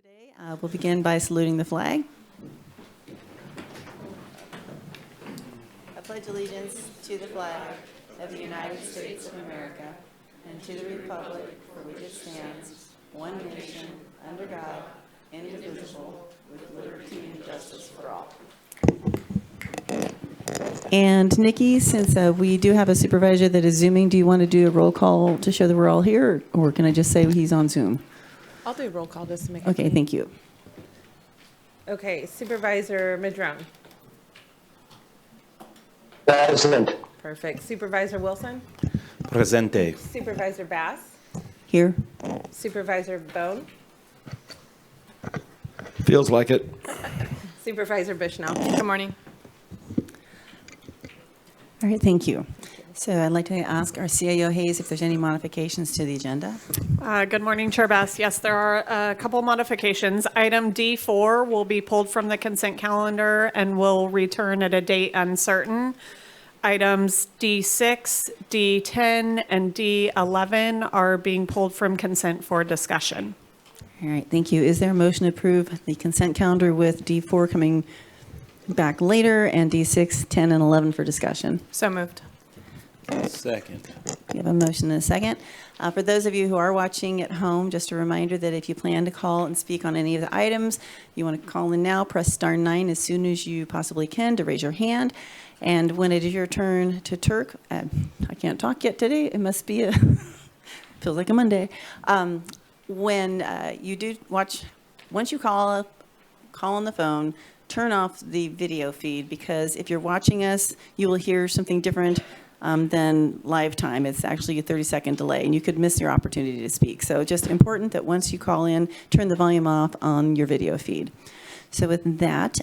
Today, we'll begin by saluting the flag. I pledge allegiance to the flag of the United States of America and to the republic for which it stands, one nation, under God, indivisible, with liberty and justice for all. And Nikki, since we do have a supervisor that is Zooming, do you want to do a roll call to show that we're all here, or can I just say he's on Zoom? I'll do a roll call just to make it Okay, clean. thank you. Okay, Supervisor Madrone. Present. Perfect. Supervisor Wilson. Presente. Supervisor Bass. Here. Supervisor Bohn. Feels like it. Supervisor Bushnell. Good morning. All right, thank you. So I'd like to ask our CAO Hayes if there's any modifications to the agenda. Good morning, Chair Bass. Yes, there are a couple modifications. Item D4 will be pulled from the consent calendar and will return at a date uncertain. Items D6, D10, and D11 are being pulled from consent for discussion. All right, thank you. Is there a motion to approve the consent calendar with D4 coming back later and D6, 10, and 11 for discussion? So moved. Second. We have a motion and a second. For those of you who are watching at home, just a reminder that if you plan to call and speak on any of the items, you want to call in now, press star 9 as soon as you possibly can to raise your hand. And when it is your turn to Turk, I can't talk yet today. It must be feels like a Monday. When you do watch, once you call on the phone, turn off the video feed, because if you're watching us, you will hear something different than live time. It's actually a 30-second delay, and you could miss your opportunity to speak. So just important that once you call in, turn the volume off on your video feed. So with that,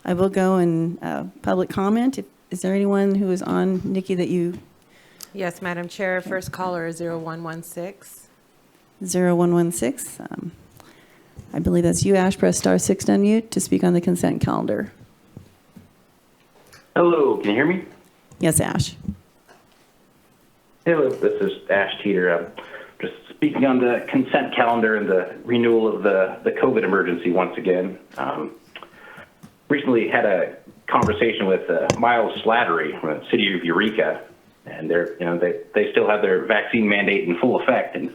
I will go in public comment. Is there anyone who is on, Nikki, that you? Yes, Madam Chair. First caller is 0116. 0116. I believe that's you, Ash. Press star 6 to unmute to speak on the consent calendar. Hello, can you hear me? Yes, Ash. Hello, this is Ash Teeter. I'm just speaking on the consent calendar and the renewal of the COVID emergency once again. Recently had a conversation with Miles Slattery from the city of Eureka, and they still have their vaccine mandate in full effect. And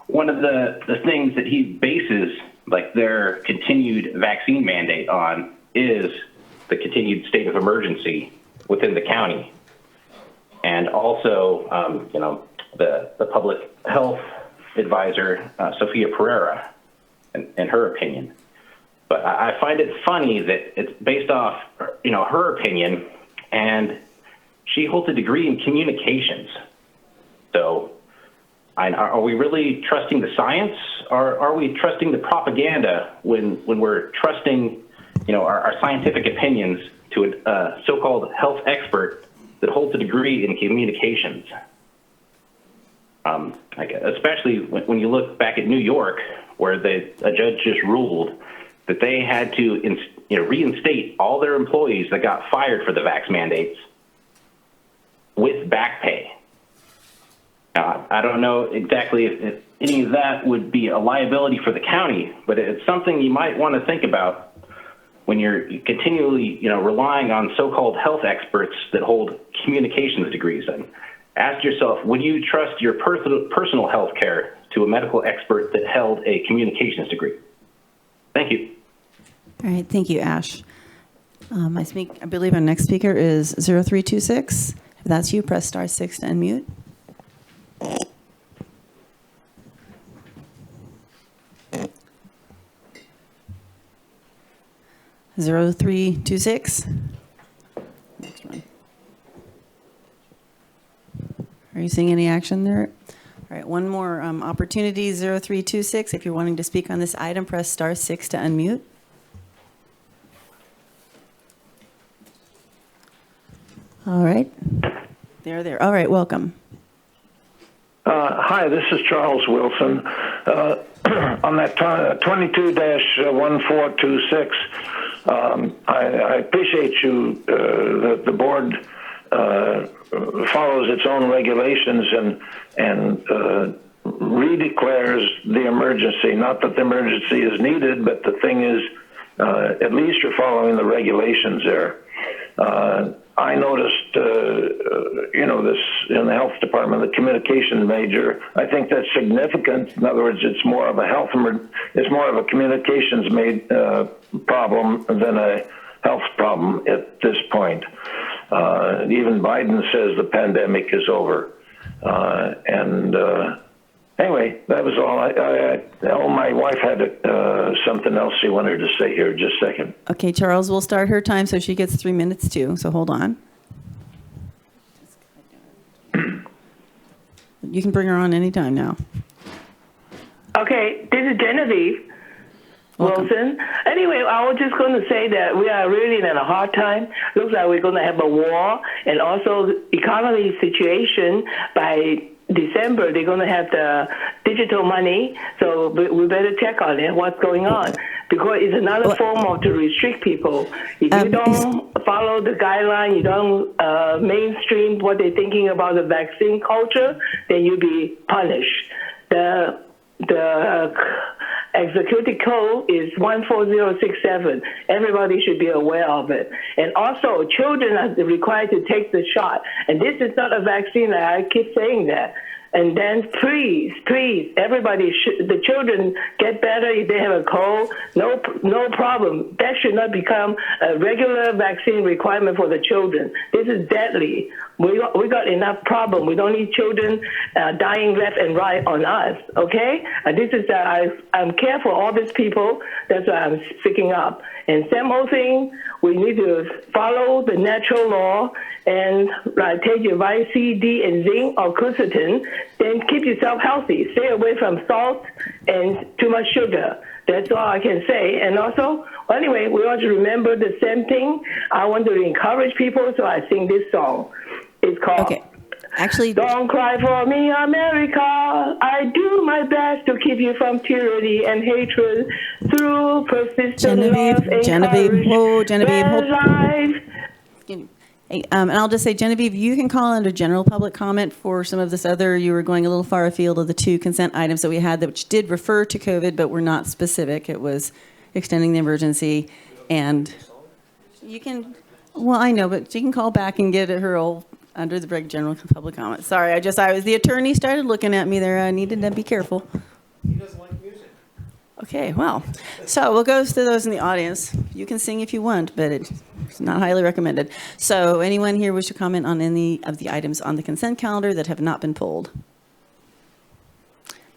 one of the things that he bases like their continued vaccine mandate on is the continued state of emergency within the county. And also, the public health advisor, Sophia Pereira, and her opinion. But I find it funny that it's based off, her opinion, and she holds a degree in communications. So are we really trusting the science, or are we trusting the propaganda when we're trusting, our scientific opinions to a so-called health expert that holds a degree in communications? Especially when you look back at New York, where a judge just ruled that they had to reinstate all their employees that got fired for the vax mandates with back pay. Now, I don't know exactly if any of that would be a liability for the county, but it's something you might want to think about when you're continually, relying on so-called health experts that hold communications degrees. And ask yourself, would you trust your personal health care to a medical expert that held a communications degree? Thank you. All right, thank you, Ash. I believe our next speaker is 0326. If that's you, press star 6 to unmute. Zero 0326. Next one. Are you seeing any action there? All right, one more opportunity, 0326. If you're wanting to speak on this item, press star 6 to unmute. All right. There. All right, welcome. Hi, this is Charles Wilson. On that 22-1426, I appreciate you, the board follows its own regulations and redeclares the emergency. Not that the emergency is needed, but the thing is, at least you're following the regulations there. I noticed, this in the health department, the communication major. I think that's significant. In other words, it's more of a it's more of a communications problem than a health problem at this point. Even Biden says the pandemic is over. Anyway, that was all. My wife had something else she wanted to say here. Just a second. Okay, Charles, we'll start her time so she gets 3 minutes too, so hold on. You can bring her on anytime now. Okay, this is Genevieve Welcome. Wilson. Anyway, I was just going to say that we are really in a hard time. Looks like we're going to have a war, and also the economy situation. By December, they're going to have the digital money, so we better check on it, what's going on, because it's another form of to restrict people. If you don't follow the guideline, you don't mainstream what they're thinking about the vaccine culture, then you'll be punished. The executive code is 14067. Everybody should be aware of it. And also, children are required to take the shot. And this is not a vaccine. I keep saying that. And then please, everybody the children get better if they have a cold. No problem. That should not become a regular vaccine requirement for the children. This is deadly. We got enough problem. We don't need children dying left and right on us. Okay? This is I'm careful all these people. That's why I'm speaking up. And same old thing. We need to follow the natural law and take your vitamin C, D, and zinc or quercetin. Then keep yourself healthy. Stay away from salt and too much sugar. That's all I can say. And also, anyway, we ought to remember the same thing. I want to encourage people, so I sing this song. It's called, Okay. Actually, Don't Cry for Me, America. I do my best to keep you from tyranny and hatred through persistent love and Genevieve, hold. life. Hey, and I'll just say, Genevieve, you can call under general public comment for some of this other, you were going a little far afield of the 2 consent items that we had, which did refer to COVID, but were not specific. It was extending the emergency, and you can, well, I know, but she can call back and get her all under the general public comment. Sorry, the attorney started looking at me there. I needed to be careful. He doesn't like music. Okay, well, so we'll go to those in the audience. You can sing if you want, but it's not highly recommended. So anyone here wish to comment on any of the items on the consent calendar that have not been pulled?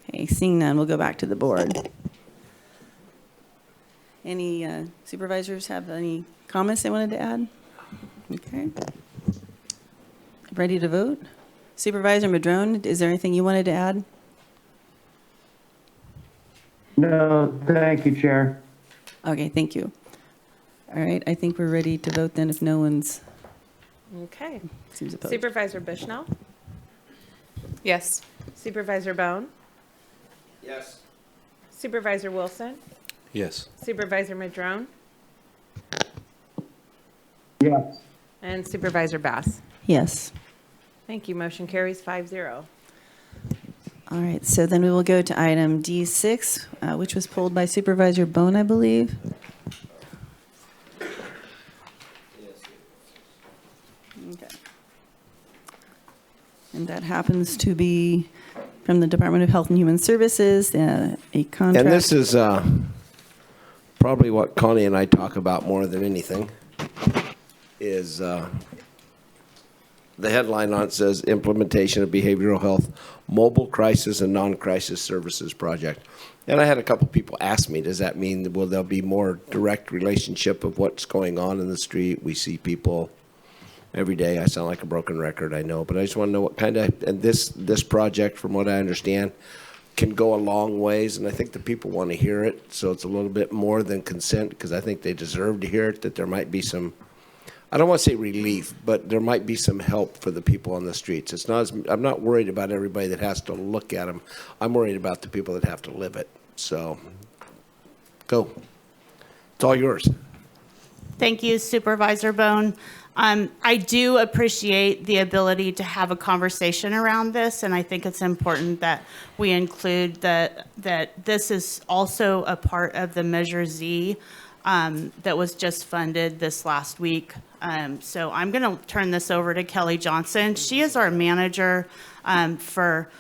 Okay, seeing none, we'll go back to the board. Any supervisors have any comments they wanted to add? Okay. Ready to vote? Supervisor Madrone, is there anything you wanted to add? No, thank you, Chair. Okay, thank you. All right, I think we're ready to vote then if no one's Okay. seems opposed. Supervisor Bushnell? Yes. Supervisor Bohn? Yes. Supervisor Wilson? Yes. Supervisor Madrone? Yes. And Supervisor Bass? Yes. Thank you. Motion carries 5-0. All right, so then we will go to item D6, which was pulled by Supervisor Bohn, I believe. Okay. And that happens to be from the Department of Health and Human Services, a contract. And this is probably what Connie and I talk about more than anything, is the headline on it says Implementation of Behavioral Health Mobile Crisis and Non-Crisis Services Project. And I had a couple people ask me, does that mean will there be more direct relationship of what's going on in the street? We see people every day. I sound like a broken record, I know, but I just want to know what kind of, and this project, from what I understand, can go a long ways, and I think the people want to hear it, so it's a little bit more than consent, because I think they deserve to hear it, that there might be some, I don't want to say relief, but there might be some help for the people on the streets. It's not I'm not worried about everybody that has to look at them. I'm worried about the people that have to live it. So, go. It's all yours. Thank you, Supervisor Bohn. I do appreciate the ability to have a conversation around this, and I think it's important that we include that this is also a part of the Measure Z that was just funded this last week. So I'm going to turn this over to Kelly Johnson. She is our manager for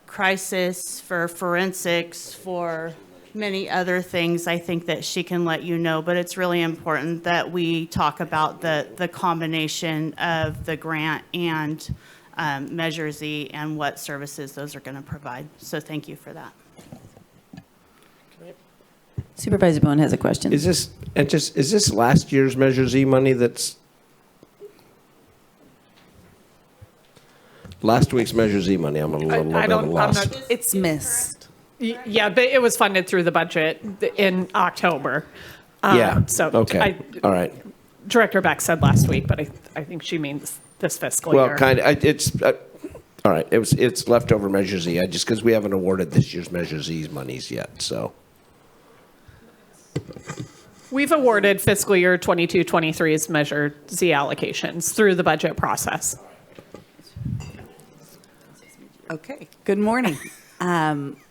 crisis, for forensics, for many other things I think that she can let you know, but it's really important that we talk about the combination of the grant and Measure Z and what services those are going to provide. So thank you for that. Supervisor Bohn has a question. Is this last year's Measure Z money that's last week's Measure Z money? I'm a little bit at a loss. It's missed. Yeah, but it was funded through the budget in October. Yeah. So Okay. All right. Director Beck said last week, but I think she means this fiscal Well, year. kind of. It's all right. It's leftover Measure Z. Just because we haven't awarded this year's Measure Z's monies yet, so. We've awarded fiscal year 22-23's Measure Z allocations through the budget process. Okay, good morning.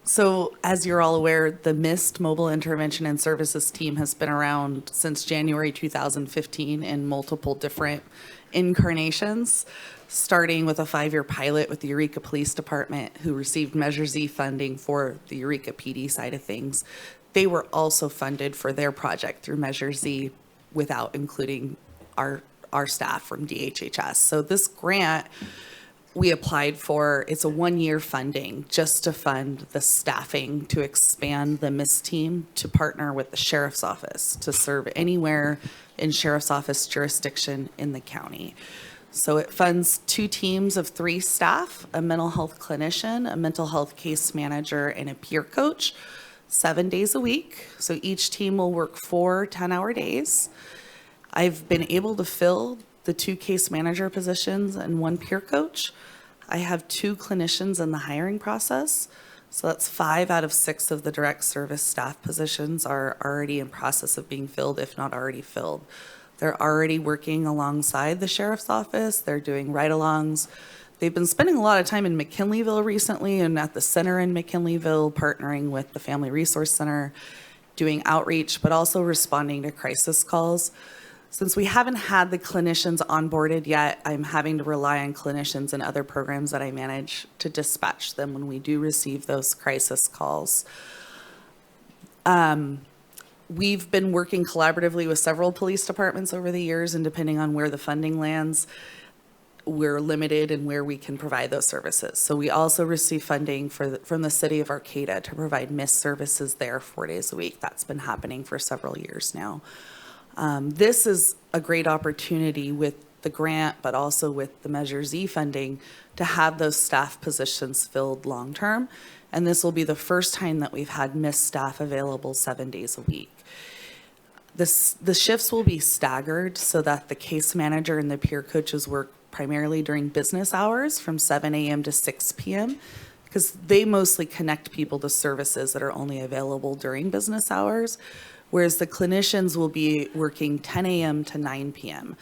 So as you're all aware, the MIST Mobile Intervention and Services team has been around since January 2015 in multiple different incarnations, starting with a 5-year pilot with the Eureka Police Department, who received Measure Z funding for the Eureka PD side of things. They were also funded for their project through Measure Z without including our staff from DHHS. So this grant we applied for, it's a 1-year funding just to fund the staffing to expand the MIST team to partner with the Sheriff's Office to serve anywhere in Sheriff's Office jurisdiction in the county. So it funds 2 teams of 3 staff, a mental health clinician, a mental health case manager, and a peer coach, 7 days a week. So each team will work 4 10-hour days. I've been able to fill the 2 case manager positions and 1 peer coach. I have 2 clinicians in the hiring process. So that's 5 out of 6 of the direct service staff positions are already in process of being filled, if not already filled. They're already working alongside the Sheriff's Office. They're doing ride-alongs. They've been spending a lot of time in McKinleyville recently and at the center in McKinleyville, partnering with the Family Resource Center, doing outreach, but also responding to crisis calls. Since we haven't had the clinicians onboarded yet, I'm having to rely on clinicians and other programs that I manage to dispatch them when we do receive those crisis calls. We've been working collaboratively with several police departments over the years, and depending on where the funding lands, we're limited in where we can provide those services. So we also receive funding from the city of Arcata to provide MIST services there 4 days a week. That's been happening for several years now. This is a great opportunity with the grant, but also with the Measure Z funding to have those staff positions filled long-term. And this will be the first time that we've had MIST staff available 7 days a week. The shifts will be staggered so that the case manager and the peer coaches work primarily during business hours from 7 a.m. to 6 p.m. because they mostly connect people to services that are only available during business hours, whereas the clinicians will be working 10 a.m. to 9 p.m.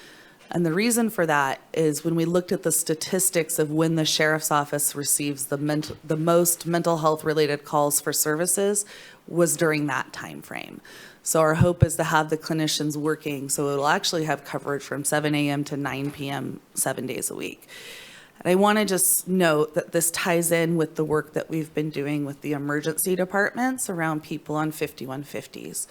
And the reason for that is when we looked at the statistics of when the Sheriff's Office receives the most mental health related calls for services was during that time frame. So our hope is to have the clinicians working, so it'll actually have coverage from 7 a.m. to 9 p.m. 7 days a week. And I want to just note that this ties in with the work that we've been doing with the emergency departments around people on 5150s.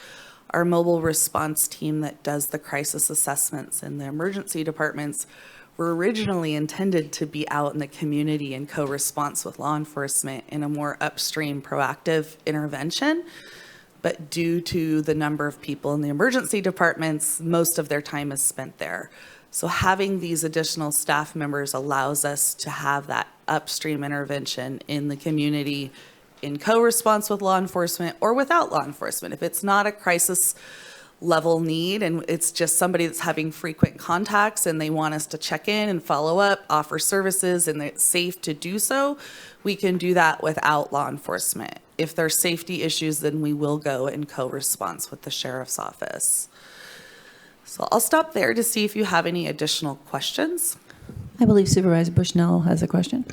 Our mobile response team that does the crisis assessments in the emergency departments were originally intended to be out in the community in co-response with law enforcement in a more upstream proactive intervention. But due to the number of people in the emergency departments, most of their time is spent there. So having these additional staff members allows us to have that upstream intervention in the community in co-response with law enforcement or without law enforcement. If it's not a crisis level need and it's just somebody that's having frequent contacts and they want us to check in and follow up, offer services, and it's safe to do so, we can do that without law enforcement. If there's safety issues, then we will go in co-response with the Sheriff's Office. So I'll stop there to see if you have any additional questions. I believe Supervisor Bushnell has a question.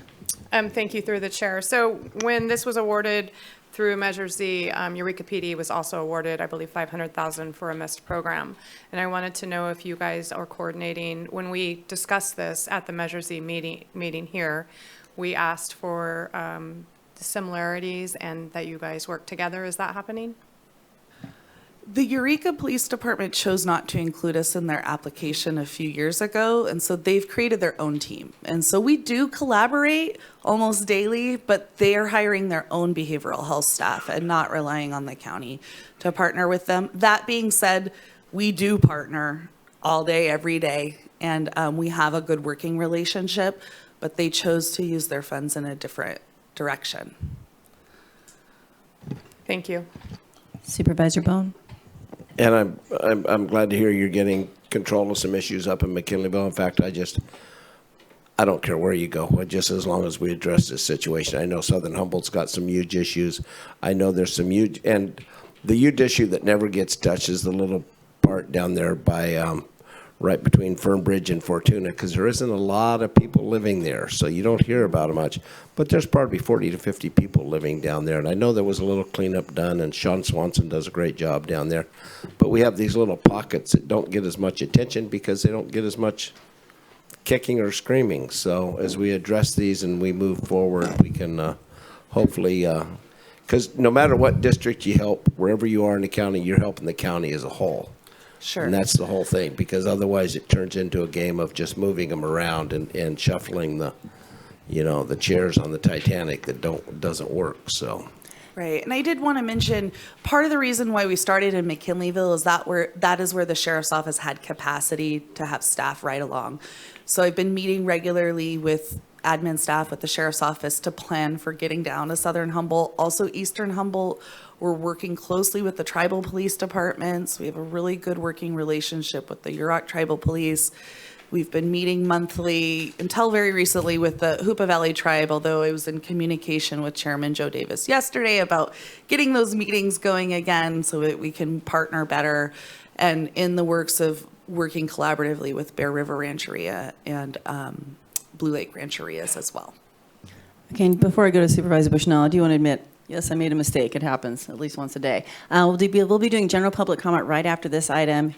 Thank you through the chair. So when this was awarded through Measure Z, Eureka PD was also awarded, I believe, $500,000 for a missed program. And I wanted to know if you guys are coordinating. When we discussed this at the Measure Z meeting here, we asked for the similarities and that you guys work together. Is that happening? The Eureka Police Department chose not to include us in their application a few years ago, and so they've created their own team. And so we do collaborate almost daily, but they are hiring their own behavioral health staff and not relying on the county to partner with them. That being said, we do partner all day, every day, and we have a good working relationship, but they chose to use their funds in a different direction. Thank you. Supervisor Bohn. And I'm glad to hear you're getting control of some issues up in McKinleyville. In fact, I don't care where you go, just as long as we address this situation. I know Southern Humboldt's got some huge issues. I know there's some huge, and the huge issue that never gets touched is the little part down there by right between Fernbridge and Fortuna, because there isn't a lot of people living there, so you don't hear about it much. But there's probably 40 to 50 people living down there, and I know there was a little cleanup done, and Sean Swanson does a great job down there. But we have these little pockets that don't get as much attention because they don't get as much kicking or screaming. So as we address these and we move forward, we can hopefully, because no matter what district you help, wherever you are in the county, you're helping the county as a whole. Sure. And that's the whole thing, because otherwise it turns into a game of just moving them around and shuffling the chairs on the Titanic that doesn't work. So. Right, and I did want to mention, part of the reason why we started in McKinleyville is that is where the sheriff's office had capacity to have staff right along. So I've been meeting regularly with admin staff at the sheriff's office to plan for getting down to Southern Humboldt, also Eastern Humboldt. We're working closely with the tribal police departments. We have a really good working relationship with the Yurok Tribal Police. We've been meeting monthly until very recently with the Hoopa Valley Tribe, although I was in communication with Chairman Joe Davis yesterday about getting those meetings going again so that we can partner better, and in the works of working collaboratively with Bear River Rancheria and Blue Lake Rancherias as well. Okay, and before I go to Supervisor Bushnell, I do want to admit, yes, I made a mistake. It happens at least once a day. We'll be doing general public comment right after this item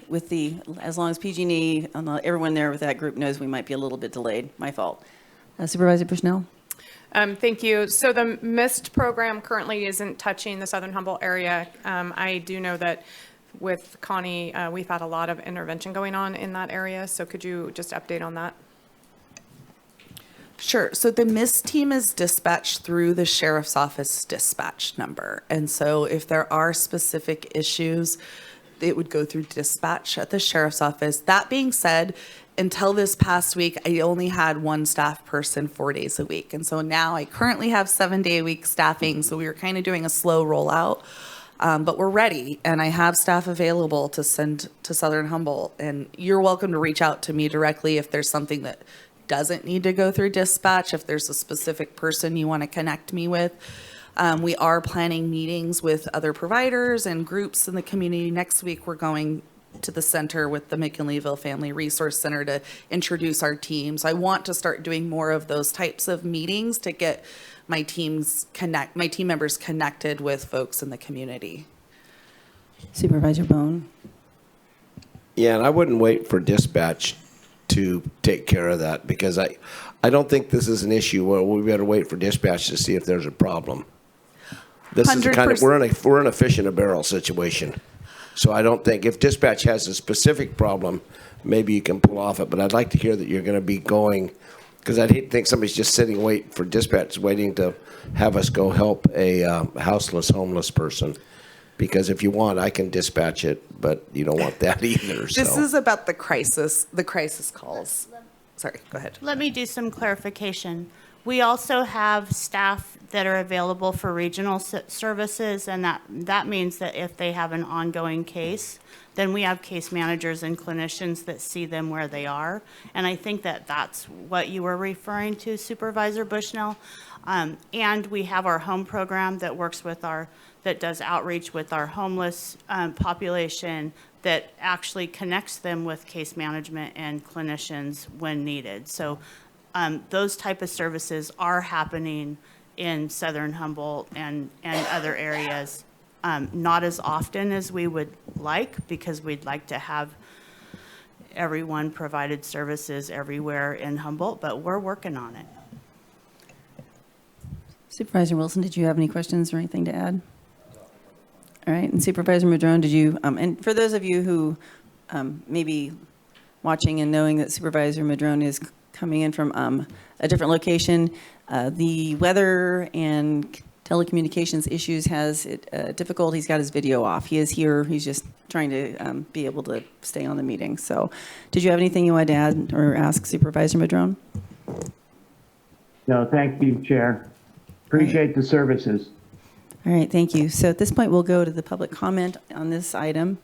as long as PG&E, everyone there with that group knows we might be a little bit delayed. My fault. Supervisor Bushnell? Thank you. So the MIST program currently isn't touching the Southern Humboldt area. I do know that with Connie, we've had a lot of intervention going on in that area. So could you just update on that? Sure. So the MIST team is dispatched through the sheriff's office dispatch number. And so if there are specific issues, it would go through dispatch at the sheriff's office. That being said, until this past week, I only had one staff person 4 days a week. And so now I currently have 7-day-a-week staffing. So we were kind of doing a slow rollout. But we're ready, and I have staff available to send to Southern Humboldt. And you're welcome to reach out to me directly if there's something that doesn't need to go through dispatch, if there's a specific person you want to connect me with. We are planning meetings with other providers and groups in the community. Next week, we're going to the center with the McKinleyville Family Resource Center to introduce our teams. I want to start doing more of those types of meetings to get my team members connected with folks in the community. Supervisor Bohn? Yeah, and I wouldn't wait for dispatch to take care of that, because I don't think this is an issue where we better wait for dispatch to see if there's a problem. This is the kind of, we're in a fish in a barrel situation. So I don't think, if dispatch has a specific problem, maybe you can pull off it, but I'd like to hear that you're going to be going, because I'd hate to think somebody's just sitting waiting for dispatch, waiting to have us go help a houseless, homeless person. Because if you want, I can dispatch it, but you don't want that either. This is about the crisis calls. Sorry, go ahead. Let me do some clarification. We also have staff that are available for regional services, and that means that if they have an ongoing case, then we have case managers and clinicians that see them where they are. And I think that that's what you were referring to, Supervisor Bushnell. And we have our home program that works with that does outreach with our homeless population, that actually connects them with case management and clinicians when needed. So those type of services are happening in Southern Humboldt and other areas. Not as often as we would like, because we'd like to have everyone provided services everywhere in Humboldt, but we're working on it. Supervisor Wilson, did you have any questions or anything to add? All right, and Supervisor Madrone, did you, and for those of you who may be watching and knowing that Supervisor Madrone is coming in from a different location, the weather and telecommunications issues has it difficult. He's got his video off. He is here. He's just trying to be able to stay on the meeting. So did you have anything you wanted to add or ask Supervisor Madrone? No, thank you, Chair. Appreciate the services. All right, thank you. So at this point, we'll go to the public comment on this item,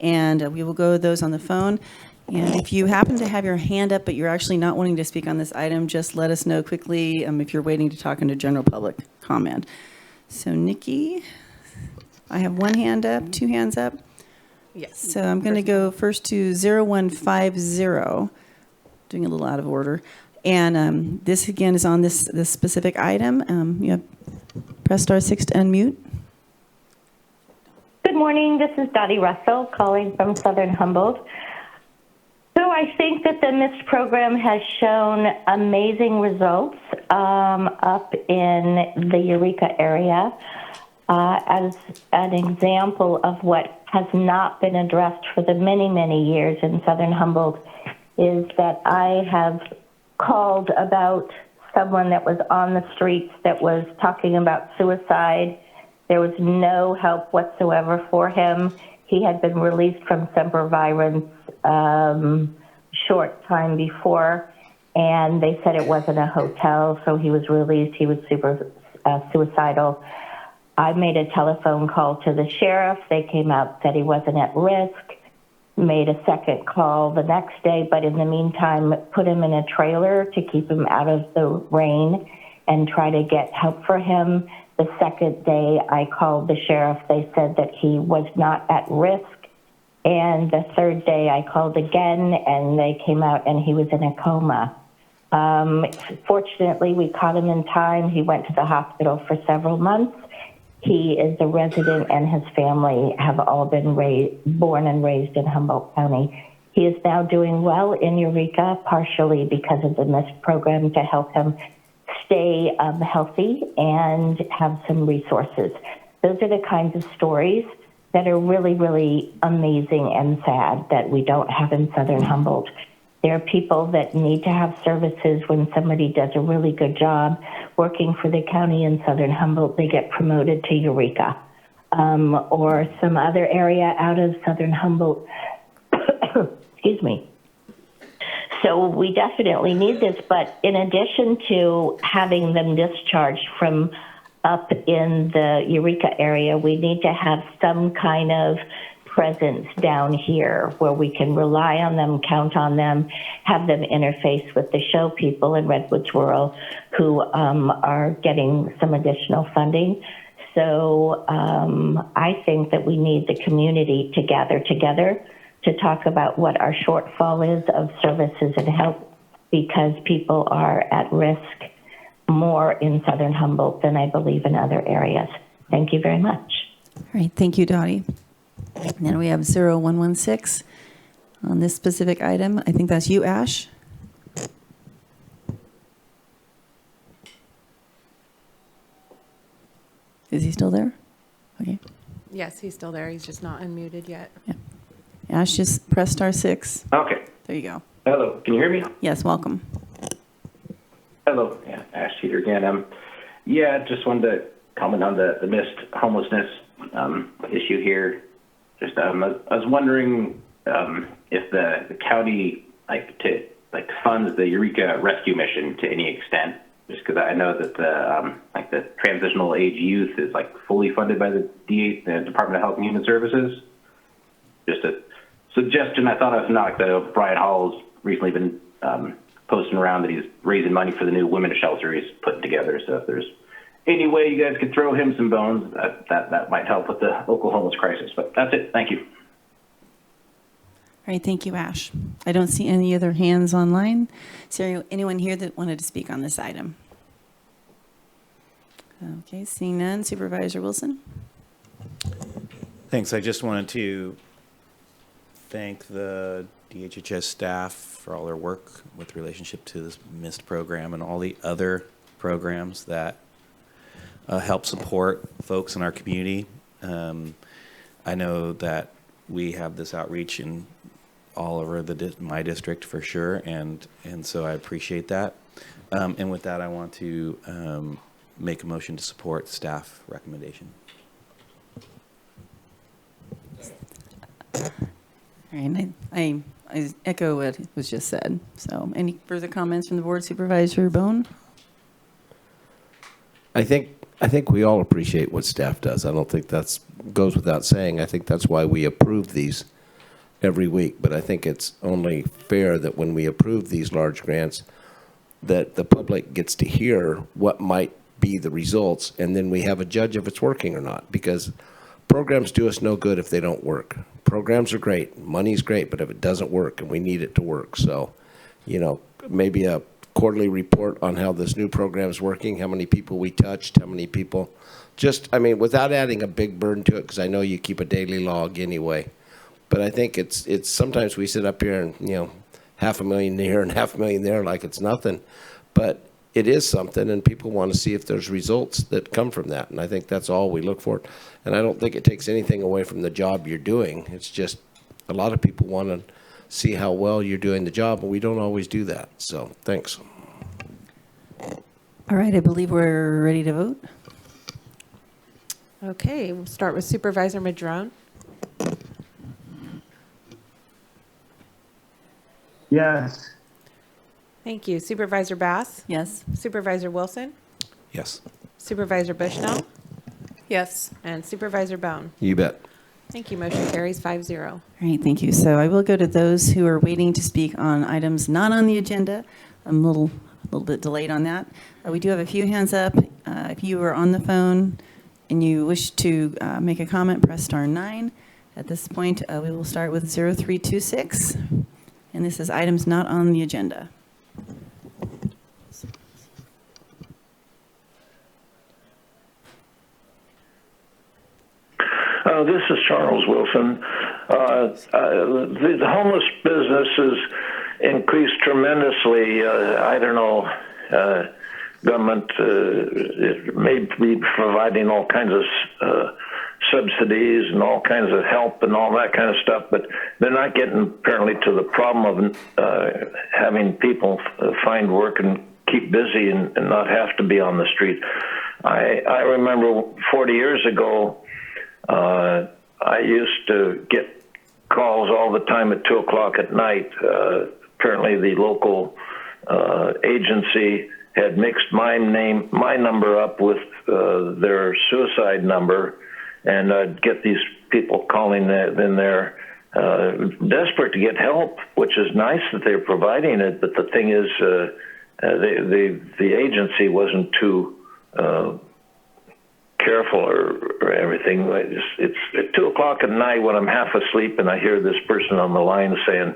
and we will go to those on the phone. And if you happen to have your hand up, but you're actually not wanting to speak on this item, just let us know quickly if you're waiting to talk into general public comment. So Nikki, I have one hand up, two hands up. Yes. So I'm going to go first to 0150, doing a little out of order. And this again is on this specific item. You have press *6 to unmute. Good morning. This is Dottie Russell calling from Southern Humboldt. So I think that the MIST program has shown amazing results up in the Eureka area. As an example of what has not been addressed for the many, many years in Southern Humboldt is that I have called about someone that was on the streets that was talking about suicide. There was no help whatsoever for him. He had been released from Semper Virens short time before, and they said it wasn't a hotel, so he was released. He was super suicidal. I made a telephone call to the sheriff. They came out, said he wasn't at risk. Made a second call the next day, but in the meantime, put him in a trailer to keep him out of the rain and try to get help for him. The second day I called the sheriff, they said that he was not at risk. And the third day I called again, and they came out and he was in a coma. Fortunately, we caught him in time. He went to the hospital for several months. He is a resident, and his family have all been born and raised in Humboldt County. He is now doing well in Eureka, partially because of the MIST program to help him stay healthy and have some resources. Those are the kinds of stories that are really, really amazing and sad that we don't have in Southern Humboldt. There are people that need to have services. When somebody does a really good job working for the county in Southern Humboldt, they get promoted to Eureka or some other area out of Southern Humboldt. Excuse me. So we definitely need this, but in addition to having them discharged from up in the Eureka area, we need to have some kind of presence down here where we can rely on them, count on them, have them interface with the show people in Redwoods Rural who are getting some additional funding. So I think that we need the community to gather together to talk about what our shortfall is of services and help, because people are at risk more in Southern Humboldt than I believe in other areas. Thank you very much. All right, thank you, Dottie. And then we have 0116 on this specific item. I think that's you, Ash. Is he still there? Okay. Yes, he's still there. He's just not unmuted yet. Yeah. Ash, just press *6. Okay. There you go. Hello. Can you hear me? Yes, welcome. Hello. Yeah, Ash here again. Just wanted to comment on the missed homelessness issue here. Just I was wondering if the county funds the Eureka Rescue Mission to any extent, just because I know that the transitional age youth is fully funded by the Department of Health and Human Services. Just a suggestion. I thought of Brian Hall's recently been posting around that he's raising money for the new women's shelter he's putting together. So if there's any way you guys could throw him some bones, that might help with the local homeless crisis. But that's it. Thank you. All right, thank you, Ash. I don't see any other hands online. Is there anyone here that wanted to speak on this item? Okay, seeing none. Supervisor Wilson? Thanks. I just wanted to thank the DHHS staff for all their work with relationship to this MIST program and all the other programs that help support folks in our community. I know that we have this outreach in all over my district for sure, and so I appreciate that. And with that, I want to make a motion to support staff recommendation. All right, I echo what was just said. So any further comments from the board? Supervisor Bohn? I think we all appreciate what staff does. I don't think that's goes without saying. I think that's why we approve these every week. But I think it's only fair that when we approve these large grants, that the public gets to hear what might be the results, and then we have a judge if it's working or not. Because programs do us no good if they don't work. Programs are great, money's great, but if it doesn't work, and we need it to work. So, maybe a quarterly report on how this new program is working, how many people we touched, how many people, without adding a big burden to it, because I know you keep a daily log anyway. But I think it's sometimes we sit up here and, $500,000 here and $500,000 there like it's nothing. But it is something, and people want to see if there's results that come from that. And I think that's all we look for. And I don't think it takes anything away from the job you're doing. It's just a lot of people want to see how well you're doing the job, and we don't always do that. So thanks. All right, I believe we're ready to vote. Okay, we'll start with Supervisor Madrone. Yes. Thank you. Supervisor Bass? Yes. Supervisor Wilson? Yes. Supervisor Bushnell? Yes. And Supervisor Bohn? You bet. Thank you. Motion carries 5-0. All right, thank you. So I will go to those who are waiting to speak on items not on the agenda. I'm a little bit delayed on that. We do have a few hands up. If you are on the phone and you wish to make a comment, press star 9. At this point, we will start with 0326, and this is items not on the agenda. This is Charles Wilson. The homeless business has increased tremendously. I don't know, government may be providing all kinds of subsidies and all kinds of help and all that kind of stuff, but they're not getting apparently to the problem of having people find work and keep busy and not have to be on the street. I remember 40 years ago, I used to get calls all the time at 2 o'clock at night. Apparently the local agency had mixed my number up with their suicide number, and I'd get these people calling in there desperate to get help, which is nice that they're providing it, but the thing is the agency wasn't too careful or everything. It's at 2 o'clock at night when I'm half asleep and I hear this person on the line saying,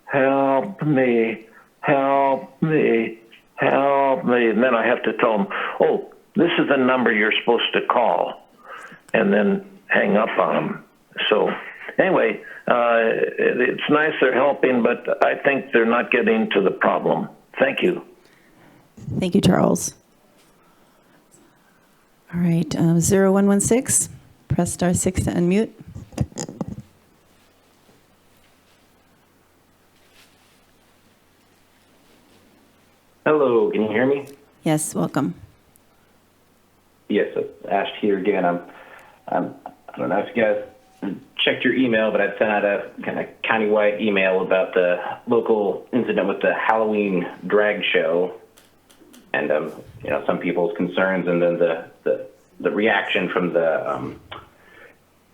"Help me, help me, help me." And then I have to tell them, "Oh, this is the number you're supposed to call," and then hang up on them. So anyway, it's nice they're helping, but I think they're not getting to the problem. Thank you. Thank you, Charles. All right, 0116, press star 6 to unmute. Hello, can you hear me? Yes, welcome. Yes, it's Ash here again. I don't know if you guys checked your email, but I sent out a kind of countywide email about the local incident with the Halloween drag show, and some people's concerns, and then the reaction from the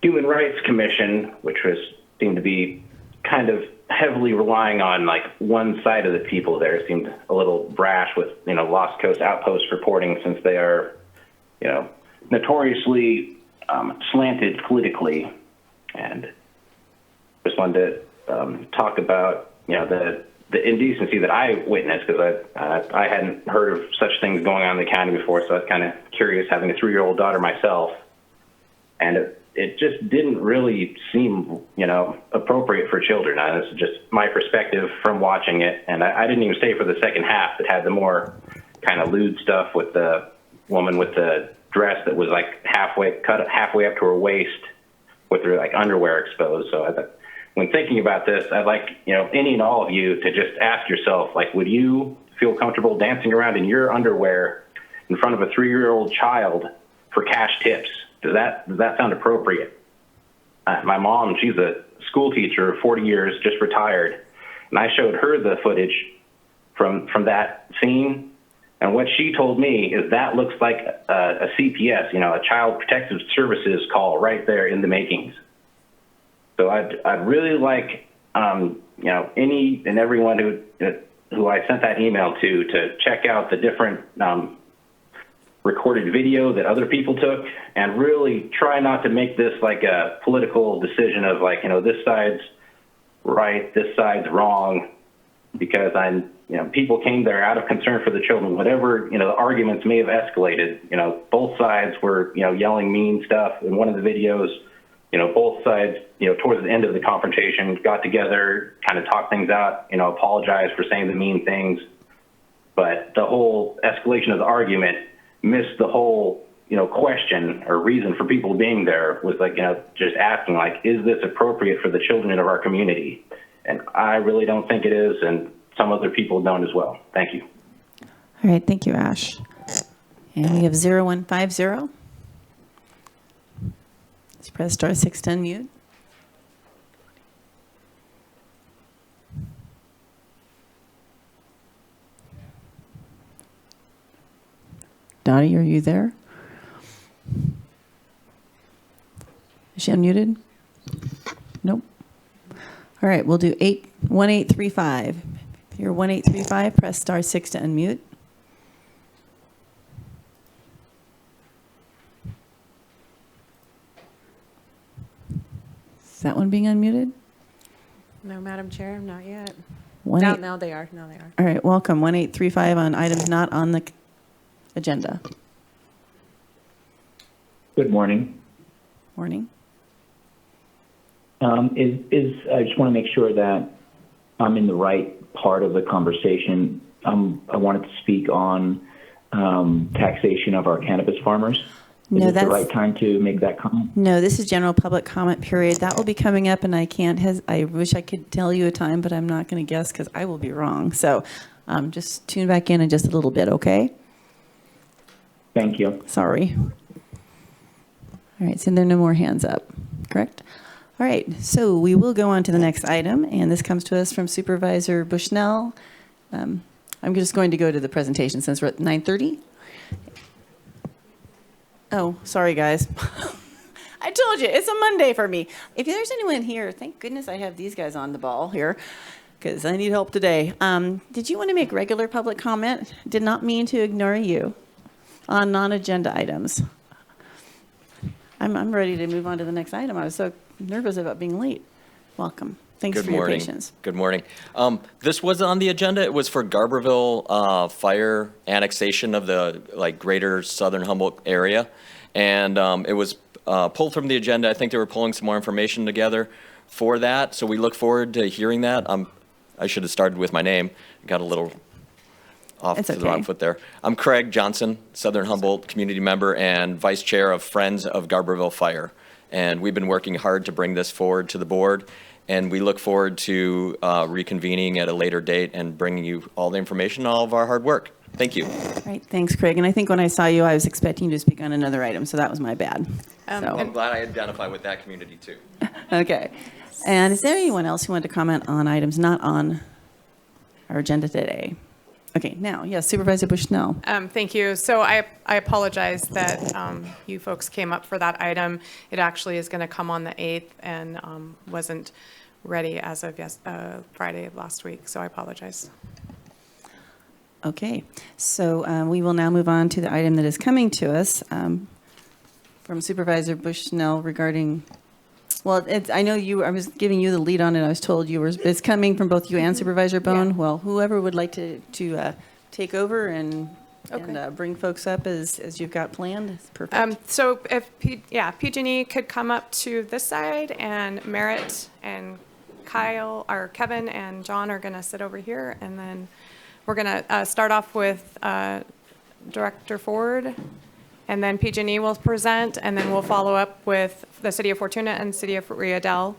Human Rights Commission, which seemed to be kind of heavily relying on like one side of the people there. Seemed a little brash with Lost Coast Outpost reporting, since they are notoriously slanted politically, and just wanted to talk about, the indecency that I witnessed, because I hadn't heard of such things going on in the county before, so I was kind of curious, having a 3-year-old daughter myself, and it just didn't really seem, appropriate for children. Now, this is just my perspective from watching it, and I didn't even stay for the second half that had the more kind of lewd stuff with the woman with the dress that was like cut halfway up to her waist with her like underwear exposed. So I thought, when thinking about this, I'd like, any and all of you to just ask yourself, like, would you feel comfortable dancing around in your underwear in front of a 3-year-old child for cash tips? Does that sound appropriate? My mom, she's a school teacher, 40 years, just retired, and I showed her the footage from that scene, and what she told me is that looks like a CPS, a Child Protective Services call right there in the makings. So I'd really like, any and everyone who I sent that email to check out the different recorded video that other people took, and really try not to make this like a political decision of like, this side's right, this side's wrong, because people came there out of concern for the children. Whatever, the arguments may have escalated, both sides were, yelling mean stuff in one of the videos. Both sides, towards the end of the confrontation, got together, kind of talked things out, apologized for saying the mean things. But the whole escalation of the argument missed the whole, question or reason for people being there, was like, just asking, like, is this appropriate for the children of our community? And I really don't think it is, and some other people don't as well. Thank you. All right, thank you, Ash. And we have 0150. Let's press *6 to unmute. Dottie, are you there? Is she unmuted? Nope. All right, we'll do 1835. If you're 1835, press *6 to unmute. Is that one being unmuted? No, Madam Chair, not yet. One Now, eight- now they are. Now they are. All right, welcome. 1835 on items not on the agenda. Good morning. Morning. I just want to make sure that I'm in the right part of the conversation. I wanted to speak on taxation of our cannabis farmers. No, Is it the that's- right time to make that comment? No, this is general public comment period. That will be coming up, and I wish I could tell you a time, but I'm not going to guess because I will be wrong. So just tune back in just a little bit, okay? Thank you. Sorry. All right, so there are no more hands up, correct? All right, so we will go on to the next item, and this comes to us from Supervisor Bushnell. I'm just going to go to the presentation since we're at 9:30. Oh, sorry, guys. I told you, it's a Monday for me. If there's anyone here, thank goodness I have these guys on the ball here, because I need help today. Did you want to make regular public comment? Did not mean to ignore you on non-agenda items. I'm ready to move on to the next item. I was so nervous about being late. Welcome. Thanks Good for morning. your patience. Good morning. This wasn't on the agenda. It was for Garberville fire annexation of the greater southern Humboldt area. And it was pulled from the agenda. I think they were pulling some more information together for that. So we look forward to hearing that. I should have started with my name. Got a little off It's to the wrong okay. foot there. I'm Craig Johnson, Southern Humboldt community member and vice chair of Friends of Garberville Fire. And we've been working hard to bring this forward to the board. And we look forward to reconvening at a later date and bringing you all the information, all of our hard work. Thank you. All right, thanks, Craig. And I think when I saw you, I was expecting you to speak on another item, so that was my bad. Well, I'm glad I identify with that community too. Okay. And is there anyone else who wanted to comment on items not on our agenda today? Okay, now, yes, Supervisor Bushnell. Thank you. So I apologize that you folks came up for that item. It actually is going to come on the 8th and wasn't ready as of Friday of last week, so I apologize. Okay, so we will now move on to the item that is coming to us from Supervisor Bushnell regarding Well, I know I was giving you the lead on it. I was told it's coming from both you and Supervisor Bohn. Yeah. Well, whoever would like to take over and Okay. bring folks up as you've got planned, it's perfect. So if PG&E could come up to this side, and Merritt and Kevin and John are going to sit over here, and then we're going to start off with Director Ford, and then PG&E will present, and then we'll follow up with the City of Fortuna and City of Riadel,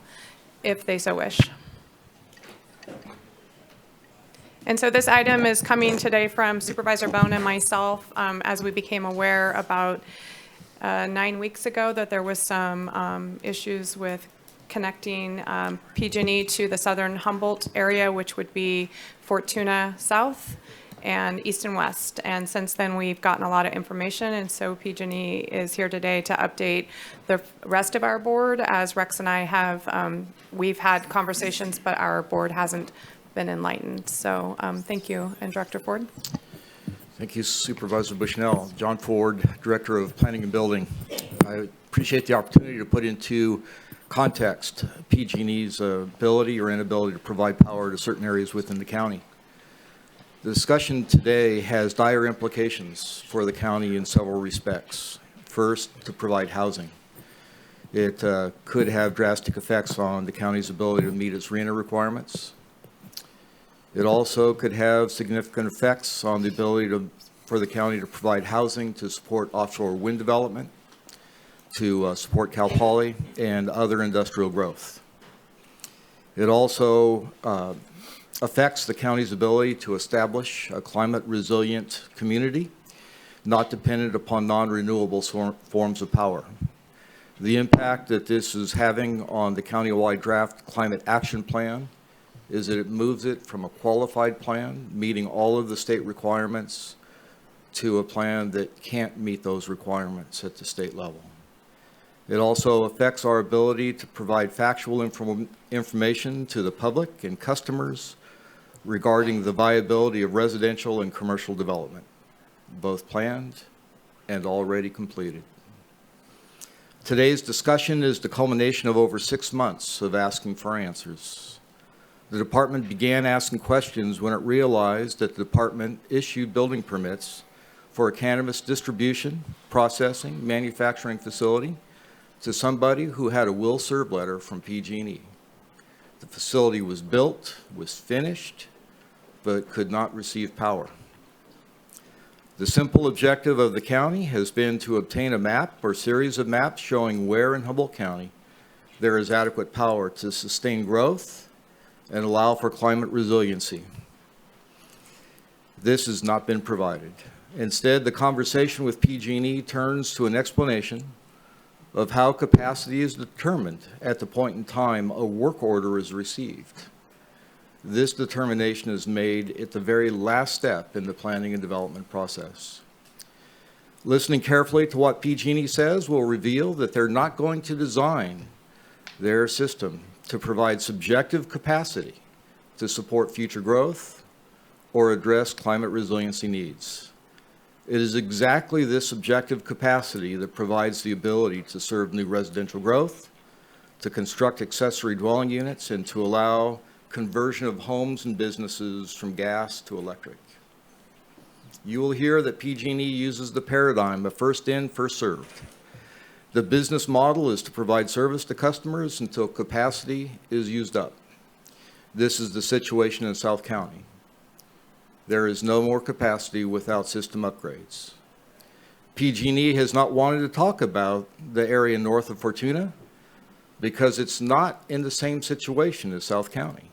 if they so wish. And so this item is coming today from Supervisor Bohn and myself, as we became aware about 9 weeks ago that there was some issues with connecting PG&E to the southern Humboldt area, which would be Fortuna South and East and West. And since then, we've gotten a lot of information, and so PG&E is here today to update the rest of our board. As Rex and I have, we've had conversations, but our board hasn't been enlightened. So thank you. And Director Ford? Thank you, Supervisor Bushnell. John Ford, Director of Planning and Building. I appreciate the opportunity to put into context PG&E's ability or inability to provide power to certain areas within the county. The discussion today has dire implications for the county in several respects. First, to provide housing. It could have drastic effects on the county's ability to meet its RENA requirements. It also could have significant effects on the ability for the county to provide housing to support offshore wind development, to support Cal Poly and other industrial growth. It also affects the county's ability to establish a climate resilient community, not dependent upon non-renewable forms of power. The impact that this is having on the county-wide draft climate action plan is that it moves it from a qualified plan, meeting all of the state requirements, to a plan that can't meet those requirements at the state level. It also affects our ability to provide factual information to the public and customers regarding the viability of residential and commercial development, both planned and already completed. Today's discussion is the culmination of over 6 months of asking for answers. The department began asking questions when it realized that the department issued building permits for a cannabis distribution, processing, manufacturing facility to somebody who had a will serve letter from PG&E. The facility was built, was finished, but could not receive power. The simple objective of the county has been to obtain a map or series of maps showing where in Humboldt County there is adequate power to sustain growth and allow for climate resiliency. This has not been provided. Instead, the conversation with PG&E turns to an explanation of how capacity is determined at the point in time a work order is received. This determination is made at the very last step in the planning and development process. Listening carefully to what PG&E says will reveal that they're not going to design their system to provide subjective capacity to support future growth or address climate resiliency needs. It is exactly this subjective capacity that provides the ability to serve new residential growth, to construct accessory dwelling units, and to allow conversion of homes and businesses from gas to electric. You will hear that PG&E uses the paradigm of first in, first served. The business model is to provide service to customers until capacity is used up. This is the situation in South County. There is no more capacity without system upgrades. PG&E has not wanted to talk about the area north of Fortuna because it's not in the same situation as South County.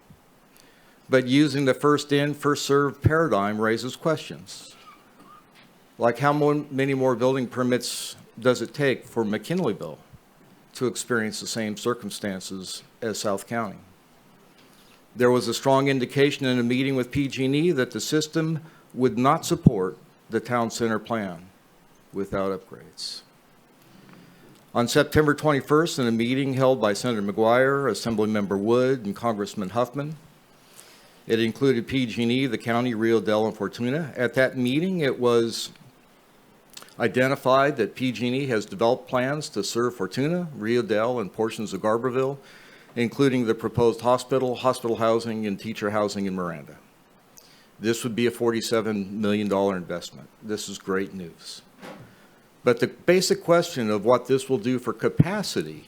But using the first in, first served paradigm raises questions. Like how many more building permits does it take for McKinleyville to experience the same circumstances as South County? There was a strong indication in a meeting with PG&E that the system would not support the town center plan without upgrades. On September 21st, in a meeting held by Senator McGuire, Assemblymember Wood, and Congressman Huffman, it included PG&E, the county, Rio Dell, and Fortuna. At that meeting, it was identified that PG&E has developed plans to serve Fortuna, Rio Dell, and portions of Garberville, including the proposed hospital, hospital housing, and teacher housing in Miranda. This would be a $47 million investment. This is great news. But the basic question of what this will do for capacity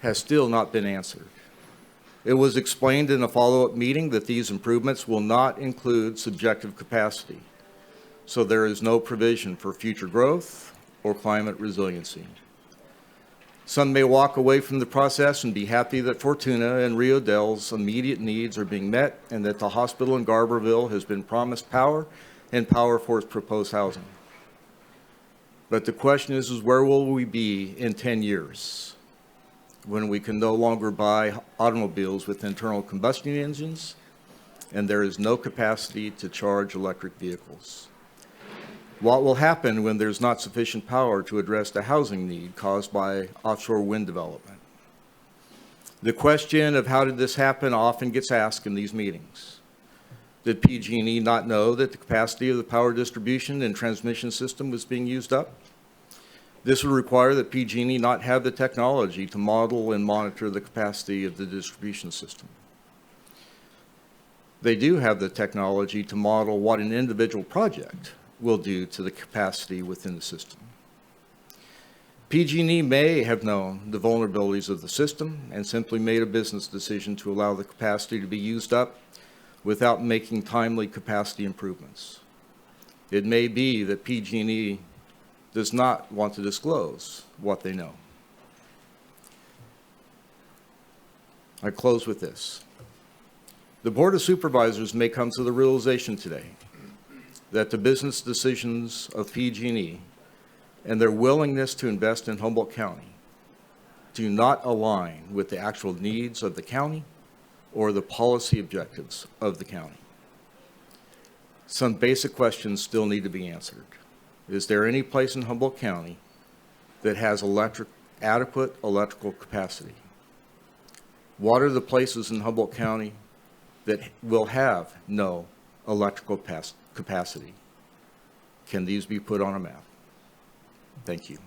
has still not been answered. It was explained in a follow-up meeting that these improvements will not include subjective capacity, so there is no provision for future growth or climate resiliency. Some may walk away from the process and be happy that Fortuna and Rio Dell's immediate needs are being met and that the hospital in Garberville has been promised power and power for its proposed housing. But the question is where will we be in 10 years when we can no longer buy automobiles with internal combustion engines and there is no capacity to charge electric vehicles? What will happen when there's not sufficient power to address the housing need caused by offshore wind development? The question of how did this happen often gets asked in these meetings. Did PG&E not know that the capacity of the power distribution and transmission system was being used up? This would require that PG&E not have the technology to model and monitor the capacity of the distribution system. They do have the technology to model what an individual project will do to the capacity within the system. PG&E may have known the vulnerabilities of the system and simply made a business decision to allow the capacity to be used up without making timely capacity improvements. It may be that PG&E does not want to disclose what they know. I close with this. The Board of Supervisors may come to the realization today that the business decisions of PG&E and their willingness to invest in Humboldt County do not align with the actual needs of the county or the policy objectives of the county. Some basic questions still need to be answered. Is there any place in Humboldt County that has adequate electrical capacity? What are the places in Humboldt County that will have no electrical capacity? Can these be put on a map? Thank you.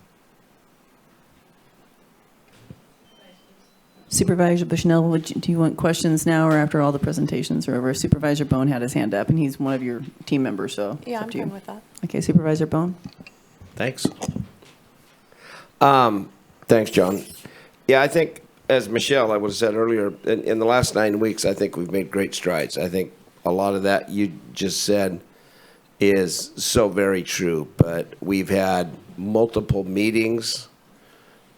Supervisor Bushnell, do you want questions now or after all the presentations are over? Supervisor Bohn had his hand up, and he's one of your team members, so Yeah, it's I'm up to you. fine with that. Okay, Supervisor Bohn. Thanks. Thanks, John. Yeah, I think, as Michelle, I would have said earlier, in the last 9 weeks, I think we've made great strides. I think a lot of that you just said is so very true, but we've had multiple meetings,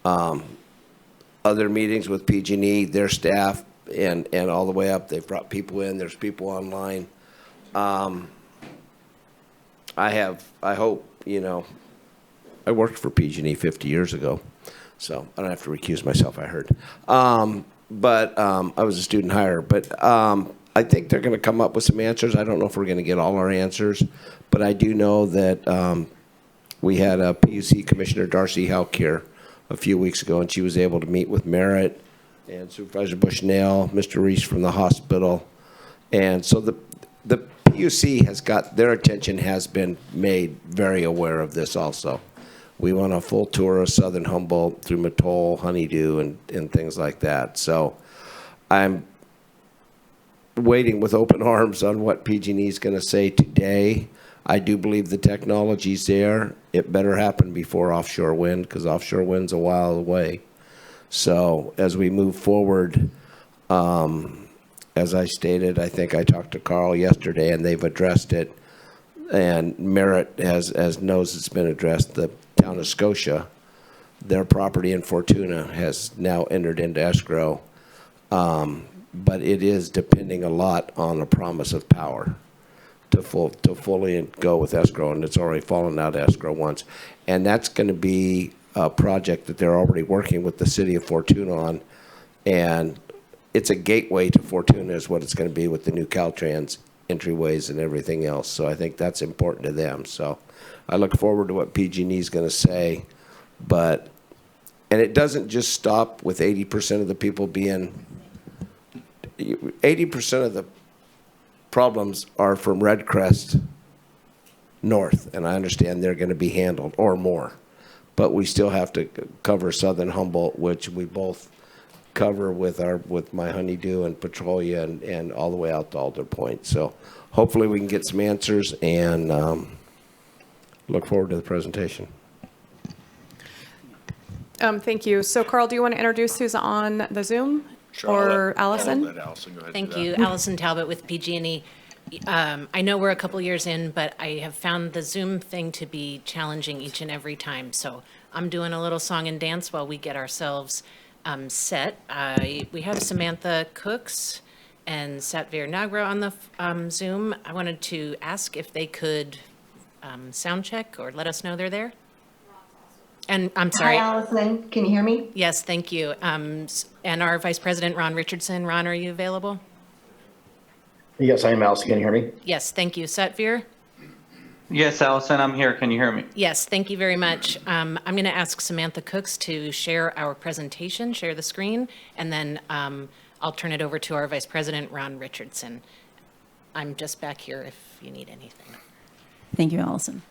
other meetings with PG&E, their staff, and all the way up. They've brought people in. There's people online. I hope, I worked for PG&E 50 years ago, so I don't have to recuse myself, I heard. But I was a student hire. But I think they're going to come up with some answers. I don't know if we're going to get all our answers, but I do know that we had a PUC Commissioner, Darcy Houck, here a few weeks ago, and she was able to meet with Merritt and Supervisor Bushnell, Mr. Reese from the hospital. And so the PUC has got, their attention has been made very aware of this also. We want a full tour of Southern Humboldt through Mattole, Honeydew, and things like that. So I'm waiting with open arms on what PG&E is going to say today. I do believe the technology's there. It better happen before offshore wind, because offshore wind's a while away. So as we move forward, as I stated, I think I talked to Carl yesterday, and they've addressed it. And Merritt knows it's been addressed. The town of Scotia, their property in Fortuna has now entered into escrow. But it is depending a lot on a promise of power to fully go with escrow, and it's already fallen out of escrow once. And that's going to be a project that they're already working with the city of Fortuna on, and it's a gateway to Fortuna is what it's going to be with the new Caltrans entryways and everything else. So I think that's important to them. So I look forward to what PG&E is going to say. And it doesn't just stop with 80% of the people being, 80% of the problems are from Red Crest north, and I understand they're going to be handled, or more. But we still have to cover southern Humboldt, which we both cover with my Honeydew and Petrolia and all the way out to Alder Point. So hopefully we can get some answers, and look forward to the presentation. Thank you. So Carl, do you want to introduce who's on the Zoom? Sure, Or Allison? Let Allison go ahead. Thank and do you. that. Allison Talbot with PG&E. I know we're a couple years in, but I have found the Zoom thing to be challenging each and every time. So I'm doing a little song and dance while we get ourselves set. We have Samantha Cooks and Satvir Nagra on the Zoom. I wanted to ask if they could sound check or let us know they're there. And I'm sorry. Hi, Allison. Can you hear me? Yes, thank you. And our Vice President, Ron Richardson. Ron, are you available? Yes, I am, Allison. Can you hear me? Yes, thank you. Satvir? Yes, Allison, I'm here. Can you hear me? Yes, thank you very much. I'm going to ask Samantha Cooks to share our presentation, share the screen, and then I'll turn it over to our Vice President, Ron Richardson. I'm just back here if you need anything. Thank you, Allison.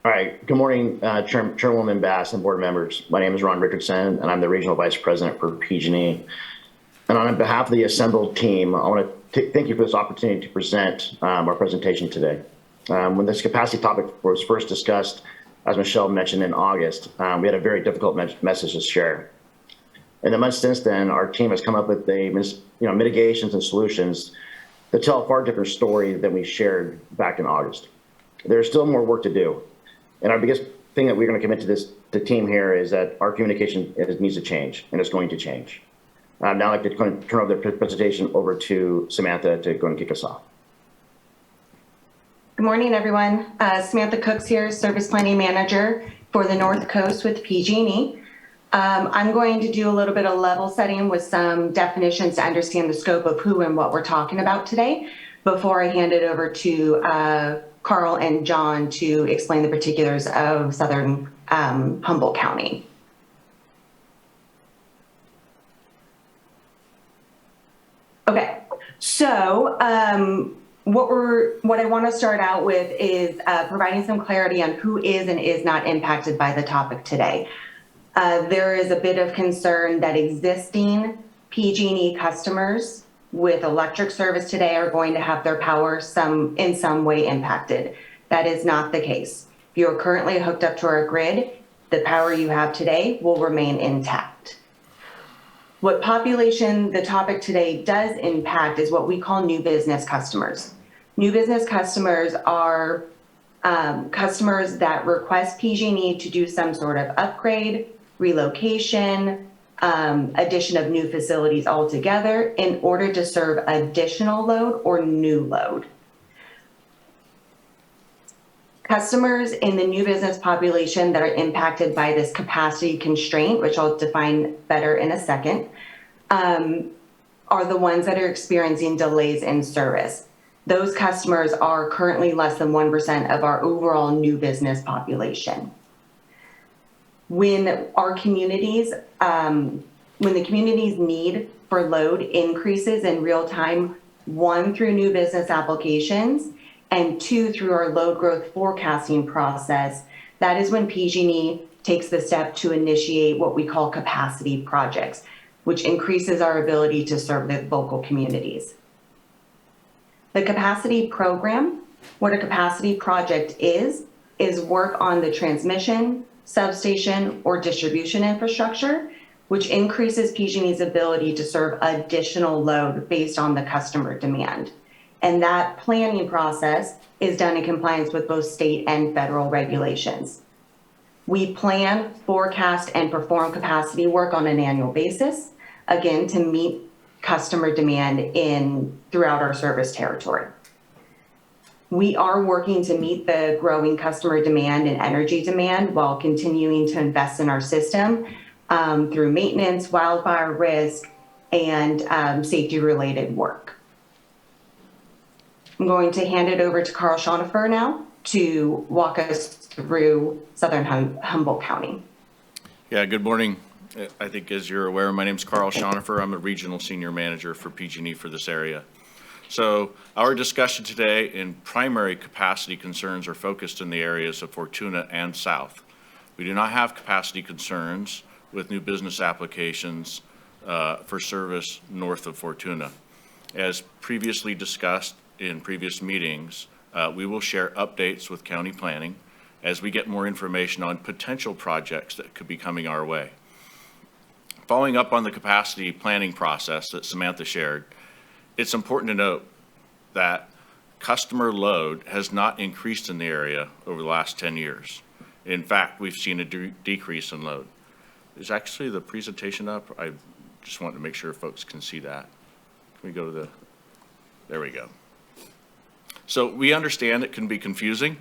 All right. Good morning, Chairwoman Bass and board members. My name is Ron Richardson, and I'm the Regional Vice President for PG&E. And on behalf of the assembled team, I want to thank you for this opportunity to present our presentation today. When this capacity topic was first discussed, as Michelle mentioned in August, we had a very difficult message to share. In the months since then, our team has come up with mitigations and solutions that tell a far different story than we shared back in August. There's still more work to do. And our biggest thing that we're going to commit to the team here is that our communication needs to change, and it's going to change. Now I'd like to turn over the presentation over to Samantha to go and kick us off. Good morning, everyone. Samantha Cooks here, Service Planning Manager for the North Coast with PG&E. I'm going to do a little bit of level setting with some definitions to understand the scope of who and what we're talking about today before I hand it over to Carl and John to explain the particulars of Southern Humboldt County. Okay, so what I want to start out with is providing some clarity on who is and is not impacted by the topic today. There is a bit of concern that existing PG&E customers with electric service today are going to have their power in some way impacted. That is not the case. If you're currently hooked up to our grid, the power you have today will remain intact. What population the topic today does impact is what we call new business customers. New business customers are customers that request PG&E to do some sort of upgrade, relocation, addition of new facilities altogether in order to serve additional load or new load. Customers in the new business population that are impacted by this capacity constraint, which I'll define better in a second, are the ones that are experiencing delays in service. Those customers are currently less than 1% of our overall new business population. When our communities, when the community's need for load increases in real time, 1, through new business applications, and 2, through our load growth forecasting process, that is when PG&E takes the step to initiate what we call capacity projects, which increases our ability to serve the local communities. The capacity program, what a capacity project is work on the transmission, substation, or distribution infrastructure, which increases PG&E's ability to serve additional load based on the customer demand. And that planning process is done in compliance with both state and federal regulations. We plan, forecast, and perform capacity work on an annual basis, again, to meet customer demand throughout our service territory. We are working to meet the growing customer demand and energy demand while continuing to invest in our system through maintenance, wildfire risk, and safety-related work. I'm going to hand it over to Carl Schoenhofer now to walk us through Southern Humboldt County. Yeah, good morning, I think as you're aware, my name's Carl Schonifer. I'm a regional senior manager for PG&E for this area. So our discussion today and primary capacity concerns are focused in the areas of Fortuna and South. We do not have capacity concerns with new business applications for service north of Fortuna. As previously discussed in previous meetings, we will share updates with county planning as we get more information on potential projects that could be coming our way. Following up on the capacity planning process that Samantha shared, it's important to note that customer load has not increased in the area over the last 10 years. In fact, we've seen a decrease in load. Is actually the presentation up? I just want to make sure folks can see that. Can we go to there we go. So we understand it can be confusing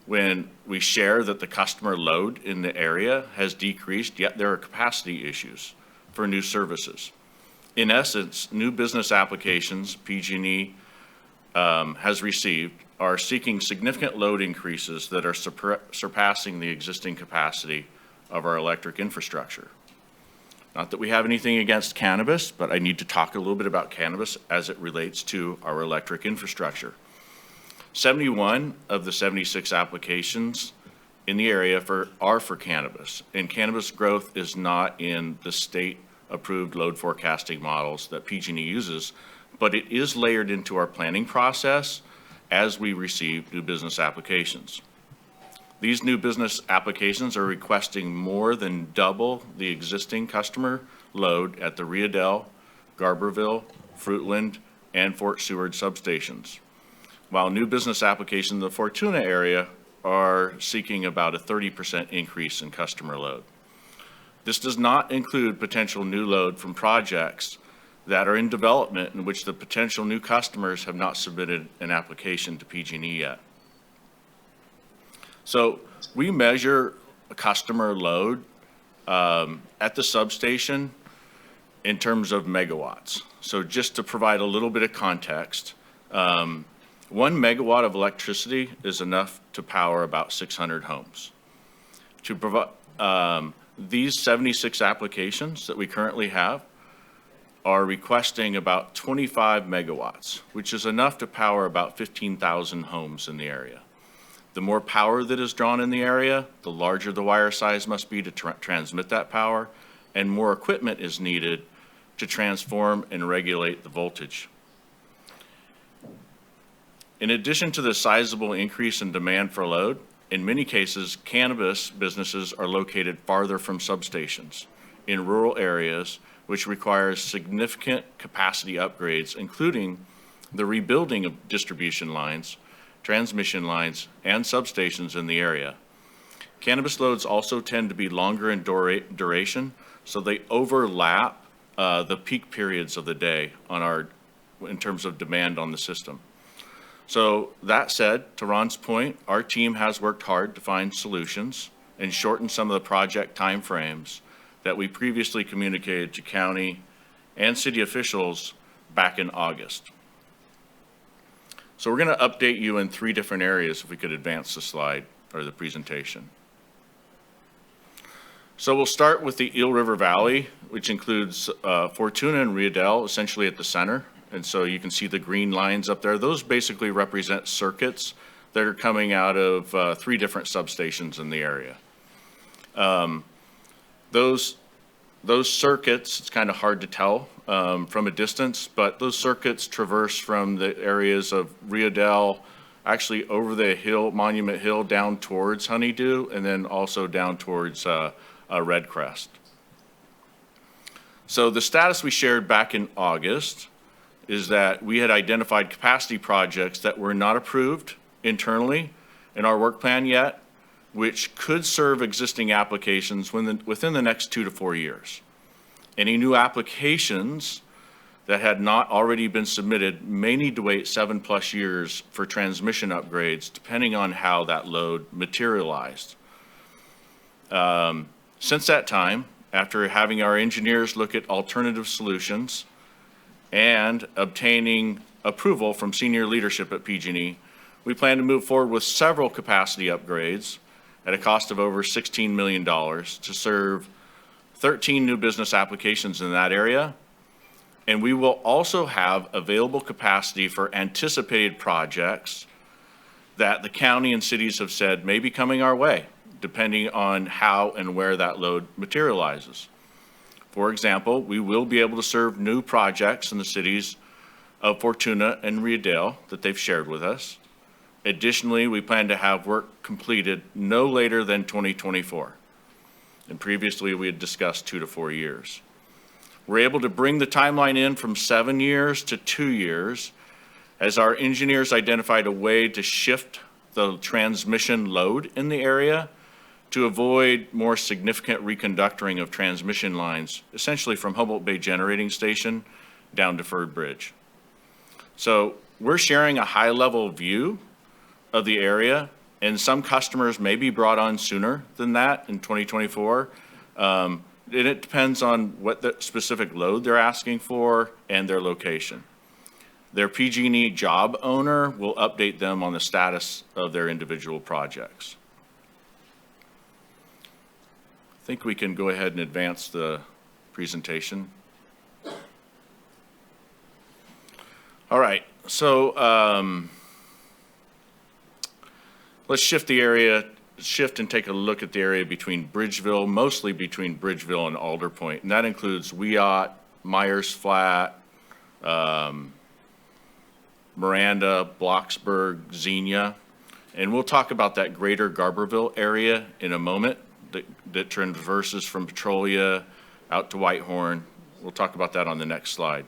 when we share that the customer load in the area has decreased, yet there are capacity issues for new services. In essence, new business applications PG&E has received are seeking significant load increases that are surpassing the existing capacity of our electric infrastructure. Not that we have anything against cannabis, but I need to talk a little bit about cannabis as it relates to our electric infrastructure. 71 of the 76 applications in the area are for cannabis, and cannabis growth is not in the state-approved load forecasting models that PG&E uses, but it is layered into our planning process as we receive new business applications. These new business applications are requesting more than double the existing customer load at the Riadell, Garberville, Fruitland, and Fort Seward substations, while new business applications in the Fortuna area are seeking about a 30% increase in customer load. This does not include potential new load from projects that are in development in which the potential new customers have not submitted an application to PG&E yet. So we measure a customer load at the substation in terms of megawatts. So just to provide a little bit of context, 1 megawatt of electricity is enough to power about 600 homes. To provide these 76 applications that we currently have are requesting about 25 megawatts, which is enough to power about 15,000 homes in the area. The more power that is drawn in the area, the larger the wire size must be to transmit that power, and more equipment is needed to transform and regulate the voltage. In addition to the sizable increase in demand for load, in many cases, cannabis businesses are located farther from substations in rural areas, which requires significant capacity upgrades, including the rebuilding of distribution lines, transmission lines, and substations in the area. Cannabis loads also tend to be longer in duration, so they overlap the peak periods of the day in terms of demand on the system. So that said, to Ron's point, our team has worked hard to find solutions and shorten some of the project timeframes that we previously communicated to county and city officials back in August. So we're going to update you in 3 different areas if we could advance the slide or the presentation. So we'll start with the Eel River Valley, which includes Fortuna and Riadell, essentially at the center. And so you can see the green lines up there. Those basically represent circuits that are coming out of 3 different substations in the area. Those circuits, it's kind of hard to tell from a distance, but those circuits traverse from the areas of Riadell, actually over the hill, Monument Hill, down towards Honeydew, and then also down towards Red Crest. So the status we shared back in August is that we had identified capacity projects that were not approved internally in our work plan yet, which could serve existing applications within the next 2 to 4 years. Any new applications that had not already been submitted may need to wait 7+ years for transmission upgrades, depending on how that load materialized. Since that time, after having our engineers look at alternative solutions and obtaining approval from senior leadership at PG&E, we plan to move forward with several capacity upgrades at a cost of over $16 million to serve 13 new business applications in that area. And we will also have available capacity for anticipated projects that the county and cities have said may be coming our way, depending on how and where that load materializes. For example, we will be able to serve new projects in the cities of Fortuna and Riedale that they've shared with us. Additionally, we plan to have work completed no later than 2024. And previously, we had discussed 2 to 4 years. We're able to bring the timeline in from 7 years to 2 years as our engineers identified a way to shift the transmission load in the area to avoid more significant reconductoring of transmission lines, essentially from Humboldt Bay Generating Station down to Ferd Bridge. So we're sharing a high-level view of the area, and some customers may be brought on sooner than that in 2024. And it depends on what the specific load they're asking for and their location. Their PG&E job owner will update them on the status of their individual projects. I think we can go ahead and advance the presentation. All right, so let's shift and take a look at the area between Bridgeville, mostly between Bridgeville and Alder Point. And that includes Weott, Myers Flat, Miranda, Blocksburg, Xenia. And we'll talk about that greater Garberville area in a moment that traverses from Petrolia out to Whitehorn. We'll talk about that on the next slide.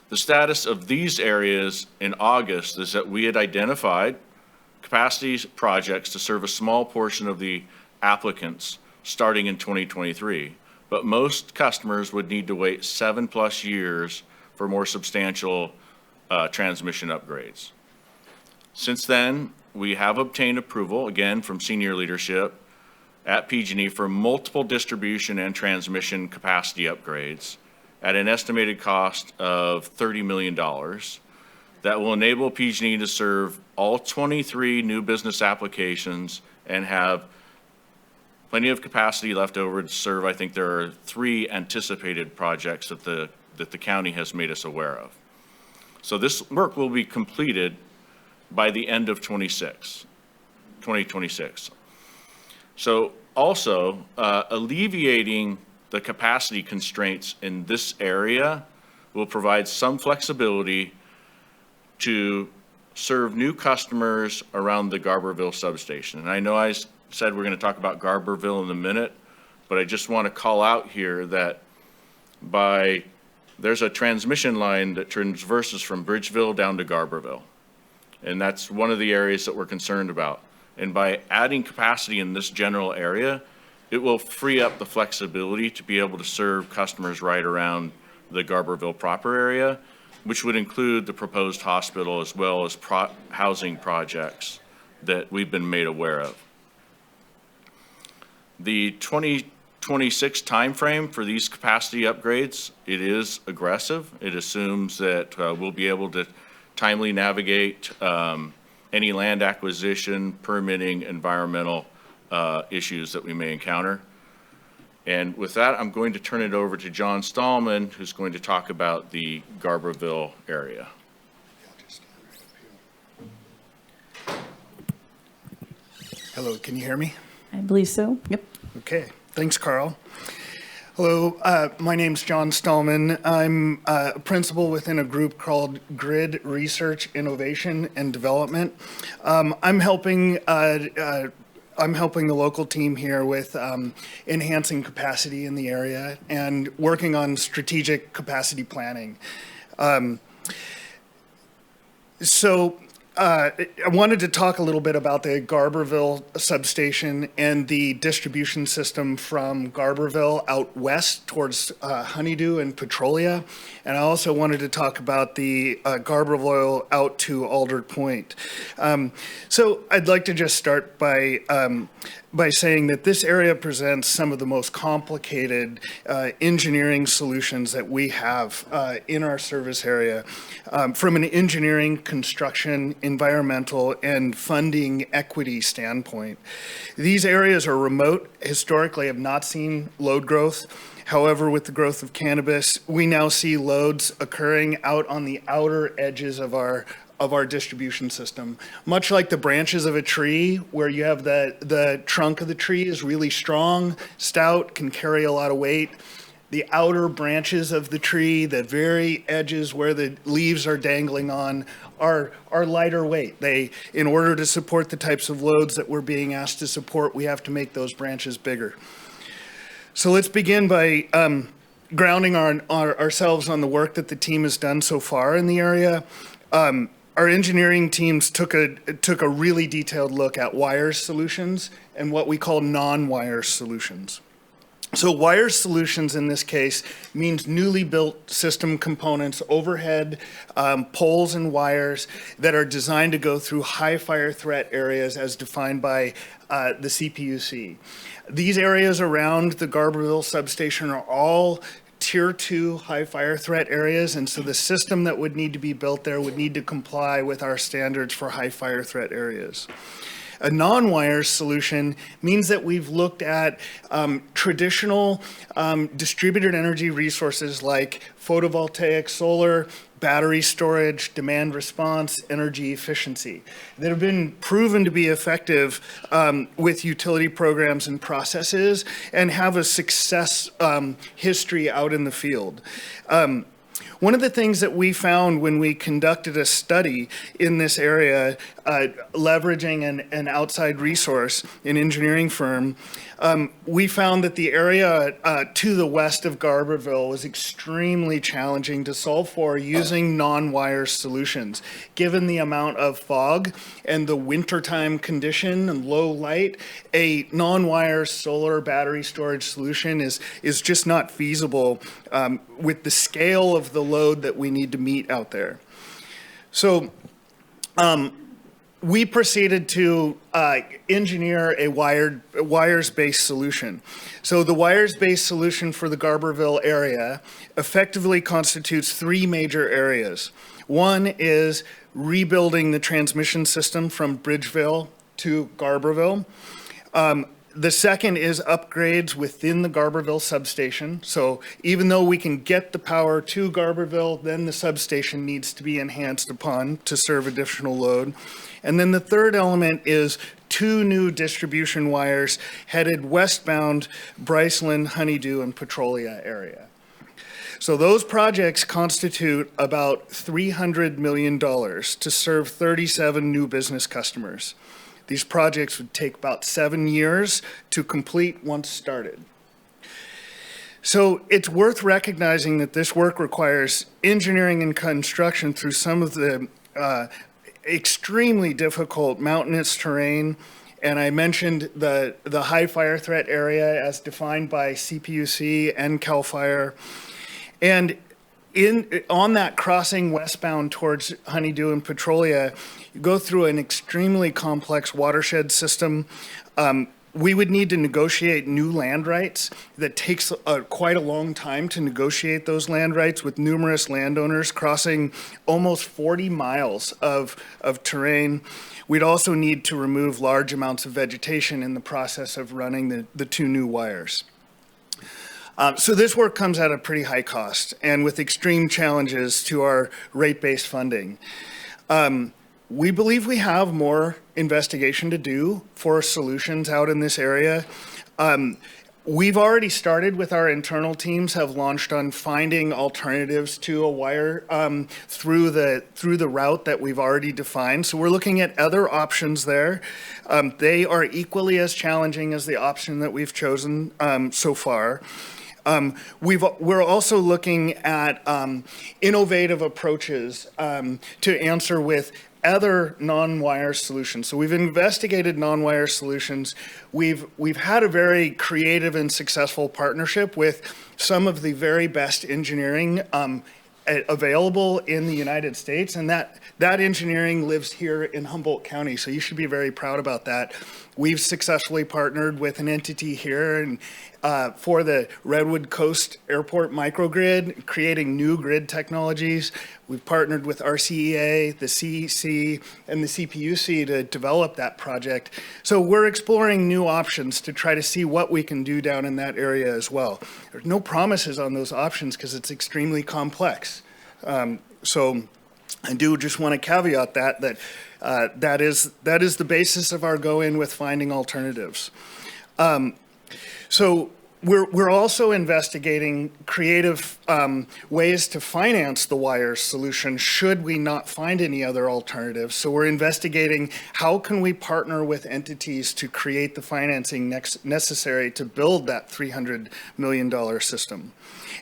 The status of these areas in August is that we had identified capacity projects to serve a small portion of the applicants starting in 2023, but most customers would need to wait 7+ years for more substantial transmission upgrades. Since then, we have obtained approval, again, from senior leadership at PG&E for multiple distribution and transmission capacity upgrades at an estimated cost of $30 million that will enable PG&E to serve all 23 new business applications and have plenty of capacity left over to serve. I think there are 3 anticipated projects that the county has made us aware of. So this work will be completed by the end of 2026. So also alleviating the capacity constraints in this area will provide some flexibility to serve new customers around the Garberville substation. And I know I said we're going to talk about Garberville in a minute, but I just want to call out here that there's a transmission line that traverses from Bridgeville down to Garberville. And that's one of the areas that we're concerned about. And by adding capacity in this general area, it will free up the flexibility to be able to serve customers right around the Garberville proper area, which would include the proposed hospital as well as housing projects that we've been made aware of. The 2026 timeframe for these capacity upgrades, it is aggressive. It assumes that we'll be able to timely navigate any land acquisition, permitting, environmental issues that we may encounter. And with that, I'm going to turn it over to John Stallman, who's going to talk about the Garberville area. Hello, can you hear me? I believe so. Yep. Okay, thanks, Carl. Hello, my name's John Stallman. I'm a principal within a group called Grid Research, Innovation, and Development. I'm helping the local team here with enhancing capacity in the area and working on strategic capacity planning. I wanted to talk a little bit about the Garberville substation and the distribution system from Garberville out west towards Honeydew and Petrolia. And I also wanted to talk about the Garberville out to Alder Point. So I'd like to just start by by saying that this area presents some of the most complicated engineering solutions that we have in our service area from an engineering, construction, environmental, and funding equity standpoint. These areas are remote, historically have not seen load growth. However, with the growth of cannabis, we now see loads occurring out on the outer edges of our distribution system. Much like the branches of a tree, where you have the trunk of the tree is really strong, stout, can carry a lot of weight. The outer branches of the tree, the very edges where the leaves are dangling on, are lighter weight. In order to support the types of loads that we're being asked to support, we have to make those branches bigger. So let's begin by grounding ourselves on the work that the team has done so far in the area. Our engineering teams took a really detailed look at wires solutions and what we call non-wire solutions. So wire solutions in this case means newly built system components, overhead poles and wires that are designed to go through high fire threat areas as defined by the CPUC. These areas around the Garberville substation are all Tier 2 high fire threat areas, and so the system that would need to be built there would need to comply with our standards for high fire threat areas. A non-wire solution means that we've looked at traditional distributed energy resources like photovoltaic, solar, battery storage, demand response, energy efficiency that have been proven to be effective with utility programs and processes and have a success history out in the field. One of the things that we found when we conducted a study in this area, leveraging an outside resource, an engineering firm, we found that the area to the west of Garberville was extremely challenging to solve for using non-wire solutions. Given the amount of fog and the wintertime condition and low light, a non-wire solar battery storage solution is just not feasible with the scale of the load that we need to meet out there. So we proceeded to engineer a wires-based solution. So the wires-based solution for the Garberville area effectively constitutes three major areas. One is rebuilding the transmission system from Bridgeville to Garberville. The second is upgrades within the Garberville substation. So even though we can get the power to Garberville, then the substation needs to be enhanced upon to serve additional load. And then the third element is 2 new distribution wires headed westbound Bryceland, Honeydew, and Petrolia area. So those projects constitute about $300 million to serve 37 new business customers. These projects would take about 7 years to complete once started. So it's worth recognizing that this work requires engineering and construction through some of the extremely difficult mountainous terrain. And I mentioned the high fire threat area as defined by CPUC and CAL FIRE. And on that crossing westbound towards Honeydew and Petrolia, you go through an extremely complex watershed system. We would need to negotiate new land rights. That takes quite a long time to negotiate those land rights with numerous landowners crossing almost 40 miles of terrain. We'd also need to remove large amounts of vegetation in the process of running the 2 new wires. So this work comes at a pretty high cost and with extreme challenges to our rate-based funding. We believe we have more investigation to do for solutions out in this area. We've already started with our internal teams, have launched on finding alternatives to a wire through the route that we've already defined. So we're looking at other options there. They are equally as challenging as the option that we've chosen so far. We're also looking at innovative approaches to answer with other non-wire solutions. So we've investigated non-wire solutions. We've had a very creative and successful partnership with some of the very best engineering available in the United States, and that engineering lives here in Humboldt County, so you should be very proud about that. We've successfully partnered with an entity here and for the Redwood Coast Airport microgrid, creating new grid technologies. We've partnered with RCEA, the CEC, and the CPUC to develop that project. So we're exploring new options to try to see what we can do down in that area as well. There's no promises on those options because it's extremely complex. So I do just want to caveat that that is the basis of our go-in with finding alternatives. So we're also investigating creative ways to finance the wires solution should we not find any other alternatives. So we're investigating how can we partner with entities to create the financing necessary to build that $300 million system.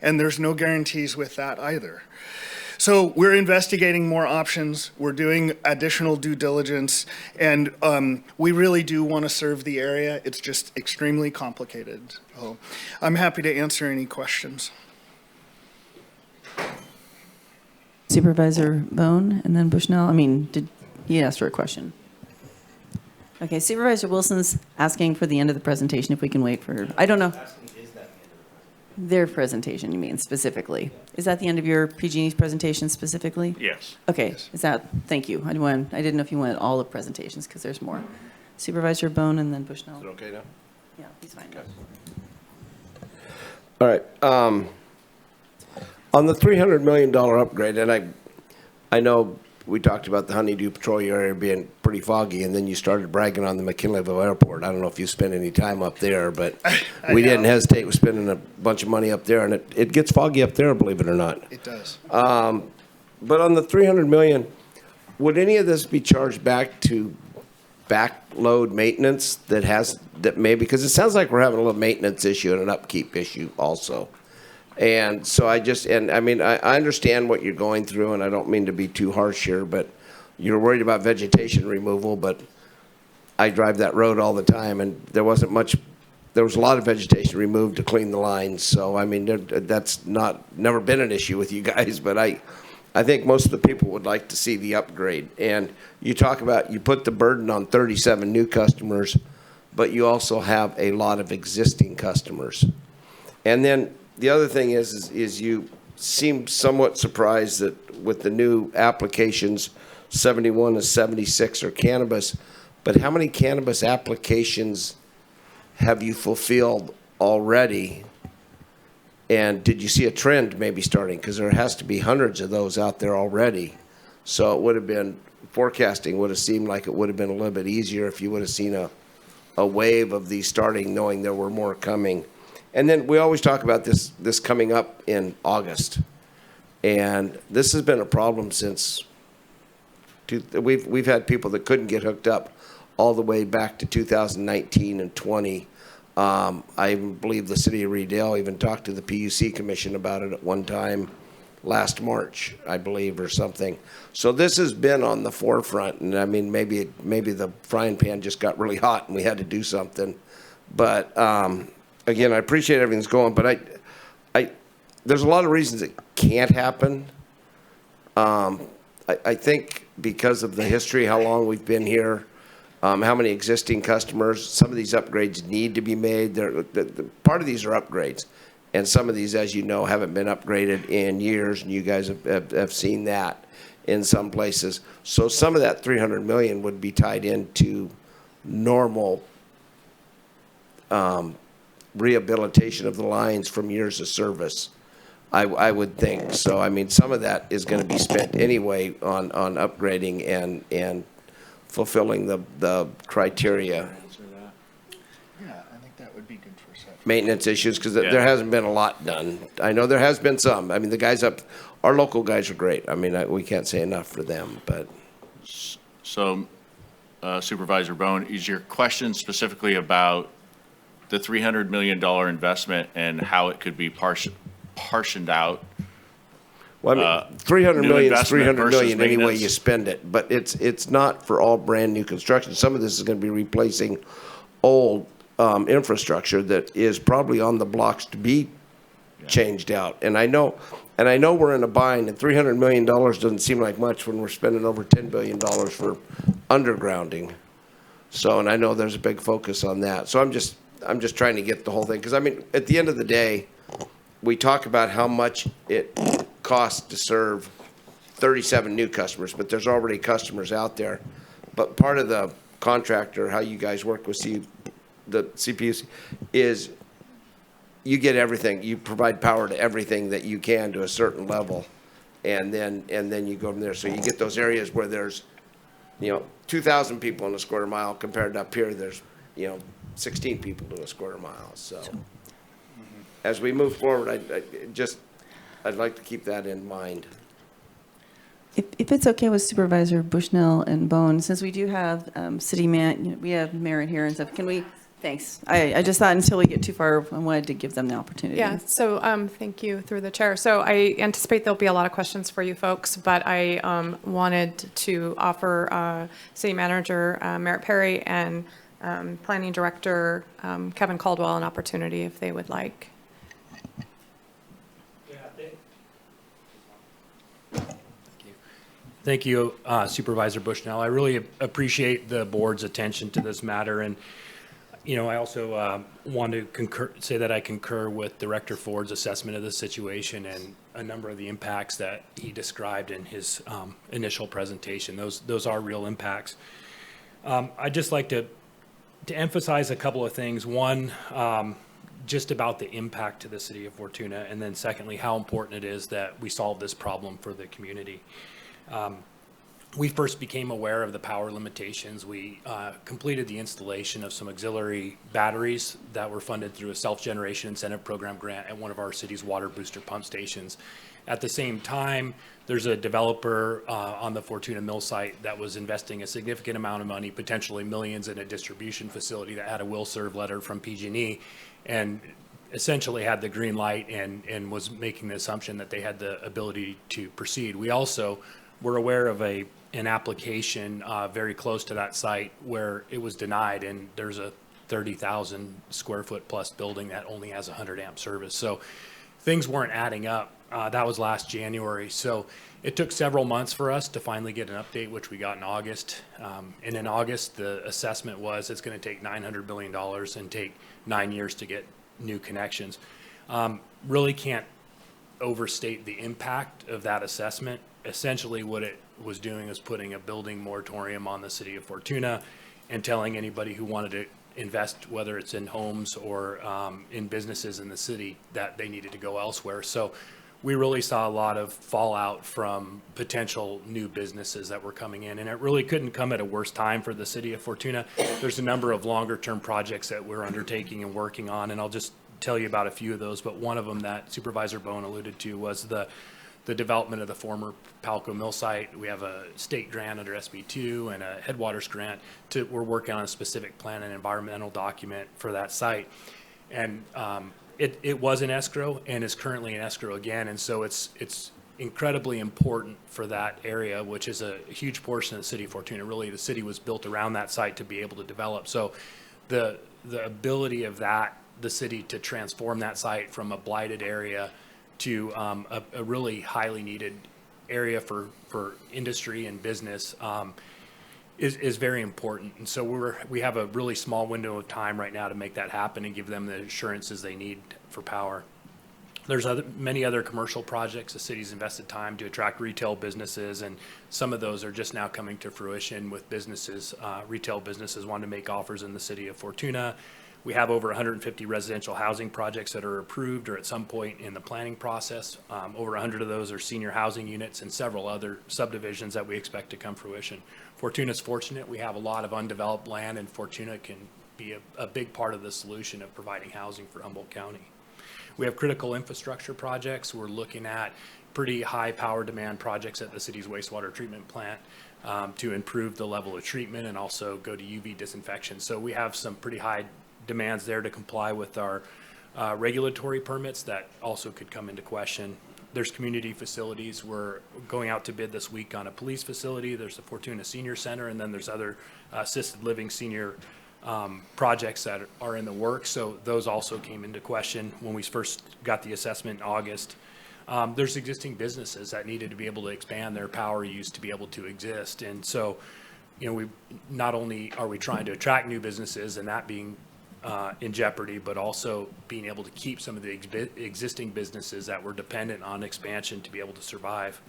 And there's no guarantees with that either. So we're investigating more options. We're doing additional due diligence, and we really do want to serve the area. It's just extremely complicated. So I'm happy to answer any questions. Supervisor Bohn and then Bushnell. I mean, did he ask for a question? Okay, Supervisor Wilson's asking for the end of the presentation if we can wait for, I don't know. Their presentation, you mean, specifically. Is that the end of your PG&E's presentation specifically? Yes. Okay, is that, thank you. I didn't know if you wanted all the presentations because there's more. Supervisor Bohn and then Bushnell. Is it okay now? Yeah, he's fine. Okay. All right. On the $300 million upgrade, and I know we talked about the Honeydew Petroleum area being pretty foggy, and then you started bragging on the McKinleyville Airport. I don't know if you spent any time up there, but we didn't hesitate with spending a bunch of money up there, and it gets foggy up there, believe it or not. It does. But on the $300 million, would any of this be charged back to backload maintenance that maybe, because it sounds like we're having a little maintenance issue and an upkeep issue also. And so I understand what you're going through, and I don't mean to be too harsh here, but you're worried about vegetation removal, but I drive that road all the time, and there was a lot of vegetation removed to clean the lines. So, I mean, that's never been an issue with you guys, but I think most of the people would like to see the upgrade. And you talk about, you put the burden on 37 new customers, but you also have a lot of existing customers. And then the other thing is you seem somewhat surprised that with the new applications, 71 and 76 are cannabis, but how many cannabis applications have you fulfilled already? And did you see a trend maybe starting? Because there has to be hundreds of those out there already. So it would have been, forecasting would have seemed like it would have been a little bit easier if you would have seen a wave of these starting, knowing there were more coming. And then we always talk about this coming up in August. And this has been a problem since we've had people that couldn't get hooked up all the way back to 2019 and 20. I believe the city of Reedale even talked to the PUC commission about it at one time last March, I believe, or something. So this has been on the forefront. And I mean, maybe the frying pan just got really hot and we had to do something. But again, I appreciate everything's going, but there's a lot of reasons it can't happen. I think because of the history, how long we've been here, how many existing customers, some of these upgrades need to be made. Part of these are upgrades, and some of these, as you know, haven't been upgraded in years, and you guys have seen that in some places. So some of that $300 million would be tied into normal rehabilitation of the lines from years of service, I would think. So, I mean, some of that is going to be spent anyway on upgrading and fulfilling the criteria. Yeah, I think that would be good for a second. Maintenance issues, because there hasn't been a lot done. I know there has been some. I mean, the guys our local guys are great. I mean, we can't say enough for them, but. So, Supervisor Bohn, is your question specifically about the $300 million investment and how it could be portioned out? Well, I mean, $300 million is $300 million any way you spend it, but it's not for all brand new construction. Some of this is going to be replacing old infrastructure that is probably on the blocks to be changed out. And I know And I know we're in a bind, and $300 million doesn't seem like much when we're spending over $10 billion for undergrounding. So, and I know there's a big focus on that. So I'm just trying to get the whole thing, because I mean, at the end of the day, we talk about how much it costs to serve 37 new customers, but there's already customers out there. But part of the contractor, how you guys work with the CPUC, is you get everything. You provide power to everything that you can to a certain level, and then you go from there. So you get those areas where there's 2,000 people in a square mile, compared to up here there's 16 people to a square mile. So as we move forward, I'd like to keep that in mind. If it's okay with Supervisor Bushnell and Bohn, since we do have we have Merritt here and stuff, can we, thanks. I just thought until we get too far, I wanted to give them the opportunity. Yeah, so thank you through the chair. So I anticipate there'll be a lot of questions for you folks, but I wanted to offer City Manager Merritt Perry and Planning Director Kevin Caldwell an opportunity if they would like. Thank you, Supervisor Bushnell. I really appreciate the board's attention to this matter, and I also want to say that I concur with Director Ford's assessment of the situation and a number of the impacts that he described in his initial presentation. Those are real impacts. I'd just like to emphasize a couple of things. One, just about the impact to the city of Fortuna, and then secondly, how important it is that we solve this problem for the community. We first became aware of the power limitations. We completed the installation of some auxiliary batteries that were funded through a self-generation incentive program grant at one of our city's water booster pump stations. At the same time, there's a developer on the Fortuna Mill site that was investing a significant amount of money, potentially millions, in a distribution facility that had a will serve letter from PG&E, and essentially had the green light and was making the assumption that they had the ability to proceed. We also were aware of an application very close to that site where it was denied, and there's a 30,000 square foot plus building that only has 100 amp service. So things weren't adding up. That was last January. So it took several months for us to finally get an update, which we got in August. And in August, the assessment was it's going to take $900 billion and take 9 years to get new connections. Really can't overstate the impact of that assessment. Essentially what it was doing is putting a building moratorium on the city of Fortuna and telling anybody who wanted to invest, whether it's in homes or in businesses in the city, that they needed to go elsewhere. So we really saw a lot of fallout from potential new businesses that were coming in, and it really couldn't come at a worse time for the city of Fortuna. There's a number of longer term projects that we're undertaking and working on, and I'll just tell you about a few of those, but one of them that Supervisor Bohn alluded to was the development of the former Palco Mill site. We have a state grant under SB2 and a Headwaters grant. We're working on a specific plan and environmental document for that site. And it was in escrow and is currently in escrow again. And so it's incredibly important for that area, which is a huge portion of the city of Fortuna. Really, the city was built around that site to be able to develop. So the ability of the city to transform that site from a blighted area to a really highly needed area for industry and business is very important. And so we have a really small window of time right now to make that happen and give them the assurances they need for power. There's many other commercial projects. The city's invested time to attract retail businesses, and some of those are just now coming to fruition with businesses, retail businesses wanting to make offers in the city of Fortuna. We have over 150 residential housing projects that are approved or at some point in the planning process. Over 100 of those are senior housing units and several other subdivisions that we expect to come fruition. Fortuna's fortunate. We have a lot of undeveloped land, and Fortuna can be a big part of the solution of providing housing for Humboldt County. We have critical infrastructure projects. We're looking at pretty high power demand projects at the city's wastewater treatment plant to improve the level of treatment and also go to UV disinfection. So we have some pretty high demands there to comply with our regulatory permits that also could come into question. There's community facilities. We're going out to bid this week on a police facility. There's the Fortuna Senior Center, and then there's other assisted living senior projects that are in the works. So those also came into question when we first got the assessment in August. there's existing businesses that needed to be able to expand their power use to be able to exist. And so, we not only are we trying to attract new businesses and that being in jeopardy, but also being able to keep some of the existing businesses that were dependent on expansion to be able to survive.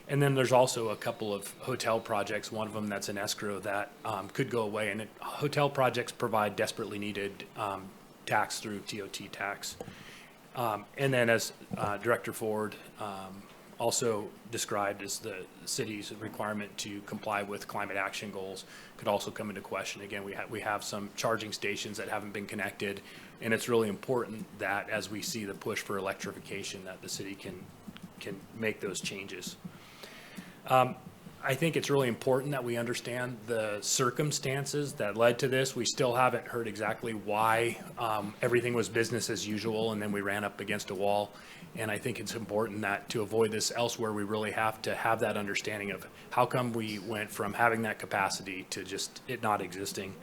And then there's also a couple of hotel projects, one of them that's in escrow that could go away. And hotel projects provide desperately needed tax through TOT tax. And then as Director Ford also described, as the city's requirement to comply with climate action goals could also come into question. Again, we have some charging stations that haven't been connected, and it's really important that as we see the push for electrification, that the city can make those changes. I think it's really important that we understand the circumstances that led to this. We still haven't heard exactly why everything was business as usual and then we ran up against a wall. And I think it's important that to avoid this elsewhere, we really have to have that understanding of how come we went from having that capacity to just it not existing.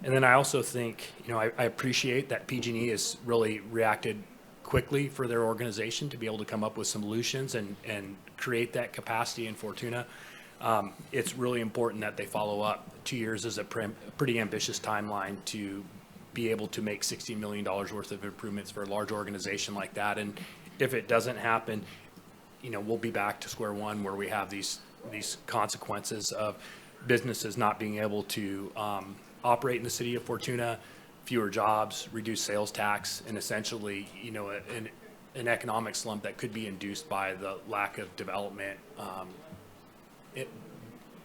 And then I also think, I appreciate that PG&E has really reacted quickly for their organization to be able to come up with some solutions and create that capacity in Fortuna. It's really important that they follow up. 2 years is a pretty ambitious timeline to be able to make $60 million worth of improvements for a large organization like that. And if it doesn't happen, we'll be back to square one where we have these consequences of businesses not being able to operate in the city of Fortuna, fewer jobs, reduced sales tax, and essentially, an economic slump that could be induced by the lack of development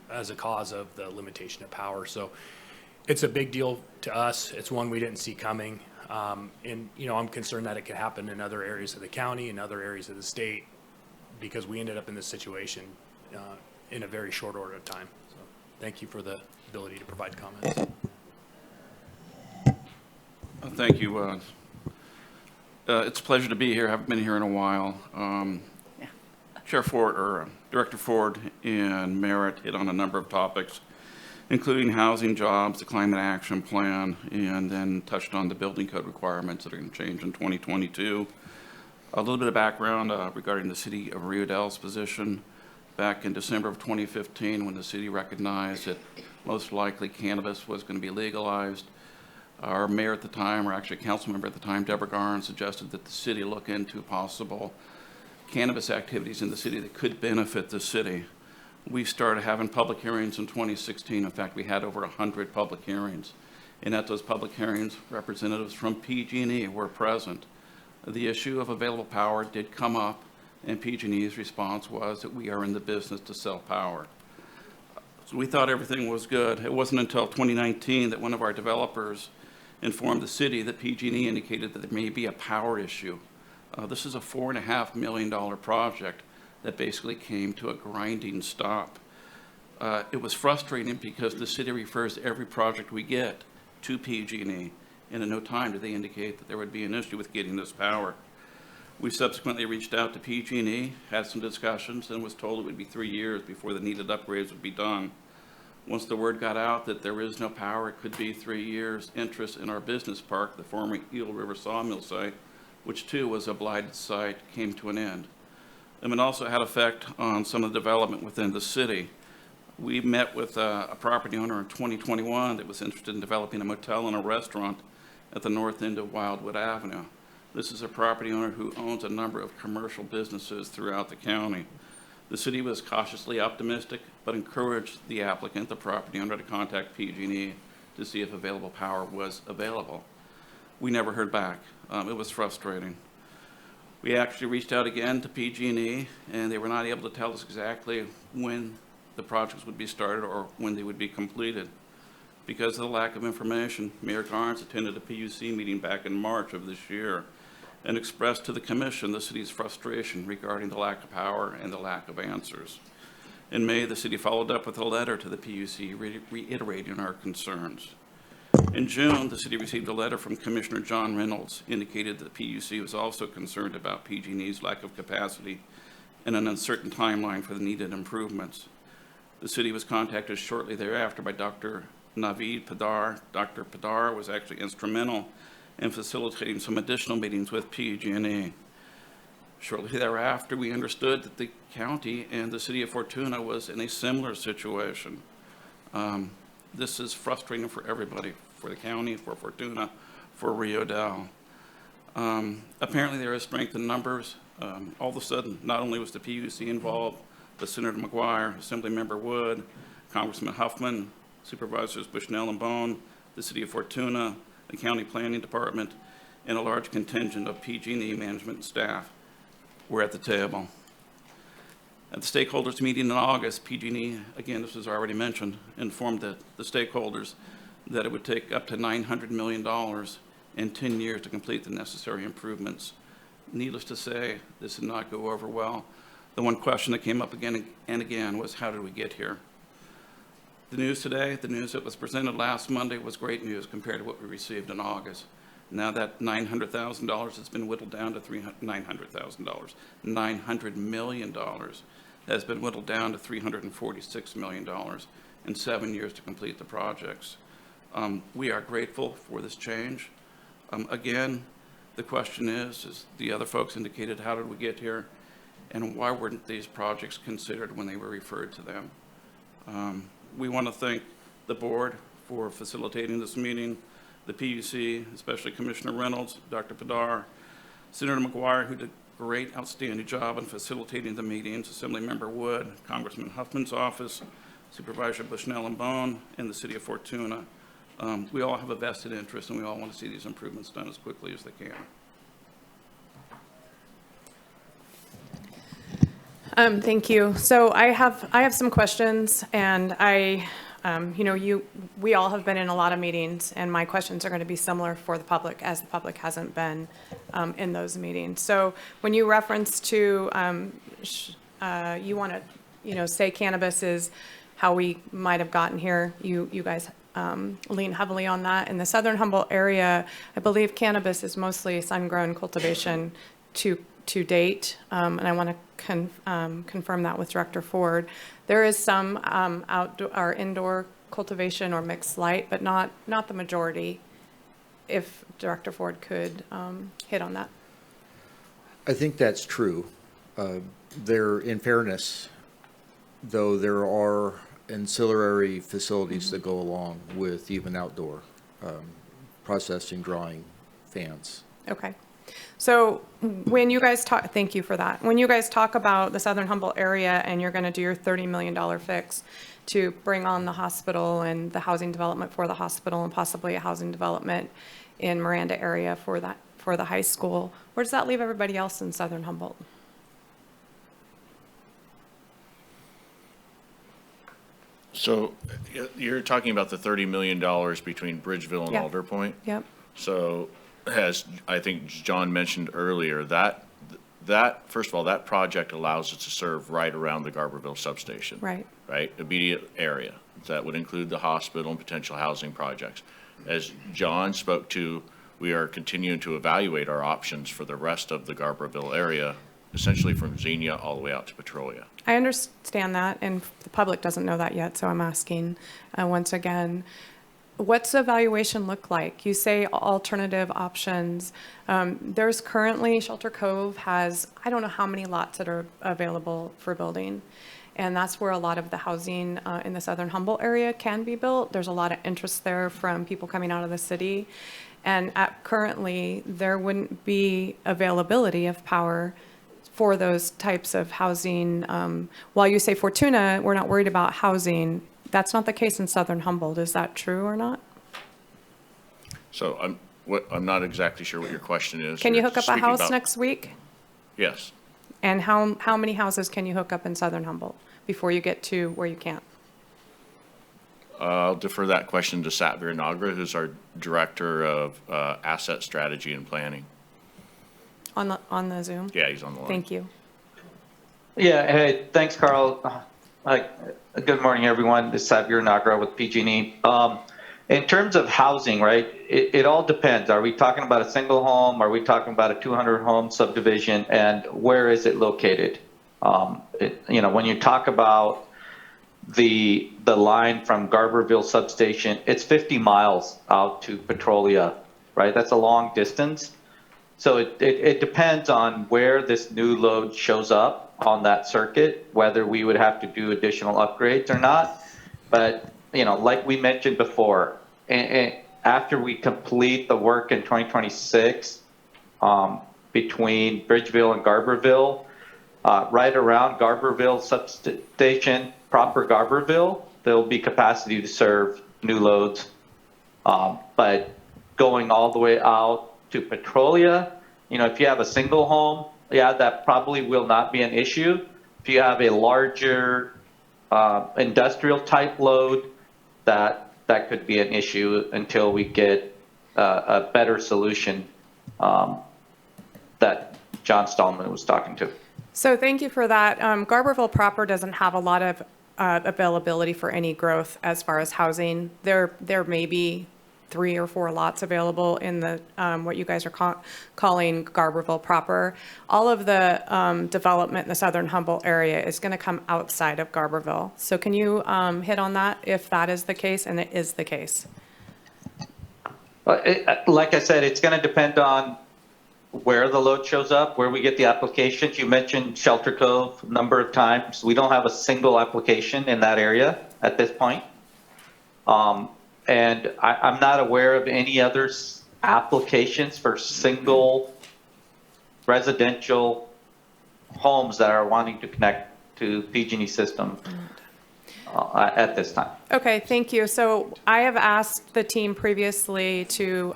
as a cause of the limitation of power. So it's a big deal to us. It's one we didn't see coming. And, I'm concerned that it could happen in other areas of the county and other areas of the state because we ended up in this situation in a very short order of time. So thank you for the ability to provide comments. Thank you. It's a pleasure to be here. I haven't been here in a while. Chair Ford, or Director Ford and Merritt hit on a number of topics, including housing, jobs, the climate action plan, and then touched on the building code requirements that are going to change in 2022. A little bit of background regarding the city of Rio Del's position. Back in December of 2015, when the city recognized that most likely cannabis was going to be legalized, our mayor at the time, or actually a council member at the time, Deborah Garn, suggested that the city look into possible cannabis activities in the city that could benefit the city. We started having public hearings in 2016. In fact, we had over 100 public hearings. And at those public hearings, representatives from PG&E were present. The issue of available power did come up, and PG&E's response was that we are in the business to sell power. So we thought everything was good. It wasn't until 2019 that one of our developers informed the city that PG&E indicated that there may be a power issue. This is a $4.5 million project that basically came to a grinding stop. It was frustrating because the city refers every project we get to PG&E, and in no time did they indicate that there would be an issue with getting this power. We subsequently reached out to PG&E, had some discussions, and was told it would be 3 years before the needed upgrades would be done. Once the word got out that there is no power, it could be 3 years. Interest in our business park, the former Eel River Sawmill site, which too was a blighted site, came to an end. And it also had effect on some of the development within the city. We met with a property owner in 2021 that was interested in developing a motel and a restaurant at the north end of Wildwood Avenue. This is a property owner who owns a number of commercial businesses throughout the county. The city was cautiously optimistic, but encouraged the applicant, the property owner, to contact PG&E to see if available power was available. We never heard back. It was frustrating. We actually reached out again to PG&E, and they were not able to tell us exactly when the projects would be started or when they would be completed. Because of the lack of information, Mayor Garnes attended a PUC meeting back in March of this year and expressed to the commission the city's frustration regarding the lack of power and the lack of answers. In May, the city followed up with a letter to the PUC reiterating our concerns. In June, the city received a letter from Commissioner John Reynolds, indicated that the PUC was also concerned about PG&E's lack of capacity and an uncertain timeline for the needed improvements. The city was contacted shortly thereafter by Dr. Naveed Padar. Dr. Padar was actually instrumental in facilitating some additional meetings with PG&E. Shortly thereafter, we understood that the county and the city of Fortuna was in a similar situation. This is frustrating for everybody, for the county, for Fortuna, for Rio Dell. Apparently there is strength in numbers. All of a sudden, not only was the PUC involved, but Senator McGuire, Assemblymember Wood, Congressman Huffman, Supervisors Bushnell and Bohn, the city of Fortuna, the county planning department, and a large contingent of PG&E management and staff were at the table. At the stakeholders meeting in August, PG&E, again, this was already mentioned, informed the stakeholders that it would take up to $900 million in 10 years to complete the necessary improvements. Needless to say, this did not go over well. The one question that came up again and again was, how did we get here? The news today, the news that was presented last Monday, was great news compared to what we received in August. Now that $900,000 has been whittled down to $900,000. $900 million has been whittled down to $346 million in 7 years to complete the projects. We are grateful for this change. Again, the question is, as the other folks indicated, how did we get here? And why weren't these projects considered when they were referred to them? We want to thank the board for facilitating this meeting, the PUC, especially Commissioner Reynolds, Dr. Padar, Senator McGuire, who did a great, outstanding job in facilitating the meetings, Assemblymember Wood, Congressman Huffman's office, Supervisor Bushnell and Bohn, and the city of Fortuna. We all have a vested interest, and we all want to see these improvements done as quickly as they can. Thank you. So I have some questions, and we all have been in a lot of meetings, and my questions are going to be similar for the public, as the public hasn't been in those meetings. So when you reference to, you want to, say cannabis is how we might have gotten here, you guys lean heavily on that. In the Southern Humboldt area, I believe cannabis is mostly sun-grown cultivation to date, and I want to confirm that with Director Ford. There is some outdoor or indoor cultivation or mixed light, but not the majority. If Director Ford could hit on that. I think that's true. In fairness, though, there are ancillary facilities that go along with even outdoor processing, drying, fans. Okay. So when you guys talk, thank you for that. When you guys talk about the Southern Humboldt area and you're going to do your $30 million fix to bring on the hospital and the housing development for the hospital and possibly a housing development in Miranda area for the high school, where does that leave everybody else in Southern Humboldt? So you're talking about the $30 million between Bridgeville and Yep. Alder Point? Yep. So as I think John mentioned earlier, that first of all, that project allows us to serve right around the Garberville substation. Right. Right, immediate area. That would include the hospital and potential housing projects. As John spoke to, we are continuing to evaluate our options for the rest of the Garberville area, essentially from Xenia all the way out to Petrolia. I understand that, and the public doesn't know that yet, so I'm asking once again, what's the evaluation look like? You say alternative options. There's currently, Shelter Cove has, I don't know how many lots that are available for building, and that's where a lot of the housing in the Southern Humboldt area can be built. There's a lot of interest there from people coming out of the city, and currently there wouldn't be availability of power for those types of housing. While you say Fortuna, we're not worried about housing, that's not the case in Southern Humboldt. Is that true or not? So I'm not exactly sure what your question is. Can you You're hook up a speaking house about- next week? Yes. And how many houses can you hook up in Southern Humboldt before you get to where you can't? I'll defer that question to Satvir Nagra, who's our Director of Asset Strategy and Planning. On the Zoom? Yeah, he's on the line. Thank you. Yeah, hey, thanks, Carl. Good morning, everyone. This is Satvir Nagra with PG&E. In terms of housing, right, it all depends. Are we talking about a single home? Are we talking about a 200-home subdivision? And where is it located? When you talk about the line from Garberville substation, it's 50 miles out to Petrolia, right? That's a long distance. So it depends on where this new load shows up on that circuit, whether we would have to do additional upgrades or not. But, you know, like we mentioned before, and after we complete the work in 2026, between Bridgeville and Garberville, right around Garberville substation, proper Garberville, there'll be capacity to serve new loads. But going all the way out to Petrolia, you know, if you have a single home, yeah, that probably will not be an issue. If you have a larger industrial type load, that could be an issue until we get a better solution that John Stallman was talking to. So thank you for that. Garberville proper doesn't have a lot of availability for any growth as far as housing. There may be 3 or 4 lots available in the what you guys are calling Garberville proper. All of the development in the southern Humboldt area is going to come outside of Garberville. So can you hit on that if that is the case, and it is the case? Like I said, it's going to depend on where the load shows up, where we get the applications. You mentioned Shelter Cove a number of times. We don't have a single application in that area at this point. And I'm not aware of any other applications for single residential homes that are wanting to connect to PG&E system at this time. Okay, thank you. So I have asked the team previously to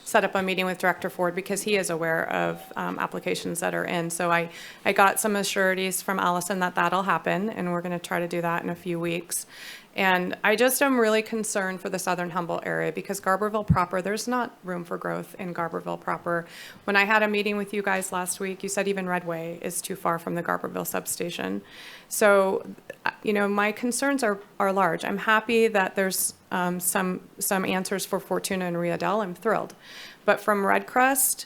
set up a meeting with Director Ford because he is aware of applications that are in. So I got some assurities from Allison that that'll happen, and we're going to try to do that in a few weeks. And I just am really concerned for the southern Humboldt area because Garberville proper, there's not room for growth in Garberville proper. When I had a meeting with you guys last week, you said even Redway is too far from the Garberville substation. So, you know, my concerns are large. I'm happy that there's some answers for Fortuna and Riadel. I'm thrilled. But from Redcrest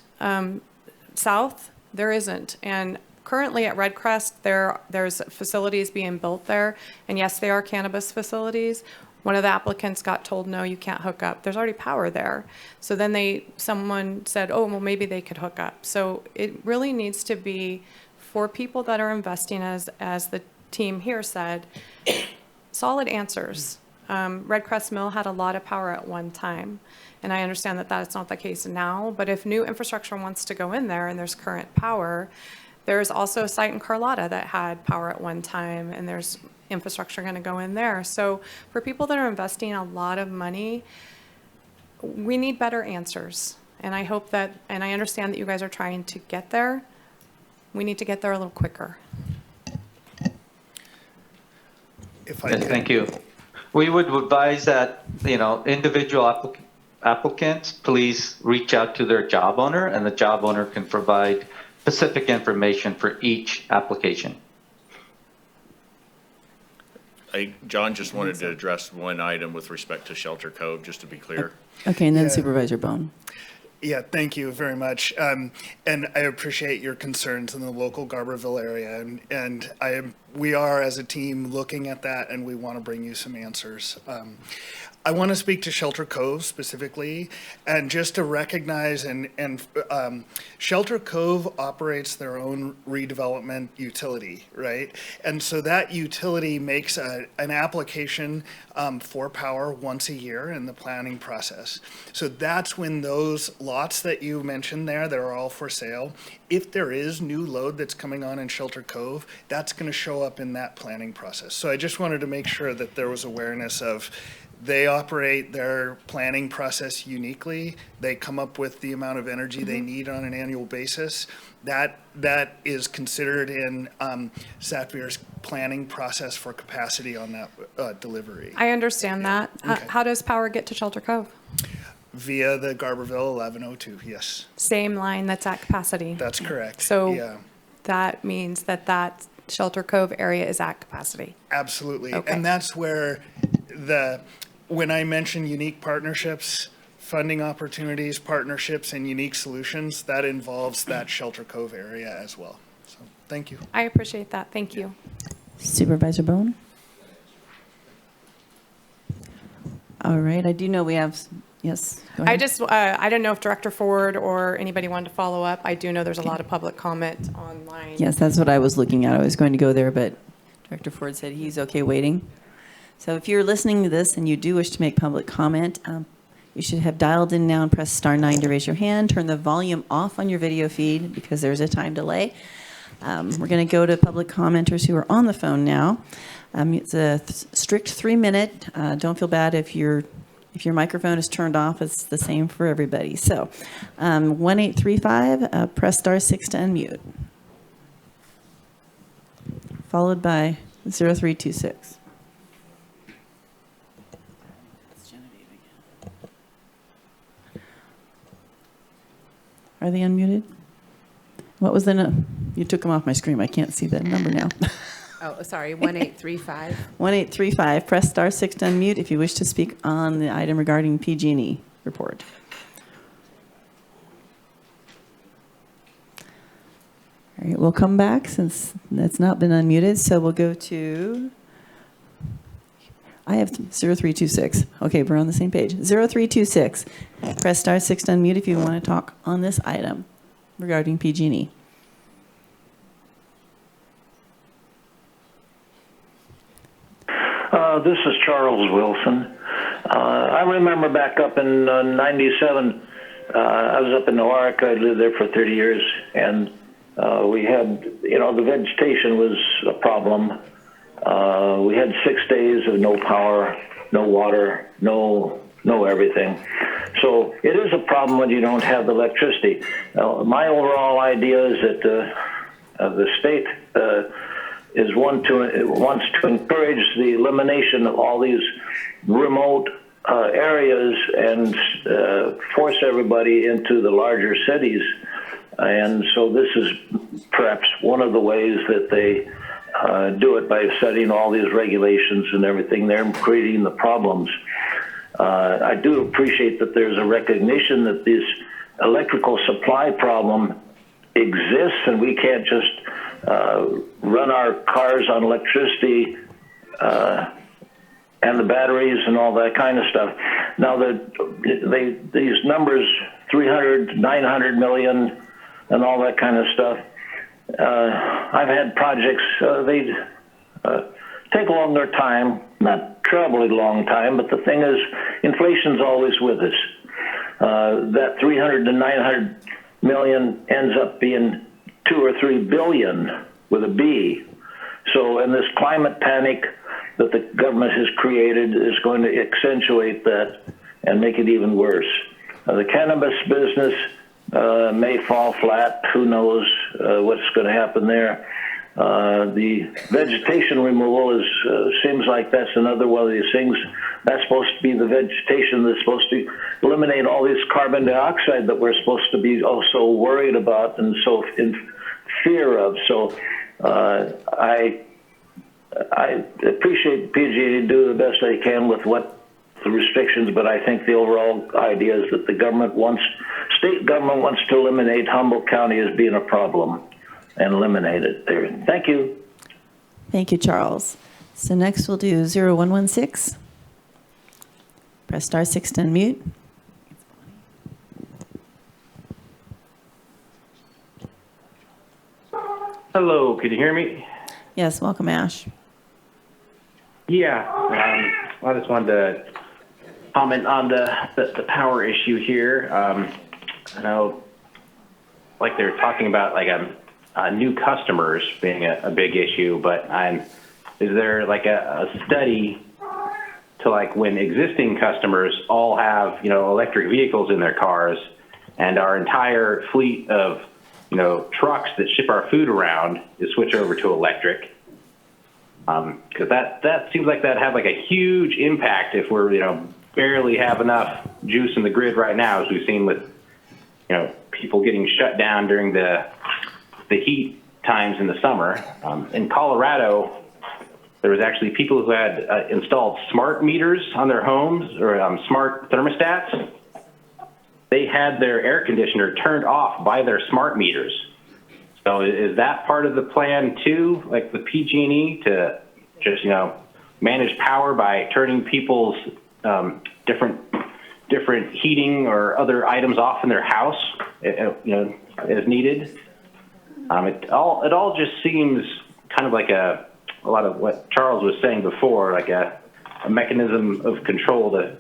south, there isn't. And currently at Redcrest, there's facilities being built there, and yes, they are cannabis facilities. One of the applicants got told, no, you can't hook up. There's already power there. So then someone said, oh, well, maybe they could hook up. So it really needs to be for people that are investing, as the team here said, solid answers. Redcrest Mill had a lot of power at one time, and I understand that that's not the case now, but if new infrastructure wants to go in there and there's current power, there's also a site in Carlotta that had power at one time, and there's infrastructure going to go in there. So for people that are investing a lot of money, we need better answers. And I hope that, and I understand that you guys are trying to get there. We need to get there a little quicker. Thank you. We would advise that, you know, individual applicants, please reach out to their job owner, and the job owner can provide specific information for each application. John just wanted to address one item with respect to Shelter Cove, just to be clear. Okay, and then Yeah. Supervisor Bohn. Yeah, thank you very much. And I appreciate your concerns in the local Garberville area. And we are, as a team, looking at that, and we want to bring you some answers. I want to speak to Shelter Cove specifically, and just to recognize, Shelter Cove operates their own redevelopment utility, right? And so that utility makes an application for power once a year in the planning process. So that's when those lots that you mentioned there, that are all for sale, if there is new load that's coming on in Shelter Cove, that's going to show up in that planning process. So I just wanted to make sure that there was awareness of they operate their planning process uniquely. They come up with the amount of energy they need on an annual basis. That is considered in Satvir's planning process for capacity on that delivery. I understand that. Okay. How does power get to Shelter Cove? Via the Garberville 1102, yes. Same line that's at capacity. That's correct. So yeah. that means that Shelter Cove area is at capacity. Absolutely. Okay. And that's where when I mention unique partnerships, funding opportunities, partnerships, and unique solutions, that involves that Shelter Cove area as well. So thank you. I appreciate that. Thank you. Supervisor Bohn? All right, I do know we have Yes, go I ahead. just, I don't know if Director Ford or anybody wanted to follow up. I do know there's a lot of public comment online. Yes, that's what I was looking at. I was going to go there, but Director Ford said he's okay waiting. So if you're listening to this and you do wish to make public comment, you should have dialed in now and press star 9 to raise your hand. Turn the volume off on your video feed because there's a time delay. We're going to go to public commenters who are on the phone now. It's a strict 3-minute. Don't feel bad if your microphone is turned off. It's the same for everybody. So 1835, press star 6 to unmute. Followed by 0326. Are they unmuted? What was the you took them off my screen. I can't see the number now. Oh, sorry, 1835. 1835. Press star 6 to unmute if you wish to speak on the item regarding PG&E report. All right, we'll come back since that's not been unmuted. So we'll go to, I have 0326. Okay, we're on the same page. 0326. Press star 6 to unmute if you want to talk on this item regarding PG&E. This is Charles Wilson. I remember back up in 97, I was up in Newark. I lived there for 30 years, and we had, the vegetation was a problem. We had 6 days of no power, no water, no everything. So it is a problem when you don't have electricity. My overall idea is that the state wants to encourage the elimination of all these remote areas and force everybody into the larger cities. And so this is perhaps one of the ways that they do it, by setting all these regulations and everything there and creating the problems. I do appreciate that there's a recognition that this electrical supply problem exists, and we can't just run our cars on electricity and the batteries and all that kind of stuff. Now, these numbers, 300, 900 million, and all that kind of stuff, I've had projects, they take a longer time, not terribly long time, but the thing is, inflation's always with us. That 300 to 900 million ends up being 2 or 3 billion with a B. So, and this climate panic that the government has created is going to accentuate that and make it even worse. The cannabis business may fall flat. Who knows what's going to happen there. The vegetation removal seems like that's another one of these things. That's supposed to be the vegetation that's supposed to eliminate all this carbon dioxide that we're supposed to be also worried about and so in fear of. So I appreciate PG&E do the best they can with what the restrictions, but I think the overall idea is that the state government wants to eliminate Humboldt County as being a problem and eliminate it there. Thank you. Thank you, Charles. So next we'll do 0116. Press star 6 to unmute. Hello, can you hear me? Yes, welcome, Ash. Yeah, I just wanted to comment on the power issue here. I know, like they're talking about new customers being a big issue, but is there like a study to when existing customers all have electric vehicles in their cars, and our entire fleet of trucks that ship our food around is switch over to electric? Because that seems like that'd have a huge impact if we're barely have enough juice in the grid right now, as we've seen with people getting shut down during the heat times in the summer. In Colorado, there was actually people who had installed smart meters on their homes, or smart thermostats. They had their air conditioner turned off by their smart meters. So is that part of the plan too, like the PG&E, to just manage power by turning people's different different heating or other items off in their house, as needed. It all just seems kind of like a lot of what Charles was saying before, like a mechanism of control to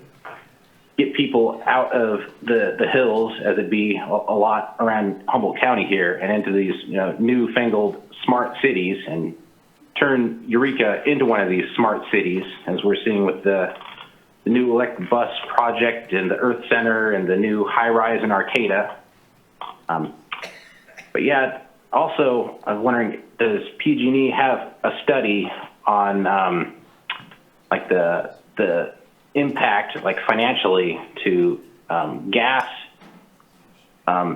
get people out of the hills, as it be a lot around Humboldt County here, and into these newfangled smart cities, and turn Eureka into one of these smart cities, as we're seeing with the new electric bus project and the Earth Center and the new high-rise in Arcata. But yeah, also I was wondering, does PG&E have a study on like the impact, like financially, to gas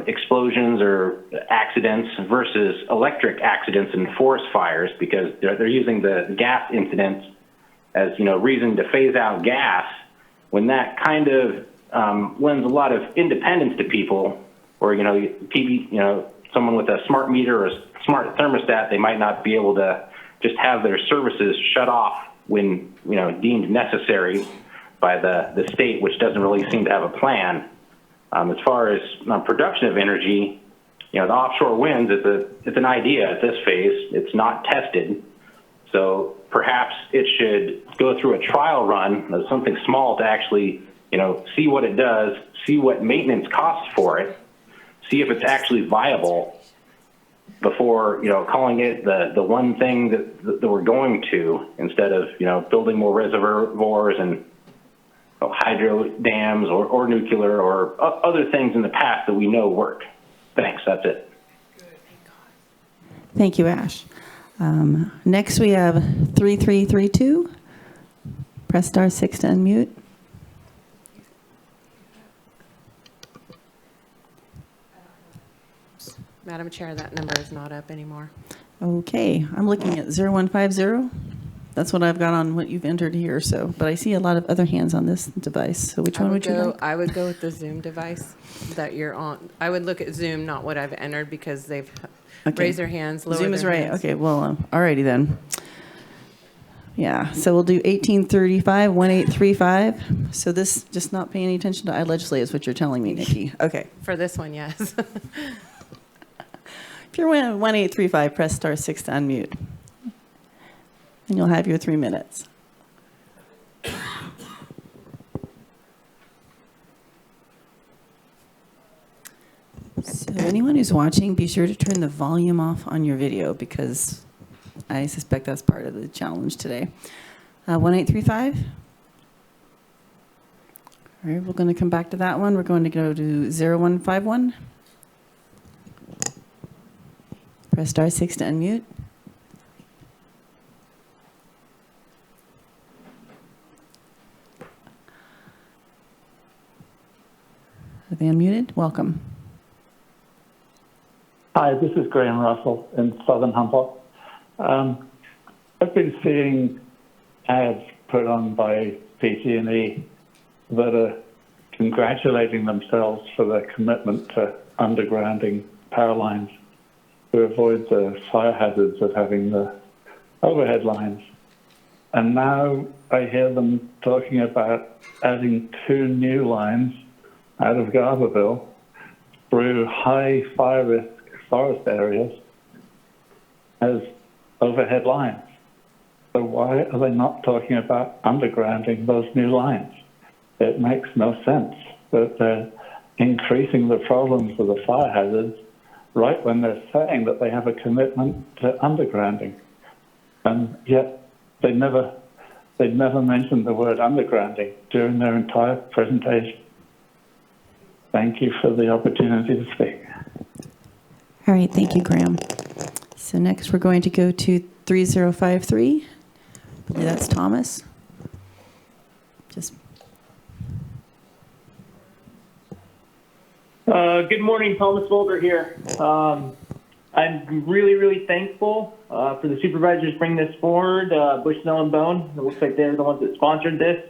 explosions or accidents versus electric accidents and forest fires? Because they're using the gas incidents as reason to phase out gas, when that kind of lends a lot of independence to people, or someone with a smart meter or a smart thermostat, they might not be able to just have their services shut off when deemed necessary by the state, which doesn't really seem to have a plan. As far as production of energy, the offshore winds, it's an idea at this phase. It's not tested. So perhaps it should go through a trial run of something small to actually, see what it does, see what maintenance costs for it, see if it's actually viable before, calling it the one thing that we're going to, instead of, building more reservoirs and hydro dams or nuclear or other things in the past that we know work. Thanks, that's it. Thank you, Ash. Next, we have 3332. Press star 6 to unmute. Madam Chair, that number is not up anymore. Okay, I'm looking at 0150. That's what I've got on what you've entered here. So, but I see a lot of other hands on this device. So which one would you like? I would go with the Zoom device that you're on. I would look at Zoom, not what I've entered, because they've raised their hands, lowered Zoom is their right. hands. Okay, well, alrighty then. Yeah, so we'll do 1835, 1835. So this, just not paying any attention to iLegislate is what you're telling me, Nikki. Okay. For this one, yes. If you're 1835, press star 6 to unmute. And you'll have your 3 minutes. So anyone who's watching, be sure to turn the volume off on your video, because I suspect that's part of the challenge today. 1835. All right, we're going to come back to that one. We're going to go to 0151. Press star 6 to unmute. Are they unmuted? Welcome. Hi, this is Graham Russell in Southern Humboldt. I've been seeing ads put on by PG&E that are congratulating themselves for their commitment to undergrounding power lines to avoid the fire hazards of having the overhead lines. And now I hear them talking about adding 2 new lines out of Garberville through high fire risk forest areas as overhead lines. So why are they not talking about undergrounding those new lines? It makes no sense that they're increasing the problems of the fire hazards right when they're saying that they have a commitment to undergrounding. And yet they never mentioned the word undergrounding during their entire presentation. Thank you for the opportunity to speak. All right, thank you, Graham. So next we're going to go to 3053. I believe that's Thomas. Good morning, Thomas Volder here. I'm really thankful for the supervisors bringing this forward, Bushnell and Bohn. It looks like they're the ones that sponsored this.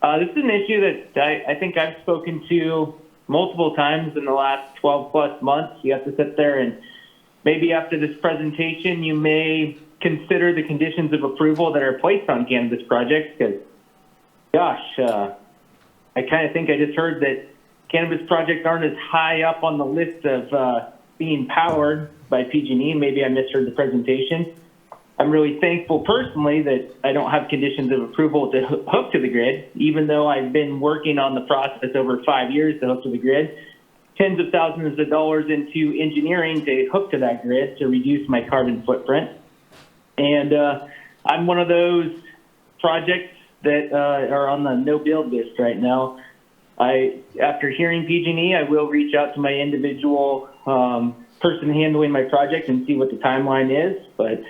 This is an issue that I think I've spoken to multiple times in the last 12 plus months. You have to sit there and maybe after this presentation, you may consider the conditions of approval that are placed on cannabis projects, because gosh, I kind of think I just heard that cannabis projects aren't as high up on the list of being powered by PG&E. Maybe I misheard the presentation. I'm really thankful personally that I don't have conditions of approval to hook to the grid, even though I've been working on the process over 5 years to hook to the grid. Tens of thousands of dollars into engineering to hook to that grid to reduce my carbon footprint. And I'm one of those projects that are on the no-build list right now. After hearing PG&E, I will reach out to my individual person handling my project and see what the timeline is. But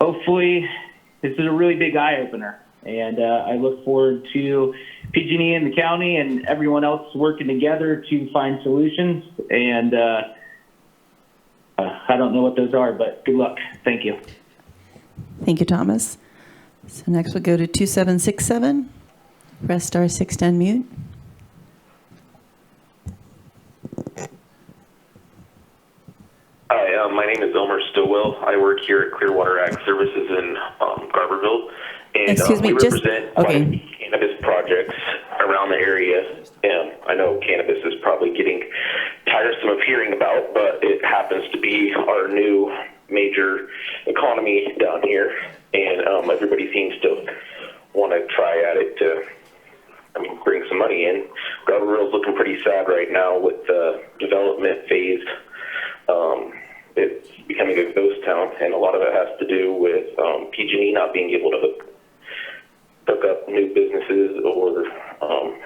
hopefully, this is a really big eye-opener. And I look forward to PG&E and the county and everyone else working together to find solutions. And I don't know what those are, but good luck. Thank you. Thank you, Thomas. So next we'll go to 2767. Press star 6 to unmute. Hi, my name is Elmer Stillwell. I work here at Clearwater Ag Services in Garberville. And Excuse me, we just, represent okay. cannabis projects around the area. And I know cannabis is probably getting tiresome of hearing about, but it happens to be our new major economy down here. And everybody seems to want to try at it to, bring some money in. Garberville's looking pretty sad right now with the development phase. It's becoming a ghost town, and a lot of it has to do with PG&E not being able to hook up new businesses or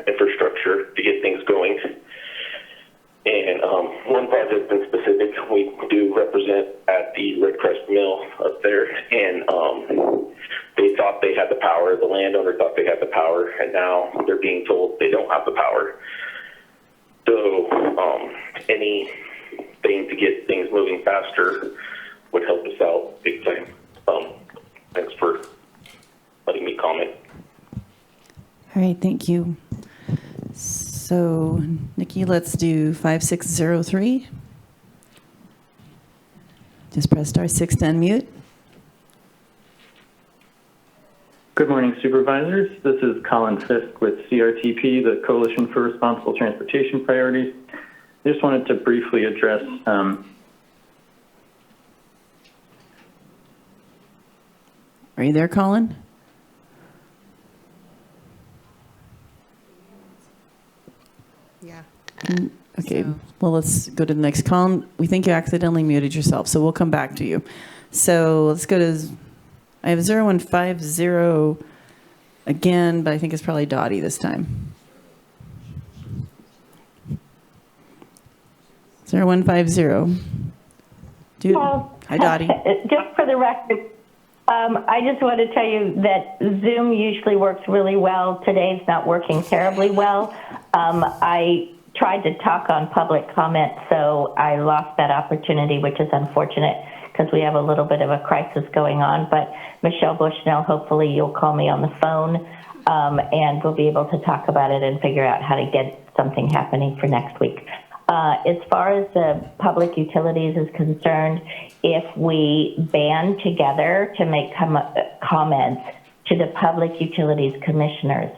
infrastructure to get things going. And one project in specific, we do represent at the Red Crest Mill up there, and they thought they had the power. The landowner thought they had the power, and now they're being told they don't have the power. So anything to get things moving faster would help us out big time. Thanks for letting me comment. All right, thank you. So, Nikki, let's do 5603. Just press star 6 to unmute. Good morning, Supervisors. This is Colin Fisk with CRTP, the Coalition for Responsible Transportation Priorities. I just wanted to briefly address Are you there, Colin? Yeah. Okay, well, let's go to the next. Colin, we think you accidentally muted yourself, so we'll come back to you. So let's go to, I have 0150 again, but I think it's probably Dottie this time. 0150. Dude. Hi, Dottie. Just for the record, I just want to tell you that Zoom usually works really well. Today's not working terribly well. I tried to talk on public comment, so I lost that opportunity, which is unfortunate because we have a little bit of a crisis going on. But Michelle Bushnell, hopefully you'll call me on the phone and we'll be able to talk about it and figure out how to get something happening for next week. As far as the public utilities is concerned, if we band together to make comments to the public utilities commissioners,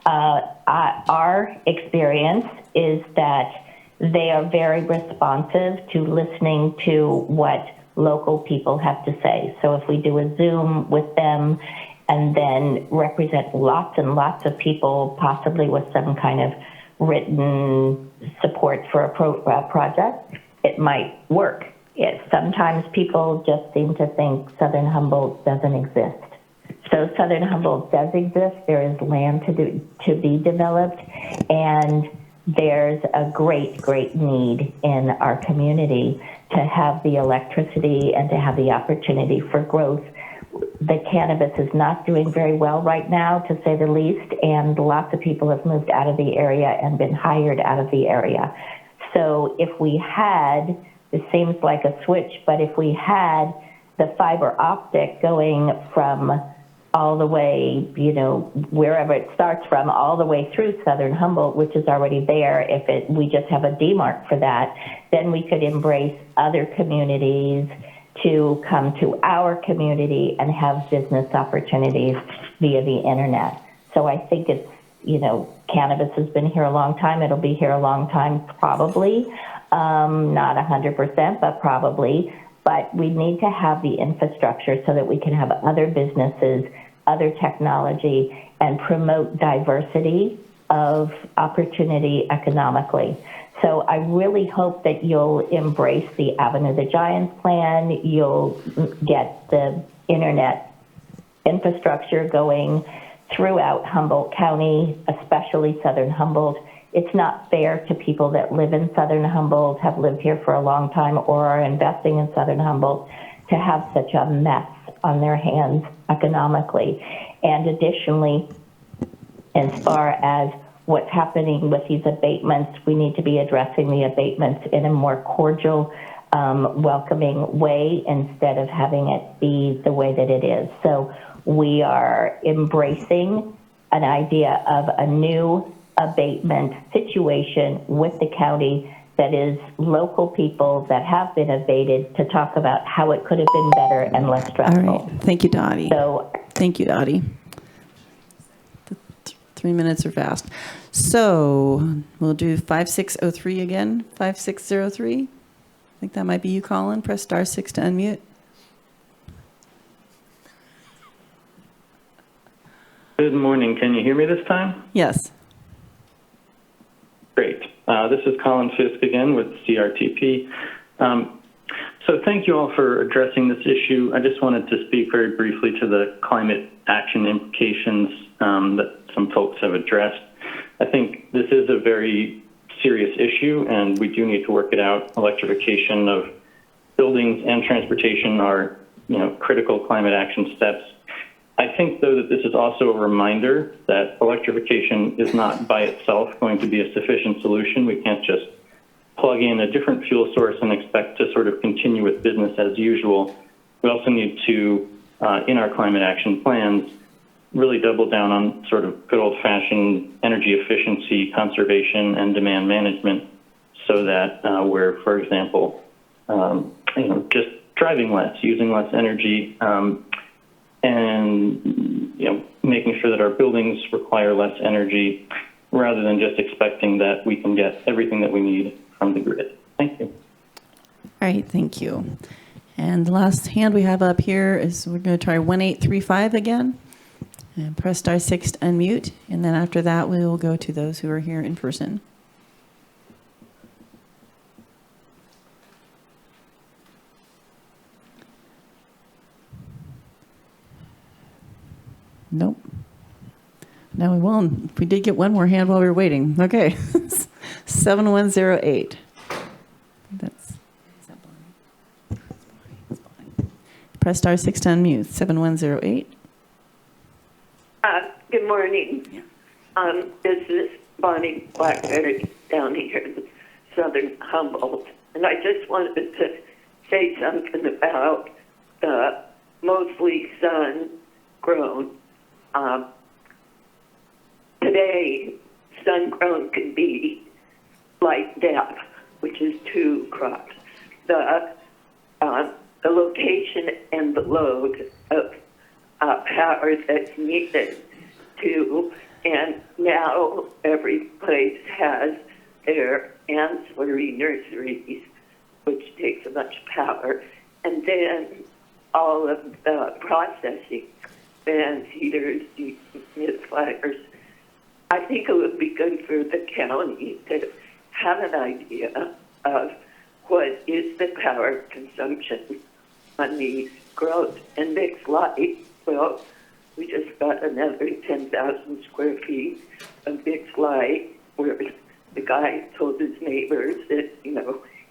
our experience is that they are very responsive to listening to what local people have to say. So if we do a Zoom with them and then represent lots and lots of people, possibly with some kind of written support for a project, it might work. Sometimes people just seem to think Southern Humboldt doesn't exist. So Southern Humboldt does exist. There is land to be developed, and there's a great, great need in our community to have the electricity and to have the opportunity for growth. The cannabis is not doing very well right now, to say the least, and lots of people have moved out of the area and been hired out of the area. So if we had, it seems like a switch, but if we had the fiber optic going from all the way, wherever it starts from, all the way through Southern Humboldt, which is already there, we just have a demarc for that, then we could embrace other communities to come to our community and have business opportunities via the internet. So I think cannabis has been here a long time. It'll be here a long time, probably. Not 100%, but probably. But we need to have the infrastructure so that we can have other businesses, other technology, and promote diversity of opportunity economically. So I really hope that you'll embrace the Avenue of the Giants plan. You'll get the internet infrastructure going throughout Humboldt County, especially Southern Humboldt. It's not fair to people that live in Southern Humboldt, have lived here for a long time, or are investing in Southern Humboldt to have such a mess on their hands economically. And additionally, as far as what's happening with these abatements, we need to be addressing the abatements in a more cordial, welcoming way instead of having it be the way that it is. So we are embracing an idea of a new abatement situation with the county that is local people that have been abated to talk about how it could have been better and less stressful. All right. Thank you, Dottie. Thank you, Dottie. 3 minutes are fast. So we'll do 5603 again. 5603. I think that might be you, Colin. Press *6 to unmute. Good morning. Can you hear me this time? Yes. Great. This is Colin Fisk again with CRTP. So thank you all for addressing this issue. I just wanted to speak very briefly to the climate action implications that some folks have addressed. I think this is a very serious issue, and we do need to work it out. Electrification of buildings and transportation are, critical climate action steps. I think, though, that this is also a reminder that electrification is not by itself going to be a sufficient solution. We can't just plug in a different fuel source and expect to sort of continue with business as usual. We also need to, in our climate action plans, really double down on sort of good old-fashioned energy efficiency, conservation, and demand management so that we're, for example, just driving less, using less energy, and making sure that our buildings require less energy rather than just expecting that we can get everything that we need from the grid. Thank you. All right, thank you. And the last hand we have up here is we're going to try 1835 again. And press *6 to unmute. And then after that, we will go to those who are here in person. Nope. No, we won't. We did get one more hand while we were waiting. Okay. 7108. That's press *6 to unmute. 7108. Good morning. This is Bonnie Blackberry down here in Southern Humboldt. And I just wanted to say something about the mostly sun-grown. Today, sun-grown can be light depth, which is 2 crops. The location and the load of power that's needed to, and now every place has their ancillary nurseries, which takes a bunch of power, and then all of the processing, fans, heaters, dehumidifiers. I think it would be good for the county to have an idea of what is the power consumption on these grows. And mixed light, well, we just got another 10,000 square feet of mixed light where the guy told his neighbors that,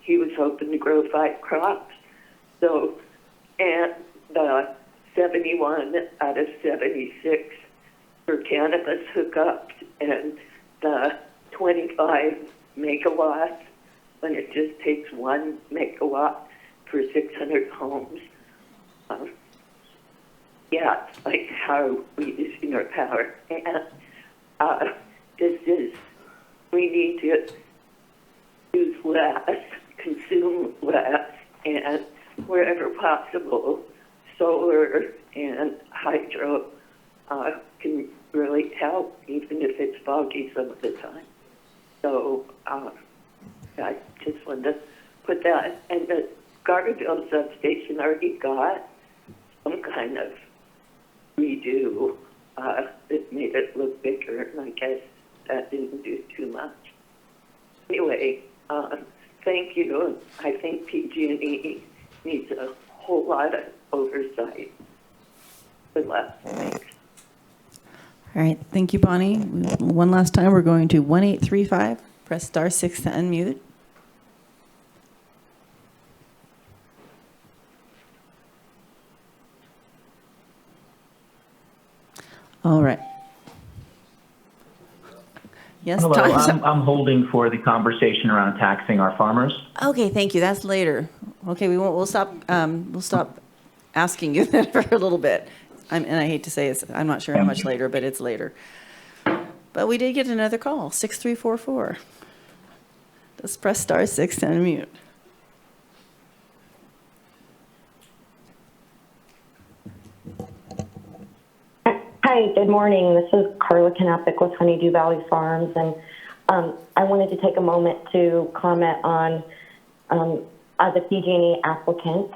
he was hoping to grow 5 crops. So, and the 71 out of 76 for cannabis hookups and the 25 megawatts when it just takes 1 megawatt for 600 homes. Yeah, it's like how are we using our power? And we need to use less, consume less, and wherever possible, solar and hydro can really help, even if it's foggy some of the time. So I just wanted to put that. And the Garberville substation already got some kind of redo that made it look bigger, and I guess that didn't do too much. Anyway, thank you. I think PG&E needs a whole lot of oversight. Good luck. Thanks. All right, thank you, Bonnie. One last time, we're going to 1835. Press star 6 to unmute. All right. Yes, Hello, time's up. I'm holding for the conversation around taxing our farmers. Okay, thank you. That's later. Okay, we won't. We'll stop. We'll stop asking you that for a little bit. And I hate to say it's. I'm not sure how much later, but it's later. But we did get another call. 6344. Let's press star 6 to unmute. Hi, good morning. This is Carla Knappich with Honeydew Valley Farms, and I wanted to take a moment to comment on as a PG&E applicant.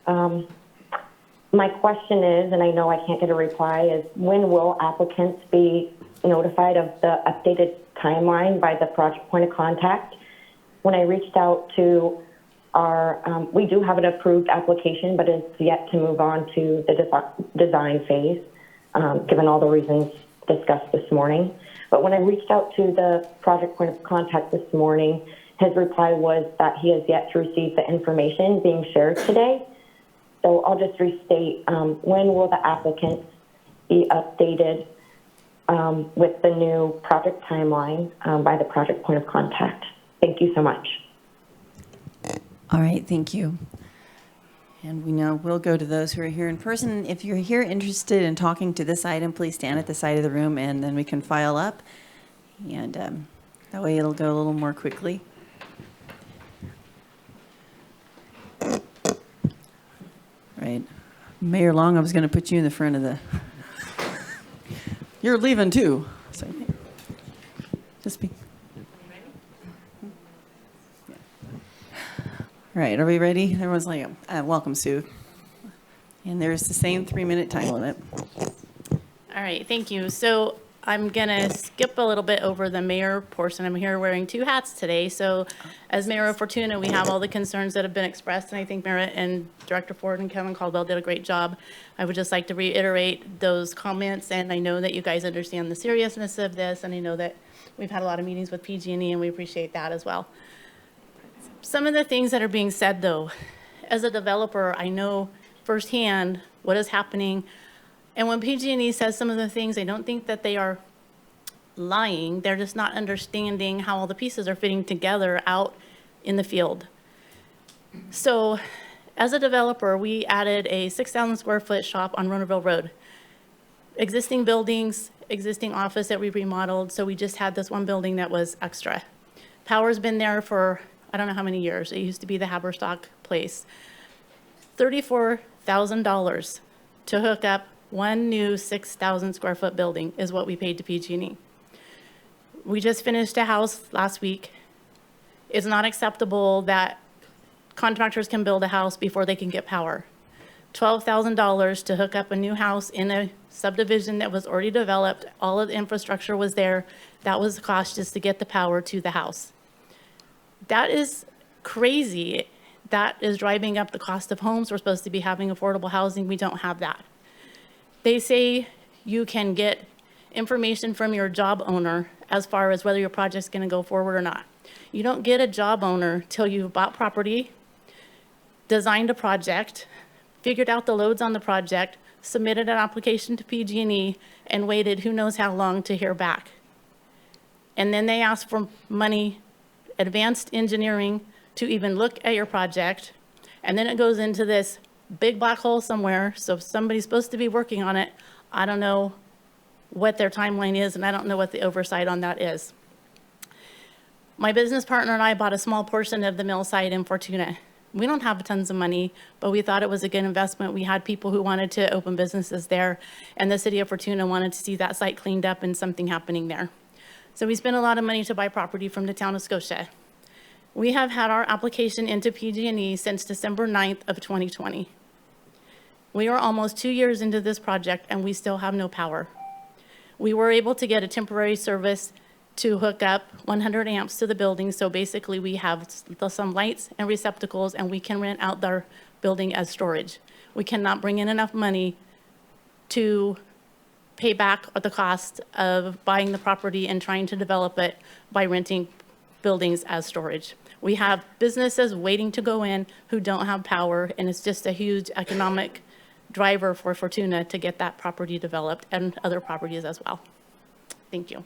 My question is, and I know I can't get a reply, is when will applicants be notified of the updated timeline by the project point of contact? When I reached out to our, we do have an approved application, but it's yet to move on to the design phase. Given all the reasons discussed this morning. But when I reached out to the project point of contact this morning, his reply was that he has yet to receive the information being shared today. So I'll just restate, when will the applicants be updated with the new project timeline by the project point of contact? Thank you so much. All right, thank you. And we now will go to those who are here in person. If you're here interested in talking to this item, please stand at the side of the room and then we can file up. And that way it'll go a little more quickly. Right. Mayor Long, I was going to put you in the front of the... You're leaving too. So just be... All right, are we ready? Everyone's like, welcome, Sue. And there's the same 3-minute time limit. All right, thank you. So I'm going to skip a little bit over the mayor portion. I'm here wearing 2 hats today. So as Mayor of Fortuna, we have all the concerns that have been expressed, and I think Merritt and Director Ford and Kevin Caldwell did a great job. I would just like to reiterate those comments, and I know that you guys understand the seriousness of this, and I know that we've had a lot of meetings with PG&E, and we appreciate that as well. Some of the things that are being said, though, as a developer, I know firsthand what is happening. And when PG&E says some of the things, I don't think that they are lying. They're just not understanding how all the pieces are fitting together out in the field. So as a developer, we added a 6,000 square foot shop on Ronerville Road. Existing buildings, existing office that we remodeled, so we just had this one building that was extra. Power's been there for I don't know how many years. It used to be the Haberstock place. $34,000 to hook up one new 6,000 square foot building is what we paid to PG&E. We just finished a house last week. It's not acceptable that contractors can build a house before they can get power. $12,000 to hook up a new house in a subdivision that was already developed. All of the infrastructure was there. That was the cost just to get the power to the house. That is crazy. That is driving up the cost of homes. We're supposed to be having affordable housing. We don't have that. They say you can get information from your job owner as far as whether your project's going to go forward or not. You don't get a job owner till you've bought property, designed a project, figured out the loads on the project, submitted an application to PG&E, and waited who knows how long to hear back. And then they ask for money, advanced engineering, to even look at your project. And then it goes into this big black hole somewhere. So if somebody's supposed to be working on it, I don't know what their timeline is, and I don't know what the oversight on that is. My business partner and I bought a small portion of the mill site in Fortuna. We don't have tons of money, but we thought it was a good investment. We had people who wanted to open businesses there, and the city of Fortuna wanted to see that site cleaned up and something happening there. So we spent a lot of money to buy property from the town of Scotia. We have had our application into PG&E since December 9th of 2020. We are almost 2 years into this project, and we still have no power. We were able to get a temporary service to hook up 100 amps to the building. So basically we have some lights and receptacles, and we can rent out their building as storage. We cannot bring in enough money to pay back the cost of buying the property and trying to develop it by renting buildings as storage. We have businesses waiting to go in who don't have power, and it's just a huge economic driver for Fortuna to get that property developed and other properties as well. Thank you.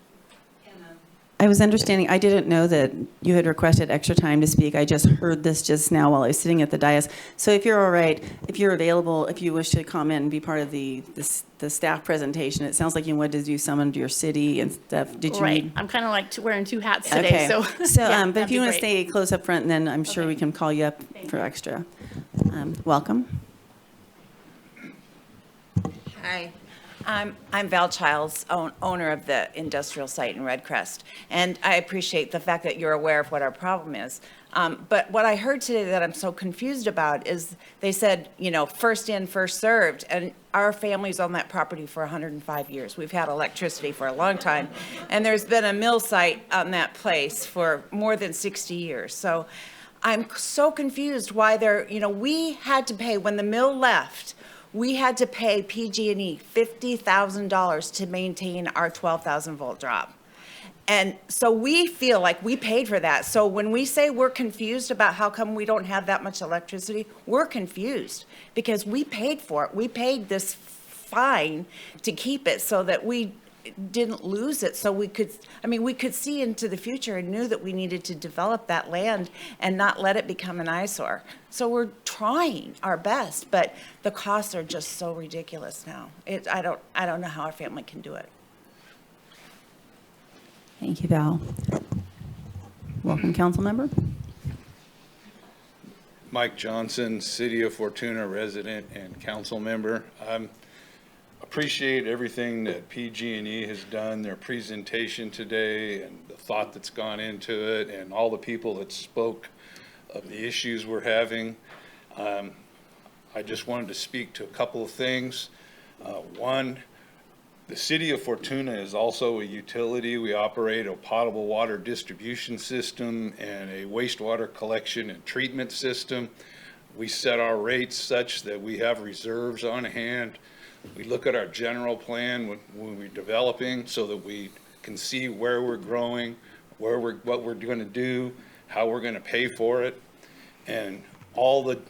I was understanding, I didn't know that you had requested extra time to speak. I just heard this just now while I was sitting at the dais. So if you're all right, if you're available, if you wish to comment and be part of the staff presentation, it sounds like you wanted to do some under your city and stuff. Did you Right. need? I'm kind of like wearing two hats today, Okay. so. yeah, But if that'd you be want to great. stay close up front, then I'm sure we can call you up for extra. Welcome. Hi, I'm Val Childs, owner of the industrial site in Red Crest, and I appreciate the fact that you're aware of what our problem is. But what I heard today that I'm so confused about is they said, you know, first in, first served, and our family's on that property for 105 years. We've had electricity for a long time, and there's been a mill site on that place for more than 60 years. So I'm so confused why they're, you know, we had to pay, when the mill left, we had to pay PG&E $50,000 to maintain our 12,000 volt drop. And so we feel like we paid for that. So when we say we're confused about how come we don't have that much electricity, we're confused because we paid for it. We paid this fine to keep it so that we didn't lose it. So we could, I mean, we could see into the future and knew that we needed to develop that land and not let it become an eyesore. So we're trying our best, but the costs are just so ridiculous now. I don't know how our family can do it. Thank you, Val. Welcome, council member. Mike Johnson, City of Fortuna resident and council member. Appreciate everything that PG&E has done, their presentation today and the thought that's gone into it and all the people that spoke of the issues we're having. I just wanted to speak to a couple of things. One, the City of Fortuna is also a utility. We operate a potable water distribution system and a wastewater collection and treatment system. We set our rates such that we have reserves on hand. We look at our general plan when we're developing so that we can see where we're growing, what we're going to do, how we're going to pay for it. And all the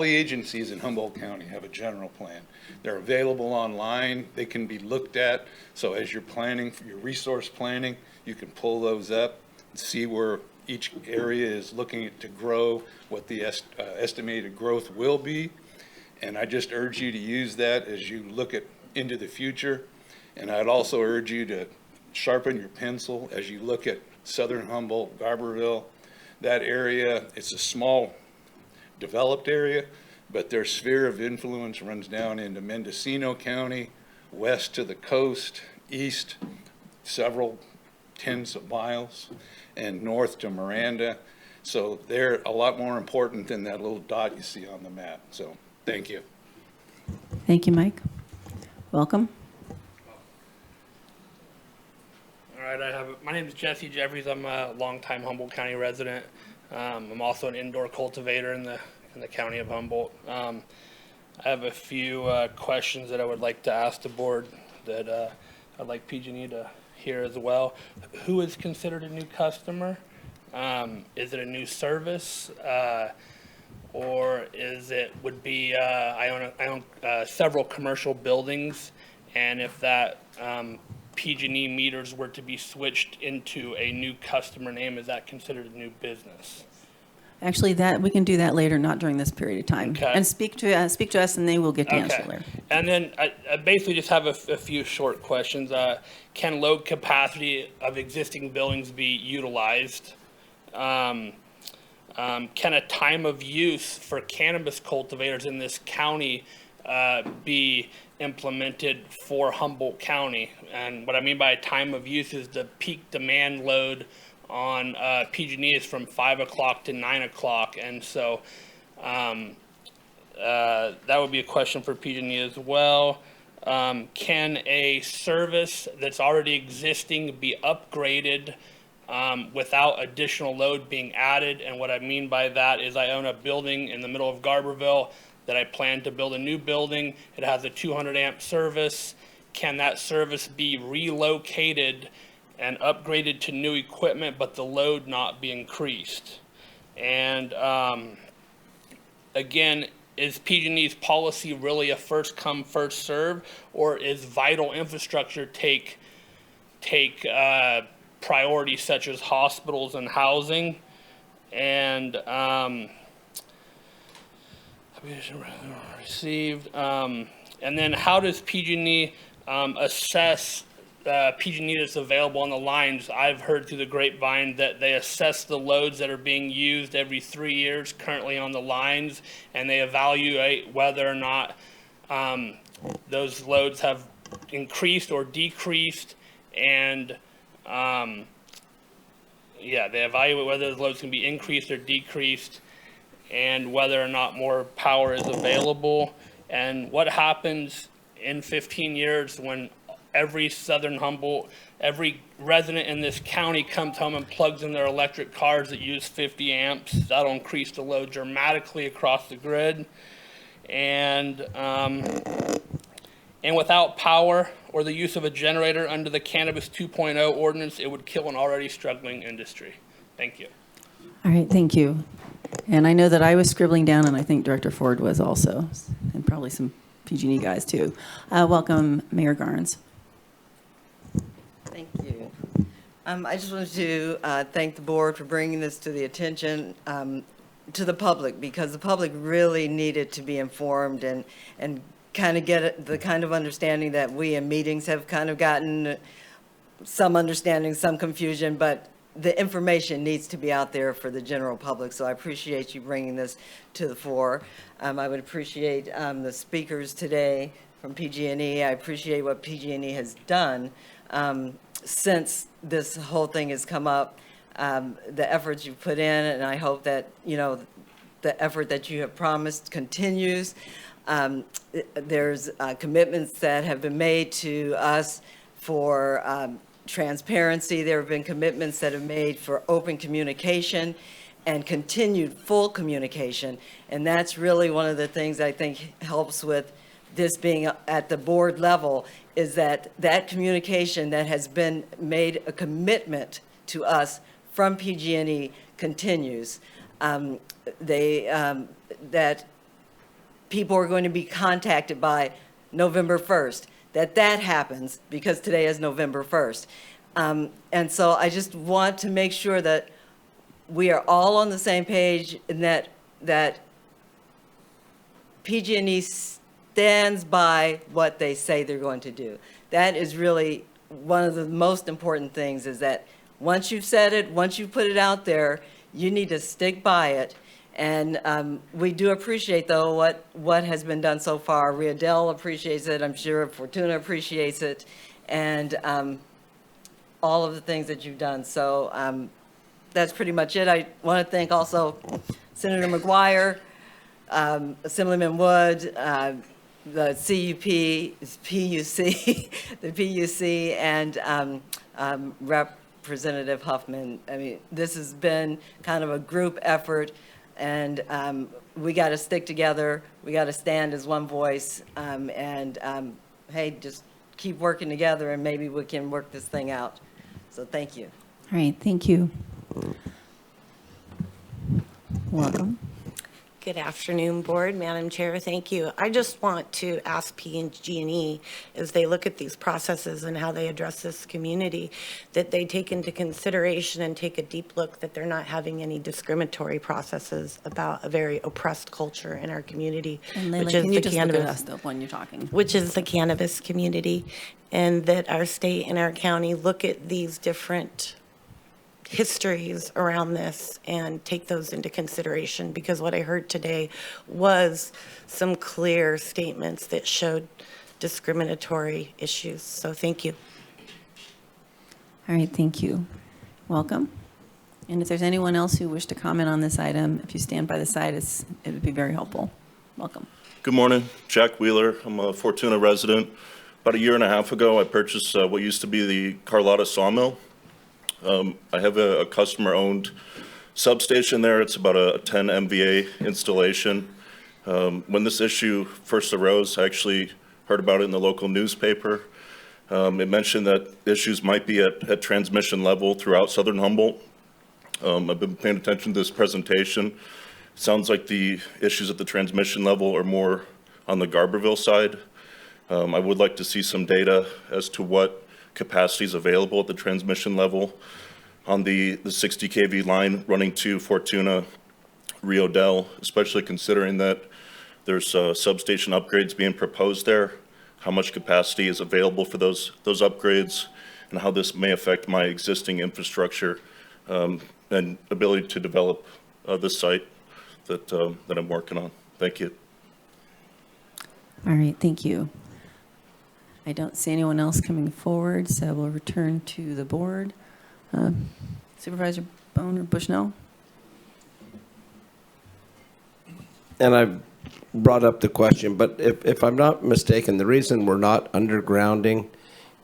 agencies in Humboldt County have a general plan. They're available online. They can be looked at. So as you're planning for your resource planning, you can pull those up and see where each area is looking to grow, what the estimated growth will be. And I just urge you to use that as you look into the future. And I'd also urge you to sharpen your pencil as you look at southern Humboldt, Garberville, that area. It's a small developed area, but their sphere of influence runs down into Mendocino County, west to the coast, east several tens of miles, and north to Miranda. So they're a lot more important than that little dot you see on the map. So thank you. Thank you, Mike. Welcome. All right, my name is Jesse Jeffries. I'm a longtime Humboldt County resident. I'm also an indoor cultivator in the county of Humboldt. I have a few questions that I would like to ask the board that I'd like PG&E to hear as well. Who is considered a new customer? Is it a new service? Or would be, I own several commercial buildings, and if that PG&E meters were to be switched into a new customer name, is that considered a new business? Actually, that we can do that later, not during this period of time. Okay. And speak to us, and they will get to answer later. And then I basically just have a few short questions. Can load capacity of existing buildings be utilized? Can a time of use for cannabis cultivators in this county be implemented for Humboldt County? And what I mean by time of use is the peak demand load on PG&E is from 5 o'clock to 9 o'clock. And so that would be a question for PG&E as well. Can a service that's already existing be upgraded without additional load being added? And what I mean by that is I own a building in the middle of Garberville that I plan to build a new building. It has a 200 amp service. Can that service be relocated and upgraded to new equipment, but the load not be increased? And again, is PG&E's policy really a first come, first serve, or is vital infrastructure take priorities such as hospitals and housing? And received. And then how does PG&E assess PG&E that's available on the lines? I've heard through the grapevine that they assess the loads that are being used every 3 years currently on the lines, and they evaluate whether or not those loads have increased or decreased. And they evaluate whether those loads can be increased or decreased, and whether or not more power is available. And what happens in 15 years when every Southern Humboldt, every resident in this county comes home and plugs in their electric cars that use 50 amps? That'll increase the load dramatically across the grid. And without power or the use of a generator under the Cannabis 2.0 ordinance, it would kill an already struggling industry. Thank you. All right, thank you. And I know that I was scribbling down, and I think Director Ford was also, and probably some PG&E guys too. Welcome, Mayor Garnes. Thank you. I just wanted to thank the board for bringing this to the attention to the public, because the public really needed to be informed and kind of get the kind of understanding that we in meetings have kind of gotten some understanding, some confusion, but the information needs to be out there for the general public. So I appreciate you bringing this to the fore. I would appreciate the speakers today from PG&E. I appreciate what PG&E has done since this whole thing has come up, the efforts you put in, and I hope that, the effort that you have promised continues. There's commitments that have been made to us for transparency. There have been commitments that have made for open communication and continued full communication. And that's really one of the things I think helps with this being at the board level, is that communication that has been made a commitment to us from PG&E continues. That people are going to be contacted by November 1st, that happens, because today is November 1st. And so I just want to make sure that we are all on the same page, and that PG&E stands by what they say they're going to do. That is really one of the most important things, is that once you've said it, once you put it out there, you need to stick by it. And we do appreciate, though, what has been done so far. Riadel appreciates it. I'm sure Fortuna appreciates it. And all of the things that you've done. So that's pretty much it. I want to thank also Senator McGuire, Assemblyman Wood, the PUC, the PUC, and Representative Huffman. I mean, this has been kind of a group effort, and we got to stick together. We got to stand as one voice, hey, just keep working together, and maybe we can work this thing out. So thank you. All right, thank you. Welcome. Good afternoon, Board. Madam Chair, thank you. I just want to ask PG&E, as they look at these processes and how they address this community, that they take into consideration and take a deep look that they're not having any discriminatory processes about a very oppressed culture in our community, And Layla, which is can you the just look at cannabis, us, the one you're talking? which is the cannabis community, and that our state and our county look at these different histories around this and take those into consideration, because what I heard today was some clear statements that showed discriminatory issues. So thank you. All right, thank you. Welcome. And if there's anyone else who wish to comment on this item, if you stand by the side, it would be very helpful. Welcome. Good morning, Jack Wheeler. I'm a Fortuna resident. About a year and a half ago, I purchased what used to be the Carlotta Sawmill. I have a customer-owned substation there. It's about a 10 MVA installation. When this issue first arose, I actually heard about it in the local newspaper. It mentioned that issues might be at transmission level throughout southern Humboldt. I've been paying attention to this presentation. Sounds like the issues at the transmission level are more on the Garberville side. I would like to see some data as to what capacity is available at the transmission level on the 60 kV line running to Fortuna, Rio Del, especially considering that there's substation upgrades being proposed there. How much capacity is available for those upgrades, and how this may affect my existing infrastructure and ability to develop this site that I'm working on. Thank you. All right, thank you. I don't see anyone else coming forward, so we'll return to the board. Supervisor Bohn or Bushnell? And I brought up the question, but if I'm not mistaken, the reason we're not undergrounding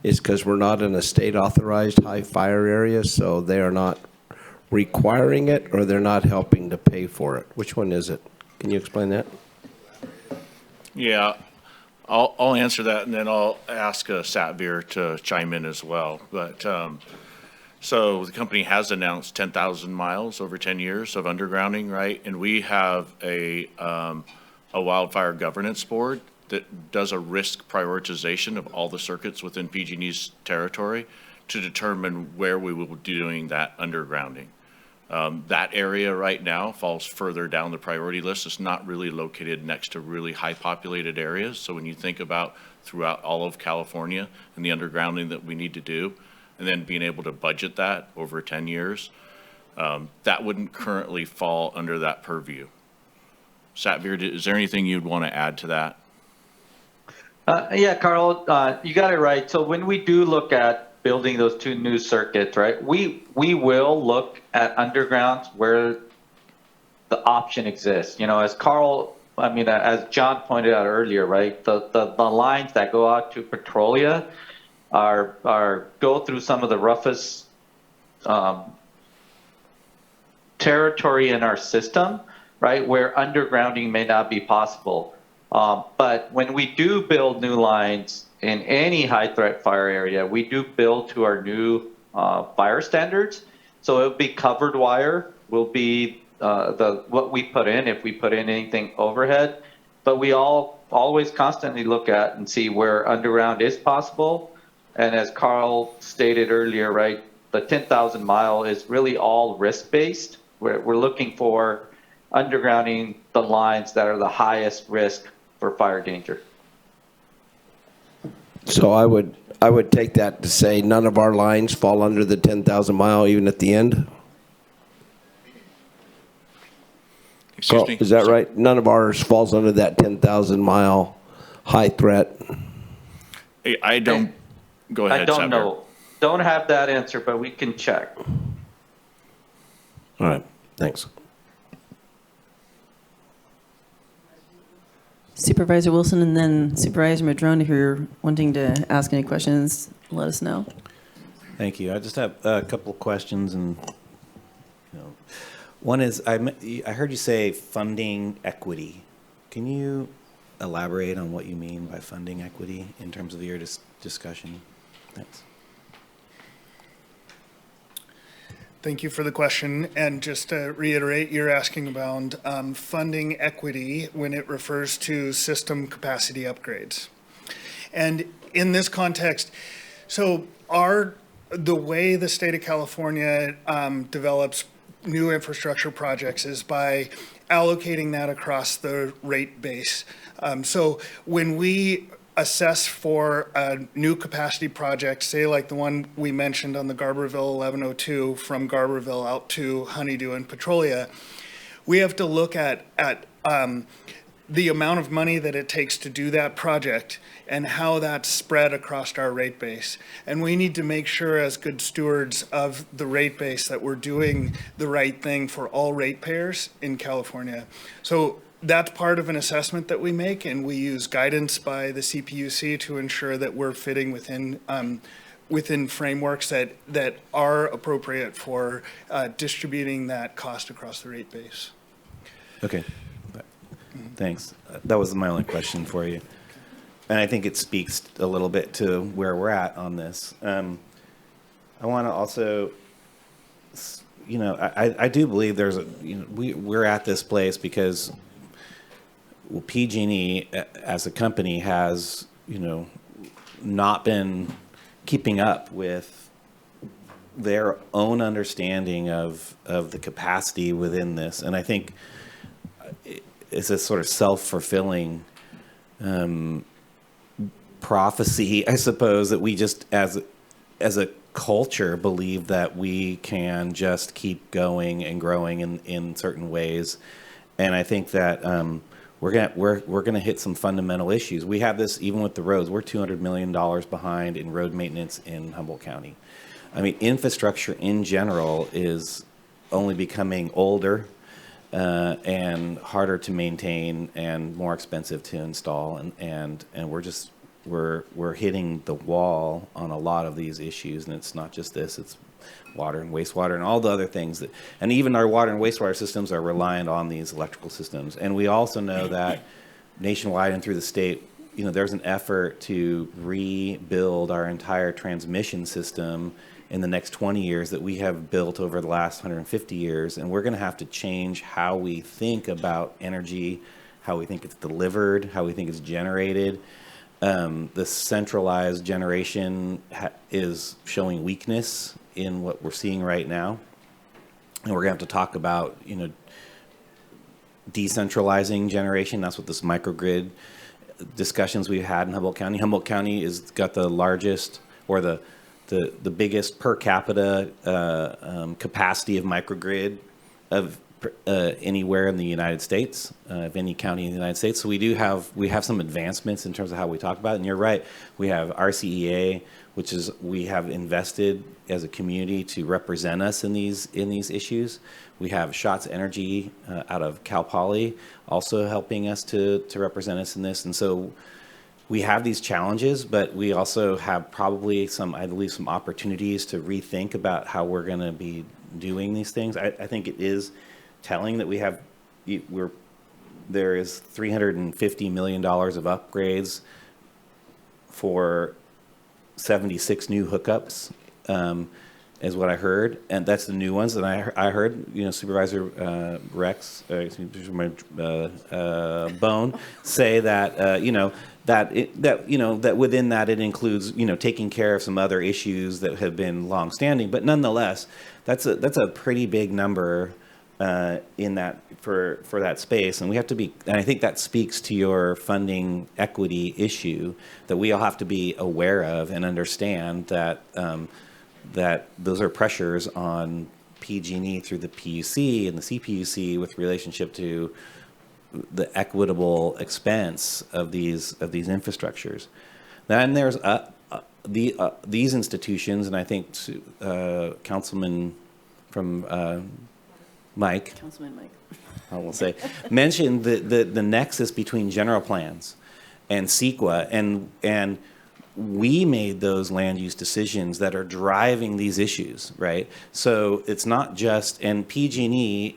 is because we're not in a state-authorized high fire area, so they are not requiring it, or they're not helping to pay for it. Which one is it? Can you explain that? Yeah, I'll answer that, and then I'll ask Satvir to chime in as well. But so the company has announced 10,000 miles over 10 years of undergrounding, right? And we have a wildfire governance board that does a risk prioritization of all the circuits within PG&E's territory to determine where we will be doing that undergrounding. That area right now falls further down the priority list. It's not really located next to really high populated areas. So when you think about throughout all of California and the undergrounding that we need to do, and then being able to budget that over 10 years, that wouldn't currently fall under that purview. Satvir, is there anything you'd want to add to that? Yeah, Carl, you got it right. So when we do look at building those two new circuits, right, we will look at undergrounds where the option exists. You know, as Carl, I mean, as John pointed out earlier, right, the lines that go out to Petrolia go through some of the roughest territory in our system, right, where undergrounding may not be possible. But when we do build new lines in any high threat fire area, we do build to our new fire standards. So it'll be covered wire, will be what we put in if we put in anything overhead. But we always constantly look at and see where underground is possible. And as Carl stated earlier, right, the 10,000 mile is really all risk-based. We're looking for undergrounding the lines that are the highest risk for fire danger. So I would take that to say none of our lines fall under the 10,000 mile, even at the end? Excuse me? Is that right? None of ours falls under that 10,000 mile high threat? I don't, go ahead, I don't Satvir. know. Don't have that answer, but we can check. All right, thanks. Supervisor Wilson and then Supervisor Madrone, if you're wanting to ask any questions, let us know. Thank you. I just have a couple of questions, and one is I heard you say funding equity. Can you elaborate on what you mean by funding equity in terms of your discussion? Thanks. Thank you for the question. And just to reiterate, you're asking about funding equity when it refers to system capacity upgrades. And in this context, so the way the state of California develops new infrastructure projects is by allocating that across the rate base. So when we assess for a new capacity project, say like the one we mentioned on the Garberville 1102 from Garberville out to Honeydew and Petrolia, we have to look at the amount of money that it takes to do that project and how that's spread across our rate base. And we need to make sure as good stewards of the rate base that we're doing the right thing for all ratepayers in California. So that's part of an assessment that we make, and we use guidance by the CPUC to ensure that we're fitting within frameworks that are appropriate for distributing that cost across the rate base. Okay. Thanks. That was my only question for you. And I think it speaks a little bit to where we're at on this. I want to also, I do believe there's we're at this place because PG&E as a company has, not been keeping up with their own understanding of the capacity within this. And I think it's a sort of self-fulfilling prophecy, I suppose, that we just, as a culture, believe that we can just keep going and growing in certain ways. And I think that we're gonna hit some fundamental issues. We have this even with the roads. We're $200 million behind in road maintenance in Humboldt County. I mean, infrastructure in general is only becoming older and harder to maintain and more expensive to install, and we're hitting the wall on a lot of these issues. And it's not just this; it's water and wastewater and all the other things and even our water and wastewater systems are reliant on these electrical systems. And we also know that nationwide and through the state, there's an effort to rebuild our entire transmission system in the next 20 years that we have built over the last 150 years. And we're going to have to change how we think about energy, how we think it's delivered, how we think it's generated. The centralized generation is showing weakness in what we're seeing right now. And we're going to have to talk about, decentralizing generation. That's what this microgrid discussions we've had in Humboldt County. Humboldt County has got the largest or the biggest per capita capacity of microgrid of anywhere in the United States, of any county in the United States. So we have some advancements in terms of how we talk about it. And you're right, we have RCEA, which is we have invested as a community to represent us in these issues. We have Shots Energy out of Cal Poly also helping us to represent us in this. And so we have these challenges, but we also have probably I believe some opportunities to rethink about how we're going to be doing these things. I think it is telling that there is $350 million of upgrades for 76 new hookups, is what I heard, and that's the new ones. And I heard, Supervisor Bohn say that, that within that it includes, taking care of some other issues that have been longstanding. But nonetheless, that's a pretty big number in that for that space, and we have to be. And I think that speaks to your funding equity issue that we all have to be aware of and understand that that those are pressures on PG&E through the PUC and the CPUC with relationship to the equitable expense of these infrastructures. Then there's these institutions, and I think Councilman from Councilman Mike, I will say, mentioned the nexus between general plans and CEQA, and we made those land use decisions that are driving these issues, right? So it's not just, and PG&E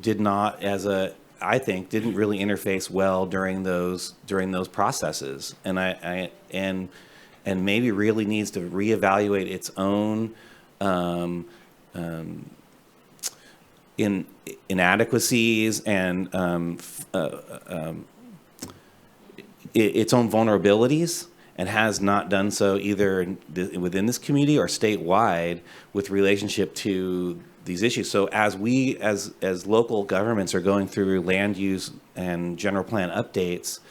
did not, I think, didn't really interface well during those processes, and maybe really needs to reevaluate its own inadequacies and its own vulnerabilities, and has not done so either within this community or statewide with relationship to these issues. So as we, as local governments are going through land use and general plan updates,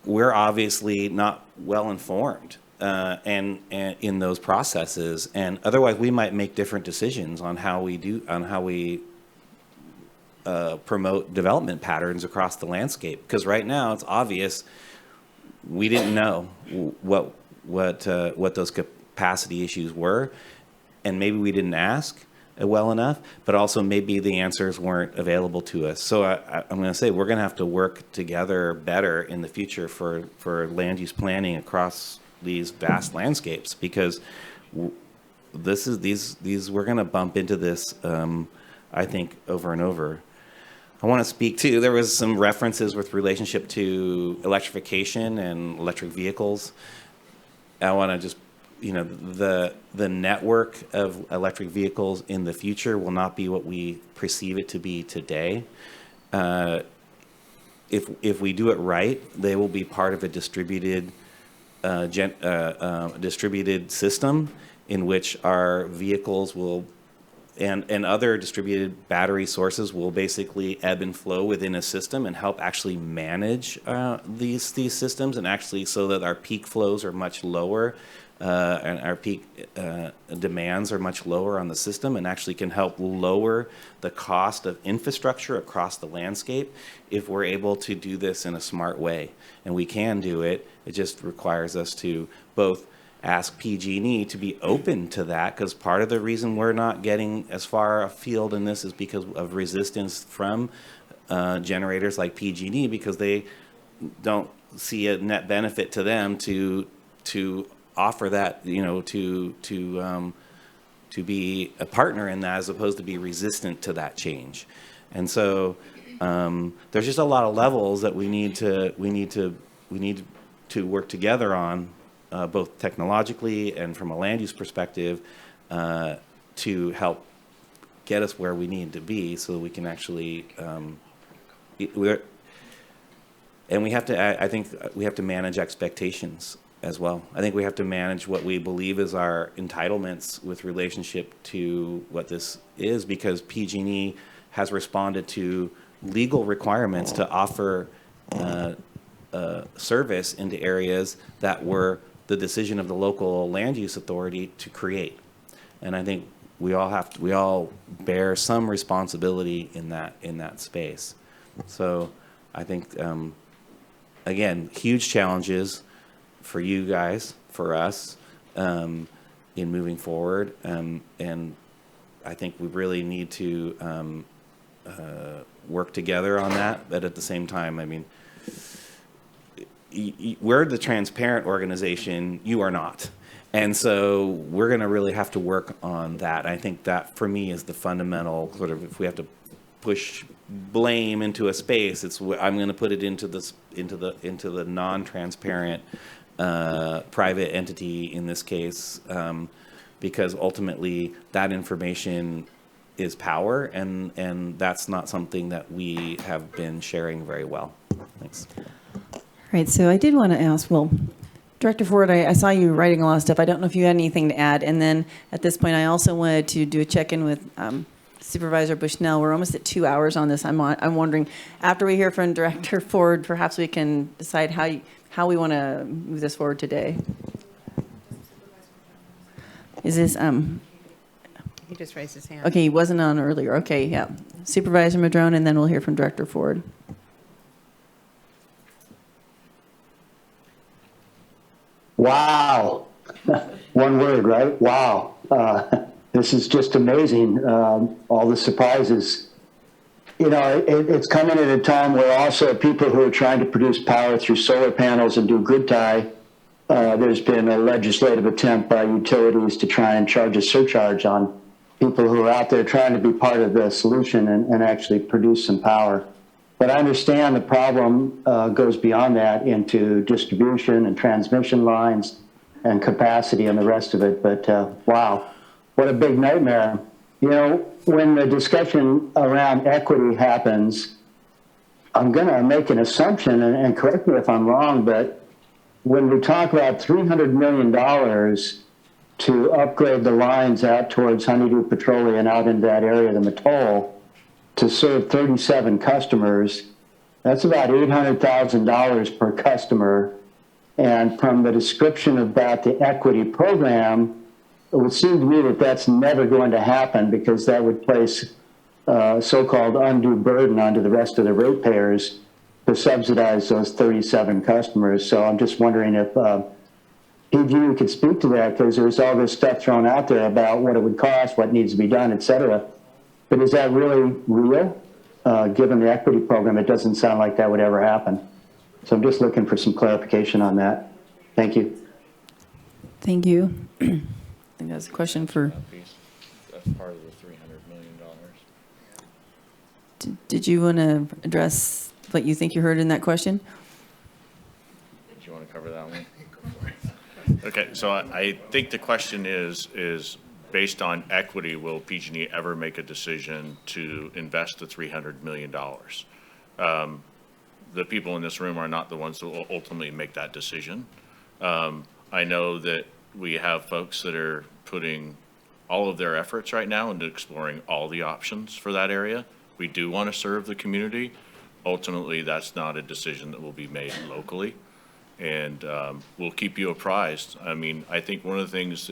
we're obviously not well informed and in those processes, and otherwise we might make different decisions on how we promote development patterns across the landscape. Because right now it's obvious we didn't know what those capacity issues were, and maybe we didn't ask well enough, but also maybe the answers weren't available to us. So I'm going to say we're going to have to work together better in the future for land use planning across these vast landscapes, because we're going to bump into this, I think, over and over. I want to speak to, there was some references with relationship to electrification and electric vehicles. I want to just, the network of electric vehicles in the future will not be what we perceive it to be today. If we do it right, they will be part of a distributed system in which our vehicles will and other distributed battery sources will basically ebb and flow within a system and help actually manage these systems, and actually so that our peak flows are much lower and our peak demands are much lower on the system, and actually can help lower the cost of infrastructure across the landscape if we're able to do this in a smart way. And we can do it. It just requires us to both ask PG&E to be open to that, because part of the reason we're not getting as far afield in this is because of resistance from generators like PG&E, because they don't see a net benefit to them to offer that, to be a partner in that, as opposed to be resistant to that change. And so there's just a lot of levels that we need to work together on, both technologically and from a land use perspective, to help get us where we need to be, so that we can actually, we have to, I think we have to manage expectations as well. I think we have to manage what we believe is our entitlements with relationship to what this is, because PG&E has responded to legal requirements to offer service into areas that were the decision of the local land use authority to create. And I think we all bear some responsibility in that space. So I think, again, huge challenges for you guys, for us, in moving forward. And I think we really need to work together on that. But at the same time, I mean, we're the transparent organization, you are not. And so we're going to really have to work on that. I think that, for me, is the fundamental sort of, if we have to push blame into a space, I'm going to put it into the non-transparent private entity in this case, because ultimately that information is power, and that's not something that we have been sharing very well. Thanks. Right, so I did want to ask, well, Director Ford, I saw you writing a lot of stuff. I don't know if you had anything to add. And then at this point, I also wanted to do a check-in with Supervisor Bushnell. We're almost at 2 hours on this. I'm wondering, after we hear from Director Ford, perhaps we can decide how we want to move this forward today. Is this He just raised his hand. okay? He wasn't on earlier. Okay, yeah. Supervisor Madrone, and then we'll hear from Director Ford. Wow. One word, right? Wow. This is just amazing. All the surprises. It's coming at a time where also people who are trying to produce power through solar panels and do grid tie, there's been a legislative attempt by utilities to try and charge a surcharge on people who are out there trying to be part of the solution and actually produce some power. But I understand the problem goes beyond that into distribution and transmission lines and capacity and the rest of it. But wow, what a big nightmare. When the discussion around equity happens, I'm going to make an assumption, and correct me if I'm wrong, but when we talk about $300 million to upgrade the lines out towards Honeydew Petroleum out in that area of the Mattole, to serve 37 customers, That's about $800,000 per customer. And from the description about the equity program, it would seem to me that that's never going to happen because that would place so-called undue burden onto the rest of the ratepayers to subsidize those 37 customers. So I'm just wondering if PG could speak to that, because there's all this stuff thrown out there about what it would cost, what needs to be done, et cetera. But is that really real? Given the equity program, it doesn't sound like that would ever happen. So I'm just looking for some clarification on that. Thank you. Thank you. I think that's a question for. That's part of the $300 million. Did you want to address what you think you heard in that question? Do you want to cover that one? Okay, so I think the question is based on equity, will PG&E ever make a decision to invest the $300 million? The people in this room are not the ones that will ultimately make that decision. I know that we have folks that are putting all of their efforts right now into exploring all the options for that area. We do want to serve the community. Ultimately, that's not a decision that will be made locally. And we'll keep you apprised. I mean, I think one of the things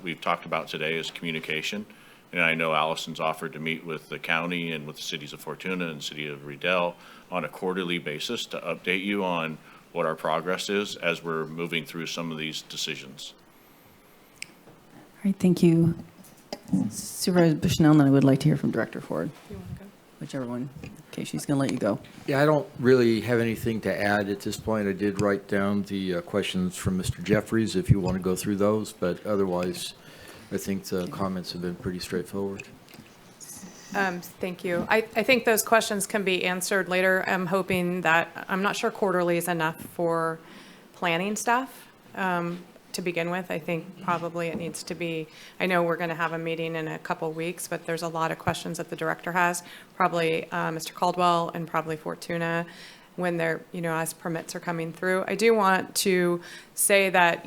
we've talked about today is communication. And I know Allison's offered to meet with the county and with the cities of Fortuna and the city of Riedel on a quarterly basis to update you on what our progress is as we're moving through some of these decisions. All right, thank you. Supervisor Bushnell, and then I would like to hear from Director Ford. You want to go? Whichever one, okay, she's going to let you go. Yeah, I don't really have anything to add at this point. I did write down the questions from Mr. Jeffries if you want to go through those, but otherwise, I think the comments have been pretty straightforward. Thank you. I think those questions can be answered later. I'm hoping that, I'm not sure quarterly is enough for planning staff to begin with. I think probably it needs to be, I know we're going to have a meeting in a couple weeks, but there's a lot of questions that the director has, probably Mr. Caldwell and probably Fortuna when they're, as permits are coming through. I do want to say that,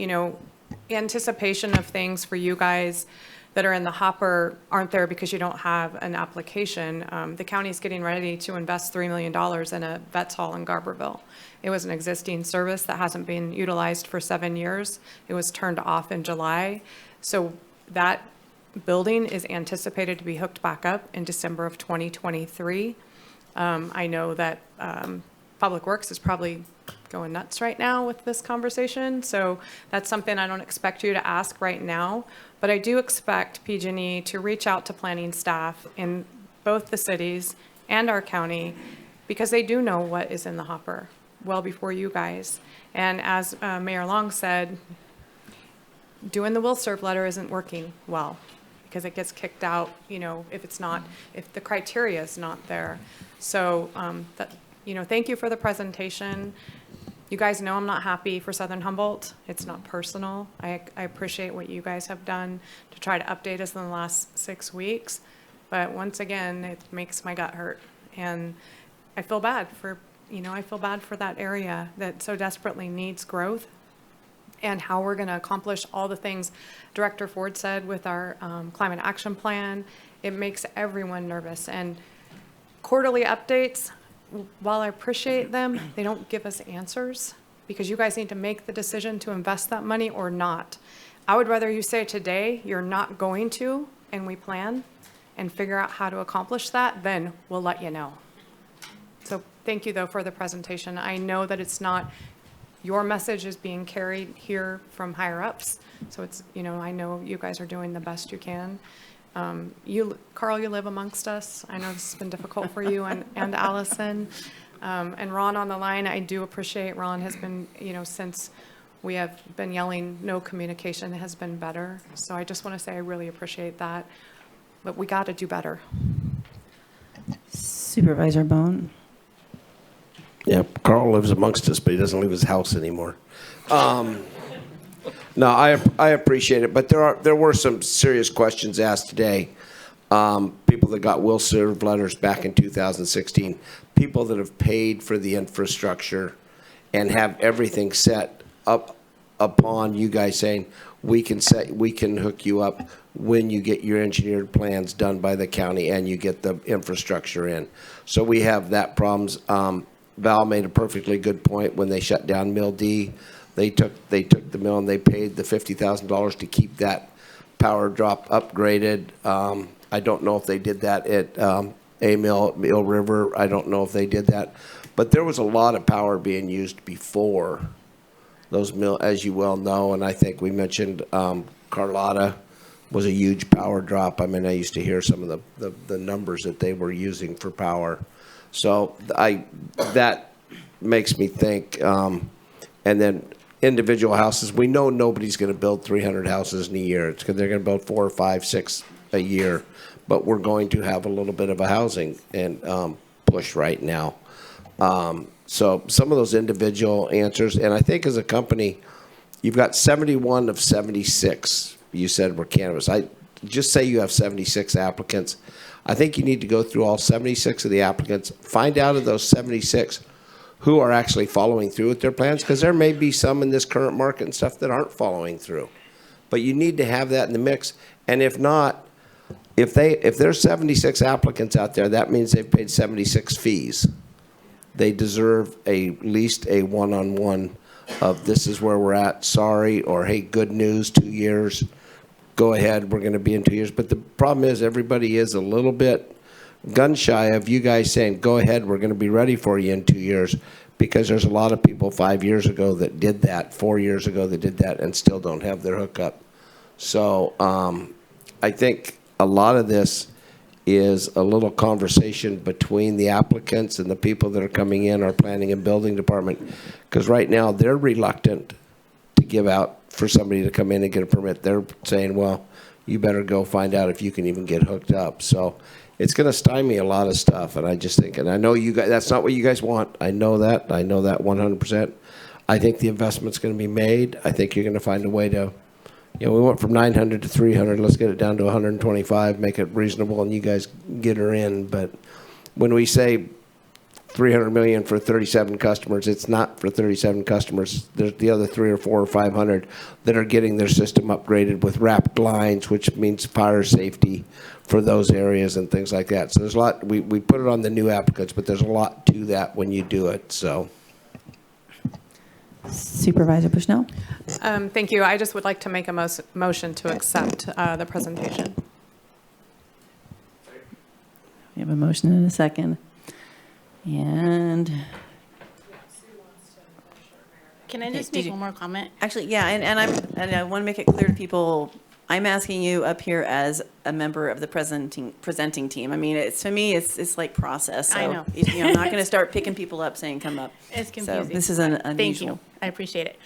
anticipation of things for you guys that are in the hopper aren't there because you don't have an application. The county is getting ready to invest $3 million in a vets hall in Garberville. It was an existing service that hasn't been utilized for 7 years. It was turned off in July. So that building is anticipated to be hooked back up in December of 2023. I know that Public Works is probably going nuts right now with this conversation. So that's something I don't expect you to ask right now, but I do expect PG&E to reach out to planning staff in both the cities and our county because they do know what is in the hopper well before you guys. And as Mayor Long said, doing the will serve letter isn't working well because it gets kicked out, if the criteria is not there. So thank you for the presentation. You guys know I'm not happy for Southern Humboldt. It's not personal. I appreciate what you guys have done to try to update us in the last 6 weeks. But once again, it makes my gut hurt. And I feel bad for, that area that so desperately needs growth and how we're going to accomplish all the things Director Ford said with our climate action plan. It makes everyone nervous. And quarterly updates, while I appreciate them, they don't give us answers because you guys need to make the decision to invest that money or not. I would rather you say today you're not going to, and we plan and figure out how to accomplish that, then we'll let you know. So thank you though for the presentation. I know that it's not, your message is being carried here from higher ups. So it's, I know you guys are doing the best you can. Carl, you live amongst us. I know this has been difficult for you and Allison. And Ron on the line, I do appreciate Ron has been, since we have been yelling, no communication has been better. So I just want to say I really appreciate that. But we got to do better. Supervisor Bohn. Yep, Carl lives amongst us, but he doesn't leave his house anymore. No, I appreciate it, but there were some serious questions asked today. People that got will serve letters back in 2016, people that have paid for the infrastructure and have everything set up upon you guys saying we can hook you up when you get your engineered plans done by the county and you get the infrastructure in. So we have that problems. Val made a perfectly good point when they shut down Mill D. They took the mill and they paid the $50,000 to keep that power drop upgraded. I don't know if they did that at A Mill River. I don't know if they did that, but there was a lot of power being used before those mill, as you well know. And I think we mentioned Carlotta was a huge power drop. I mean, I used to hear some of the numbers that they were using for power. So that makes me think. And then individual houses, we know nobody's going to build 300 houses in a year. It's 'cause they're going to build 4 or 5, 6 a year. But we're going to have a little bit of a housing and push right now. So some of those individual answers, and I think as a company, you've got 71 of 76. You said were cannabis. I just say you have 76 applicants. I think you need to go through all 76 of the applicants, find out of those 76 who are actually following through with their plans, because there may be some in this current market and stuff that aren't following through. But you need to have that in the mix. And if not, if there's 76 applicants out there, that means they've paid 76 fees. They deserve at least a one-on-one of this is where we're at, sorry, or hey, good news, 2 years. Go ahead, we're going to be in 2 years. But the problem is everybody is a little bit gun shy of you guys saying, go ahead, we're going to be ready for you in 2 years, because there's a lot of people 5 years ago that did that, 4 years ago that did that, and still don't have their hookup. So I think a lot of this is a little conversation between the applicants and the people that are coming in, our planning and building department, because right now they're reluctant to give out for somebody to come in and get a permit. They're saying, well, you better go find out if you can even get hooked up. So it's going to stymie a lot of stuff. And I just think, and I know you guys, that's not what you guys want. I know that 100%. I think the investment's going to be made. I think you're going to find a way to, we went from 900 to 300. Let's get it down to 125, make it reasonable, and you guys get her in. But when we say 300 million for 37 customers, it's not for 37 customers. There's the other 300 or 400 or 500 that are getting their system upgraded with wrapped lines, which means fire safety for those areas and things like that. So there's a lot. We put it on the new applicants, but there's a lot to that when you do it. So. Supervisor Bushnell. Thank you. I just would like to make a motion to accept the presentation. We have a motion and a second. And Can I just make one more comment? actually, yeah, and I want to make it clear to people, I'm asking you up here as a member of the presenting team. I mean, to me, it's like process. So, I know. I'm not going to start picking people up saying, come up. It's confusing. So this is an unusual. Thank you. I appreciate it.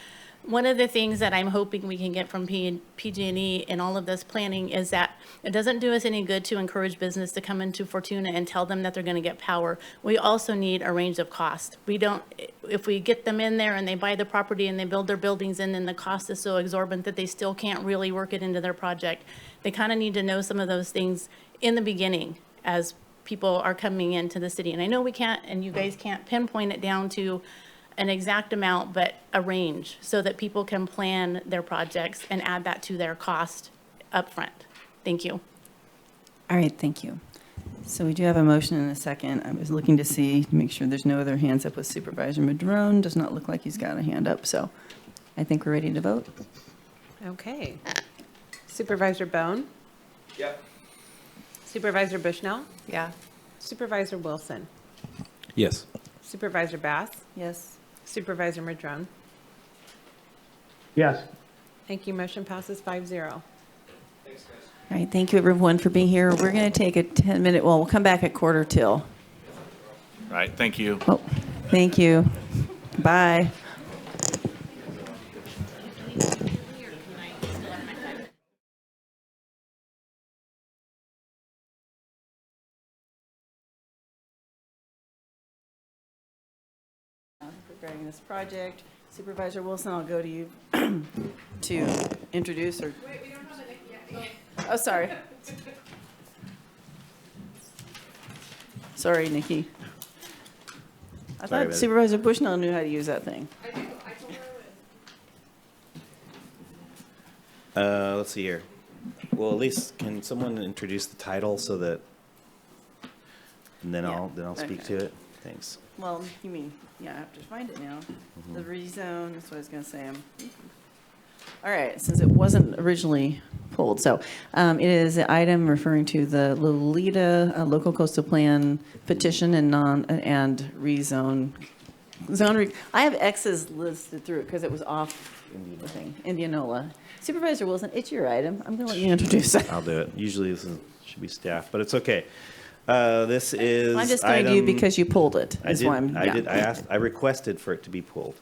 One of the things that I'm hoping we can get from PG&E in all of this planning is that it doesn't do us any good to encourage business to come into Fortuna and tell them that they're going to get power. We also need a range of cost. If we get them in there and they buy the property and they build their buildings and then the cost is so exorbitant that they still can't really work it into their project, they kind of need to know some of those things in the beginning as people are coming into the city. And I know we can't, and you guys can't pinpoint it down to an exact amount, but a range so that people can plan their projects and add that to their cost upfront. Thank you. All right, thank you. So we do have a motion and a second. I was looking to make sure there's no other hands up with Supervisor Madrone. Does not look like he's got a hand up, so I think we're ready to vote. Okay. Supervisor Bohn? Yep. Supervisor Bushnell? Yeah. Supervisor Wilson? Yes. Supervisor Bass? Yes. Supervisor Madrone? Yes. Thank you. Motion passes 5-0. All right, thank you everyone for being here. We're going to take a 10-minute, we'll come back at 1:45. All right, thank you. Oh, thank you. Bye. Regarding this project, Supervisor Wilson, I'll go to you to introduce or. Wait, we don't have it yet. Oh, sorry. Sorry, Nikki. I Sorry thought about it. Supervisor Bushnell knew how to use that thing. Let's see here. Well, at least can someone introduce the title so that, and then I'll speak to it. Thanks. Well, you mean, yeah, I have to find it now. The rezone, that's what I was gonna say. All right, since it wasn't originally pulled, so it is an item referring to the Lolita Local Coastal Plan petition and rezone. I have X's listed through it because it was off the thing, Indianola. Supervisor Wilson, it's your item. I'm gonna let you introduce it. I'll do it. Usually should be staff, but it's okay. This is. I'm just going to you because you pulled it. Is why I'm. I requested for it to be pulled.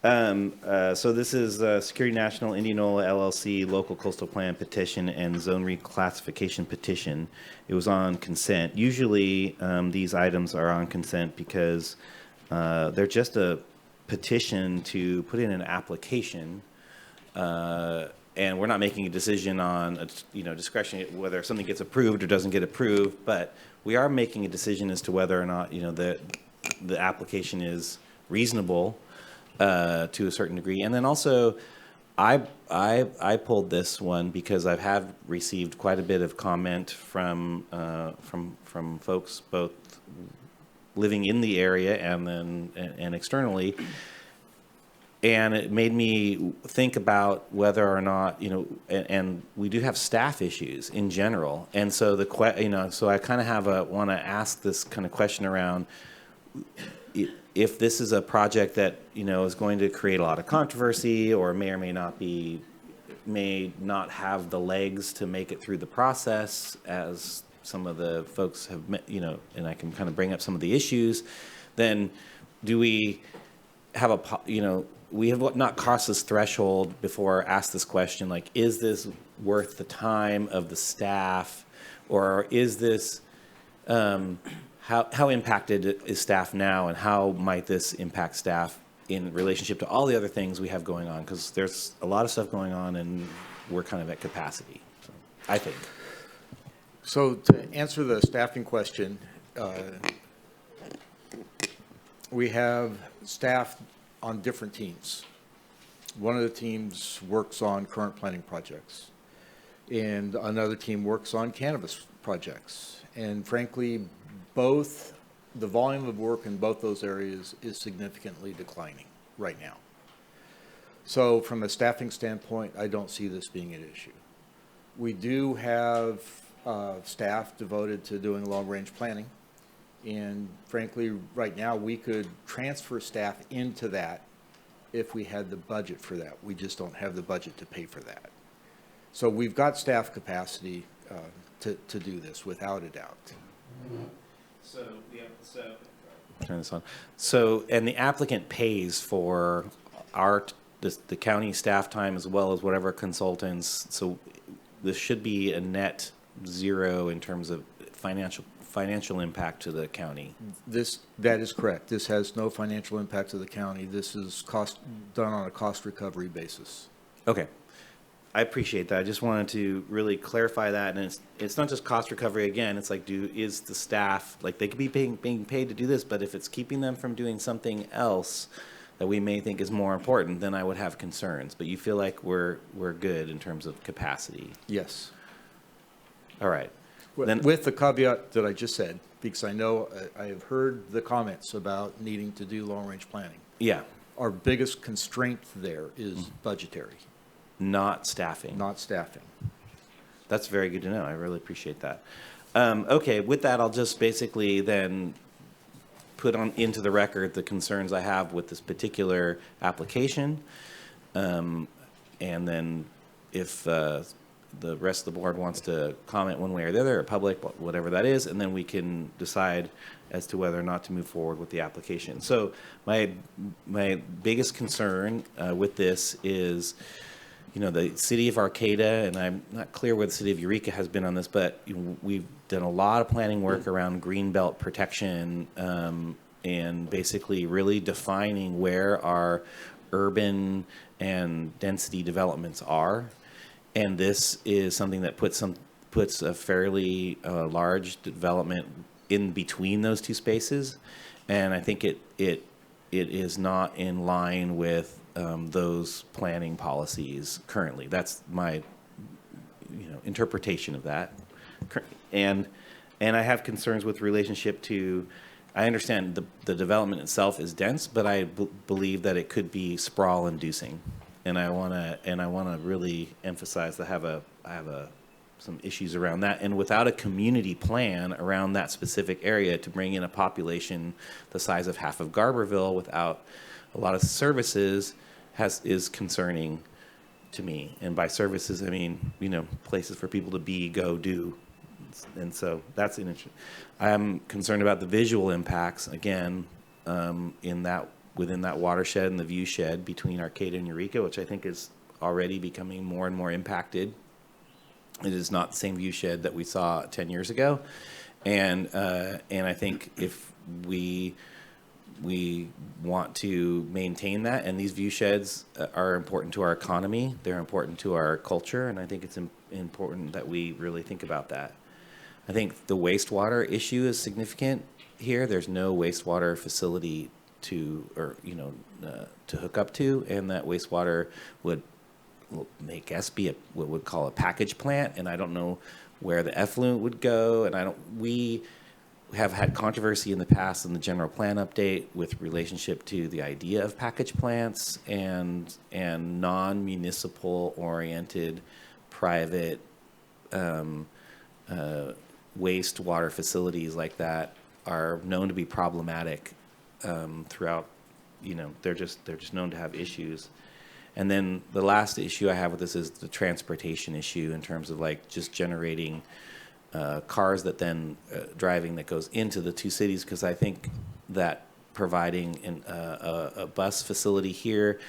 So this is Security National Indianola LLC Local Coastal Plan petition and zone reclassification petition. It was on consent. Usually these items are on consent because they're just a petition to put in an application, and we're not making a decision on discretion whether something gets approved or doesn't get approved, but we are making a decision as to whether or not the application is reasonable to a certain degree. And then also, I pulled this one because I have received quite a bit of comment from folks both living in the area and externally, and it made me think about whether or not and we do have staff issues in general, and so so I kind of want to ask this kind of question around. If this is a project that is going to create a lot of controversy or may or may not have the legs to make it through the process, as some of the folks have and I can kind of bring up some of the issues, then do we have we have not crossed this threshold before asked this question, like, is this worth the time of the staff, or is this how impacted is staff now, and how might this impact staff in relationship to all the other things we have going on? Because there's a lot of stuff going on, and we're kind of at capacity, so, I think. So to answer the staffing question, we have staff on different teams. One of the teams works on current planning projects, and another team works on cannabis projects. And frankly, the volume of work in both those areas is significantly declining right now. So from a staffing standpoint, I don't see this being an issue. We do have staff devoted to doing long-range planning, and frankly, right now, we could transfer staff into that if we had the budget for that. We just don't have the budget to pay for that. So we've got staff capacity to do this without a doubt. Turn this on. So, and the applicant pays for the county staff time as well as whatever consultants. So this should be a net zero in terms of financial impact to the county. That is correct. This has no financial impact to the county. This is done on a cost recovery basis. Okay. I appreciate that. I just wanted to really clarify that, and it's not just cost recovery. Again, it's like, is the staff, like, they could be being paid to do this, but if it's keeping them from doing something else that we may think is more important, then I would have concerns. But you feel like we're good in terms of capacity? Yes. All right. Then, with the caveat that I just said, because I know I have heard the comments about needing to do long-range planning. Yeah. Our biggest constraint there is budgetary. Not staffing. Not staffing. That's very good to know. I really appreciate that. Okay, with that, I'll just basically then put into the record the concerns I have with this particular application. And then if the rest of the board wants to comment one way or the other, or public, whatever that is, and then we can decide as to whether or not to move forward with the application. So my biggest concern with this is, the city of Arcata, and I'm not clear where the city of Eureka has been on this, but we've done a lot of planning work around greenbelt protection, and basically really defining where our urban and density developments are. And this is something that puts a fairly large development in between those two spaces, and I think it is not in line with those planning policies currently. That's my interpretation of that. And I have concerns with relationship to, I understand the development itself is dense, but I believe that it could be sprawl inducing. And I want to really emphasize that I have some issues around that. And without a community plan around that specific area to bring in a population the size of half of Garberville without a lot of services is concerning to me. And by services, I mean, places for people to be, go, do. And so that's an issue. I'm concerned about the visual impacts, again, within that watershed and the view shed between Arcata and Eureka, which I think is already becoming more and more impacted. It is not the same view shed that we saw 10 years ago. And I think if we want to maintain that, and these view sheds are important to our economy, they're important to our culture, and I think it's important that we really think about that. I think the wastewater issue is significant here. There's no wastewater facility to hook up to, and that wastewater would make us be what would call a package plant, and I don't know where the effluent would go, and we have had controversy in the past in the general plan update with relationship to the idea of package plants and non-municipal oriented private wastewater facilities like that are known to be problematic throughout. They're just known to have issues. And then the last issue I have with this is the transportation issue in terms of like just generating cars that then driving that goes into the two cities, because I think that providing a bus facility here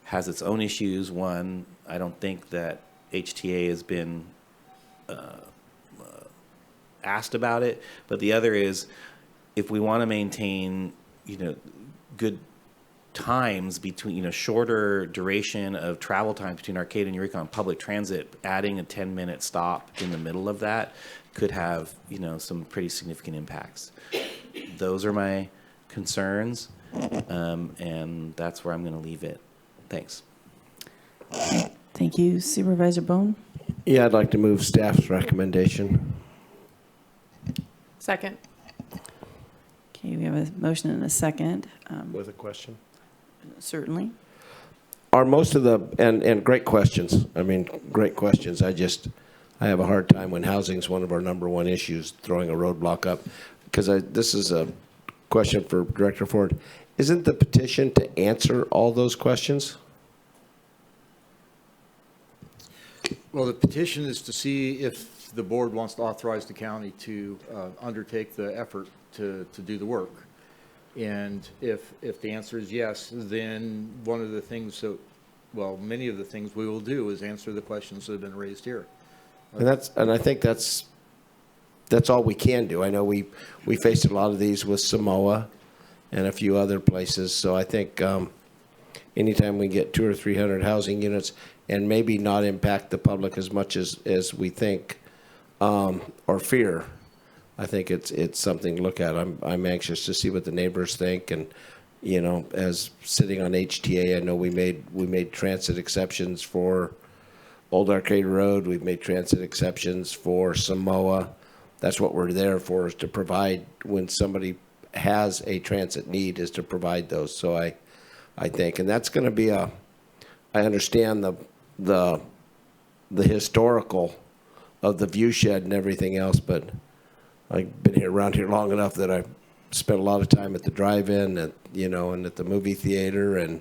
has its own issues. One, I don't think that HTA has been asked about it, but the other is if we want to maintain good times between shorter duration of travel time between Arcata and Eureka on public transit, adding a 10-minute stop in the middle of that could have some pretty significant impacts. Those are my concerns, and that's where I'm going to leave it. Thanks. Thank you. Supervisor Bohn? Yeah, I'd like to move staff's recommendation. Second. Okay, we have a motion and a second. With a question? Certainly. Are most of the, and great questions, great questions. I have a hard time when housing is one of our number one issues, throwing a roadblock up. Because this is a question for Director Ford. Isn't the petition to answer all those questions? Well, the petition is to see if the board wants to authorize the county to undertake the effort to do the work. And if the answer is yes, then one of the things many of the things we will do is answer the questions that have been raised here. And I think that's all we can do. I know we faced a lot of these with Samoa and a few other places. So I think anytime we get 200 or 300 housing units and maybe not impact the public as much as we think or fear, I think it's something to look at. I'm anxious to see what the neighbors think, and as sitting on HTA, I know we made transit exceptions for Old Arcade Road. We've made transit exceptions for Samoa. That's what we're there for, is to provide when somebody has a transit need, is to provide those. So I think, and that's going to be I understand the historical of the view shed and everything else, but I've been around here long enough that I've spent a lot of time at the drive-in, and at the movie theater, and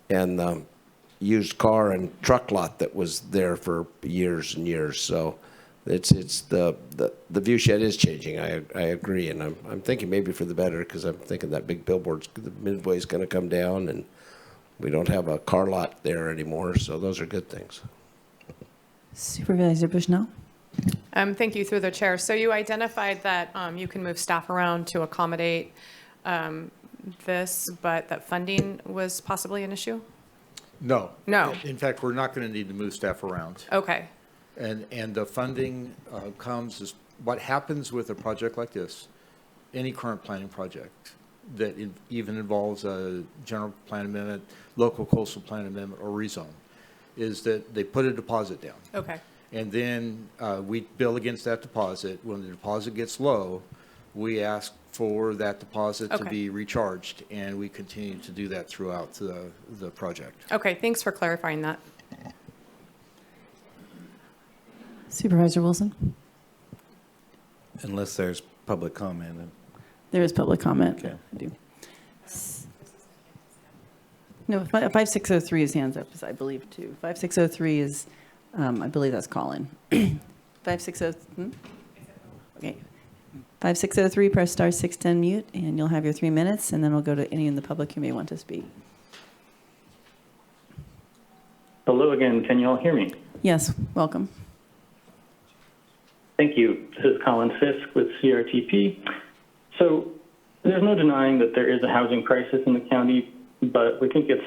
the used car and truck lot that was there for years and years. So it's the view shed is changing. I agree, and I'm thinking maybe for the better, because I'm thinking that big billboard's, the Midway's going to come down, and we don't have a car lot there anymore. So those are good things. Supervisor Bushnell? Thank you, through the chair. So you identified that you can move staff around to accommodate this, but that funding was possibly an issue? No. No. In fact, we're not going to need to move staff around. Okay. And the funding comes as what happens with a project like this, any current planning project that even involves a general plan amendment, local coastal plan amendment, or rezone, is that they put a deposit down. Okay. And then we bill against that deposit. When the deposit gets low, we ask for that deposit to Okay. be recharged, and we continue to do that throughout the project. Okay, thanks for clarifying that. Supervisor Wilson? Unless there's public comment. There is public comment. Okay. I do. No, 5603 is hands up, I believe, too. 5603 is, I believe that's Colin. 5603, okay. 5603, press star 610 mute, and you'll have your 3 minutes, and then we'll go to any in the public who may want to speak. Hello again. Can you all hear me? Yes, welcome. Thank you. This is Colin Fisk with CRTP. So there's no denying that there is a housing crisis in the county, but we think it's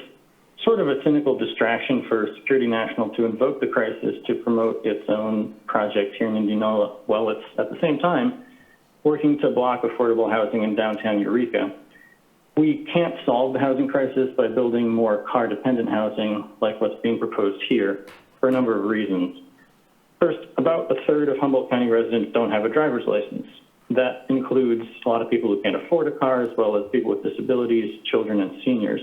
sort of a cynical distraction for Security National to invoke the crisis to promote its own project here in Indianola, while it's at the same time working to block affordable housing in downtown Eureka. We can't solve the housing crisis by building more car-dependent housing like what's being proposed here for a number of reasons. First, about a third of Humboldt County residents don't have a driver's license. That includes a lot of people who can't afford a car, as well as people with disabilities, children, and seniors.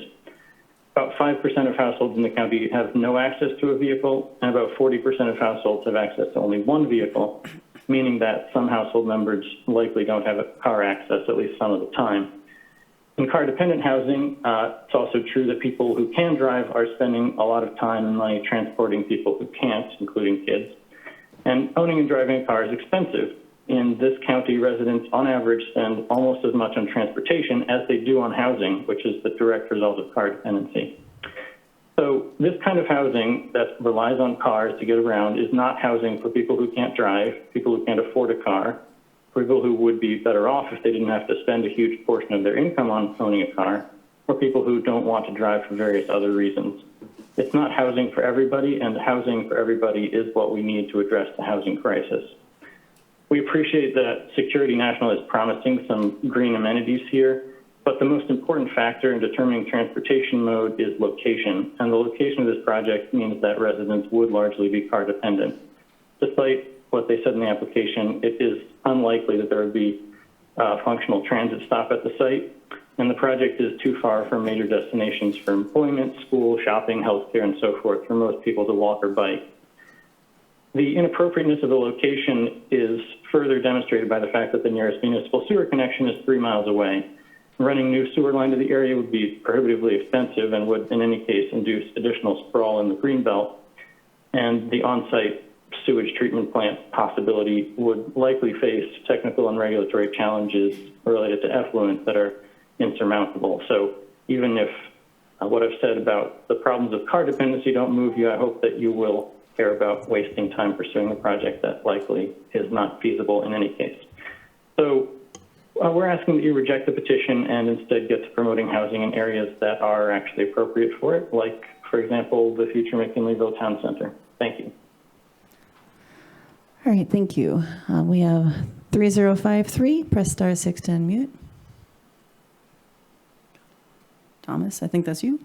About 5% of households in the county have no access to a vehicle, and about 40% of households have access to only one vehicle, meaning that some household members likely don't have a car access at least some of the time. In car-dependent housing, it's also true that people who can drive are spending a lot of time and money transporting people who can't, including kids. And owning and driving a car is expensive. In this county, residents on average spend almost as much on transportation as they do on housing, which is the direct result of car dependency. So this kind of housing that relies on cars to get around is not housing for people who can't drive, people who can't afford a car, people who would be better off if they didn't have to spend a huge portion of their income on owning a car, or people who don't want to drive for various other reasons. It's not housing for everybody, and housing for everybody is what we need to address the housing crisis. We appreciate that Security National is promising some green amenities here, but the most important factor in determining transportation mode is location, and the location of this project means that residents would largely be car dependent. Despite what they said in the application, it is unlikely that there would be a functional transit stop at the site, and the project is too far from major destinations for employment, school, shopping, healthcare, and so forth for most people to walk or bike. The inappropriateness of the location is further demonstrated by the fact that the nearest municipal sewer connection is 3 miles away. Running new sewer line to the area would be prohibitively expensive and would, in any case, induce additional sprawl in the greenbelt. And the on-site sewage treatment plant possibility would likely face technical and regulatory challenges related to effluent that are insurmountable. So even if what I've said about the problems of car dependency don't move you, I hope that you will care about wasting time pursuing a project that likely is not feasible in any case. So we're asking that you reject the petition and instead get to promoting housing in areas that are actually appropriate for it, like, for example, the future McKinleyville Town Center. Thank you. All right, thank you. We have 3053, press star 6 to unmute. Thomas, I think that's you.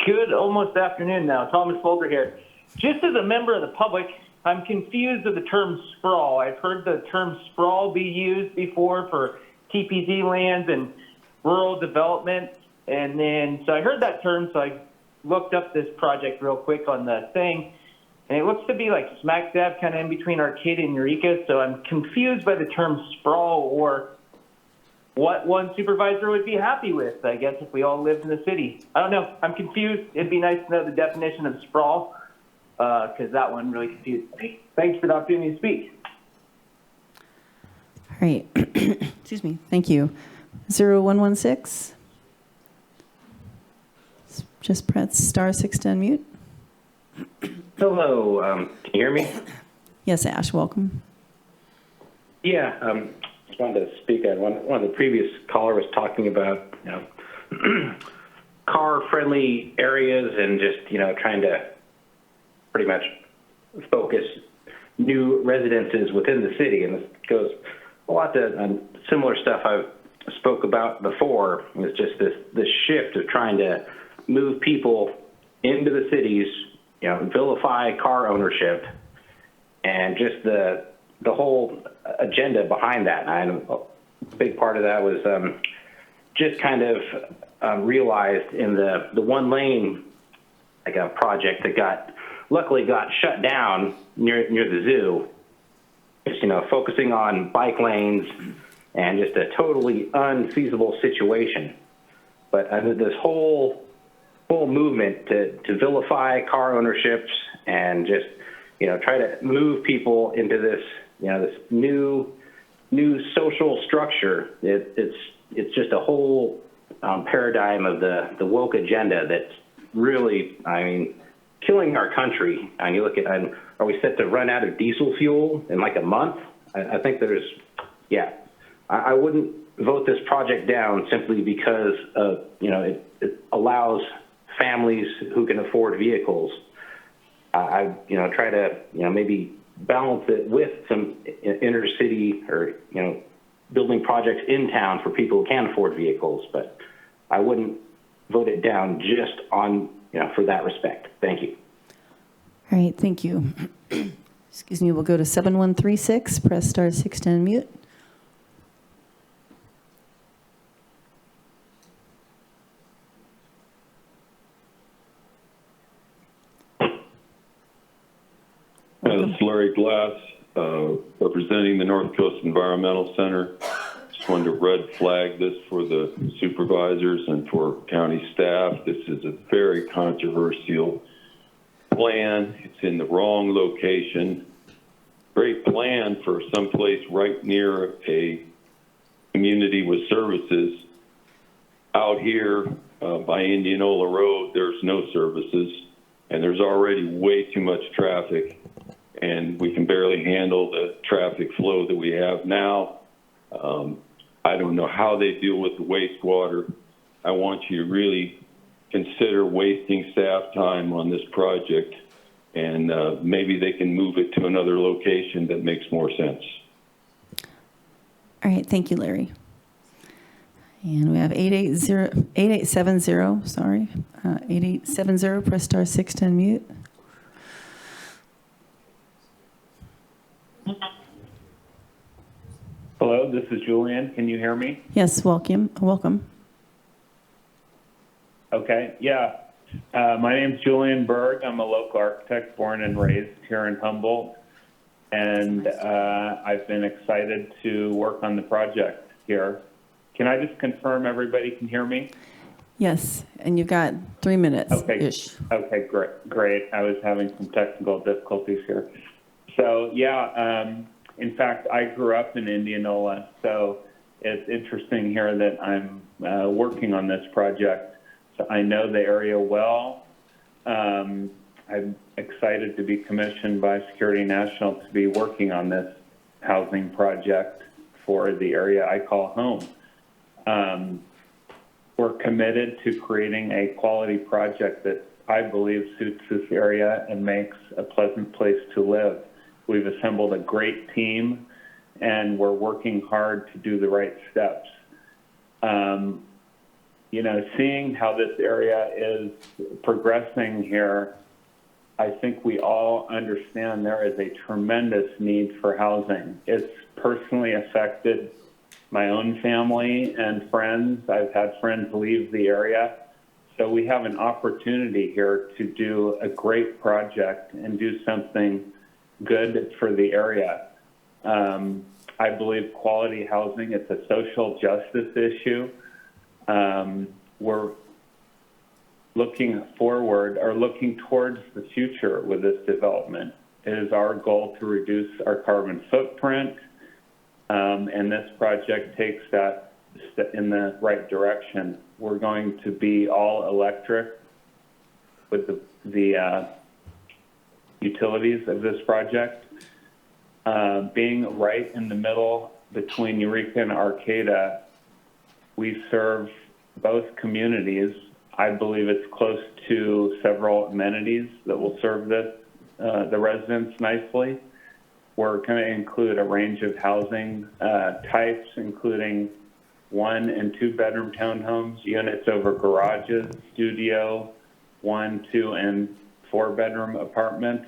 Good almost afternoon now. Thomas Folger here. Just as a member of the public, I'm confused with the term sprawl. I've heard the term sprawl be used before for TPZ lands and rural development. And then, so I heard that term, so I looked up this project real quick on the thing. And it looks to be like smack dab kind of in between Arcata and Eureka. So I'm confused by the term sprawl, or what one supervisor would be happy with, I guess, if we all lived in the city. I don't know. I'm confused. It'd be nice to know the definition of sprawl, because that one really confused me. Thanks for the opportunity to speak. All right. Excuse me. Thank you. 0116. Just press star 6 to unmute. Hello. Can you hear me? Yes, Ash, welcome. Yeah. Just wanted to speak. One of the previous caller was talking about, car-friendly areas and just, trying to pretty much focus new residences within the city. And this goes a lot to similar stuff I spoke about before. It's just this shift of trying to move people into the cities, vilify car ownership, and just the the whole agenda behind that. And a big part of that was just kind of realized in the one lane like a project that luckily got shut down near the zoo. Just, focusing on bike lanes and just a totally unfeasible situation. But under this whole movement to vilify car ownerships and just, try to move people into this, this new social structure, it's just a whole paradigm of the woke agenda that's really, killing our country. And you look at, are we set to run out of diesel fuel in like a month? I think I wouldn't vote this project down simply because it allows families who can afford vehicles. I try to maybe balance it with some inner city or building projects in town for people who can afford vehicles, but I wouldn't vote it down just on for that respect. Thank you. All right, thank you. Excuse me, we'll go to 7136, press star 6 to unmute. It's Larry Glass, representing the North Coast Environmental Center. Just wanted to red flag this for the supervisors and for county staff. This is a very controversial plan. It's in the wrong location. Great plan for someplace right near a community with services. Out here by Indianola Road, there's no services, and there's already way too much traffic, and we can barely handle the traffic flow that we have now. I don't know how they deal with the wastewater. I want you to really consider wasting staff time on this project, and maybe they can move it to another location that makes more sense. All right, thank you, Larry. And we have 8870, sorry. 8870, press star 6 to unmute. Hello, this is Julian. Can you hear me? Yes, welcome. Okay, yeah. My name's Julian Berg. I'm a local architect born and raised here in Humboldt. And I've been excited to work on the project here. Can I just confirm everybody can hear me? Yes, and you've got 3 minutes. Okay, great. I was having some technical difficulties here. So, yeah, in fact, I grew up in Indianola, so it's interesting here that I'm working on this project. So I know the area well. I'm excited to be commissioned by Security National to be working on this housing project for the area I call home. We're committed to creating a quality project that I believe suits this area and makes a pleasant place to live. We've assembled a great team, and we're working hard to do the right steps. Seeing how this area is progressing here, I think we all understand there is a tremendous need for housing. It's personally affected my own family and friends. I've had friends leave the area. So we have an opportunity here to do a great project and do something good for the area. I believe quality housing, it's a social justice issue. We're looking forward or looking towards the future with this development. It is our goal to reduce our carbon footprint, and this project takes that in the right direction. We're going to be all electric with the utilities of this project. Being right in the middle between Eureka and Arcata, we serve both communities. I believe it's close to several amenities that will serve the residents nicely. We're going to include a range of housing types, including 1 and 2 bedroom townhomes, units over garages, studio, 1, 2, and 4 bedroom apartments.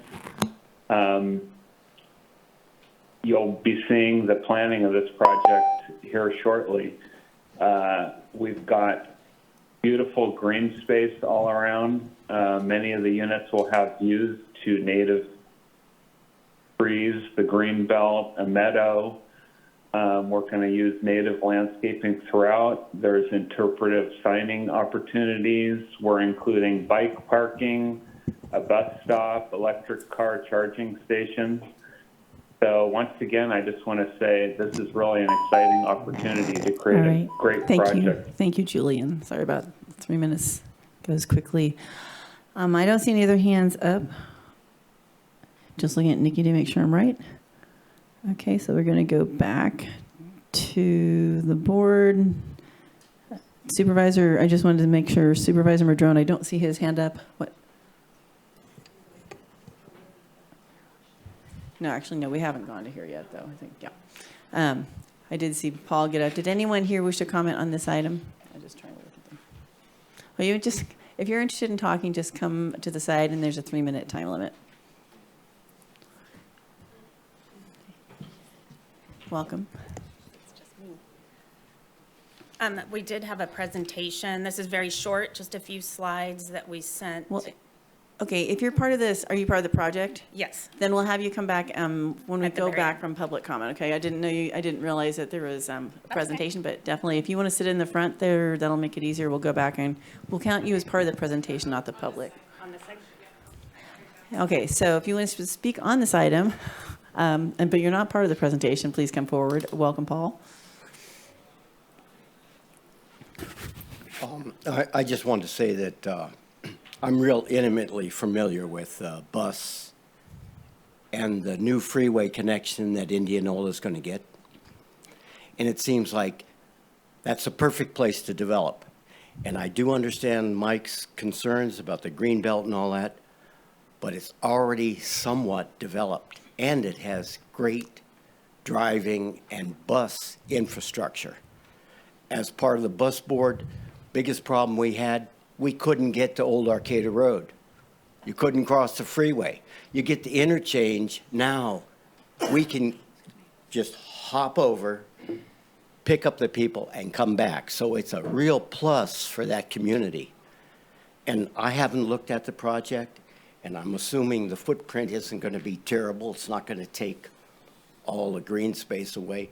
you'll be seeing the planning of this project here shortly. We've got beautiful green space all around. Many of the units will have views to native trees, the green belt, a meadow. We're going to use native landscaping throughout. There's interpretive signing opportunities. We're including bike parking, a bus stop, electric car charging stations. So once again, I just want to say this is really an exciting opportunity to create a great project. Thank you, Julian. Sorry about 3 minutes. Goes quickly. I don't see any other hands up. Just looking at Nikki to make sure I'm right. Okay, so we're going to go back to the board. Supervisor, I just wanted to make sure, Supervisor Madrone, I don't see his hand up. What? No, actually, no, we haven't gone to here yet, though, I think, yeah. I did see Paul get up. Did anyone here wish to comment on this item? I'm just trying to look at them. Well, you just, if you're interested in talking, just come to the side, and there's a 3-minute time limit. Welcome. We did have a presentation. This is very short, just a few slides that we sent. Well, okay, if you're part of this, are you part of the project? Yes. Then we'll have you come back when we At the go very back end. from public comment, okay? I didn't realize that there was a presentation, but definitely, if you want to sit in the front there, that'll make it easier. We'll go back and we'll count you as part of the presentation, not the public. On the second. Okay, so if you want to speak on this item, but you're not part of the presentation, please come forward. Welcome, Paul. I just wanted to say that I'm real intimately familiar with bus and the new freeway connection that Indianola is going to get. And it seems like that's a perfect place to develop. And I do understand Mike's concerns about the green belt and all that, but it's already somewhat developed. And it has great driving and bus infrastructure. As part of the bus board, biggest problem we had, we couldn't get to Old Arcata Road. You couldn't cross the freeway. You get the interchange now, we can just hop over, pick up the people, and come back. So it's a real plus for that community. And I haven't looked at the project, and I'm assuming the footprint isn't going to be terrible. It's not going to take all the green space away.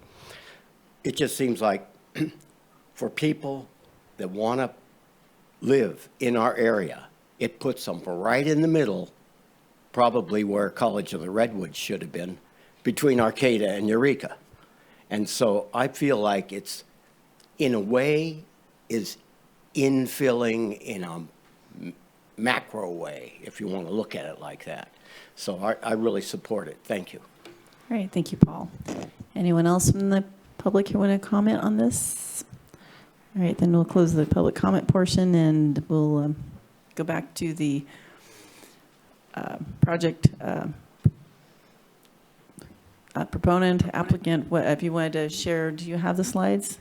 It just seems like for people that want to live in our area, it puts them right in the middle, probably where College of the Redwoods should have been, between Arcata and Eureka. And so I feel like it's, in a way, is infilling in a macro way, if you want to look at it like that. So I really support it. Thank you. All right, thank you, Paul. Anyone else from the public who want to comment on this? All right, then we'll close the public comment portion and we'll go back to the project proponent, applicant. What, if you wanted to share, do you have the slides?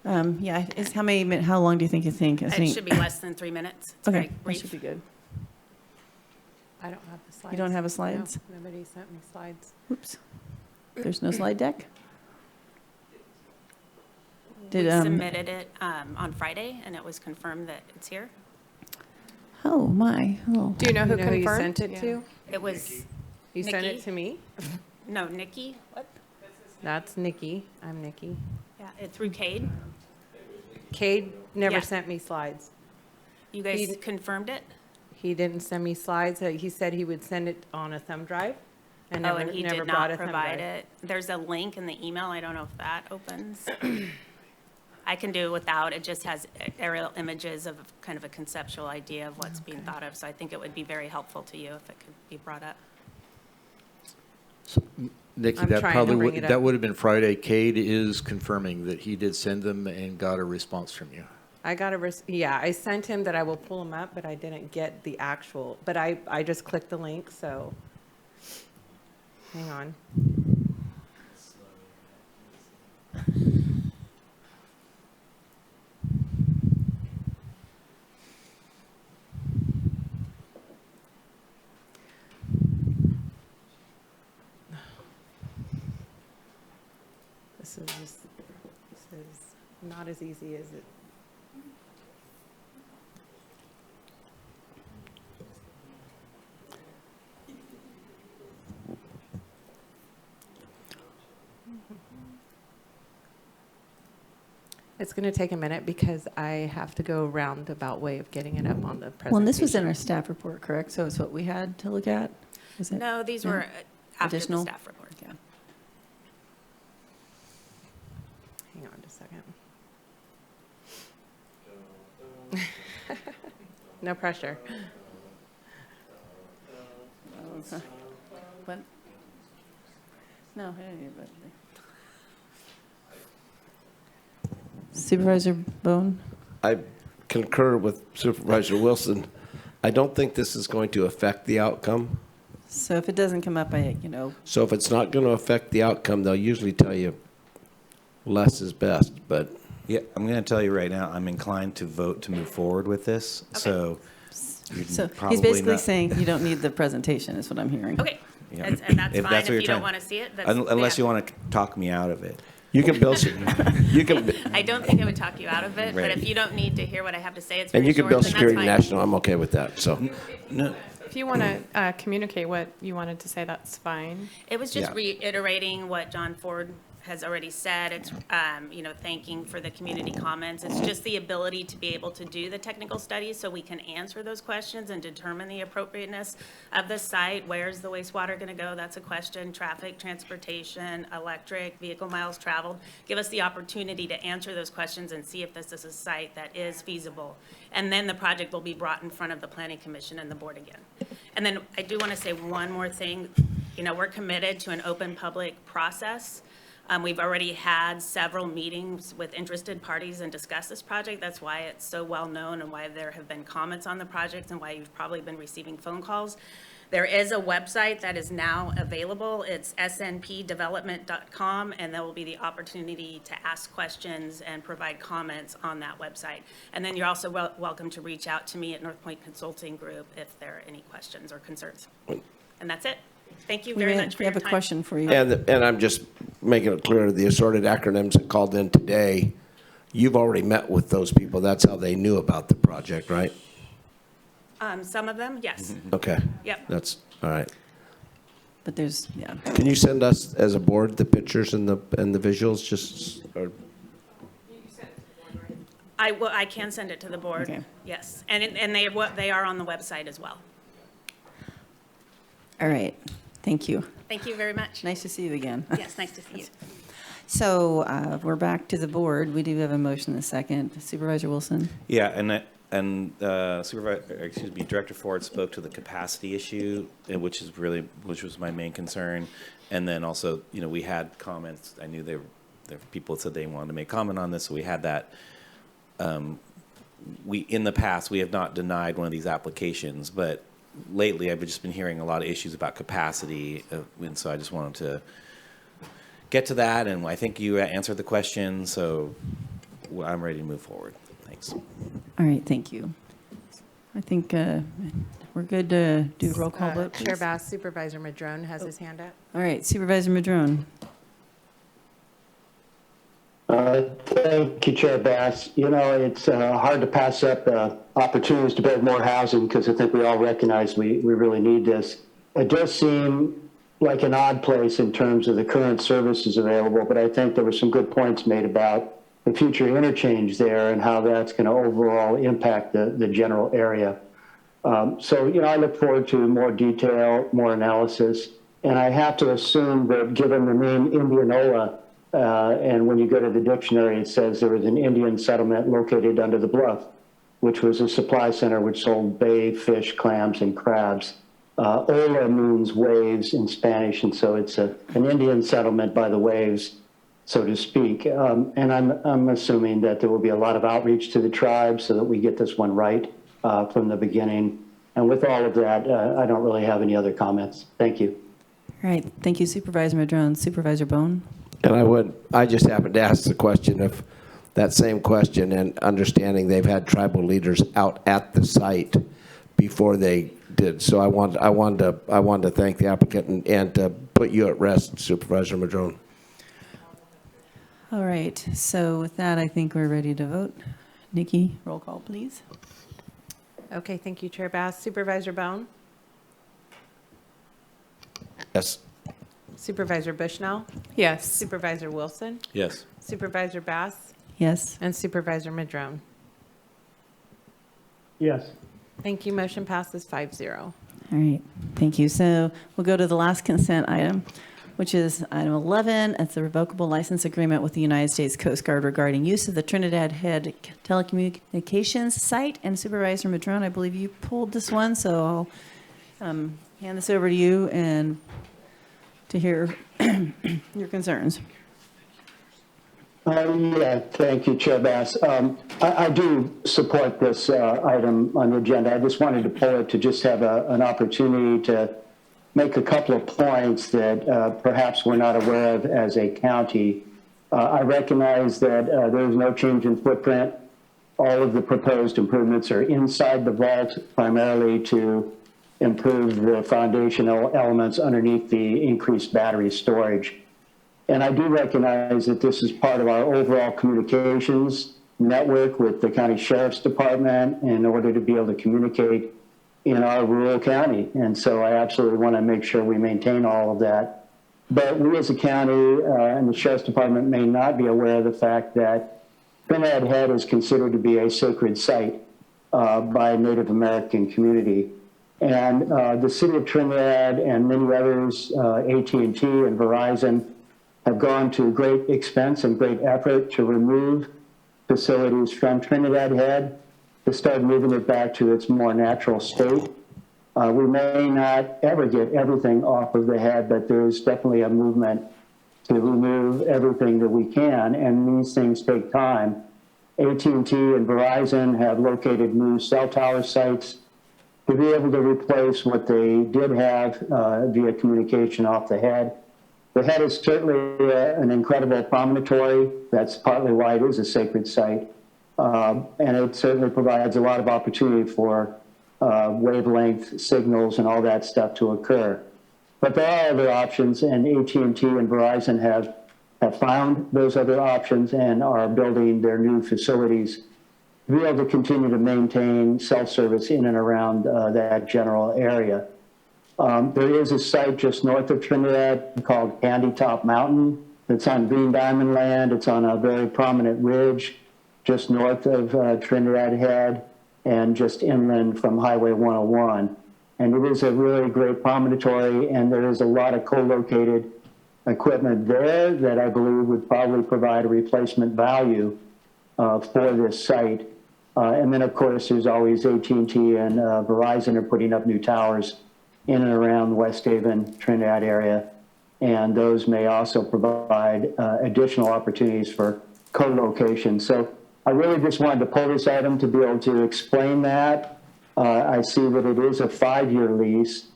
Yeah, how long do you think? It should be less than 3 minutes. It's Okay, very that brief. should be good. I don't have the slides. You don't have a slides? No, nobody sent me slides. Oops. There's no slide deck? We submitted it on Friday, and it was confirmed that it's here. Oh, my. Oh. Do you know who you confirmed? sent it to? It was You sent Nikki. it to me? No, Nikki. What? That's Nikki. I'm Nikki. Yeah, it's through Cade. Cade never Yeah. sent me slides. You guys He- confirmed it? He didn't send me slides. He said he would send it on a thumb drive. And Oh, never, and he never did brought not a thumb provide drive. it. There's a link in the email. I don't know if that opens. I can do it without. It just has aerial images of kind of a conceptual idea of what's being thought of. So I think it would be very helpful to you if it could be brought up. Nikki, I'm that trying to probably bring would, it that up. would have been Friday. Cade is confirming that he did send them and got a response from you. I got yeah, I sent him that I will pull them up, but I didn't get the actual, but I just clicked the link, so hang on. This is not as easy as it. It's going to take a minute because I have to go roundabout way of getting it up on the presentation. Well, and this was in our staff report, correct? So it's what we had to look at? Is it? No, these were after the Additional? staff report. Yeah. Hang on just a second. No pressure. What? No, I didn't hear about it. Supervisor Bohn? I concur with Supervisor Wilson. I don't think this is going to affect the outcome. So if it doesn't come up, So if it's not going to affect the outcome, they'll usually tell you less is best, but. Yeah, I'm going to tell you right now, I'm inclined to vote to move forward with this, so. So he's basically saying you don't need the presentation, is what I'm hearing. Okay, Yeah. and that's If fine that's what if you're you don't trying- want to see it. Unless you want to talk me out of it. You can build, you can, I don't think I would talk you out of it, but Right. if you don't need to hear what I have to say, it's and very you can short, build then that's Security fine. National, I'm okay with that, so. No. If you want to communicate what you wanted to say, that's fine. It was just Yeah. reiterating what John Ford has already said. It's, thanking for the community comments. It's just the ability to be able to do the technical studies so we can answer those questions and determine the appropriateness of the site. Where's the wastewater going to go? That's a question. Traffic, transportation, electric, vehicle miles traveled. Give us the opportunity to answer those questions and see if this is a site that is feasible. And then the project will be brought in front of the Planning Commission and the board again. And then I do want to say one more thing. We're committed to an open public process. We've already had several meetings with interested parties and discussed this project. That's why it's so well known and why there have been comments on the project and why you've probably been receiving phone calls. There is a website that is now available. It's snpdevelopment.com, and there will be the opportunity to ask questions and provide comments on that website. And then you're also welcome to reach out to me at North Point Consulting Group if there are any questions or concerns. And that's it. Thank you very much for We your have time. a question for you. And I'm just making it clear, the assorted acronyms that called in today, you've already met with those people. That's how they knew about the project, right? Some of them, yes. Okay. Yep. That's, all right. But there's, yeah. Can you send us, as a board, the pictures and the visuals, just, or, I can send it to the board. Okay. Yes, and they are on the website as well. All right. Thank you. Thank you very much. Nice to see you again. Yes, nice to see you. So we're back to the board. We do have a motion in a second. Supervisor Wilson? Yeah, Director Ford spoke to the capacity issue, which was my main concern. And then also, we had comments. I knew there were people that said they wanted to make comment on this, so we had that. In the past, we have not denied one of these applications, but lately I've just been hearing a lot of issues about capacity, and so I just wanted to get to that, and I think you answered the question, so I'm ready to move forward. Thanks. All right, thank you. I think we're good to do a roll call vote, Chair please. Bass, Supervisor Madrone has his hand up. All right, Supervisor Madrone. Thank you, Chair Bass. It's hard to pass up opportunities to build more housing because I think we all recognize we really need this. It does seem like an odd place in terms of the current services available, but I think there were some good points made about the future interchange there and how that's going to overall impact the general area. So I look forward to more detail, more analysis, and I have to assume that given the name Indianola, and when you go to the dictionary, it says there was an Indian settlement located under the bluff, which was a supply center which sold bay, fish, clams, and crabs. Ola means waves in Spanish, and so it's an Indian settlement by the waves, so to speak. And I'm assuming that there will be a lot of outreach to the tribe so that we get this one right from the beginning. And with all of that, I don't really have any other comments. Thank you. All right, thank you, Supervisor Madrone. Supervisor Bohn? and I just happened to ask the question of that same question, and understanding they've had tribal leaders out at the site before they did. So I wanted to thank the applicant and to put you at rest, Supervisor Madrone. All right, so with that, I think we're ready to vote. Nikki, roll call, please. Okay, thank you, Chair Bass. Supervisor Bohn? Yes. Supervisor Bushnell? Yes. Supervisor Wilson? Yes. Supervisor Bass? Yes. And Supervisor Madrone? Yes. Thank you. Motion passes 5-0. All right, thank you. So we'll go to the last consent item, which is item 11. It's a revocable license agreement with the United States Coast Guard regarding use of the Trinidad Head telecommunications site. And Supervisor Madrone, I believe you pulled this one, so I'll hand this over to you and to hear your concerns. Yeah, thank you, Chair Bass. I do support this item on the agenda. I just wanted to pull it to just have an opportunity to make a couple of points that perhaps we're not aware of as a county. I recognize that there is no change in footprint. All of the proposed improvements are inside the vault, primarily to improve the foundational elements underneath the increased battery storage. And I do recognize that this is part of our overall communications network with the county sheriff's department in order to be able to communicate in our rural county. And so I absolutely want to make sure we maintain all of that. But we as a county and the sheriff's department may not be aware of the fact that Trinidad Head is considered to be a sacred site by Native American community. And the city of Trinidad and many others, AT&T and Verizon, have gone to great expense and great effort to remove facilities from Trinidad Head to start moving it back to its more natural state. We may not ever get everything off of the head, but there's definitely a movement to remove everything that we can, and these things take time. AT&T and Verizon have located new cell tower sites to be able to replace what they did have via communication off the head. The head is certainly an incredible promontory. That's partly why it is a sacred site. And it certainly provides a lot of opportunity for wavelength signals and all that stuff to occur. But there are other options, and AT&T and Verizon have found those other options and are building their new facilities to be able to continue to maintain cell service in and around that general area. There is a site just north of Trinidad called Candy Top Mountain. It's on Green Diamond land. It's on a very prominent ridge just north of Trinidad Head and just inland from Highway 101. And it is a really great promontory, and there is a lot of co-located equipment there that I believe would probably provide a replacement value for this site. And then, of course, there's always AT&T and Verizon are putting up new towers in and around the West Haven, Trinidad area, and those may also provide additional opportunities for co-location. So I really just wanted to pull this item to be able to explain that. I see that it is a 5-year lease,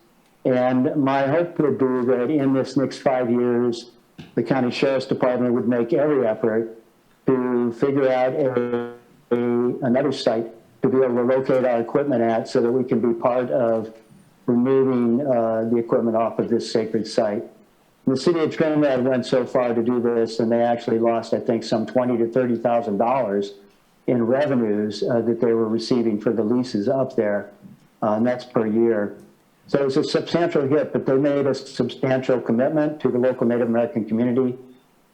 and my hope would be that in this next 5 years, the county sheriff's department would make every effort to figure out another site to be able to locate our equipment at so that we can be part of removing the equipment off of this sacred site. The city of Trinidad went so far to do this, and they actually lost, I think, some $20,000 to $30,000 in revenues that they were receiving for the leases up there, and that's per year. So it was a substantial hit, but they made a substantial commitment to the local Native American community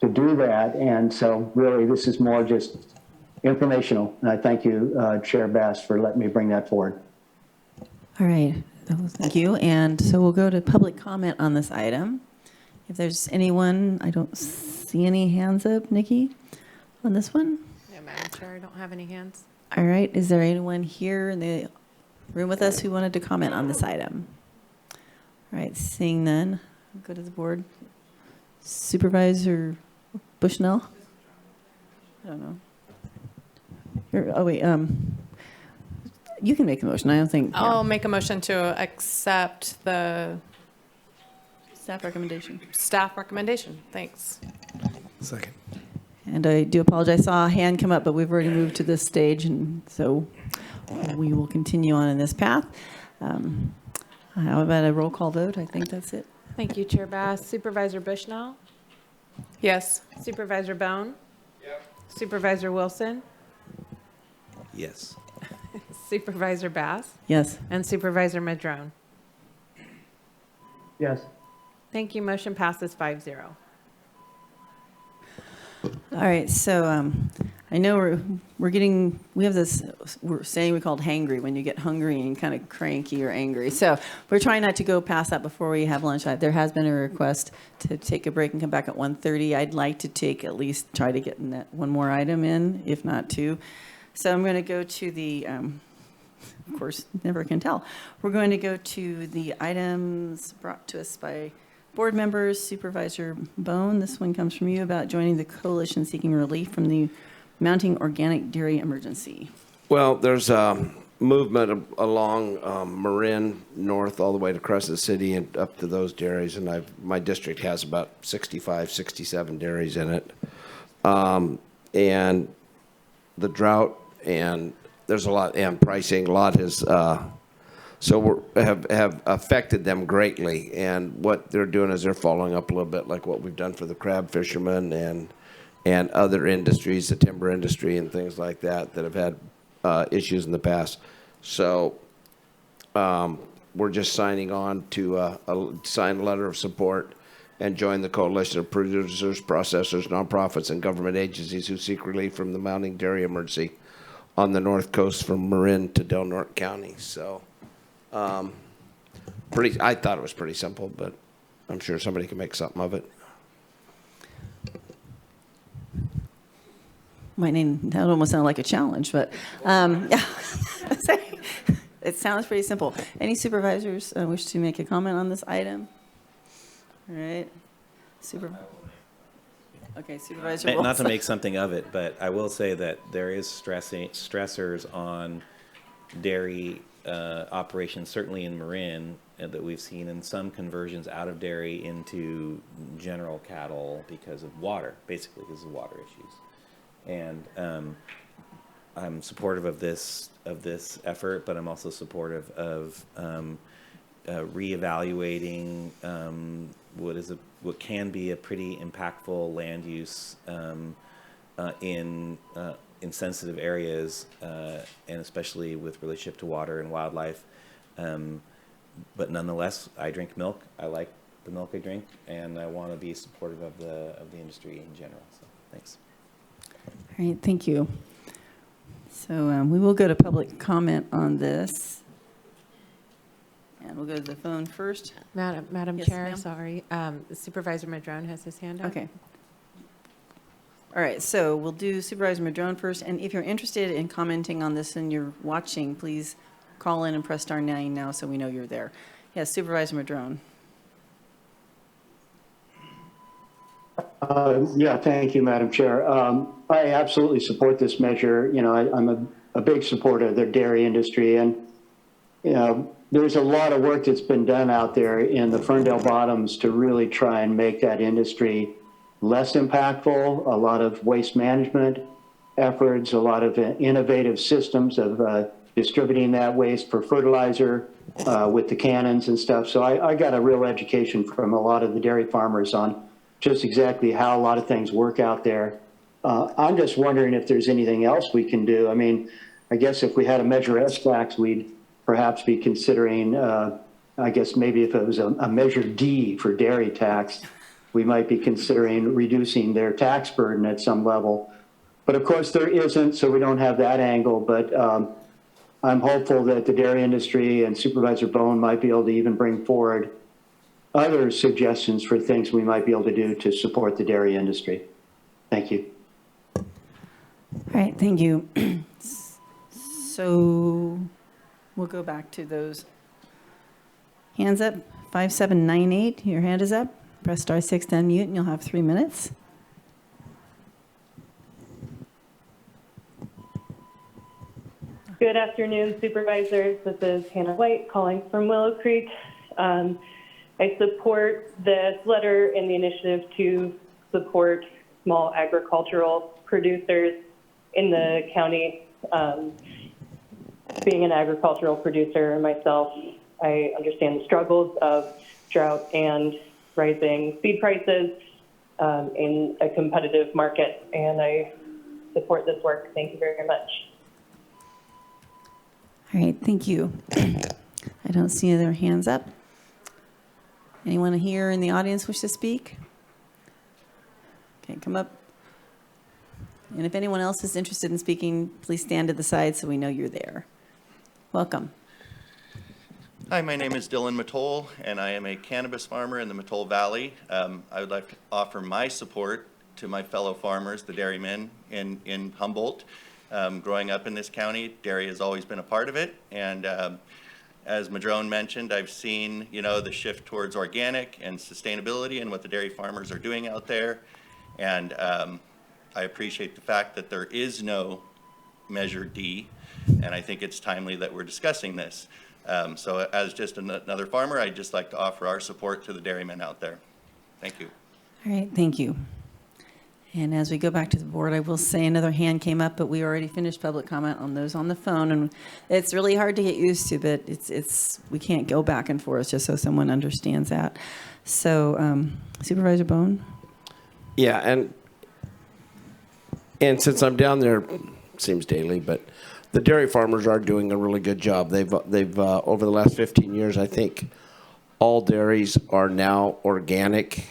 to do that, and so really this is more just informational, and I thank you, Chair Bass, for letting me bring that forward. All right, thank you. And so we'll go to public comment on this item. If there's anyone, I don't see any hands up, Nikki, on this one. No, Madam Chair, I don't have any hands. All right, is there anyone here in the room with us who wanted to comment on this item? All right, seeing none, I'll go to the board. Supervisor Bushnell? I don't know. Oh, wait, you can make a motion. I don't think. I'll make a motion to accept the staff recommendation. Staff recommendation. Thanks. Second. And I do apologize. I saw a hand come up, but we've already moved to this stage, and so we will continue on in this path. How about a roll call vote? I think that's it. Thank you, Chair Bass. Supervisor Bushnell? Yes. Supervisor Bohn? Supervisor Wilson, Yes. Supervisor Bass, Yes. and Supervisor Madrone. Yes. Thank you. Motion passes 5-0. All right, so I know we have this, we're saying we called hangry, when you get hungry and kind of cranky or angry. So we're trying not to go past that before we have lunch. There has been a request to take a break and come back at 1:30. I'd like to take at least, try to get one more item in, if not two. So I'm going to go to the, of course, never can tell. We're going to go to the items brought to us by board members. Supervisor Bohn, this one comes from you about joining the coalition seeking relief from the mounting organic dairy emergency. Well, there's a movement along Marin North all the way to Crescent City and up to those dairies, and my district has about 65, 67 dairies in it. And the drought and there's a lot, and pricing, a lot has, have affected them greatly. And what they're doing is they're following up a little bit like what we've done for the crab fishermen and other industries, the timber industry and things like that, that have had issues in the past. So we're just signing on to sign a letter of support and join the coalition of producers, processors, nonprofits, and government agencies who seek relief from the mounting dairy emergency on the north coast from Marin to Del Norte County. So I thought it was pretty simple, but I'm sure somebody can make something of it. That almost sounded like a challenge, but yeah. It sounds pretty simple. Any supervisors wish to make a comment on this item? All right. Okay, Supervisor Wilson. Not to make something of it, but I will say that there is stressors on dairy operations, certainly in Marin, that we've seen in some conversions out of dairy into general cattle because of water, basically because of water issues. And I'm supportive of this effort, but I'm also supportive of reevaluating what can be a pretty impactful land use in sensitive areas, and especially with relationship to water and wildlife. But nonetheless, I drink milk. I like the milk I drink, and I want to be supportive of the industry in general. So thanks. All right, thank you. So we will go to public comment on this. And we'll go to the phone first. Madam Yes, Chair, ma'am. sorry. Supervisor Madrone has his hand up. Okay. All right, so we'll do Supervisor Madrone first. And if you're interested in commenting on this and you're watching, please call in and press star 9 now so we know you're there. Yes, Supervisor Madrone. Yeah, thank you, Madam Chair. I absolutely support this measure. You know, I'm a big supporter of the dairy industry, and you know, there's a lot of work that's been done out there in the Ferndale Bottoms to really try and make that industry less impactful. A lot of waste management efforts, a lot of innovative systems of distributing that waste for fertilizer with the cannons and stuff. So I got a real education from a lot of the dairy farmers on just exactly how a lot of things work out there. I'm just wondering if there's anything else we can do. I mean, I guess if we had a Measure S tax, we'd perhaps be considering, I guess maybe if it was a Measure D for dairy tax, we might be considering reducing their tax burden at some level. But of course there isn't, so we don't have that angle. But I'm hopeful that the dairy industry and Supervisor Bohn might be able to even bring forward other suggestions for things we might be able to do to support the dairy industry. Thank you. All right, thank you. So we'll go back to those hands up. 5798, your hand is up. Press star 6 to unmute and you'll have 3 minutes. Good afternoon, supervisors. This is Hannah White calling from Willow Creek. I support this letter and the initiative to support small agricultural producers in the county. Being an agricultural producer myself, I understand the struggles of drought and rising feed prices in a competitive market, and I support this work. Thank you very much. All right, thank you. I don't see any other hands up. Anyone here in the audience wish to speak? Okay, come up. And if anyone else is interested in speaking, please stand to the side so we know you're there. Welcome. Hi, my name is Dylan Mattoll, and I am a cannabis farmer in the Mattoll Valley. I would like to offer my support to my fellow farmers, the dairymen in Humboldt. Growing up in this county, dairy has always been a part of it, and as Madrone mentioned, I've seen, the shift towards organic and sustainability and what the dairy farmers are doing out there, and I appreciate the fact that there is no Measure D, and I think it's timely that we're discussing this. So as just another farmer, I'd just like to offer our support to the dairymen out there. Thank you. All right, thank you. And as we go back to the board, I will say another hand came up, but we already finished public comment on those on the phone, and it's really hard to get used to, but we can't go back and forth, just so someone understands that. So Supervisor Bohn? Yeah, and since I'm down there, seems daily, but the dairy farmers are doing a really good job. They've over the last 15 years, I think all dairies are now organic.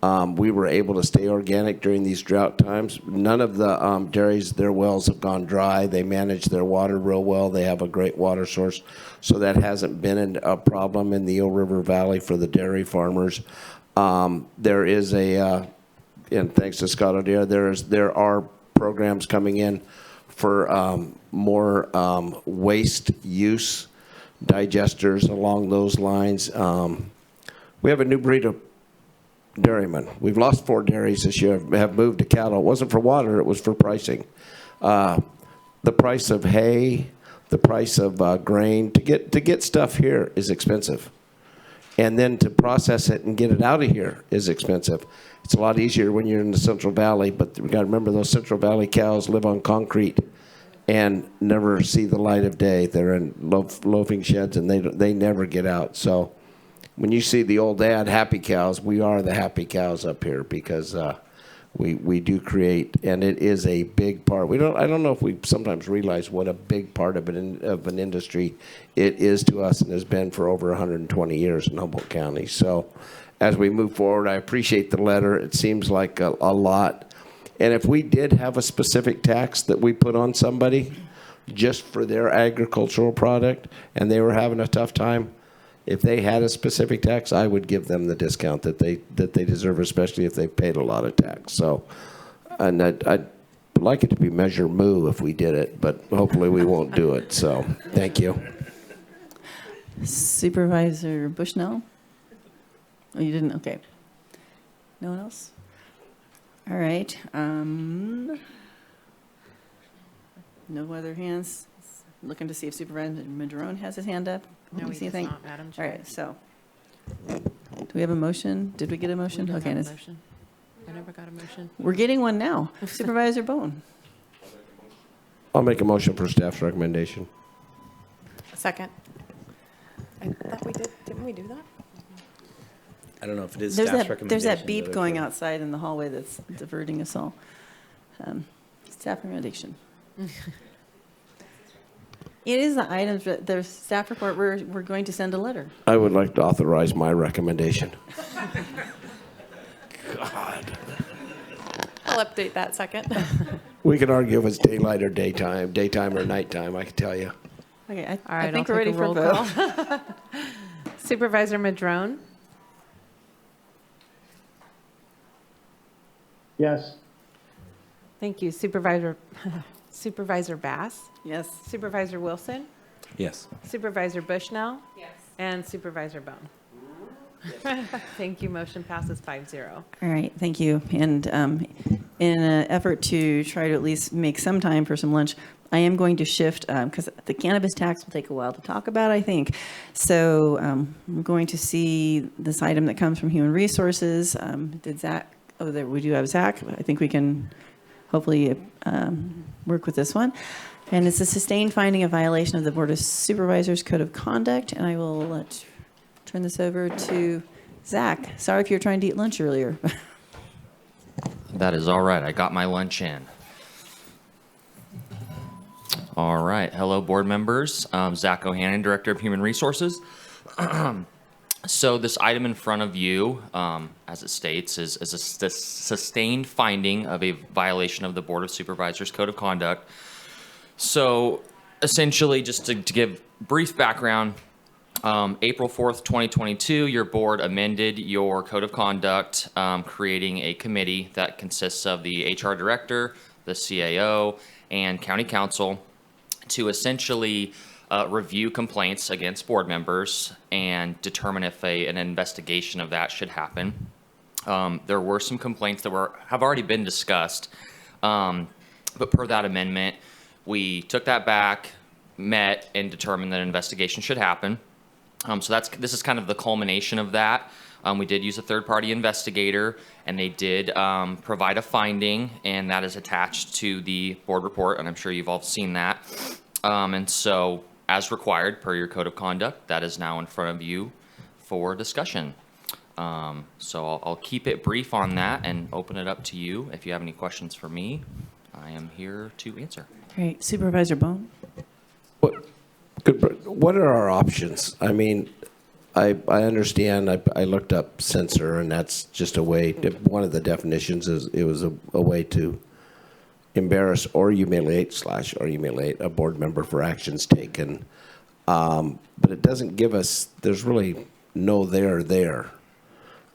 We were able to stay organic during these drought times. None of the dairies, their wells have gone dry. They manage their water real well. They have a great water source. So that hasn't been a problem in the Eel River Valley for the dairy farmers. There is and thanks to Scott O'Dea, there are programs coming in for more waste use digesters along those lines. We have a new breed of dairymen. We've lost 4 dairies this year, have moved to cattle. It wasn't for water, it was for pricing. The price of hay, the price of grain, to get stuff here is expensive. And then to process it and get it out of here is expensive. It's a lot easier when you're in the Central Valley, but we got to remember those Central Valley cows live on concrete and never see the light of day. They're in loafing sheds and they never get out. So when you see the old ad happy cows, we are the happy cows up here because we do create, and it is a big part. I don't know if we sometimes realize what a big part of an industry it is to us and has been for over 120 years in Humboldt County. So as we move forward, I appreciate the letter. It seems like a lot. And if we did have a specific tax that we put on somebody just for their agricultural product and they were having a tough time, if they had a specific tax, I would give them the discount that they deserve, especially if they've paid a lot of tax. So, and I'd like it to be Measure Moo if we did it, but hopefully we won't do it. So, thank you. Supervisor Bushnell? Oh, you didn't? Okay. No one else? All right. No other hands? Looking to see if Supervisor Madrone has his hand up. No, he does not, Madam Chair. All right, so do we have a motion? Did we get a motion? We don't Okay. have a motion. I never got a motion. We're getting one now. Supervisor Bohn. I'll make a motion for staff's recommendation. A second. I thought we did. Didn't we do that? I don't know if it is There's staff's that recommendation. beep but going outside in the hallway that's diverting us all. Staff recommendation. It is the items, the staff report, we're going to send a letter. I would like to authorize my recommendation. God. I'll update that second. We can argue if it's daylight or daytime or nighttime, I can tell you. Okay, All I right, think I'll we're take ready a for a roll vote. call. Supervisor Madrone? Yes. Thank you. Supervisor Bass? Yes. Supervisor Wilson? Yes. Supervisor Bushnell? Yes. And Supervisor Bohn? Thank you. Motion passes 5-0. All right, thank you. And in an effort to try to at least make some time for some lunch, I am going to shift, because the cannabis tax will take a while to talk about, I think. So I'm going to see this item that comes from Human Resources. Did Zach, oh, there we do have Zach. I think we can hopefully work with this one. And it's a sustained finding of violation of the Board of Supervisors Code of Conduct. And I will turn this over to Zach. Sorry if you were trying to eat lunch earlier. That is all right. I got my lunch in. All right. Hello, board members. Zach O'Hannon, Director of Human Resources. So this item in front of you, as it states, is a sustained finding of a violation of the Board of Supervisors Code of Conduct. So essentially, just to give brief background, April 4th, 2022, your board amended your code of conduct, creating a committee that consists of the HR director, the CAO, and county council to essentially review complaints against board members and determine if an investigation of that should happen. There were some complaints that have already been discussed, but per that amendment, we took that back, met, and determined that an investigation should happen. So this is kind of the culmination of that. We did use a third-party investigator, and they did provide a finding, and that is attached to the board report, and I'm sure you've all seen that. And so, as required per your code of conduct, that is now in front of you for discussion. So I'll keep it brief on that and open it up to you. If you have any questions for me, I am here to answer. Great. Supervisor Bohn? What are our options? I mean, I understand, I looked up censor, and that's just a way, one of the definitions is it was a way to embarrass or humiliate a board member for actions taken. But it doesn't give us, there's really no there.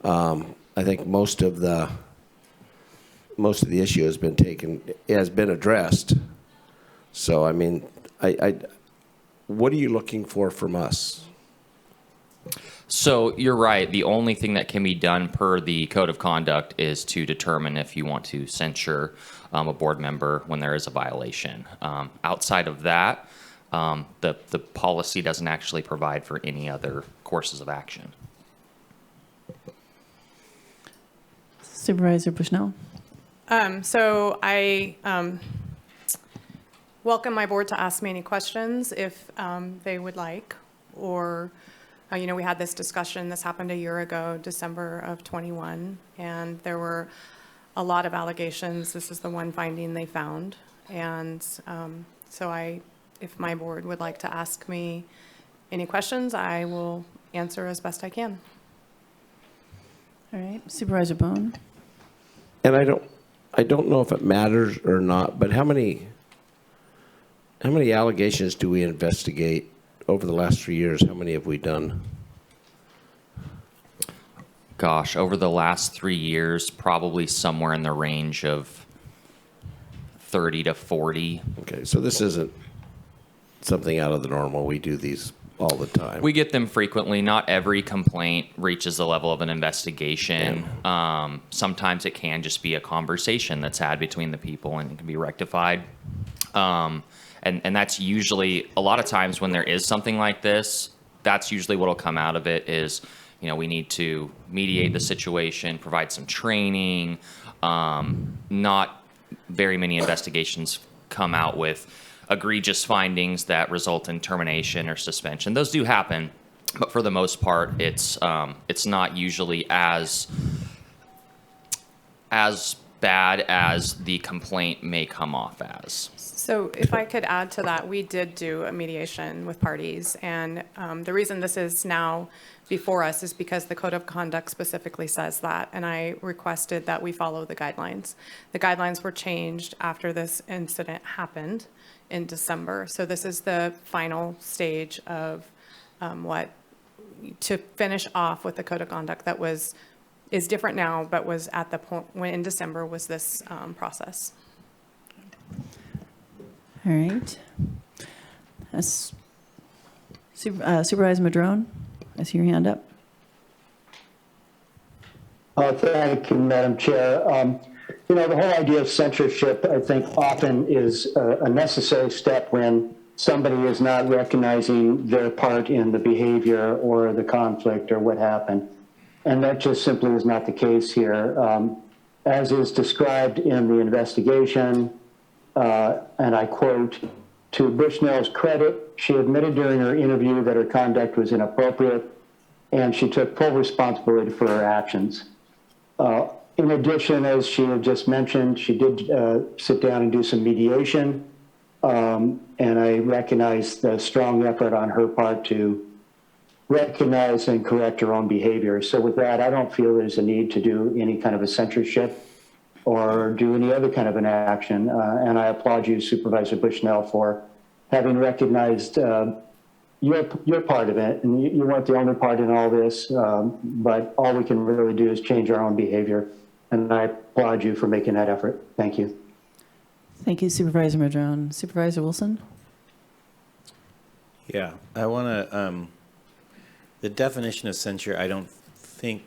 I think most of the issue has been addressed. So, I mean, what are you looking for from us? So you're right. The only thing that can be done per the code of conduct is to determine if you want to censure a board member when there is a violation. Outside of that, the policy doesn't actually provide for any other courses of action. Supervisor Bushnell? So I welcome my board to ask me any questions if they would like, or we had this discussion, this happened a year ago, December of 21, and there were a lot of allegations. This is the one finding they found. And so if my board would like to ask me any questions, I will answer as best I can. All right. Supervisor Bohn? And I don't know if it matters or not, but how many allegations do we investigate over the last 3 years? How many have we done? Gosh, over the last 3 years, probably somewhere in the range of 30 to 40. Okay, so this isn't something out of the normal. We do these all the time. We get them frequently. Not every complaint reaches the level of an investigation. Yeah. Sometimes it can just be a conversation that's had between the people and it can be rectified. And that's usually, a lot of times when there is something like this, that's usually what will come out of it is, we need to mediate the situation, provide some training. Not very many investigations come out with egregious findings that result in termination or suspension. Those do happen, but for the most part, it's not usually as bad as the complaint may come off as. So if I could add to that, we did do a mediation with parties, and the reason this is now before us is because the Code of Conduct specifically says that, and I requested that we follow the guidelines. The guidelines were changed after this incident happened in December, so this is the final stage of to finish off with the Code of Conduct that is different now, but was at the point when in December was this process. All right. Supervisor Madrone, I see your hand up. Thank you, Madam Chair. The whole idea of censorship, I think, often is a necessary step when somebody is not recognizing their part in the behavior or the conflict or what happened. And that just simply is not the case here. As is described in the investigation, and I quote, "To Bushnell's credit, she admitted during her interview that her conduct was inappropriate, and she took full responsibility for her actions." In addition, as she had just mentioned, she did sit down and do some mediation And I recognize the strong effort on her part to recognize and correct her own behavior. So with that, I don't feel there's a need to do any kind of a censorship or do any other kind of an action. And I applaud you, Supervisor Bushnell, for having recognized your part of it. And you weren't the only part in all this, but all we can really do is change our own behavior. And I applaud you for making that effort. Thank you. Thank you, Supervisor Madrone. Supervisor Wilson? Yeah, I want to, the definition of censure, I don't think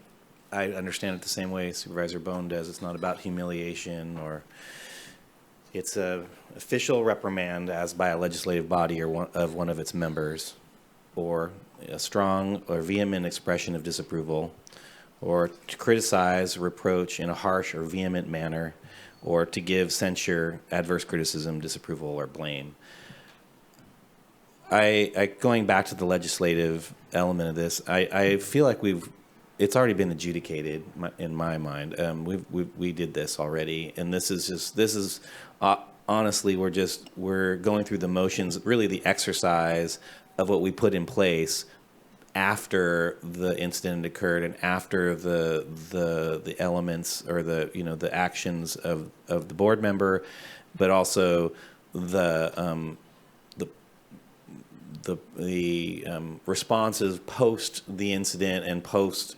I understand it the same way Supervisor Bohn does. It's not about humiliation, or it's a official reprimand as by a legislative body or one of its members, or a strong or vehement expression of disapproval, or to criticize, reproach in a harsh or vehement manner, or to give censure, adverse criticism, disapproval, or blame. Going back to the legislative element of this, I feel like it's already been adjudicated in my mind. We did this already, and this is honestly, we're going through the motions, really the exercise of what we put in place after the incident occurred and after the elements or the actions of the board member, but also the responses post the incident and post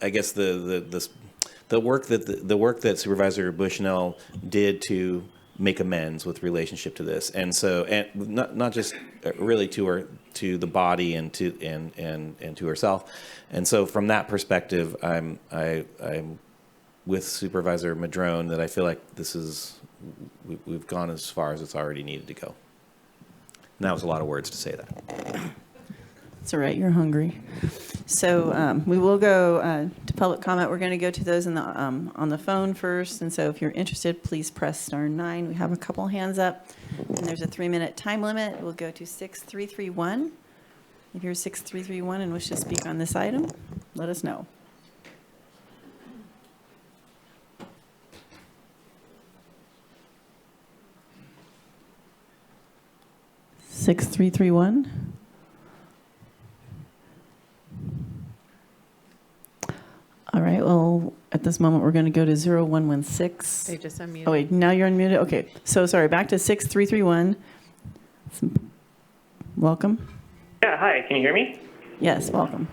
I guess the work that Supervisor Bushnell did to make amends with relationship to this, and not just really to the body and to herself, and so from that perspective, I'm with Supervisor Madrone that I feel like we've gone as far as it's already needed to go. And that was a lot of words to say that. It's all right, you're hungry. So we will go to public comment. We're going to go to those on the phone first. And so if you're interested, please press star 9. We have a couple hands up. And there's a 3-minute time limit. We'll go to 6331. If you're 6331 and wish to speak on this item, let us know. 6331. All right, well, at this moment, we're going to go to 0116. They just unmuted. Oh, wait, now you're unmuted? Okay, so sorry, back to 6331. Welcome. Yeah, hi, can you hear me? Yes, welcome.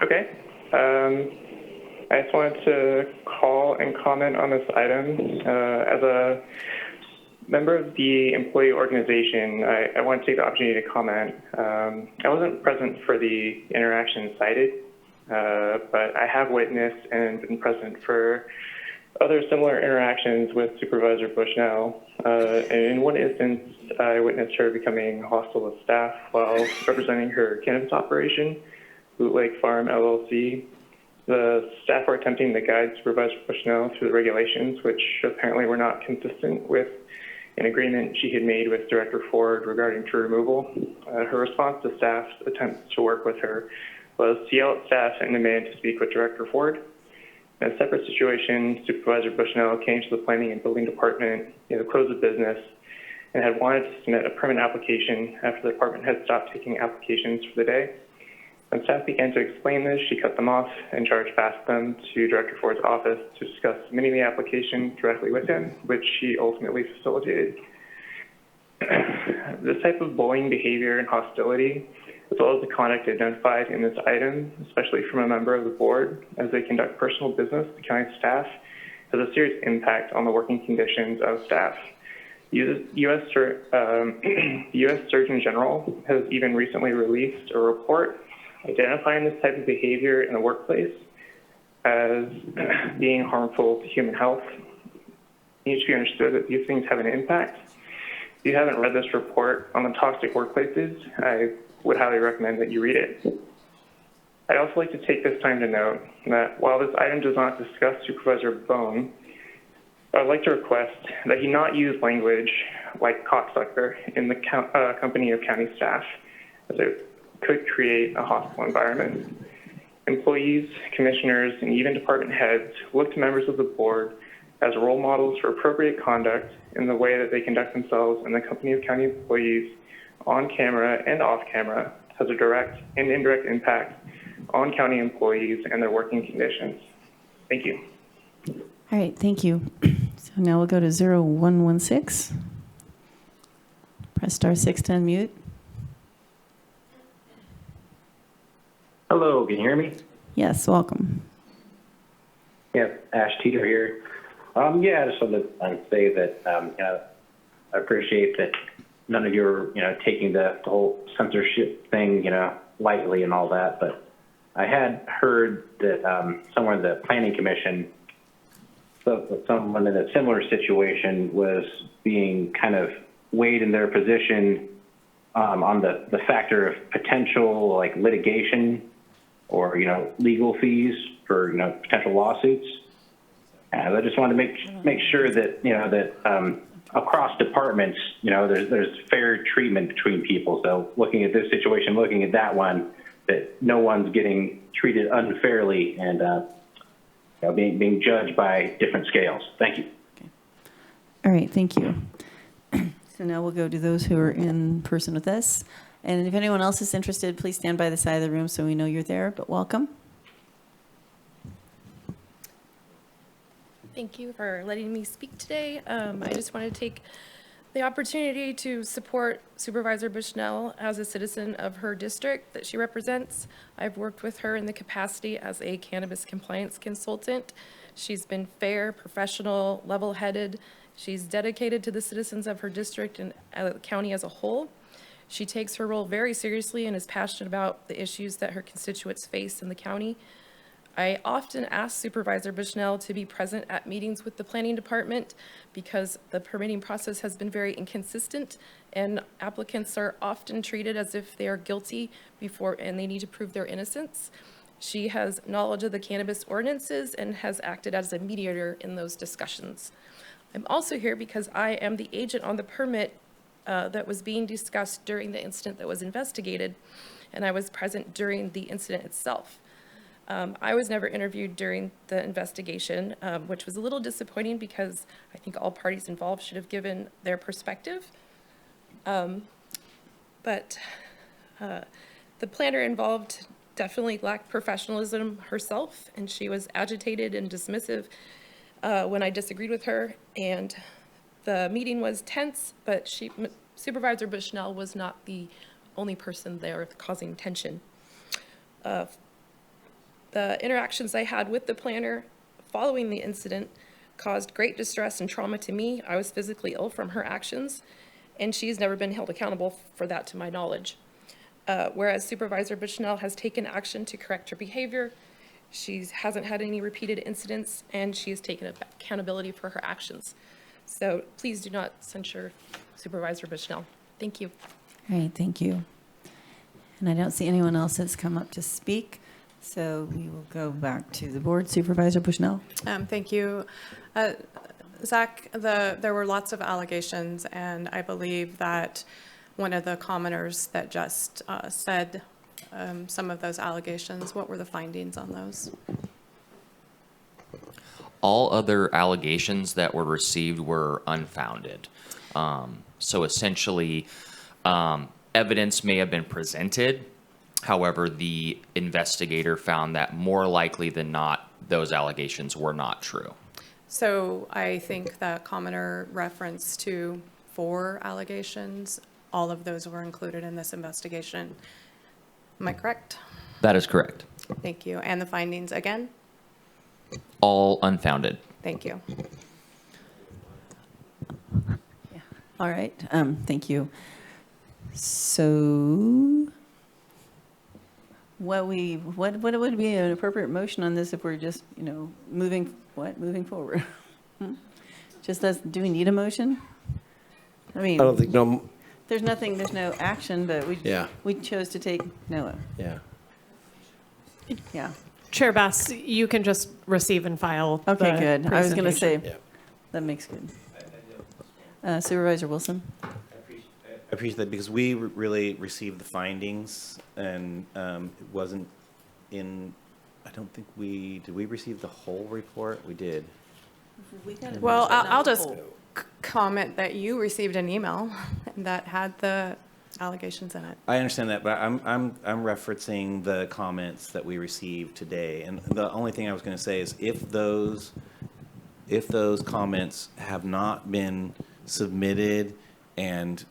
Okay. I just wanted to call and comment on this item. As a member of the employee organization, I want to take the opportunity to comment. I wasn't present for the interaction cited, but I have witnessed and been present for other similar interactions with Supervisor Bushnell. And in one instance, I witnessed her becoming hostile with staff while representing her cannabis operation, Boot Lake Farm LLC. The staff were attempting to guide Supervisor Bushnell through the regulations, which apparently were not consistent with an agreement she had made with Director Ford regarding tree removal. Her response to staff's attempts to work with her was to yell at staff and demand to speak with Director Ford. In a separate situation, Supervisor Bushnell came to the Planning and Building Department in the close of business and had wanted to submit a permit application after the department had stopped taking applications for the day. When staff began to explain this, she cut them off and charged past them to Director Ford's office to discuss submitting the application directly with him, which she ultimately facilitated. This type of bullying behavior and hostility, as well as the conduct identified in this item, especially from a member of the board as they conduct personal business with county staff, has a serious impact on the working conditions of staff. The U.S. Surgeon General has even recently released a report identifying this type of behavior in the workplace as being harmful to human health. It needs to be understood that these things have an impact. If you haven't read this report on the toxic workplaces, I would highly recommend that you read it. I'd also like to take this time to note that while this item does not discuss Supervisor Bohn, I'd like to request that he not use language like cocksucker in the company of county staff, as it could create a hostile environment. employees, commissioners, and even department heads look to members of the board as role models for appropriate conduct in the way that they conduct themselves in the company of county employees on camera and off camera has a direct and indirect impact on county employees and their working conditions. Thank you. All right, thank you. So now we'll go to 0116. Press *6 to unmute. Hello, can you hear me? Yes, welcome. Yeah, Ash Teeter here. I just wanted to say that I appreciate that none of you are, taking the whole censorship thing, lightly and all that. But I had heard that somewhere in the Planning Commission, someone in a similar situation was being kind of weighed in their position on the factor of potential like litigation or legal fees for potential lawsuits. And I just wanted to make sure that that across departments there's fair treatment between people. So looking at this situation, looking at that one, that no one's getting treated unfairly and being judged by different scales. Thank you. All right, thank you. So now we'll go to those who are in person with us. And if anyone else is interested, please stand by the side of the room so we know you're there, but welcome. Thank you for letting me speak today. I just want to take the opportunity to support Supervisor Bushnell as a citizen of her district that she represents. I've worked with her in the capacity as a cannabis compliance consultant. She's been fair, professional, level-headed. She's dedicated to the citizens of her district and the county as a whole. She takes her role very seriously and is passionate about the issues that her constituents face in the county. I often ask Supervisor Bushnell to be present at meetings with the planning department because the permitting process has been very inconsistent and applicants are often treated as if they are guilty and they need to prove their innocence. She has knowledge of the cannabis ordinances and has acted as a mediator in those discussions. I'm also here because I am the agent on the permit that was being discussed during the incident that was investigated, and I was present during the incident itself. I was never interviewed during the investigation, which was a little disappointing because I think all parties involved should have given their perspective. But the planner involved definitely lacked professionalism herself, and she was agitated and dismissive when I disagreed with her. And the meeting was tense, but Supervisor Bushnell was not the only person there causing tension. The interactions I had with the planner following the incident caused great distress and trauma to me. I was physically ill from her actions, and she's never been held accountable for that to my knowledge. Whereas Supervisor Bushnell has taken action to correct her behavior, she hasn't had any repeated incidents, and she has taken accountability for her actions. So please do not censure Supervisor Bushnell. Thank you. All right, thank you. And I don't see anyone else that's come up to speak, so we will go back to the board. Supervisor Bushnell. Thank you. Zach, there were lots of allegations, and I believe that one of the commenters that just said some of those allegations, what were the findings on those? All other allegations that were received were unfounded. So essentially, evidence may have been presented. However, the investigator found that more likely than not, those allegations were not true. So I think that commenter referenced to 4 allegations. All of those were included in this investigation. Am I correct? That is correct. Thank you. And the findings again? All unfounded. Thank you. Yeah. All right. Thank you. So what would be an appropriate motion on this if we're just, moving forward? Just do we need a motion? I mean, I don't think there's no action, but we chose to take no. Yeah. Yeah. Chair Bass, you can just receive and file. Okay, good. I was going to say, presentation. that makes good. Supervisor Wilson. I appreciate that because we really received the findings and it wasn't in I don't think did we receive the whole report? We did. Well, I'll just comment that you received an email that had the allegations in it. I understand that, but I'm referencing the comments that we received today. And the only thing I was going to say is if those comments have not been submitted and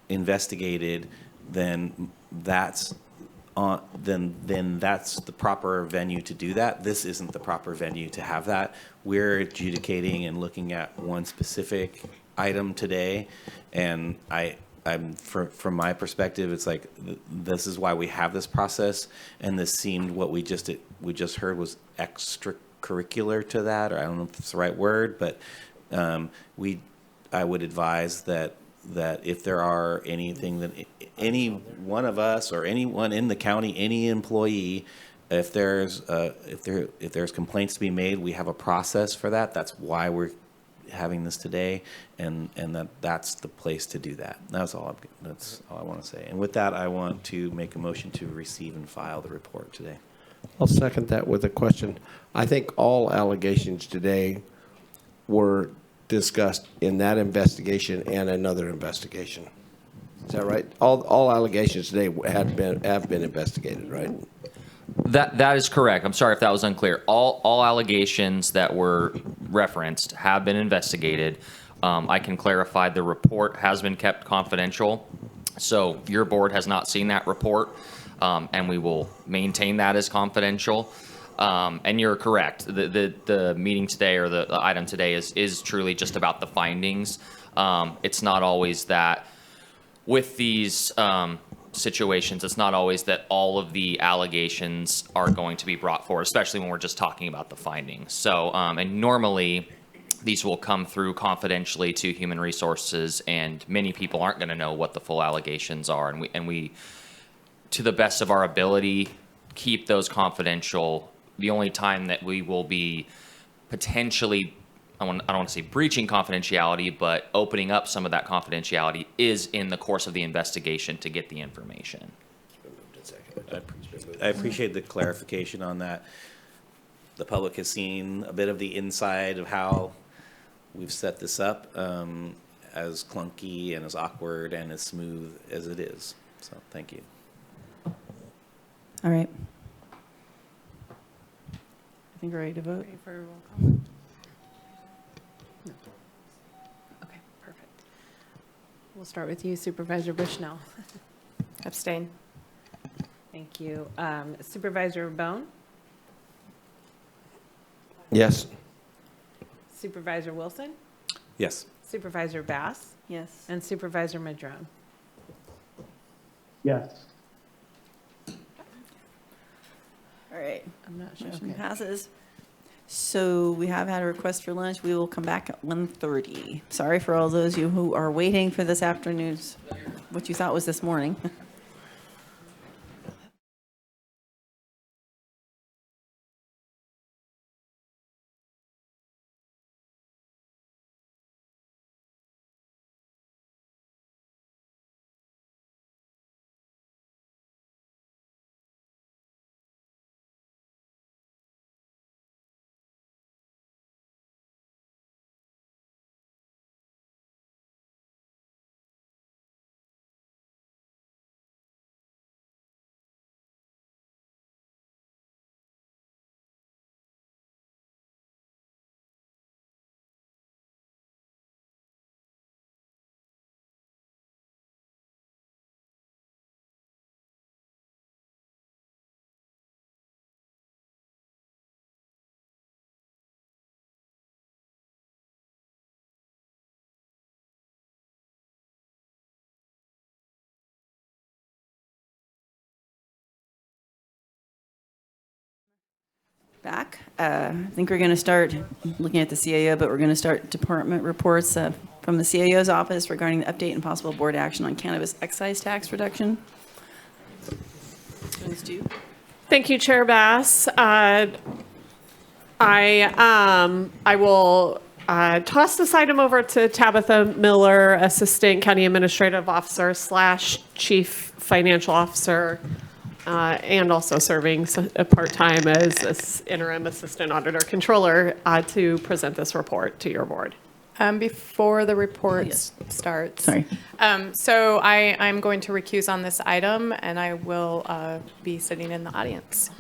investigated, then that's then that's the proper venue to do that. This isn't the proper venue to have that. We're adjudicating and looking at one specific item today, and from my perspective, it's like this is why we have this process, and this seemed what we just heard was extracurricular to that, or I don't know if it's the right word, but I would advise that if there are anything that any one of us or anyone in the county, any employee, if there's complaints to be made, we have a process for that. That's why we're having this today, and that's the place to do that. That's all I want to say. And with that, I want to make a motion to receive and file the report today. I'll second that with a question. I think all allegations today were discussed in that investigation and another investigation. Is that right? All allegations today have been investigated, right? That is correct. I'm sorry if that was unclear. All allegations that were referenced have been investigated. I can clarify the report has been kept confidential. So your board has not seen that report, and we will maintain that as confidential. And you're correct. The meeting today, or the item today, is truly just about the findings. It's not always that with these situations, it's not always that all of the allegations are going to be brought forward, especially when we're just talking about the findings. So, and normally these will come through confidentially to Human Resources, and many people aren't going to know what the full allegations are. And we, to the best of our ability, keep those confidential. The only time that we will be potentially, I don't want to say breaching confidentiality, but opening up some of that confidentiality is in the course of the investigation to get the information. I appreciate the clarification on that. The public has seen a bit of the inside of how we've set this up, as clunky and as awkward and as smooth as it is. So thank you. All right. I think we're ready to vote. Ready for a roll call? No. Okay, perfect. We'll start with you, Supervisor Bushnell. Abstain. Thank you. Supervisor Bohn? Yes. Supervisor Wilson? Yes. Supervisor Bass? Yes. And Supervisor Madrone? Yes. All right. I'm not sure. Motion Okay. passes. So we have had a request for lunch. We will come back at 1:30. Sorry for all those of you who are waiting for this afternoon's, what you thought was this morning. Back. I think we're going to start looking at the CAO, but we're going to start department reports from the CAO's office regarding the update and possible board action on cannabis excise tax reduction. Thank you, Chair Bass. I will toss this item over to Tabitha Miller, Assistant County Administrative Officer / Chief Financial Officer, and also serving part-time as interim assistant auditor controller to present this report to your board. Before the report starts. Sorry. So I'm going to recuse on this item, and I will be sitting in the audience.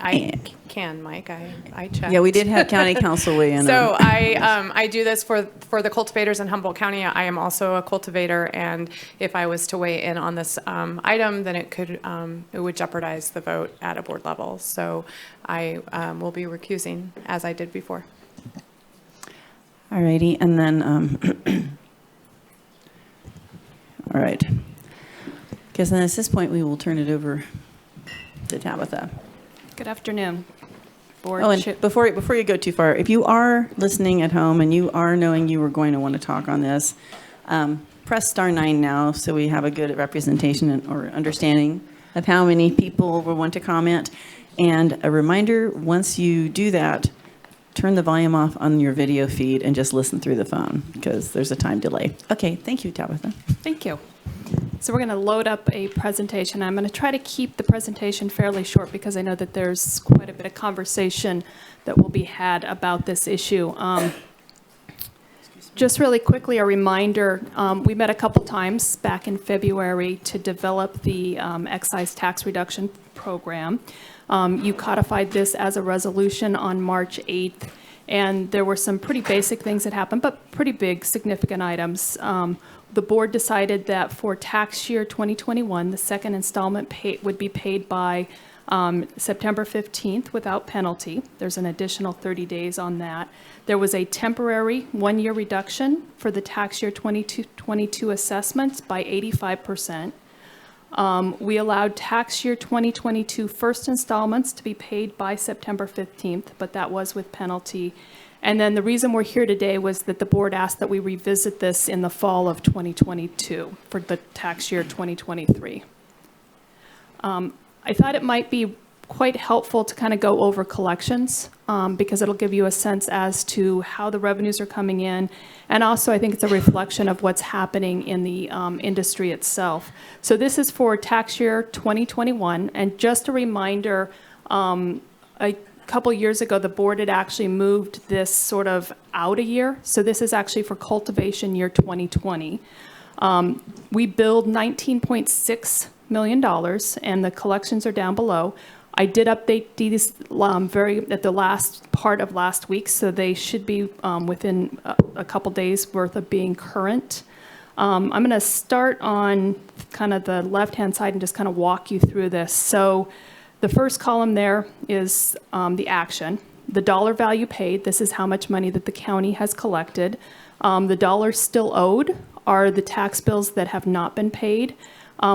I can, Mike. I checked. Yeah, we did have county council weigh in. So I do this for the cultivators in Humboldt County. I am also a cultivator, and if I was to weigh in on this item, then it would jeopardize the vote at a board level. So I will be recusing as I did before. All righty, and then, all right. Because then at this point, we will turn it over to Tabitha. Good afternoon. Board Oh, and before you go too far, if you are listening at home and you are knowing you were going to want to talk on this, press *9 now so we have a good representation or understanding of how many people will want to comment. And a reminder, once you do that, turn the volume off on your video feed and just listen through the phone because there's a time delay. Okay, thank you, Tabitha. Thank you. So we're going to load up a presentation. I'm going to try to keep the presentation fairly short because I know that there's quite a bit of conversation that will be had about this issue. Just really quickly, a reminder, we met a couple times back in February to develop the excise tax reduction program. You codified this as a resolution on March 8th, and there were some pretty basic things that happened, but pretty big, significant items. The board decided that for tax year 2021, the second installment would be paid by September 15th without penalty. There's an additional 30 days on that. There was a temporary one-year reduction for the tax year 2022 assessments by 85%. We allowed tax year 2022 first installments to be paid by September 15th, but that was with penalty. And then the reason we're here today was that the board asked that we revisit this in the fall of 2022 for the tax year 2023. I thought it might be quite helpful to kind of go over collections because it'll give you a sense as to how the revenues are coming in. And also I think it's a reflection of what's happening in the industry itself. So this is for tax year 2021. And just a reminder, a couple years ago, the board had actually moved this sort of out a year. So this is actually for cultivation year 2020. We billed $19.6 million and the collections are down below. I did update these at the last part of last week, so they should be within a couple days worth of being current. I'm going to start on kind of the left-hand side and just kind of walk you through this. So the first column there is the action. The dollar value paid, this is how much money that the county has collected. The dollars still owed are the tax bills that have not been paid.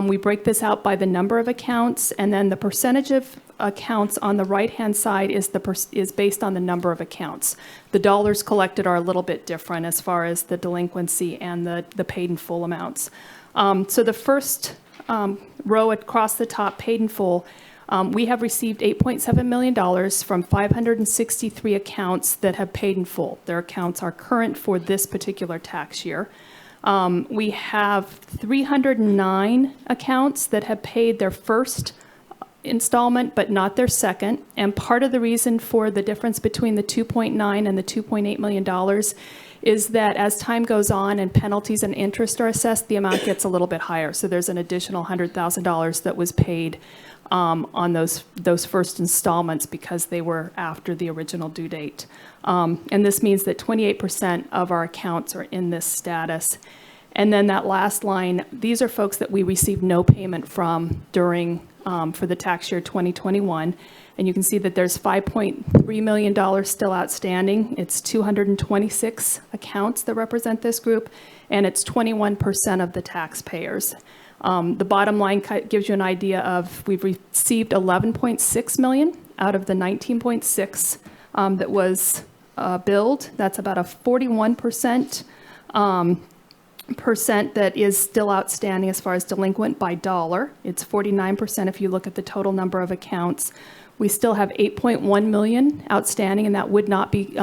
We break this out by the number of accounts, and then the percentage of accounts on the right-hand side is based on the number of accounts. The dollars collected are a little bit different as far as the delinquency and the paid in full amounts. So the first row across the top, paid in full, we have received $8.7 million from 563 accounts that have paid in full. Their accounts are current for this particular tax year. We have 309 accounts that have paid their first installment, but not their second. And part of the reason for the difference between the 2.9 and the $2.8 million is that as time goes on and penalties and interest are assessed, the amount gets a little bit higher. So there's an additional $100,000 that was paid on those first installments because they were after the original due date. And this means that 28% of our accounts are in this status. And then that last line, these are folks that we received no payment from during for the tax year 2021. And you can see that there's $5.3 million still outstanding. It's 226 accounts that represent this group, and it's 21% of the taxpayers. The bottom line gives you an idea of we've received $11.6 million out of the $19.6 that was billed. That's about a 41% that is still outstanding as far as delinquent by dollar. It's 49% if you look at the total number of accounts. We still have $8.1 million outstanding, and that would not be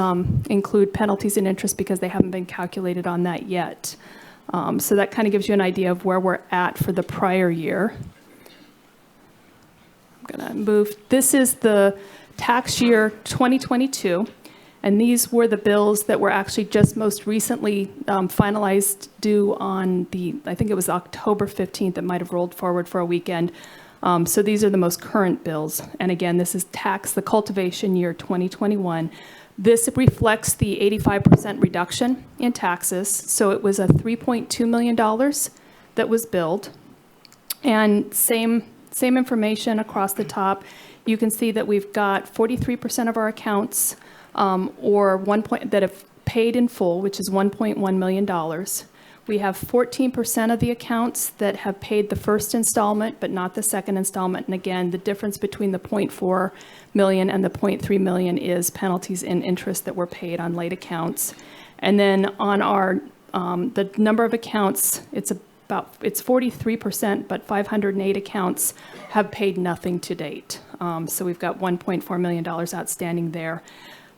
include penalties and interest because they haven't been calculated on that yet. So that kind of gives you an idea of where we're at for the prior year. gonna move. This is the tax year 2022, and these were the bills that were actually just most recently finalized, due on I think it was October 15th. It might have rolled forward for a weekend. So these are the most current bills. And again, this is the cultivation year 2021. This reflects the 85% reduction in taxes. So it was a $3.2 million that was billed. And same information across the top. You can see that we've got 43% of our accounts that have paid in full, which is $1.1 million. We have 14% of the accounts that have paid the first installment, but not the second installment. And again, the difference between the $0.4 million and the $0.3 million is penalties and interest that were paid on late accounts. And then on our the number of accounts, it's 43%, but 508 accounts have paid nothing to date. So we've got $1.4 million outstanding there.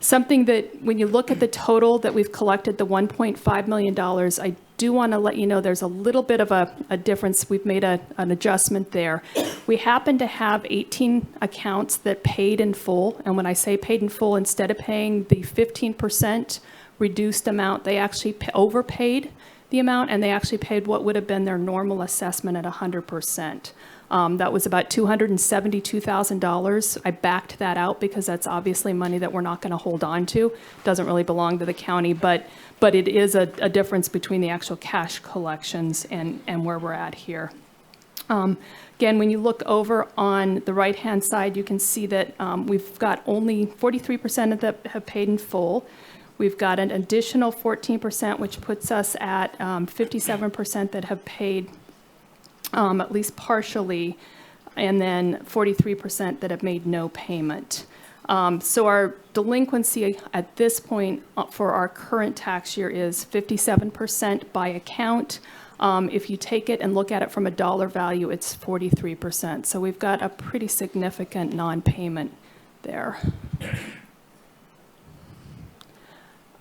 Something that, when you look at the total that we've collected, the $1.5 million, I do want to let you know there's a little bit of a difference. We've made an adjustment there. We happen to have 18 accounts that paid in full. And when I say paid in full, instead of paying the 15% reduced amount, they actually overpaid the amount, and they actually paid what would have been their normal assessment at 100%. That was about $272,000. I backed that out because that's obviously money that we're not going to hold on to. Doesn't really belong to the county, but it is a difference between the actual cash collections and where we're at here. Again, when you look over on the right-hand side, you can see that we've got only 43% of that have paid in full. We've got an additional 14%, which puts us at 57% that have paid at least partially, and then 43% that have made no payment. So our delinquency at this point for our current tax year is 57% by account. If you take it and look at it from a dollar value, it's 43%. So we've got a pretty significant non-payment there.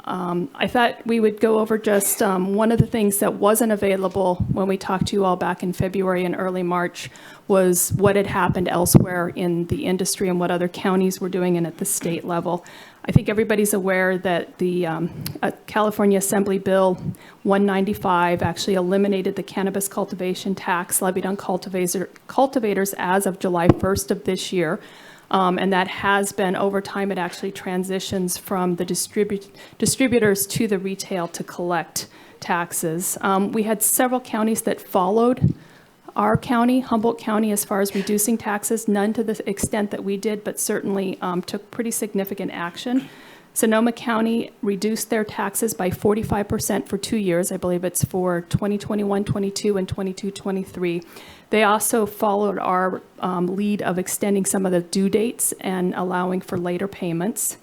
I thought we would go over just one of the things that wasn't available when we talked to you all back in February and early March was what had happened elsewhere in the industry and what other counties were doing and at the state level. I think everybody's aware that the California Assembly Bill 195 actually eliminated the cannabis cultivation tax levied on cultivators as of July 1st of this year. And that has been, over time, it actually transitions from the distributors to the retail to collect taxes. We had several counties that followed our county, Humboldt County, as far as reducing taxes, none to the extent that we did, but certainly took pretty significant action. Sonoma County reduced their taxes by 45% for 2 years. I believe it's for 2021-22 and 22-23. They also followed our lead of extending some of the due dates and allowing for later payments.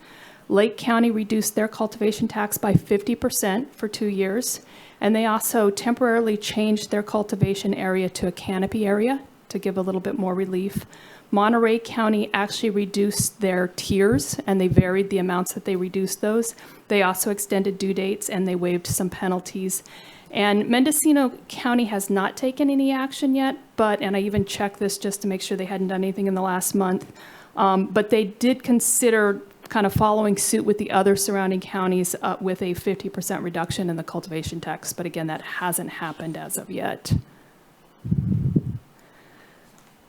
Lake County reduced their cultivation tax by 50% for 2 years. And they also temporarily changed their cultivation area to a canopy area to give a little bit more relief. Monterey County actually reduced their tiers, and they varied the amounts that they reduced those. They also extended due dates, and they waived some penalties. And Mendocino County has not taken any action yet, and I even checked this just to make sure they hadn't done anything in the last month, but they did consider kind of following suit with the other surrounding counties with a 50% reduction in the cultivation tax. But again, that hasn't happened as of yet.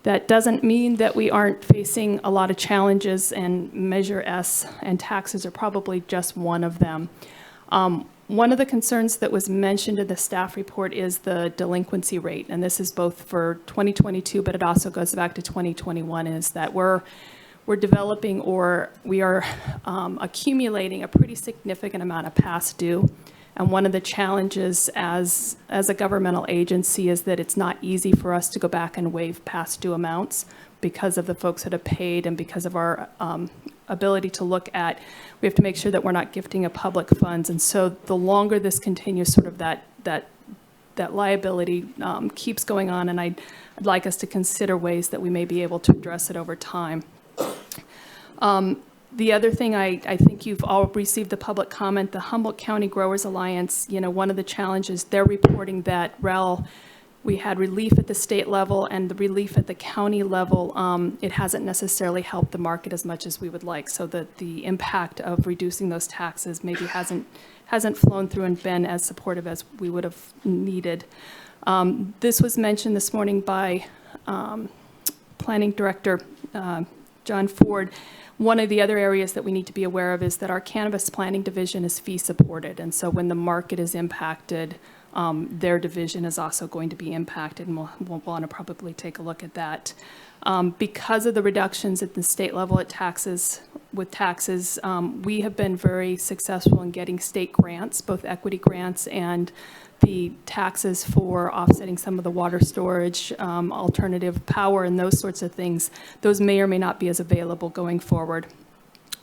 That doesn't mean that we aren't facing a lot of challenges, and Measure S and taxes are probably just one of them. One of the concerns that was mentioned in the staff report is the delinquency rate, and this is both for 2022, but it also goes back to 2021, is that we're developing, or we are accumulating a pretty significant amount of past due. And one of the challenges as a governmental agency is that it's not easy for us to go back and waive past due amounts because of the folks that have paid and because of our ability to look at, we have to make sure that we're not gifting of public funds. And so the longer this continues, sort of that liability keeps going on, and I'd like us to consider ways that we may be able to address it over time. The other thing, I think you've all received the public comment, the Humboldt County Growers Alliance, one of the challenges, they're reporting that REL We had relief at the state level and the relief at the county level. It hasn't necessarily helped the market as much as we would like, so that the impact of reducing those taxes maybe hasn't flown through and been as supportive as we would have needed. This was mentioned this morning by Planning Director John Ford. One of the other areas that we need to be aware of is that our cannabis planning division is fee supported, and so when the market is impacted, their division is also going to be impacted, and we'll want to probably take a look at that. Because of the reductions at the state level at taxes, we have been very successful in getting state grants, both equity grants and the taxes for offsetting some of the water storage, alternative power, and those sorts of things. Those may or may not be as available going forward.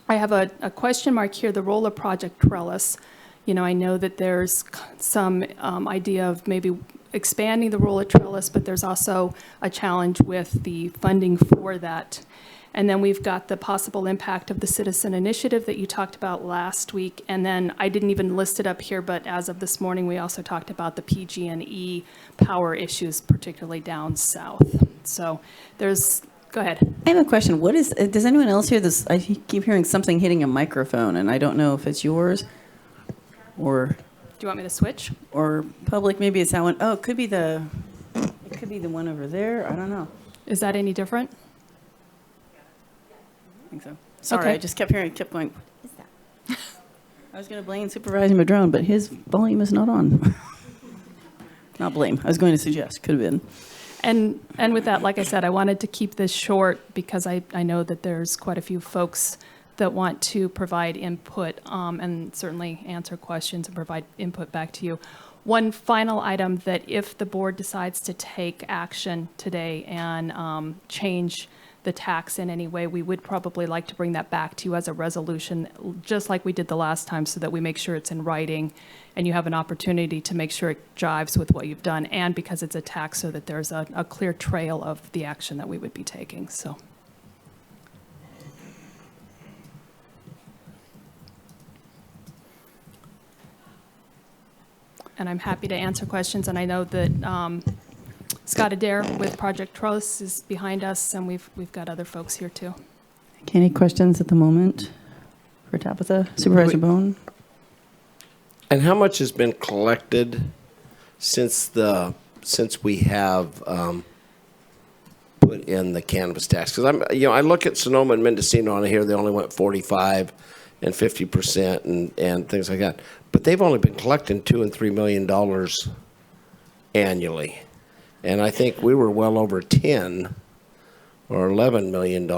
I have a question mark here, the role of Project Trellis. You know, I know that there's some idea of maybe expanding the role of Trellis, but there's also a challenge with the funding for that. And then we've got the possible impact of the citizen initiative that you talked about last week. And then I didn't even list it up here, but as of this morning, we also talked about the PG&E power issues, particularly down south. So there's, go ahead. I have a question. What is, does anyone else hear this? I keep hearing something hitting a microphone, and I don't know if it's yours or... Do you want me to switch? Or public, maybe it's that one. Oh, it could be the one over there. I don't know. Is that any different? I think so. Sorry, Okay. I just kept going, what is that? I was going to blame Supervisor Madrone, but his volume is not on. Not blame. I was going to suggest. Could have been. And with that, like I said, I wanted to keep this short because I know that there's quite a few folks that want to provide input and certainly answer questions and provide input back to you. One final item that if the board decides to take action today and change the tax in any way, we would probably like to bring that back to you as a resolution, just like we did the last time, so that we make sure it's in writing and you have an opportunity to make sure it jives with what you've done, and because it's a tax, so that there's a clear trail of the action that we would be taking. So. And I'm happy to answer questions, and I know that Scott Adair with Project Trellis is behind us, and we've got other folks here too. Okay, any questions at the moment for Tabitha? Supervisor Bohn? And how much has been collected since we have put in the cannabis tax? Because I look at Sonoma and Mendocino on here; they only went 45 and 50% and things like that. But they've only been collecting $2 and $3 million annually. And I think we were well over 10 or $11 million,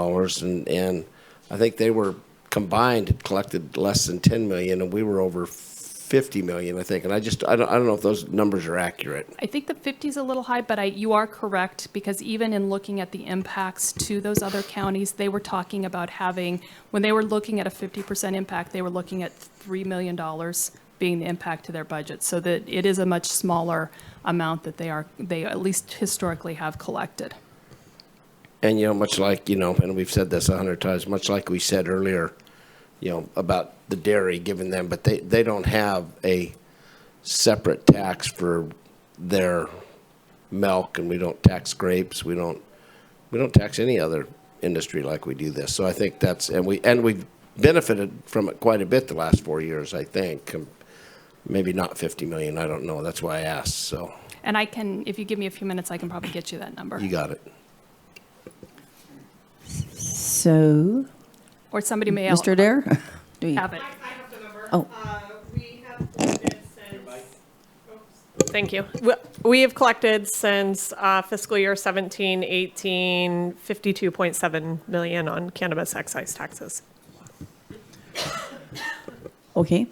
and I think they were combined had collected less than 10 million, and we were over 50 million, I think. And I don't know if those numbers are accurate. I think the 50 is a little high, but you are correct, because even in looking at the impacts to those other counties, they were talking about having, when they were looking at a 50% impact, they were looking at $3 million being the impact to their budget, so that it is a much smaller amount that they at least historically have collected. And, much like, and we've said this 100 times, much like we said earlier, about the dairy, giving them, but they don't have a separate tax for their milk, and we don't tax grapes. We don't tax any other industry like we do this. So I think that's, and we've benefited from it quite a bit the last 4 years, I think. Maybe not 50 million, I don't know. That's why I asked, so. And I can, if you give me a few minutes, I can probably get you that number. You got it. So. Or somebody may Mr. Adair? Have it. I have the number. Oh. We have collected since, thank you. We have collected since fiscal year 17-18, 52.7 million on cannabis excise taxes. Okay.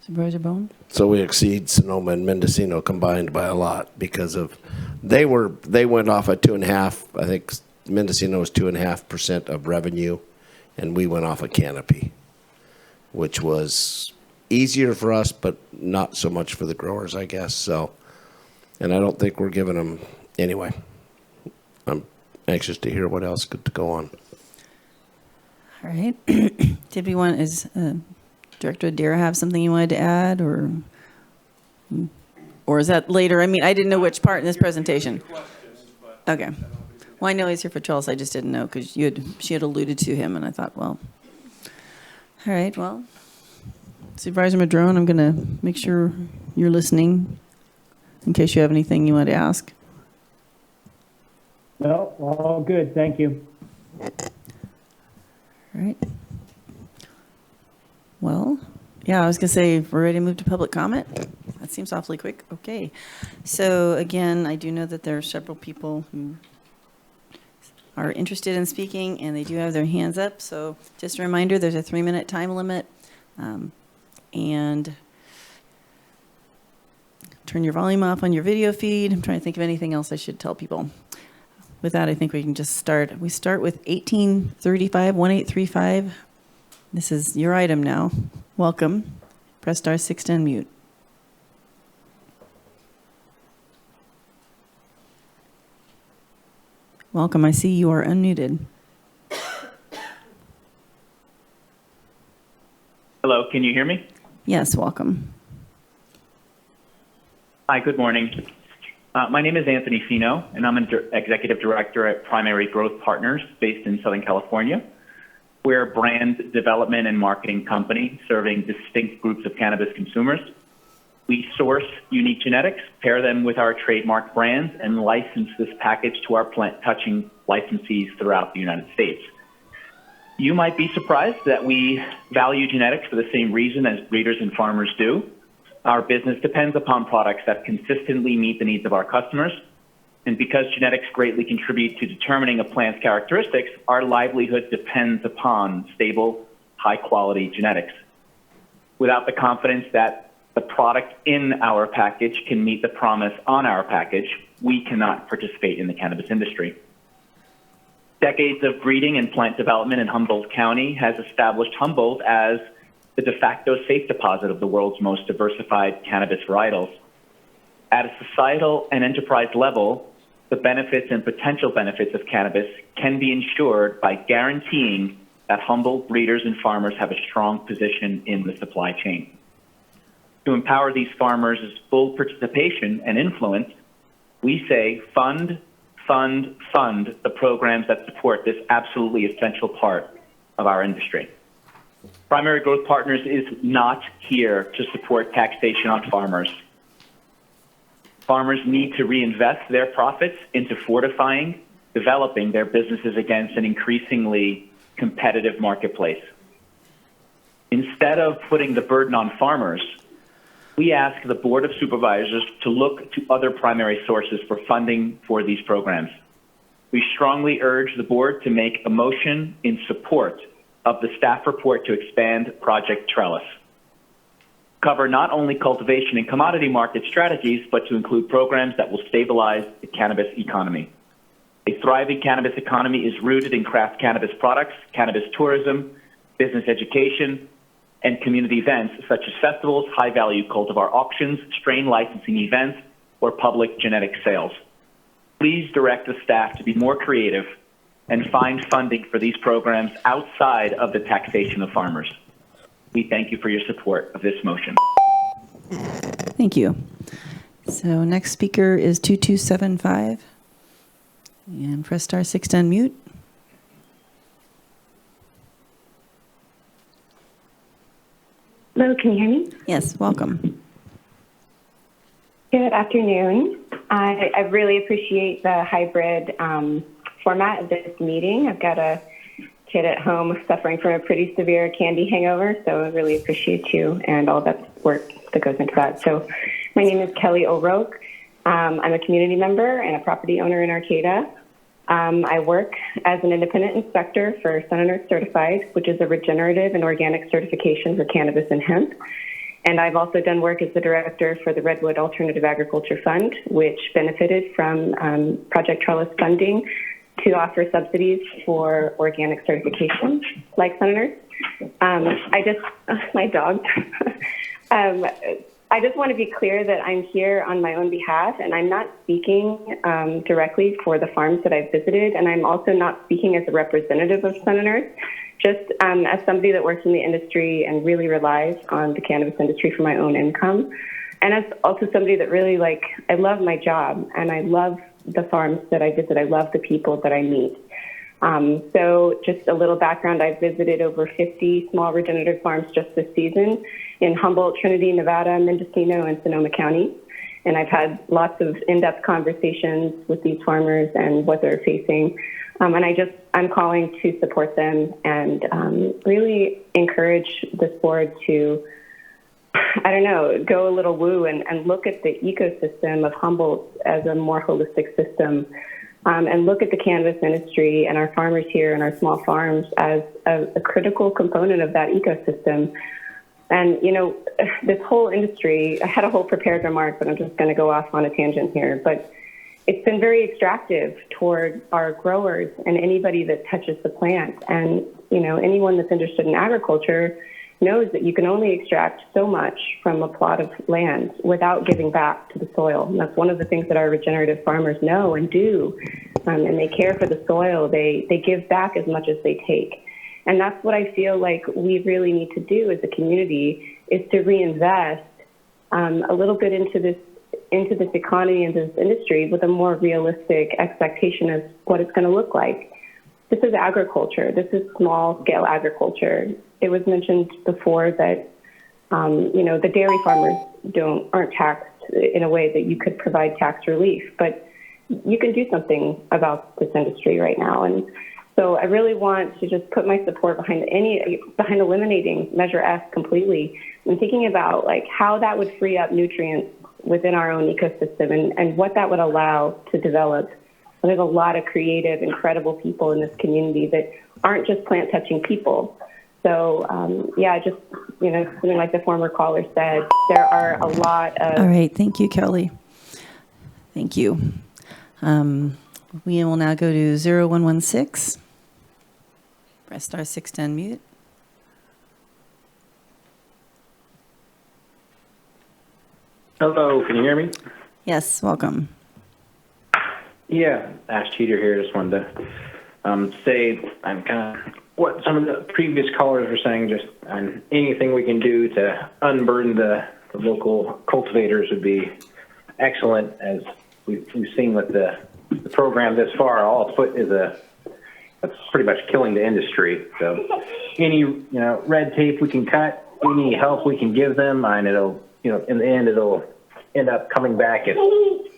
Supervisor Bohn? So we exceed Sonoma and Mendocino combined by a lot, because of, they went off at 2.5, I think Mendocino was 2.5% of revenue, and we went off a canopy, which was easier for us, but not so much for the growers, I guess. So, and I don't think we're giving them, anyway. I'm anxious to hear what else could go on. All right. Did we want, Director Adair have something you wanted to add, or? Or is that later? I mean, I didn't know which part in this presentation. Okay. Well, I know he's here for Trellis. I just didn't know because she had alluded to him, and I thought, well, all right, well, Supervisor Madrone, I'm going to make sure you're listening in case you have anything you want to ask. No, all good. Thank you. All right. Well, yeah, I was going to say, we're ready to move to public comment. That seems awfully quick. Okay. So again, I do know that there are several people who are interested in speaking, and they do have their hands up. So just a reminder, there's a 3-minute time limit. And turn your volume off on your video feed. I'm trying to think of anything else I should tell people. With that, I think we can just start. We start with 1835. This is your item now. Welcome. Press *6 to unmute. Welcome. I see you are unmuted. Hello, can you hear me? Yes, welcome. Hi, good morning. My name is Anthony Fino, and I'm an executive director at Primary Growth Partners based in Southern California. We're a brand development and marketing company serving distinct groups of cannabis consumers. We source unique genetics, pair them with our trademark brands, and license this package to our plant-touching licensees throughout the United States. You might be surprised that we value genetics for the same reason as breeders and farmers do. Our business depends upon products that consistently meet the needs of our customers. And because genetics greatly contribute to determining a plant's characteristics, our livelihood depends upon stable, high-quality genetics. Without the confidence that the product in our package can meet the promise on our package, we cannot participate in the cannabis industry. Decades of breeding and plant development in Humboldt County has established Humboldt as the de facto safe deposit of the world's most diversified cannabis varietals. At a societal and enterprise level, the benefits and potential benefits of cannabis can be ensured by guaranteeing that Humboldt breeders and farmers have a strong position in the supply chain. To empower these farmers' full participation and influence, we say fund the programs that support this absolutely essential part of our industry. Primary Growth Partners is not here to support taxation on farmers. Farmers need to reinvest their profits into fortifying, developing their businesses against an increasingly competitive marketplace. Instead of putting the burden on farmers, we ask the Board of Supervisors to look to other primary sources for funding for these programs. We strongly urge the board to make a motion in support of the staff report to expand Project Trellis. Cover not only cultivation and commodity market strategies, but to include programs that will stabilize the cannabis economy. A thriving cannabis economy is rooted in craft cannabis products, cannabis tourism, business education, and community events such as festivals, high-value cultivar auctions, strain licensing events, or public genetic sales. Please direct the staff to be more creative and find funding for these programs outside of the taxation of farmers. We thank you for your support of this motion. Thank you. So next speaker is 2275. And press *6 to unmute. Hello, can you hear me? Yes, welcome. Good afternoon. I really appreciate the hybrid format of this meeting. I've got a kid at home suffering from a pretty severe candy hangover, so I really appreciate you and all that work that goes into that. So my name is Kelly O'Rourke. I'm a community member and a property owner in Arcata. I work as an independent inspector for Senator Certified, which is a regenerative and organic certification for cannabis and hemp. And I've also done work as the director for the Redwood Alternative Agriculture Fund, which benefited from Project Trellis funding to offer subsidies for organic certification, like Senator. My dog. I just want to be clear that I'm here on my own behalf, and I'm not speaking directly for the farms that I've visited, and I'm also not speaking as a representative of Senators, just as somebody that works in the industry and really relies on the cannabis industry for my own income. And as also somebody that really I love my job and I love the farms that I visit. I love the people that I meet. So just a little background, I've visited over 50 small regenerative farms just this season in Humboldt, Trinity, Nevada, Mendocino, and Sonoma counties. And I've had lots of in-depth conversations with these farmers and what they're facing. And I'm calling to support them and really encourage this board to, go a little woo and look at the ecosystem of Humboldt as a more holistic system, and look at the cannabis industry and our farmers here and our small farms as a critical component of that ecosystem. And, this whole industry, I had a whole prepared remark, but I'm just going to go off on a tangent here. But it's been very extractive toward our growers and anybody that touches the plant. And, anyone that's interested in agriculture knows that you can only extract so much from a plot of land without giving back to the soil. And that's one of the things that our regenerative farmers know and do. And they care for the soil. They give back as much as they take. And that's what I feel like we really need to do as a community, is to reinvest a little bit into this economy and this industry with a more realistic expectation of what it's going to look like. This is agriculture. This is small-scale agriculture. It was mentioned before that, the dairy farmers aren't taxed in a way that you could provide tax relief, but you can do something about this industry right now. And so I really want to just put my support behind eliminating Measure S completely and thinking about how that would free up nutrients within our own ecosystem and what that would allow to develop. And there's a lot of creative, incredible people in this community that aren't just plant-touching people. So, just, something like the former caller said, there are a lot of... All right. Thank you, Kelly. Thank you. We will now go to 0116. Press star 6 to unmute. Hello, can you hear me? Yes, welcome. Yeah, Ash Cheater here. Just wanted to say I'm kind of what some of the previous callers were saying, just on anything we can do to unburden the local cultivators would be excellent. As we've seen with the program this far, all it's put is that's pretty much killing the industry. So any, red tape we can cut, any help we can give them, and it'll, in the end, it'll end up coming back if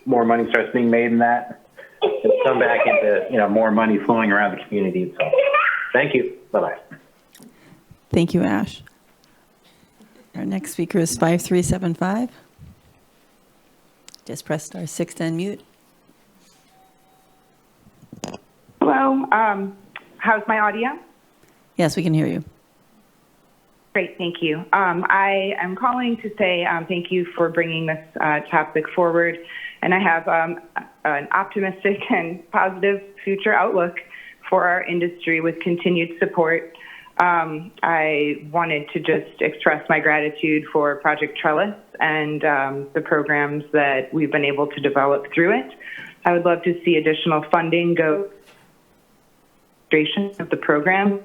more money starts being made in that. It'll come back into, more money flowing around the community. So thank you. Bye-bye. Thank you, Ash. Our next speaker is 5375. Just press star 6 to unmute. Hello. How's my audio? Yes, we can hear you. Great, thank you. I am calling to say thank you for bringing this topic forward. And I have an optimistic and positive future outlook for our industry with continued support. I wanted to just express my gratitude for Project Trellis and the programs that we've been able to develop through it. I would love to see additional funding go of the program.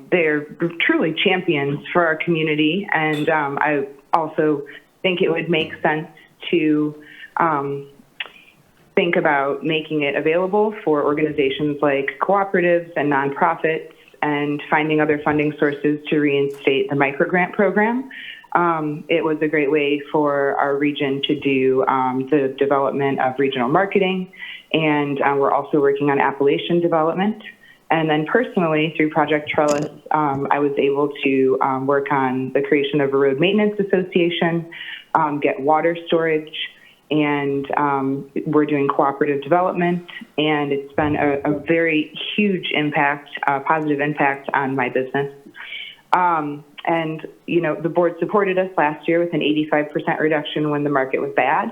They're truly champions for our community, and I also think it would make sense to think about making it available for organizations like cooperatives and nonprofits, and finding other funding sources to reinstate the microgrant program. It was a great way for our region to do the development of regional marketing, and we're also working on Appalachian development. And then personally, through Project Trellis, I was able to work on the creation of a road maintenance association, get water storage, and we're doing cooperative development. And it's been a very huge impact, positive impact on my business. And, the board supported us last year with an 85% reduction when the market was bad.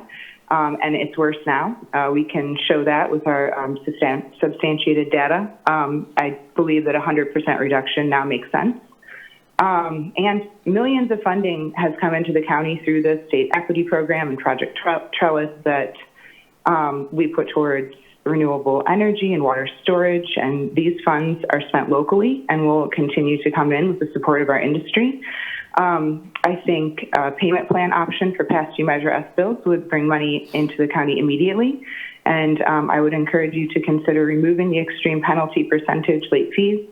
And it's worse now. We can show that with our substantiated data. I believe that 100% reduction now makes sense. And millions of funding has come into the county through the state equity program and Project Trellis that we put towards renewable energy and water storage. And these funds are spent locally and will continue to come in with the support of our industry. I think a payment plan option for past due Measure S bills would bring money into the county immediately. And I would encourage you to consider removing the extreme penalty percentage late fees.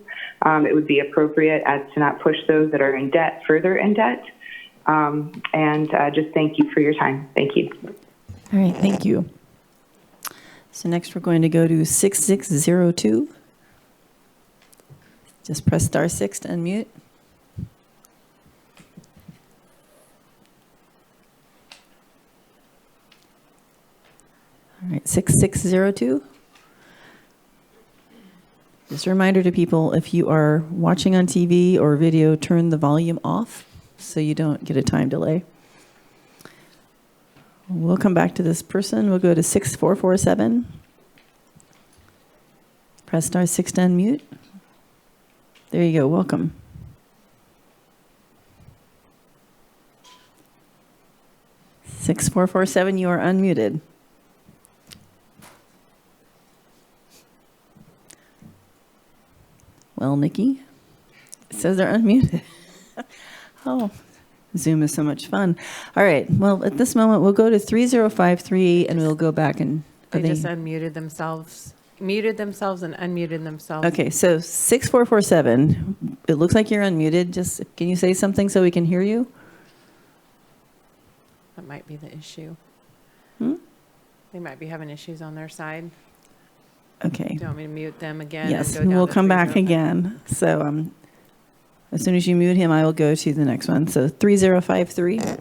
It would be appropriate as to not push those that are in debt further in debt. And just thank you for your time. Thank you. All right, thank you. So next we're going to go to 6602. Just press *6 to unmute. All right, 6602. Just a reminder to people, if you are watching on TV or video, turn the volume off so you don't get a time delay. We'll come back to this person. We'll go to 6447. Press *6 to unmute. There you go. Welcome. *6447. You are unmuted. Well, Nikki, it says they're unmuted. Oh, Zoom is so much fun. All right. Well, at this moment, we'll go to 3053, and we'll go back and. They just unmuted themselves, muted themselves, and unmuted themselves. Okay. So 6447. It looks like you're unmuted. Just can you say something so we can hear you? That might be the issue. Hmm? They might be having issues on their side. Okay. Do you want me to mute them again? Yes, and go down we'll to come back 305? again. So as soon as you mute him, I will go to the next one. So 3053. I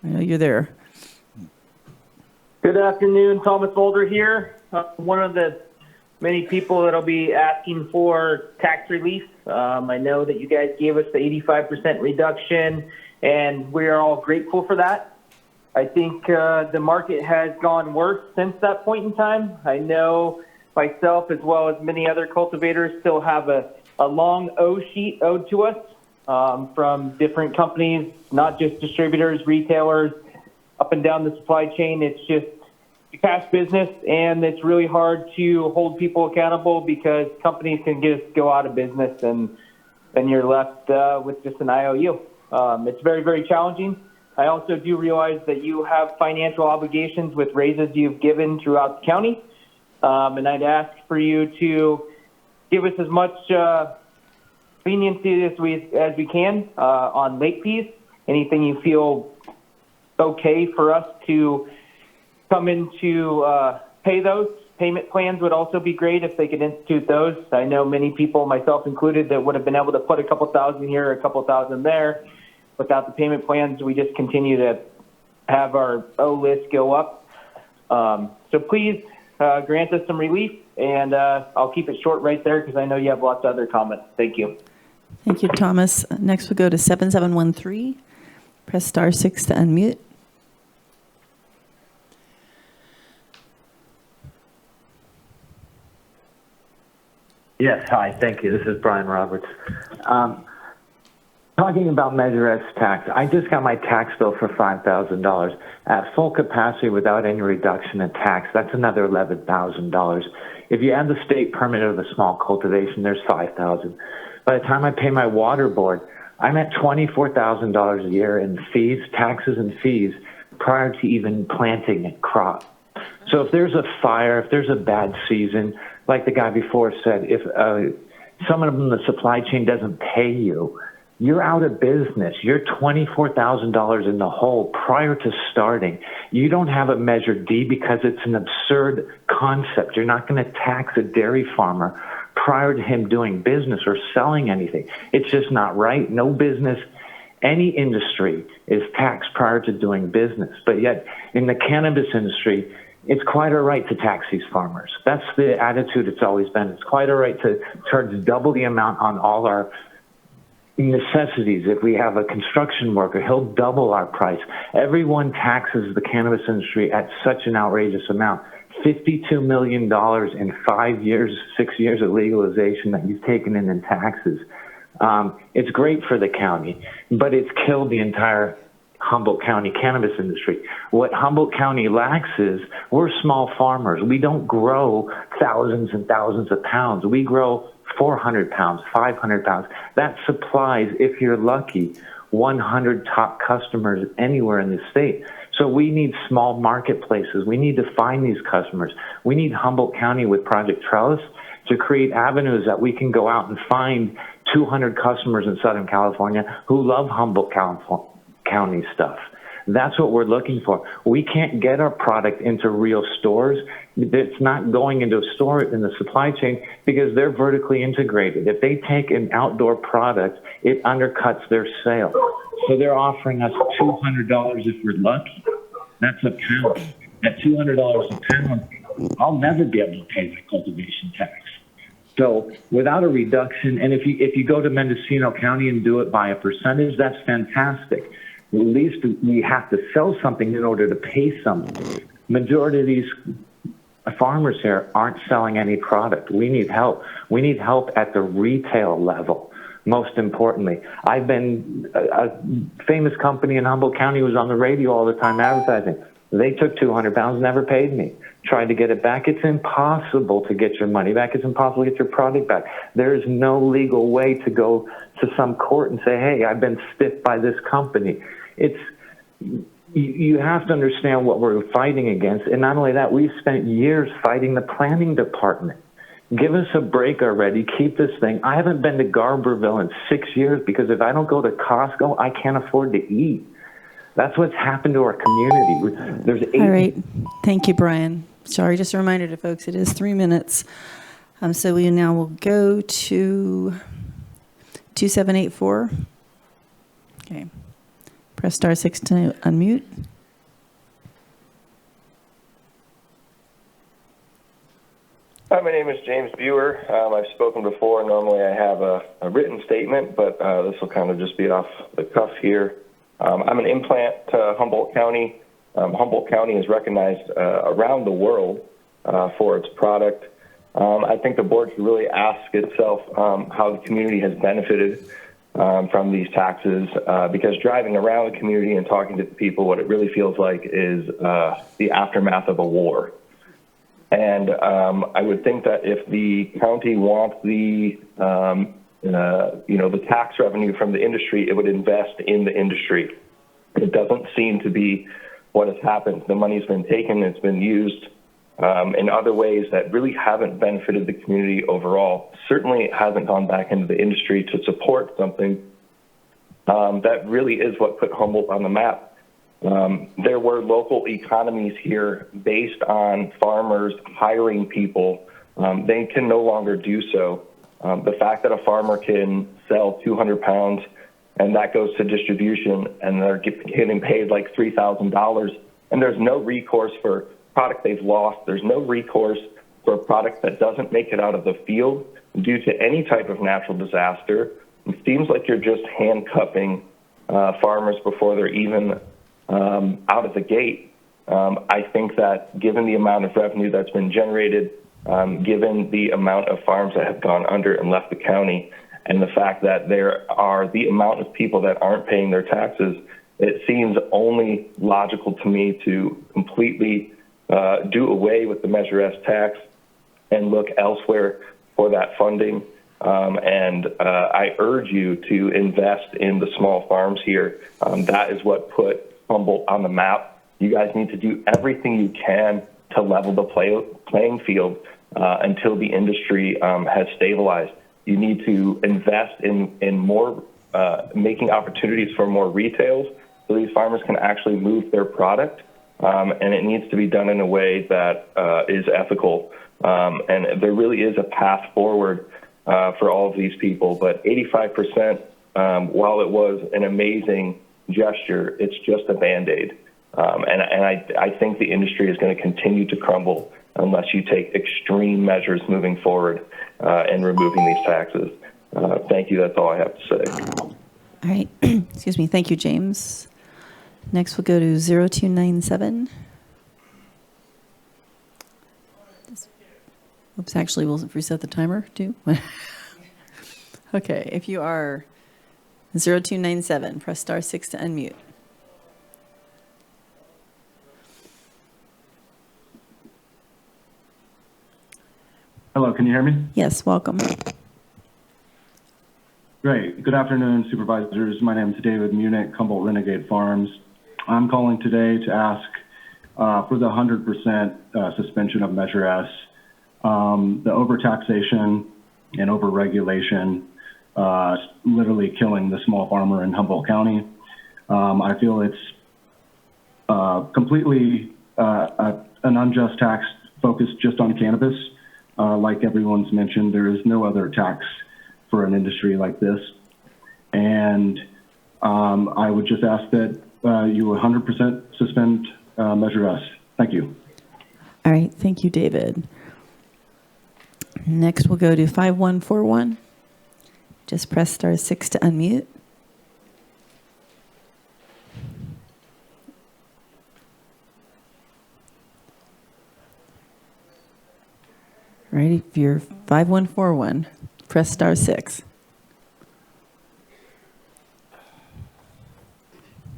know you're there. Good afternoon, Thomas Boulder here. One of the many people that'll be asking for tax relief. I know that you guys gave us the 85% reduction, and we are all grateful for that. I think the market has gone worse since that point in time. I know myself, as well as many other cultivators, still have a long O sheet owed to us from different companies, not just distributors, retailers, up and down the supply chain. It's just cash business, and it's really hard to hold people accountable because companies can just go out of business, and then you're left with just an IOU. It's very, very challenging. I also do realize that you have financial obligations with raises you've given throughout the county, and I'd ask for you to give us as much leniency as we can on late fees. Anything you feel okay for us to come in to pay those. Payment plans would also be great if they could institute those. I know many people, myself included, that would have been able to put a couple thousand here, a couple thousand there. Without the payment plans, we just continue to have our O list go up. So please grant us some relief, and I'll keep it short right there because I know you have lots of other comments. Thank you. Thank you, Thomas. Next, we'll go to 7713. Press *6 to unmute. Yes, hi, thank you. This is Brian Roberts. Talking about Measure S tax, I just got my tax bill for $5,000. At full capacity without any reduction in tax, that's another $11,000. If you add the state permit of the small cultivation, there's $5,000. By the time I pay my water board, I'm at $24,000 a year in fees, taxes and fees, prior to even planting a crop. So if there's a fire, if there's a bad season, like the guy before said, if someone in the supply chain doesn't pay you, you're out of business. You're $24,000 in the hole prior to starting. You don't have a Measure D because it's an absurd concept. You're not going to tax a dairy farmer prior to him doing business or selling anything. It's just not right. No business, any industry is taxed prior to doing business. But yet in the cannabis industry, it's quite all right to tax these farmers. That's the attitude it's always been. It's quite all right to charge double the amount on all our necessities. If we have a construction worker, he'll double our price. Everyone taxes the cannabis industry at such an outrageous amount. $52 million in 5 years, 6 years of legalization that you've taken in taxes. It's great for the county, but it's killed the entire Humboldt County cannabis industry. What Humboldt County lacks is we're small farmers. We don't grow thousands and thousands of pounds. We grow 400 pounds, 500 pounds. That supplies, if you're lucky, 100 top customers anywhere in the state. So we need small marketplaces. We need to find these customers. We need Humboldt County with Project Trellis to create avenues that we can go out and find 200 customers in Southern California who love Humboldt County stuff. That's what we're looking for. We can't get our product into real stores. It's not going into a store in the supply chain because they're vertically integrated. If they take an outdoor product, it undercuts their sale. So they're offering us $200 if we're lucky. That's a pound. At $200 a pound, I'll never be able to pay my cultivation tax. So without a reduction, and if you go to Mendocino County and do it by a percentage, that's fantastic. At least we have to sell something in order to pay something. Majority of these farmers here aren't selling any product. We need help. We need help at the retail level. Most importantly, I've been a famous company in Humboldt County was on the radio all the time advertising. They took 200 pounds, never paid me. Tried to get it back. It's impossible to get your money back. It's impossible to get your product back. There is no legal way to go to some court and say, hey, I've been stiffed by this company. You have to understand what we're fighting against. And not only that, we've spent years fighting the planning department. Give us a break already. Keep this thing. I haven't been to Garberville in 6 years because if I don't go to Costco, I can't afford to eat. That's what's happened to our community. There's All right. Thank you, Brian. Sorry, just a reminder to folks, it is 3 minutes. So we now will go to 2784. Okay. Press star 6 to unmute. Hi, my name is James Buer. I've spoken before. Normally I have a written statement, but this will kind of just be off the cuff here. I'm an implant to Humboldt County. Humboldt County is recognized around the world for its product. I think the board should really ask itself how the community has benefited from these taxes, because driving around the community and talking to people, what it really feels like is the aftermath of a war. And I would think that if the county wants the the tax revenue from the industry, it would invest in the industry. It doesn't seem to be what has happened. The money's been taken, it's been used in other ways that really haven't benefited the community overall. Certainly it hasn't gone back into the industry to support something that really is what put Humboldt on the map. There were local economies here based on farmers hiring people. They can no longer do so. The fact that a farmer can sell 200 pounds and that goes to distribution and they're getting paid like $3,000 and there's no recourse for product they've lost. There's no recourse for a product that doesn't make it out of the field due to any type of natural disaster. It seems like you're just handcuffing farmers before they're even out of the gate. I think that given the amount of revenue that's been generated, given the amount of farms that have gone under and left the county, and the fact that there are the amount of people that aren't paying their taxes, it seems only logical to me to completely do away with the Measure S tax and look elsewhere for that funding. I urge you to invest in the small farms here. That is what put Humboldt on the map. You guys need to do everything you can to level the playing field until the industry has stabilized. You need to invest in more, making opportunities for more retails so these farmers can actually move their product. And it needs to be done in a way that is ethical. And there really is a path forward for all of these people. But 85%, while it was an amazing gesture, it's just a Band-Aid. And I think the industry is going to continue to crumble unless you take extreme measures moving forward and removing these taxes. Thank you. That's all I have to say. All right. Excuse me. Thank you, James. Next, we'll go to 0297. Oops, actually, we'll reset the timer, too. Okay, if you are 0297, press star 6 to unmute. Hello, can you hear me? Yes, welcome. Great. Good afternoon, supervisors. My name is David Munich, Humboldt Renegade Farms. I'm calling today to ask for the 100% suspension of Measure S. The overtaxation and overregulation literally killing the small farmer in Humboldt County. I feel it's completely an unjust tax focused just on cannabis. Like everyone's mentioned, there is no other tax for an industry like this. And I would just ask that you 100% suspend Measure S. Thank you. All right, thank you, David. Next, we'll go to 5141. Just press *6 to unmute. Ready for your 5141. Press *6.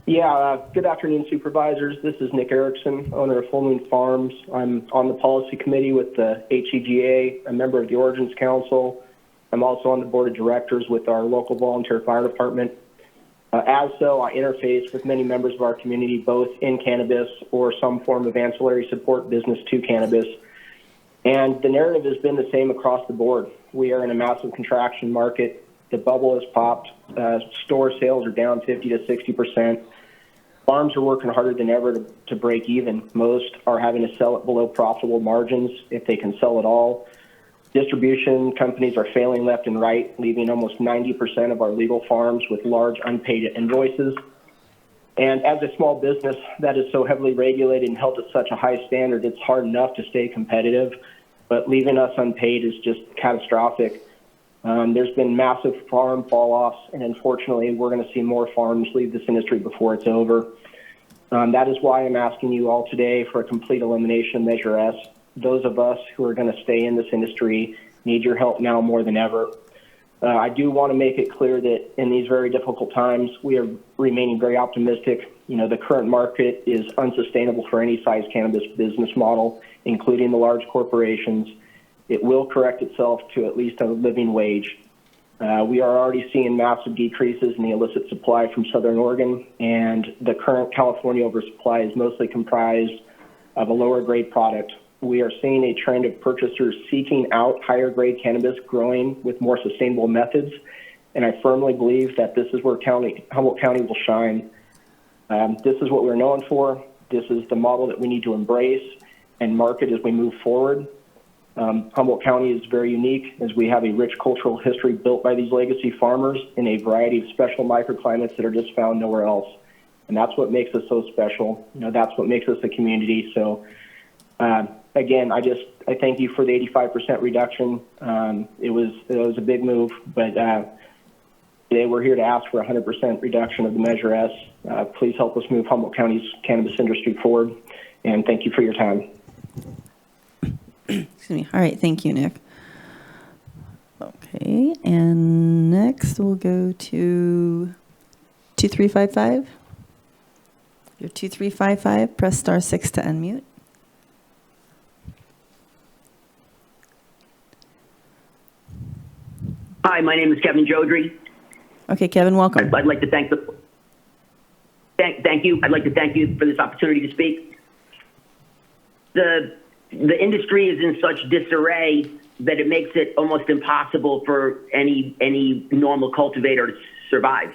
Yeah, good afternoon, supervisors. This is Nick Erickson, owner of Full Moon Farms. I'm on the policy committee with the HEGA, a member of the Origins Council. I'm also on the board of directors with our local volunteer fire department. As so, I interface with many members of our community, both in cannabis or some form of ancillary support business to cannabis. And the narrative has been the same across the board. We are in a massive contraction market. The bubble has popped. Store sales are down 50 to 60%. Farms are working harder than ever to break even. Most are having to sell at below profitable margins if they can sell at all. Distribution companies are failing left and right, leaving almost 90% of our legal farms with large unpaid invoices. And as a small business that is so heavily regulated and held to such a high standard, it's hard enough to stay competitive, but leaving us unpaid is just catastrophic. There's been massive farm fall-offs, and unfortunately, we're going to see more farms leave this industry before it's over. That is why I'm asking you all today for a complete elimination of Measure S. Those of us who are going to stay in this industry need your help now more than ever. I do want to make it clear that in these very difficult times, we are remaining very optimistic. You know, the current market is unsustainable for any size cannabis business model, including the large corporations. It will correct itself to at least a living wage. We are already seeing massive decreases in the illicit supply from Southern Oregon, and the current California oversupply is mostly comprised of a lower grade product. We are seeing a trend of purchasers seeking out higher grade cannabis growing with more sustainable methods, and I firmly believe that this is where Humboldt County will shine. This is what we're known for. This is the model that we need to embrace and market as we move forward. Humboldt County is very unique as we have a rich cultural history built by these legacy farmers in a variety of special microclimates that are just found nowhere else. And that's what makes us so special. You know, that's what makes us a community. So, again, I thank you for the 85% reduction. It was a big move, but today we're here to ask for a 100% reduction of the Measure S. Please help us move Humboldt County's cannabis industry forward, and thank you for your time. Excuse me. All right, thank you, Nick. Okay, and next we'll go to 2355. Your 2355, press *6 to unmute. Hi, my name is Kevin Jodry. Okay, Kevin, welcome. I'd like to thank thank you. I'd like to thank you for this opportunity to speak. The industry is in such disarray that it makes it almost impossible for any normal cultivator to survive.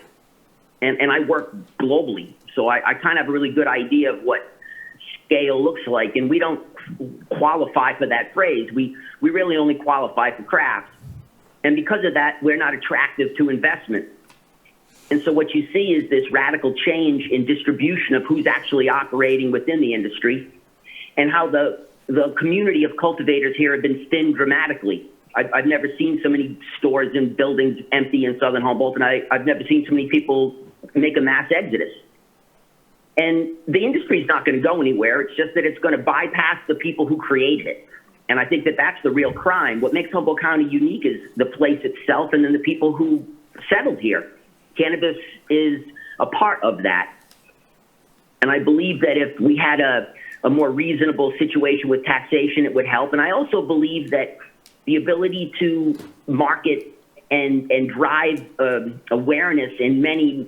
And I work globally, so I kind of have a really good idea of what scale looks like, and we don't qualify for that phrase. We really only qualify for craft. And because of that, we're not attractive to investment. And so what you see is this radical change in distribution of who's actually operating within the industry, and how the community of cultivators here have been thinned dramatically. I've never seen so many stores and buildings empty in Southern Humboldt, and I've never seen so many people make a mass exodus. And the industry is not going to go anywhere. It's just that it's going to bypass the people who created it. And I think that that's the real crime. What makes Humboldt County unique is the place itself and then the people who settled here. Cannabis is a part of that. And I believe that if we had a more reasonable situation with taxation, it would help. And I also believe that the ability to market and drive awareness in many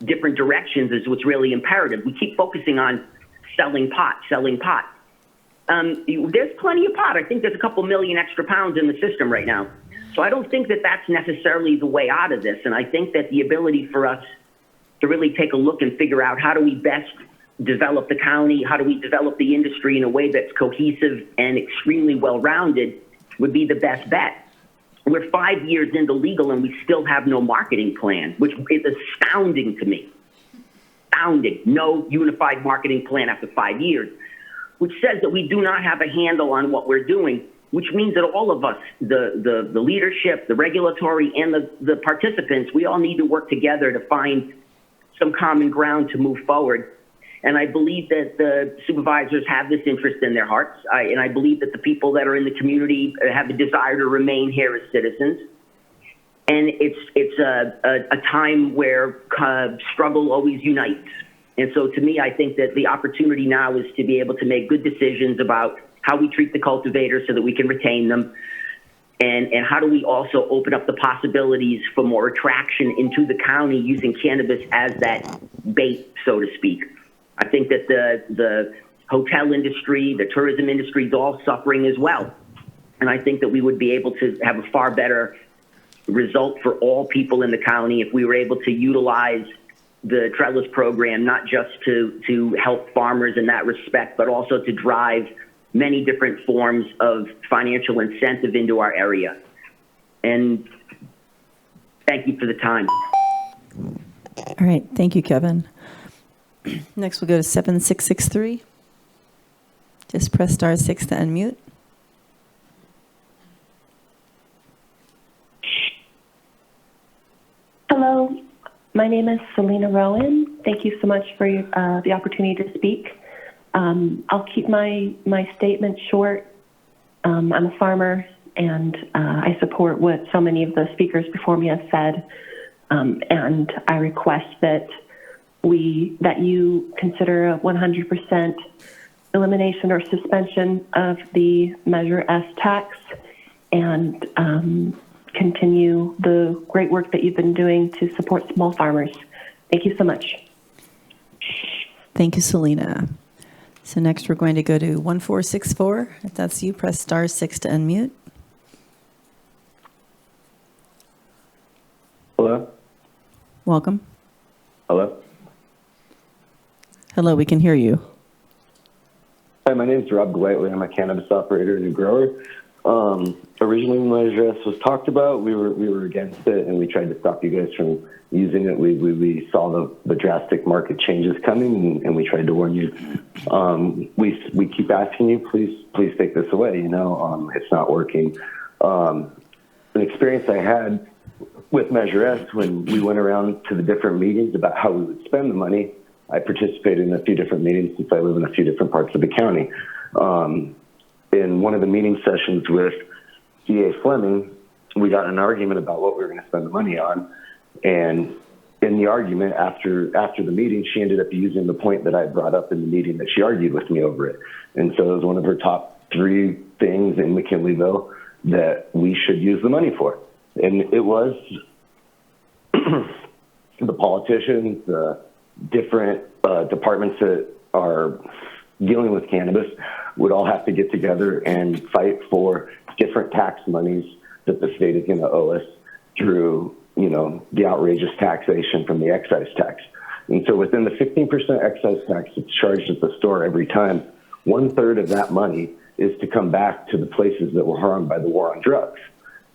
different directions is what's really imperative. We keep focusing on selling pot. There's plenty of pot. I think there's a couple million extra pounds in the system right now. So I don't think that that's necessarily the way out of this. And I think that the ability for us to really take a look and figure out how do we best develop the county, how do we develop the industry in a way that's cohesive and extremely well-rounded would be the best bet. We're 5 years into legal and we still have no marketing plan, which is astounding to me. Astounding. No unified marketing plan after 5 years, which says that we do not have a handle on what we're doing, which means that all of us, the leadership, the regulatory, and the participants, we all need to work together to find some common ground to move forward. And I believe that the supervisors have this interest in their hearts. And I believe that the people that are in the community have a desire to remain here as citizens. And it's a time where struggle always unites. And so to me, I think that the opportunity now is to be able to make good decisions about how we treat the cultivators so that we can retain them. And how do we also open up the possibilities for more attraction into the county using cannabis as that bait, so to speak. I think that the hotel industry, the tourism industry is all suffering as well. And I think that we would be able to have a far better result for all people in the county if we were able to utilize the trellis program, not just to help farmers in that respect, but also to drive many different forms of financial incentive into our area. And thank you for the time. All right. Thank you, Kevin. Next, we'll go to 7663. Just press *6 to unmute. Hello, my name is Selena Rowan. Thank you so much for the opportunity to speak. I'll keep my statement short. I'm a farmer, and I support what so many of the speakers before me have said. And I request that you consider a 100% elimination or suspension of the Measure S tax and continue the great work that you've been doing to support small farmers. Thank you so much. Thank you, Selena. So next we're going to go to 1464. If that's you, press *6 to unmute. Hello? Welcome. Hello? Hello, we can hear you. Hi, my name is Rob Gwightly. I'm a cannabis operator and a grower. Originally, when Measure S was talked about, we were against it, and we tried to stop you guys from using it. We saw the drastic market changes coming, and we tried to warn you. We keep asking you, please take this away. It's not working. An experience I had with Measure S when we went around to the different meetings about how we would spend the money. I participated in a few different meetings since I live in a few different parts of the county. In one of the meeting sessions with DA Fleming, we got in an argument about what we were going to spend the money on. And in the argument after the meeting, she ended up using the point that I brought up in the meeting that she argued with me over it. And so it was one of her top 3 things in McKinleyville that we should use the money for. And it was the politicians, the different departments that are dealing with cannabis would all have to get together and fight for different tax monies that the state is going to owe us through, the outrageous taxation from the excise tax. And so within the 15% excise tax that's charged at the store every time, 1/3 of that money is to come back to the places that were harmed by the war on drugs.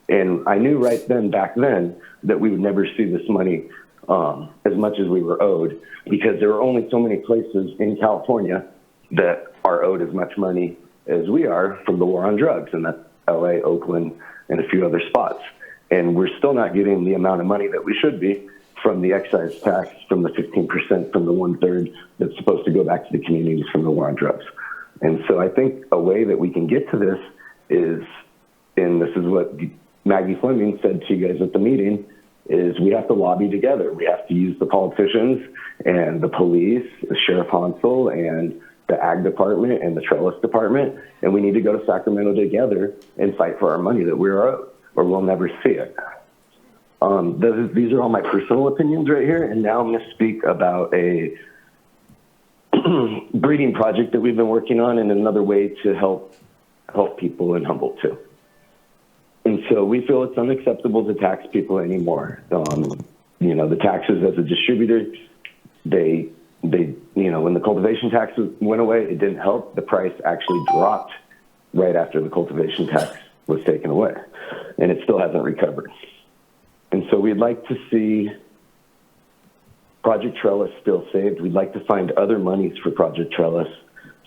And I knew back then, that we would never see this money as much as we were owed, because there are only so many places in California that are owed as much money as we are from the war on drugs, and that's LA, Oakland, and a few other spots. And we're still not getting the amount of money that we should be from the excise tax, from the 15%, from the 1/3 that's supposed to go back to the communities from the war on drugs. And so I think a way that we can get to this is, and this is what Maggie Fleming said to you guys at the meeting, is we have to lobby together. We have to use the politicians and the police, the Sheriff Hansel, and the Ag Department and the Trellis Department, and we need to go to Sacramento together and fight for our money that we're owed, or we'll never see it. These are all my personal opinions right here, and now I'm going to speak about a breeding project that we've been working on and another way to help people in Humboldt too. And so we feel it's unacceptable to tax people anymore. You know, the taxes as a distributor, they you know, when the cultivation tax went away, it didn't help. The price actually dropped right after the cultivation tax was taken away, and it still hasn't recovered. And so we'd like to see Project Trellis still saved. We'd like to find other monies for Project Trellis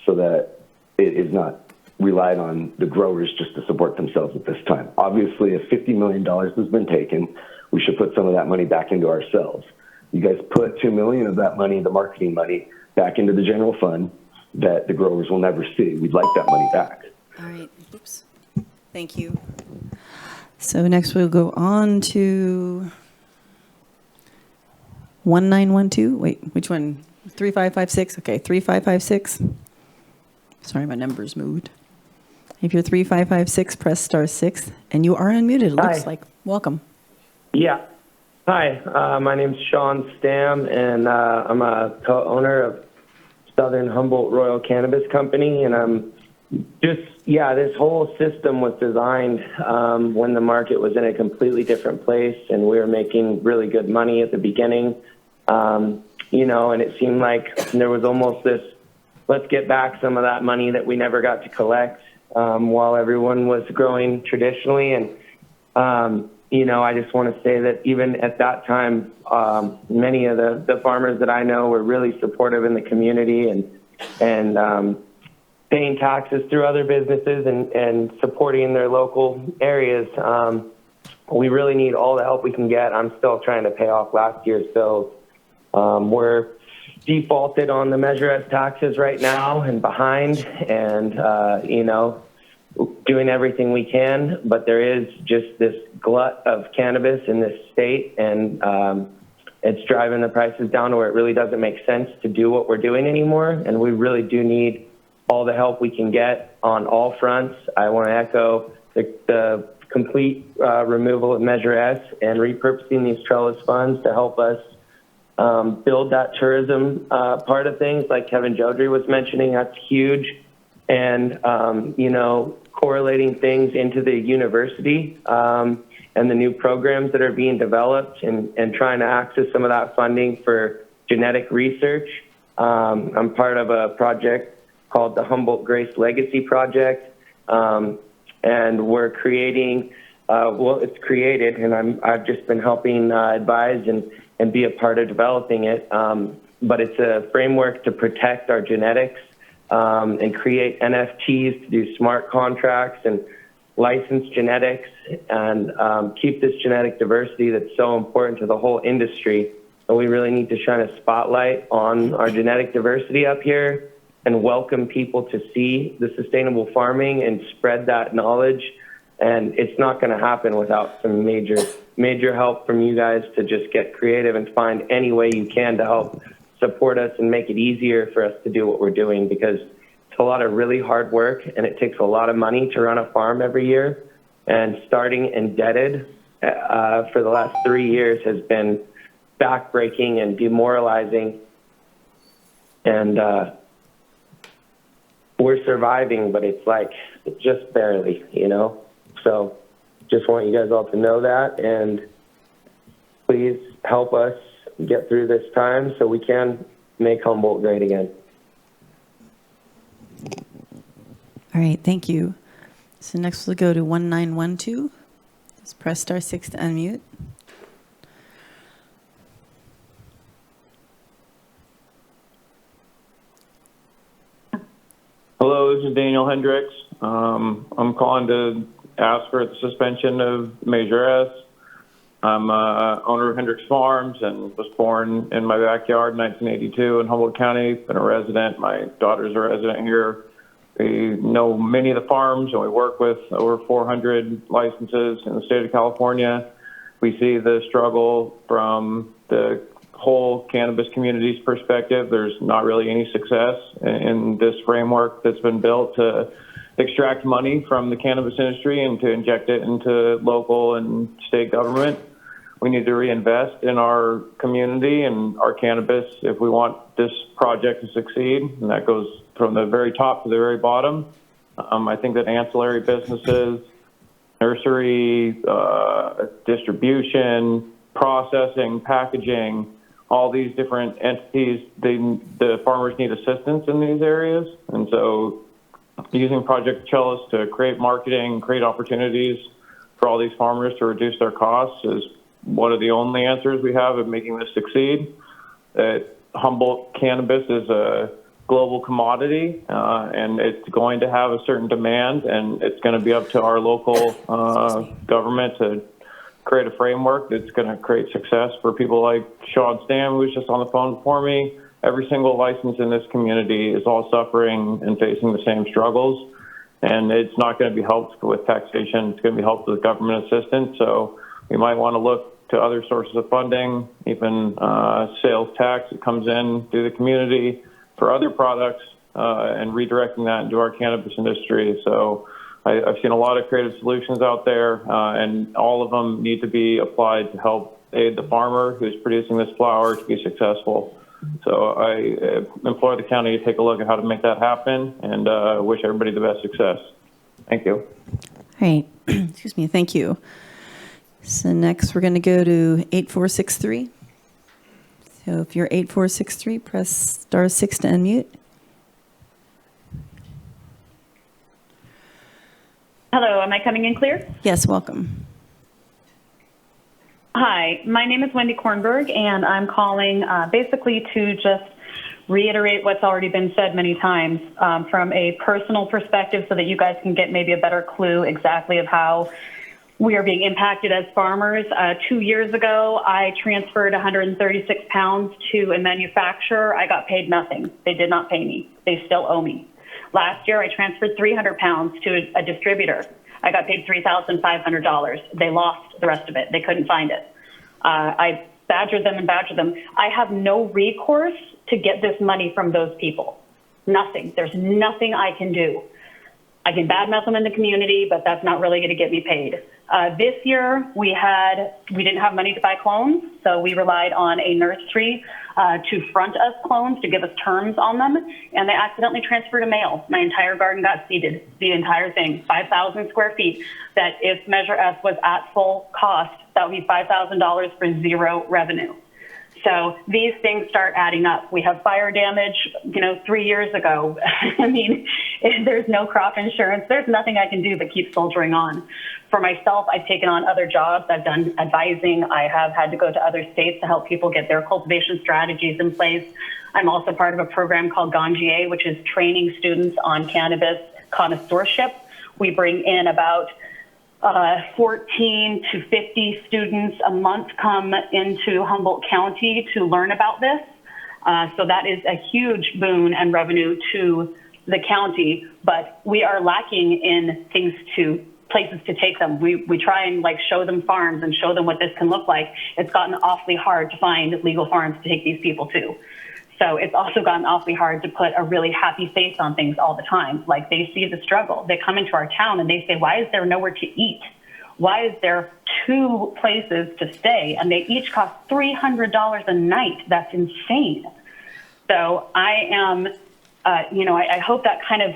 so that it is not relied on the growers just to support themselves at this time. Obviously, if $50 million has been taken, we should put some of that money back into ourselves. You guys put $2 million of that money, the marketing money, back into the general fund that the growers will never see. We'd like that money back. All right. Oops. Thank you. So next we'll go on to 1912. Wait, which one? 3556. Okay, 3556. Sorry, my numbers moved. If you're 3556, press *6, and you are unmuted. It looks like. Welcome. Yeah. Hi, my name's Sean Stam, and I'm a co-owner of Southern Humboldt Royal Cannabis Company, and I'm this whole system was designed when the market was in a completely different place, and we were making really good money at the beginning, you know, and it seemed like there was almost this, let's get back some of that money that we never got to collect while everyone was growing traditionally. And, you know, I just want to say that even at that time, many of the farmers that I know were really supportive in the community and paying taxes through other businesses and supporting their local areas. We really need all the help we can get. I'm still trying to pay off last year's bills. We're defaulted on the Measure S taxes right now and behind, and, you know, doing everything we can, but there is just this glut of cannabis in this state, and it's driving the prices down to where it really doesn't make sense to do what we're doing anymore, and we really do need all the help we can get on all fronts. I want to echo the complete removal of Measure S and repurposing these trellis funds to help us build that tourism part of things, like Kevin Jodry was mentioning. That's huge. And, you know, correlating things into the university and the new programs that are being developed and trying to access some of that funding for genetic research. I'm part of a project called the Humboldt Grace Legacy Project, and we're creating, it's created, and I've just been helping advise and be a part of developing it, but it's a framework to protect our genetics and create NFTs to do smart contracts and license genetics and keep this genetic diversity that's so important to the whole industry. So we really need to shine a spotlight on our genetic diversity up here and welcome people to see the sustainable farming and spread that knowledge. And it's not going to happen without some major help from you guys to just get creative and find any way you can to help support us and make it easier for us to do what we're doing, because it's a lot of really hard work and it takes a lot of money to run a farm every year. And starting indebted for the last 3 years has been backbreaking and demoralizing. And we're surviving, but it's like just barely, you know? So just want you guys all to know that, and please help us get through this time so we can make Humboldt great again. All right, thank you. So next we'll go to 1912. Just press *6 to unmute. Hello, this is Daniel Hendricks. I'm calling to ask for the suspension of Measure S. I'm owner of Hendricks Farms and was born in my backyard in 1982 in Humboldt County. Been a resident. My daughter's a resident here. We know many of the farms, and we work with over 400 licenses in the state of California. We see the struggle from the whole cannabis community's perspective. There's not really any success in this framework that's been built to extract money from the cannabis industry and to inject it into local and state government. we need to reinvest in our community and our cannabis if we want this project to succeed. And that goes from the very top to the very bottom. I think that ancillary businesses, nursery, distribution, processing, packaging, all these different entities, the farmers need assistance in these areas. And so using Project Chalice to create marketing, create opportunities for all these farmers to reduce their costs is one of the only answers we have of making this succeed. Humboldt cannabis is a global commodity, and it's going to have a certain demand, and it's going to be up to our local government to create a framework that's going to create success for people like Sean Stam, who's just on the phone before me. Every single license in this community is all suffering and facing the same struggles, and it's not going to be helped with taxation. It's going to be helped with government assistance. So we might want to look to other sources of funding, even sales tax that comes in through the community for other products, and redirecting that into our cannabis industry. So I've seen a lot of creative solutions out there, and all of them need to be applied to help aid the farmer who's producing this flower to be successful. So I implore the county to take a look at how to make that happen, and wish everybody the best success. Thank you. All right. Excuse me. Thank you. So next we're going to go to 8463. So if you're 8463, press star 6 to unmute. Hello, am I coming in clear? Yes, welcome. Hi, my name is Wendy Kornberg, and I'm calling basically to just reiterate what's already been said many times from a personal perspective so that you guys can get maybe a better clue exactly of how we are being impacted as farmers. 2 years ago, I transferred 136 pounds to a manufacturer. I got paid nothing. They did not pay me. They still owe me. Last year, I transferred 300 pounds to a distributor. I got paid $3,500. They lost the rest of it. They couldn't find it. I badgered them and badgered them. I have no recourse to get this money from those people. Nothing. There's nothing I can do. I can badmouth them in the community, but that's not really going to get me paid. This year, we didn't have money to buy clones, so we relied on a nursery to front us clones, to give us terms on them, and they accidentally transferred a male. My entire garden got seeded, the entire thing, 5,000 square feet, that if Measure S was at full cost, that would be $5,000 for zero revenue. So these things start adding up. We have fire damage, 3 years ago. I mean, there's no crop insurance. There's nothing I can do but keep soldiering on. For myself, I've taken on other jobs. I've done advising. I have had to go to other states to help people get their cultivation strategies in place. I'm also part of a program called Gangier, which is training students on cannabis connoisseurship. We bring in about 14 to 50 students a month come into Humboldt County to learn about this. So that is a huge boon and revenue to the county, but we are lacking in places to take them. We try and show them farms and show them what this can look like. It's gotten awfully hard to find legal farms to take these people to. So it's also gotten awfully hard to put a really happy face on things all the time. Like, they see the struggle. They come into our town and they say, why is there nowhere to eat? Why is there 2 places to stay? And they each cost $300 a night. That's insane. So I am, I hope that kind of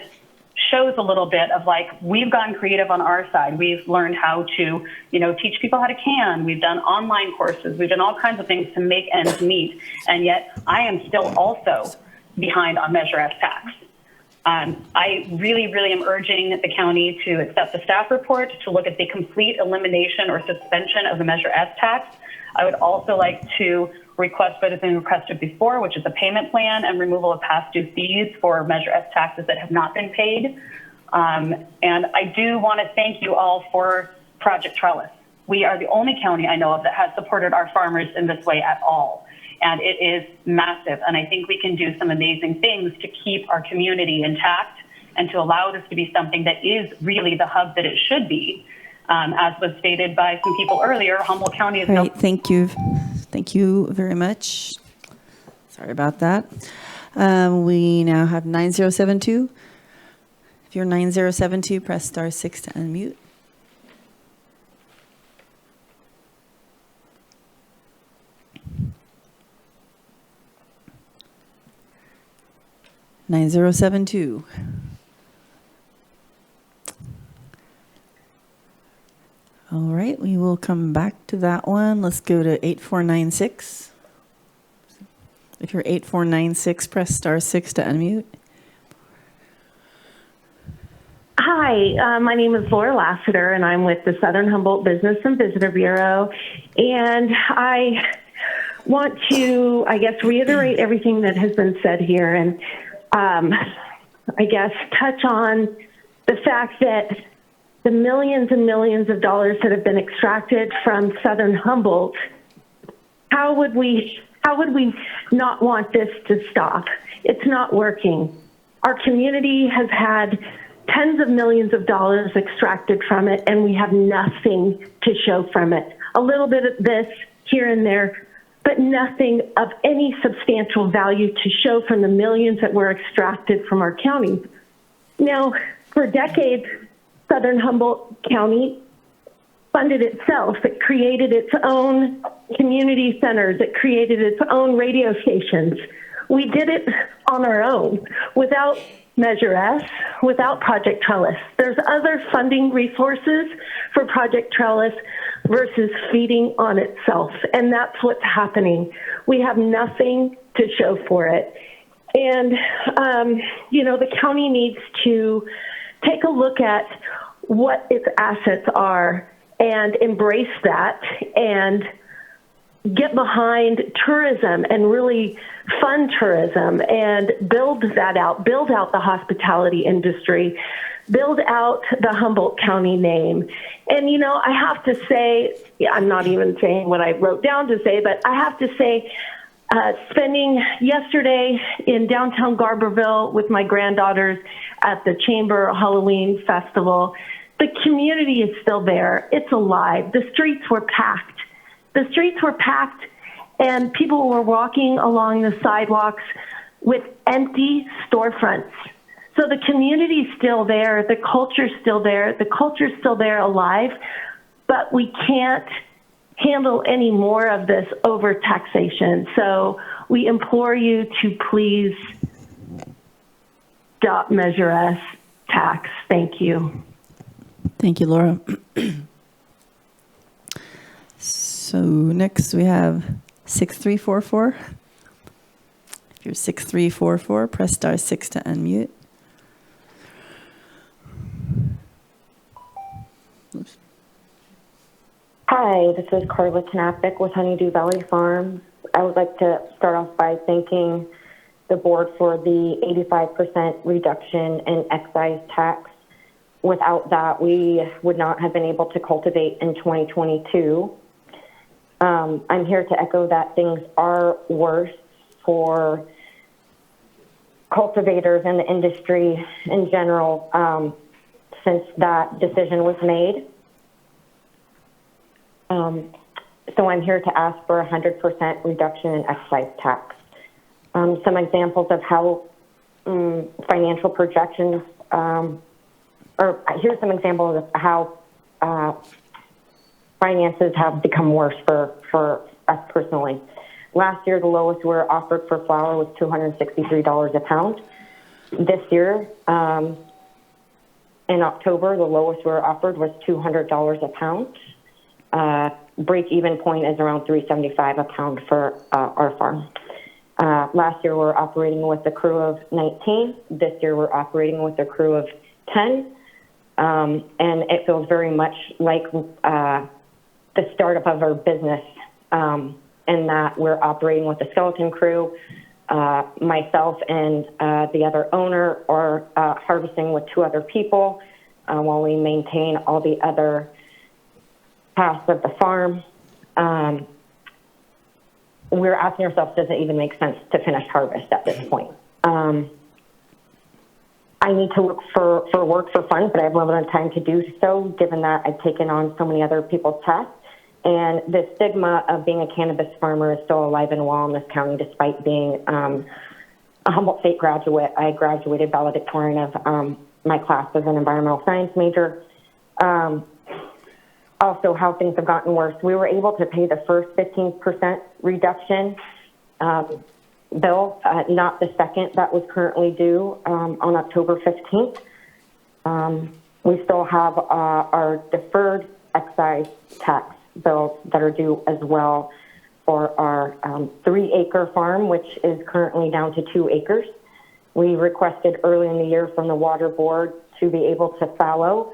shows a little bit of we've gotten creative on our side. We've learned how to, teach people how to can. We've done online courses. We've done all kinds of things to make ends meet. And yet I am still also behind on Measure S tax. I really, really am urging the county to accept the staff report, to look at the complete elimination or suspension of the Measure S tax. I would also like to request what has been requested before, which is a payment plan and removal of past due fees for Measure S taxes that have not been paid. And I do want to thank you all for Project Trellis. We are the only county I know of that has supported our farmers in this way at all. And it is massive. And I think we can do some amazing things to keep our community intact and to allow this to be something that is really the hub that it should be. As was stated by some people earlier, Humboldt County is Great, thank you. Thank you very much. Sorry about that. We now have 9072. If you're 9072, press star 6 to unmute. 9072. All right, we will come back to that one. Let's go to 8496. If you're 8496, press *6 to unmute. Hi, my name is Laura Lassiter, and I'm with the Southern Humboldt Business and Visitor Bureau. And I want to, I guess, reiterate everything that has been said here and I guess touch on the fact that the millions and millions of dollars that have been extracted from Southern Humboldt, how would we not want this to stop? It's not working. Our community has had tens of millions of dollars extracted from it, and we have nothing to show from it. A little bit of this here and there, but nothing of any substantial value to show from the millions that were extracted from our county. Now, for decades, Southern Humboldt County funded itself. It created its own community centers. It created its own radio stations. We did it on our own without Measure S, without Project Trellis. There's other funding resources for Project Trellis versus feeding on itself, and that's what's happening. We have nothing to show for it. And, the county needs to take a look at what its assets are and embrace that and get behind tourism and really fund tourism and build that out, build out the hospitality industry, build out the Humboldt County name. And, I have to say, I'm not even saying what I wrote down to say, but I have to say, spending yesterday in downtown Garberville with my granddaughters at the Chamber Halloween Festival, the community is still there. It's alive. The streets were packed. The streets were packed, and people were walking along the sidewalks with empty storefronts. So the community's still there. The culture's still there. The culture's still there alive, but we can't handle any more of this over taxation. So we implore you to please stop Measure S tax. Thank you. Thank you, Laura. So next we have 6344. If you're 6344, press *6 to unmute. Oops. Hi, this is Carla Knapik with Honeydew Valley Farms. I would like to start off by thanking the board for the 85% reduction in excise tax. Without that, we would not have been able to cultivate in 2022. I'm here to echo that things are worse for cultivators and the industry in general since that decision was made. So I'm here to ask for 100% reduction in excise tax. Some examples of how financial projections, or here's some examples of how finances have become worse for us personally. Last year, the lowest we were offered for flour was $263 a pound. This year, in October, the lowest we were offered was $200 a pound. Break-even point is around $375 a pound for our farm. Last year, we were operating with a crew of 19. This year, we're operating with a crew of 10. And it feels very much like the startup of our business in that we're operating with a skeleton crew. Myself and the other owner are harvesting with 2 other people while we maintain all the other tasks of the farm. We're asking ourselves, does it even make sense to finish harvest at this point? I need to look for work for fun, but I have limited time to do so, given that I've taken on so many other people's tasks. And the stigma of being a cannabis farmer is still alive and well in this county, despite being a Humboldt State graduate. I graduated valedictorian of my class as an environmental science major. Also, how things have gotten worse. We were able to pay the first 15% reduction bill, not the second that was currently due on October 15th. We still have our deferred excise tax bills that are due as well for our 3-acre farm, which is currently down to 2 acres. We requested early in the year from the water board to be able to fallow.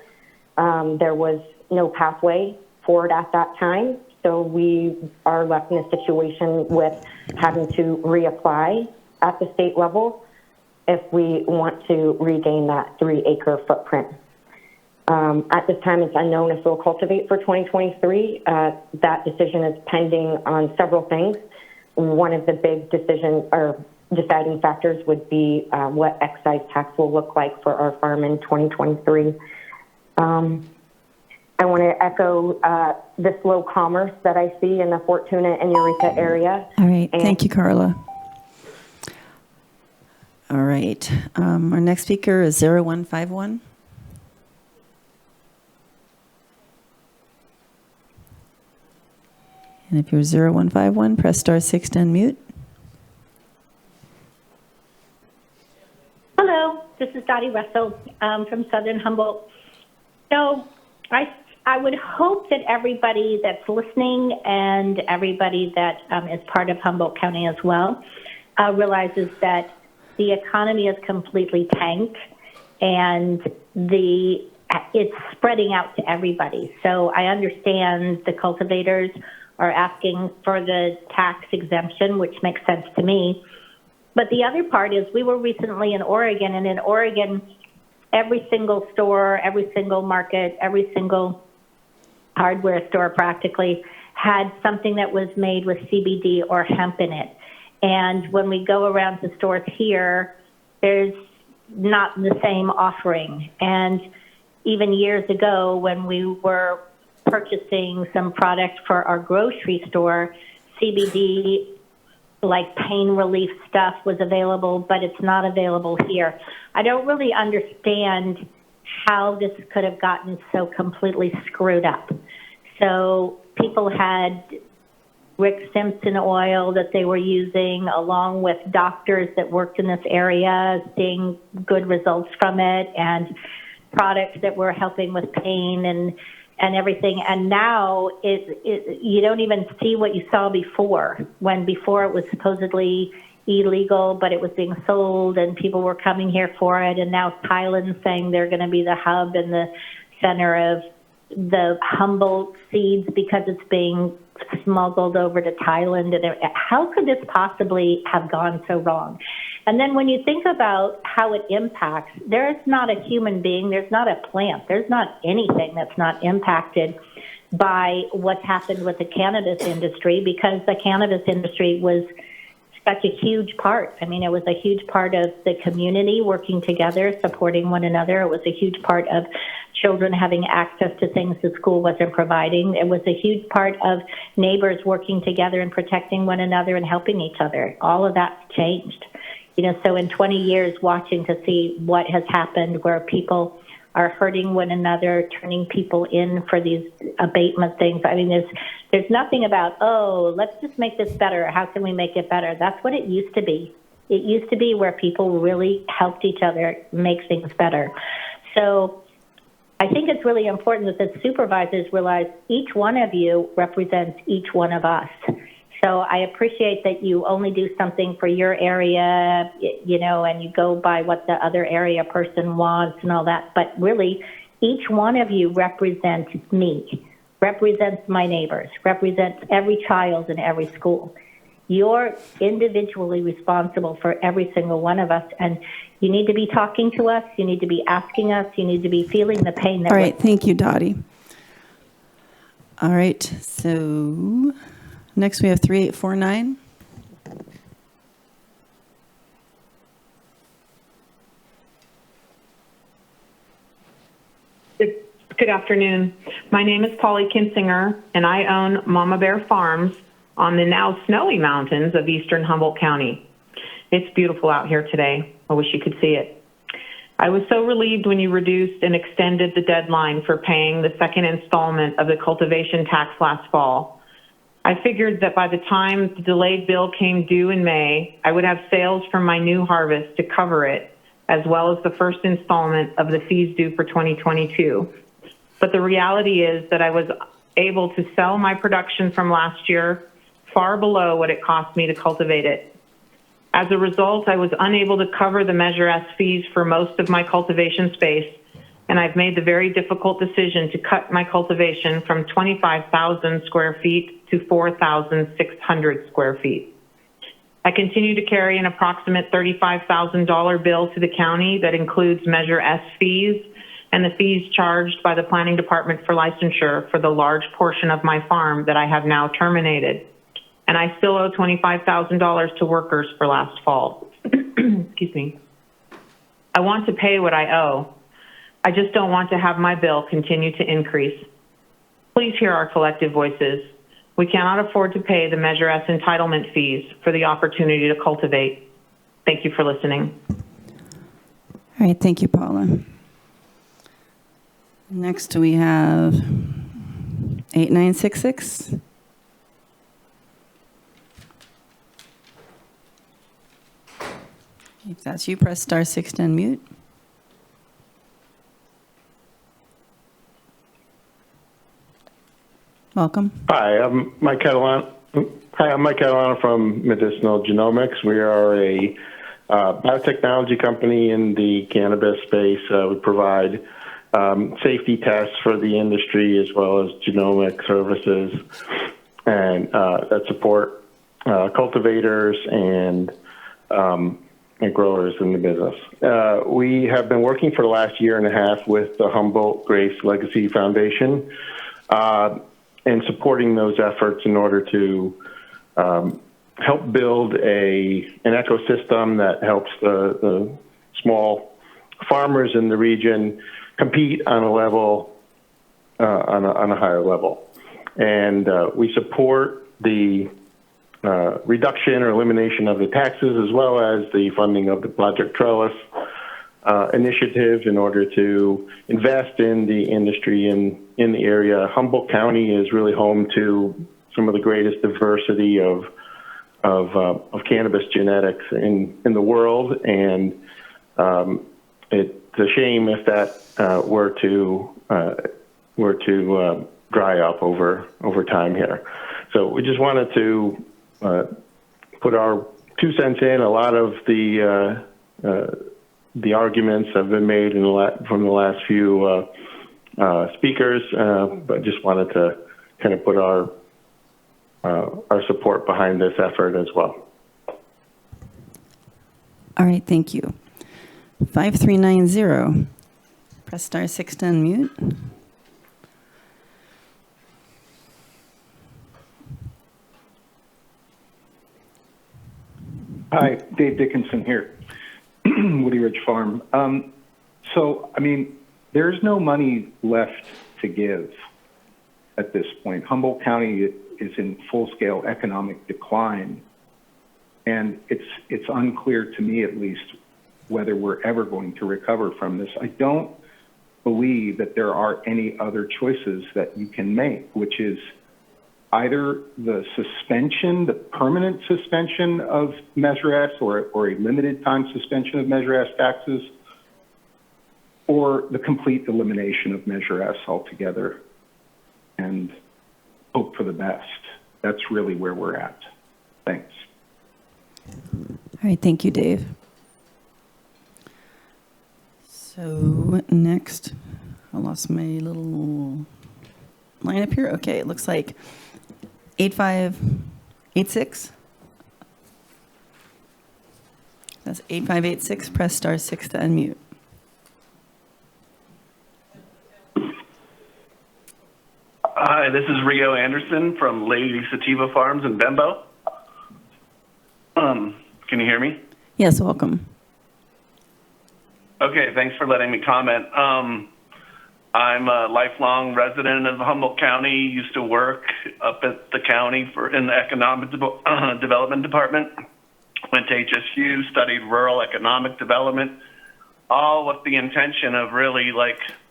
There was no pathway forward at that time, so we are left in a situation with having to reapply at the state level if we want to regain that 3-acre footprint. At this time, it's unknown if we'll cultivate for 2023. That decision is pending on several things. One of the big deciding factors would be what excise tax will look like for our farm in 2023. I want to echo the slow commerce that I see in the Fortuna and Eureka area. All right. Thank you, Carla. All right. Our next speaker is 0151. And if you're 0151, press *6 to unmute. Hello, this is Dottie Russell from Southern Humboldt. So I would hope that everybody that's listening and everybody that is part of Humboldt County as well realizes that the economy is completely tanked and it's spreading out to everybody. So I understand the cultivators are asking for the tax exemption, which makes sense to me. But the other part is we were recently in Oregon, and in Oregon, every single store, every single market, every single hardware store practically had something that was made with CBD or hemp in it. And when we go around to stores here, there's not the same offering. And even years ago when we were purchasing some product for our grocery store, CBD, like pain relief stuff, was available, but it's not available here. I don't really understand how this could have gotten so completely screwed up. So people had Rick Simpson oil that they were using, along with doctors that worked in this area, seeing good results from it, and products that were helping with pain and everything. And now you don't even see what you saw before, when before it was supposedly illegal, but it was being sold and people were coming here for it. And now Thailand's saying they're going to be the hub and the center of the Humboldt seeds because it's being smuggled over to Thailand. And how could this possibly have gone so wrong? And then when you think about how it impacts, there is not a human being, there's not a plant, there's not anything that's not impacted by what's happened with the cannabis industry, because the cannabis industry was such a huge part. I mean, it was a huge part of the community working together, supporting one another. It was a huge part of children having access to things the school wasn't providing. It was a huge part of neighbors working together and protecting one another and helping each other. All of that's changed. So in 20 years, watching to see what has happened, where people are hurting one another, turning people in for these abatement things. I mean, there's nothing about, oh, let's just make this better. How can we make it better? That's what it used to be. It used to be where people really helped each other make things better. So I think it's really important that the supervisors realize each one of you represents each one of us. So I appreciate that you only do something for your area, and you go by what the other area person wants and all that. But really, each one of you represents me, represents my neighbors, represents every child in every school. You're individually responsible for every single one of us, and you need to be talking to us, you need to be asking us, you need to be feeling the pain that All right, thank you, Dottie. All right, so next we have 3849. Good afternoon. My name is Polly Kinsinger, and I own Mama Bear Farms on the now snowy mountains of eastern Humboldt County. It's beautiful out here today. I wish you could see it. I was so relieved when you reduced and extended the deadline for paying the second installment of the cultivation tax last fall. I I figured that by the time the delayed bill came due in May, I would have sales from my new harvest to cover it, as well as the first installment of the fees due for 2022. But the reality is that I was able to sell my production from last year far below what it cost me to cultivate it. As a result, I was unable to cover the Measure S fees for most of my cultivation space, and I've made the very difficult decision to cut my cultivation from 25,000 square feet to 4,600 square feet. I continue to carry an approximate $35,000 bill to the county that includes Measure S fees and the fees charged by the Planning Department for licensure for the large portion of my farm that I have now terminated. And I still owe $25,000 to workers for last fall. Excuse me. I want to pay what I owe. I just don't want to have my bill continue to increase. Please hear our collective voices. We cannot afford to pay the Measure S entitlement fees for the opportunity to cultivate. Thank you for listening. All right, thank you, Paula. Next, we have 8966. If that's you, press *6 to unmute. Welcome. Hi, I'm Mike Catalano. Hi, I'm Mike Catalano from Medicinal Genomics. We are a biotechnology company in the cannabis space. We provide safety tests for the industry as well as genomic services and that support cultivators and growers in the business. We have been working for the last year and a half with the Humboldt Grace Legacy Foundation and supporting those efforts in order to help build an ecosystem that helps the small farmers in the region compete on a level, on a higher level. And we support the reduction or elimination of the taxes as well as the funding of the Project Trellis initiative in order to invest in the industry in the area. Humboldt County is really home to some of the greatest diversity of cannabis genetics in the world, and it's a shame if that were to dry up over time here. So we just wanted to put our 2 cents in. A lot of the arguments have been made from the last few speakers, but just wanted to kind of put our support behind this effort as well. All right, thank you. 5390. Press *6 to unmute. Hi, Dave Dickinson here, Woody Ridge Farm. So, I mean, there's no money left to give at this point. Humboldt County is in full-scale economic decline, and it's unclear to me, at least, whether we're ever going to recover from this. I don't believe that there are any other choices that you can make, which is either the suspension, the permanent suspension of Measure S or a limited time suspension of Measure S taxes, or the complete elimination of Measure S altogether and hope for the best. That's really where we're at. Thanks. All right, thank you, Dave. So next, I lost my little line up here. Okay, it looks like 8586. That's 8586. Press *6 to unmute. Hi, this is Rio Anderson from Lady Sativa Farms in Bembo. Can you hear me? Yes, welcome. Okay, thanks for letting me comment. I'm a lifelong resident of Humboldt County, used to work up at the county in the Economic Development Department. Went to HSU, studied rural economic development, all with the intention of really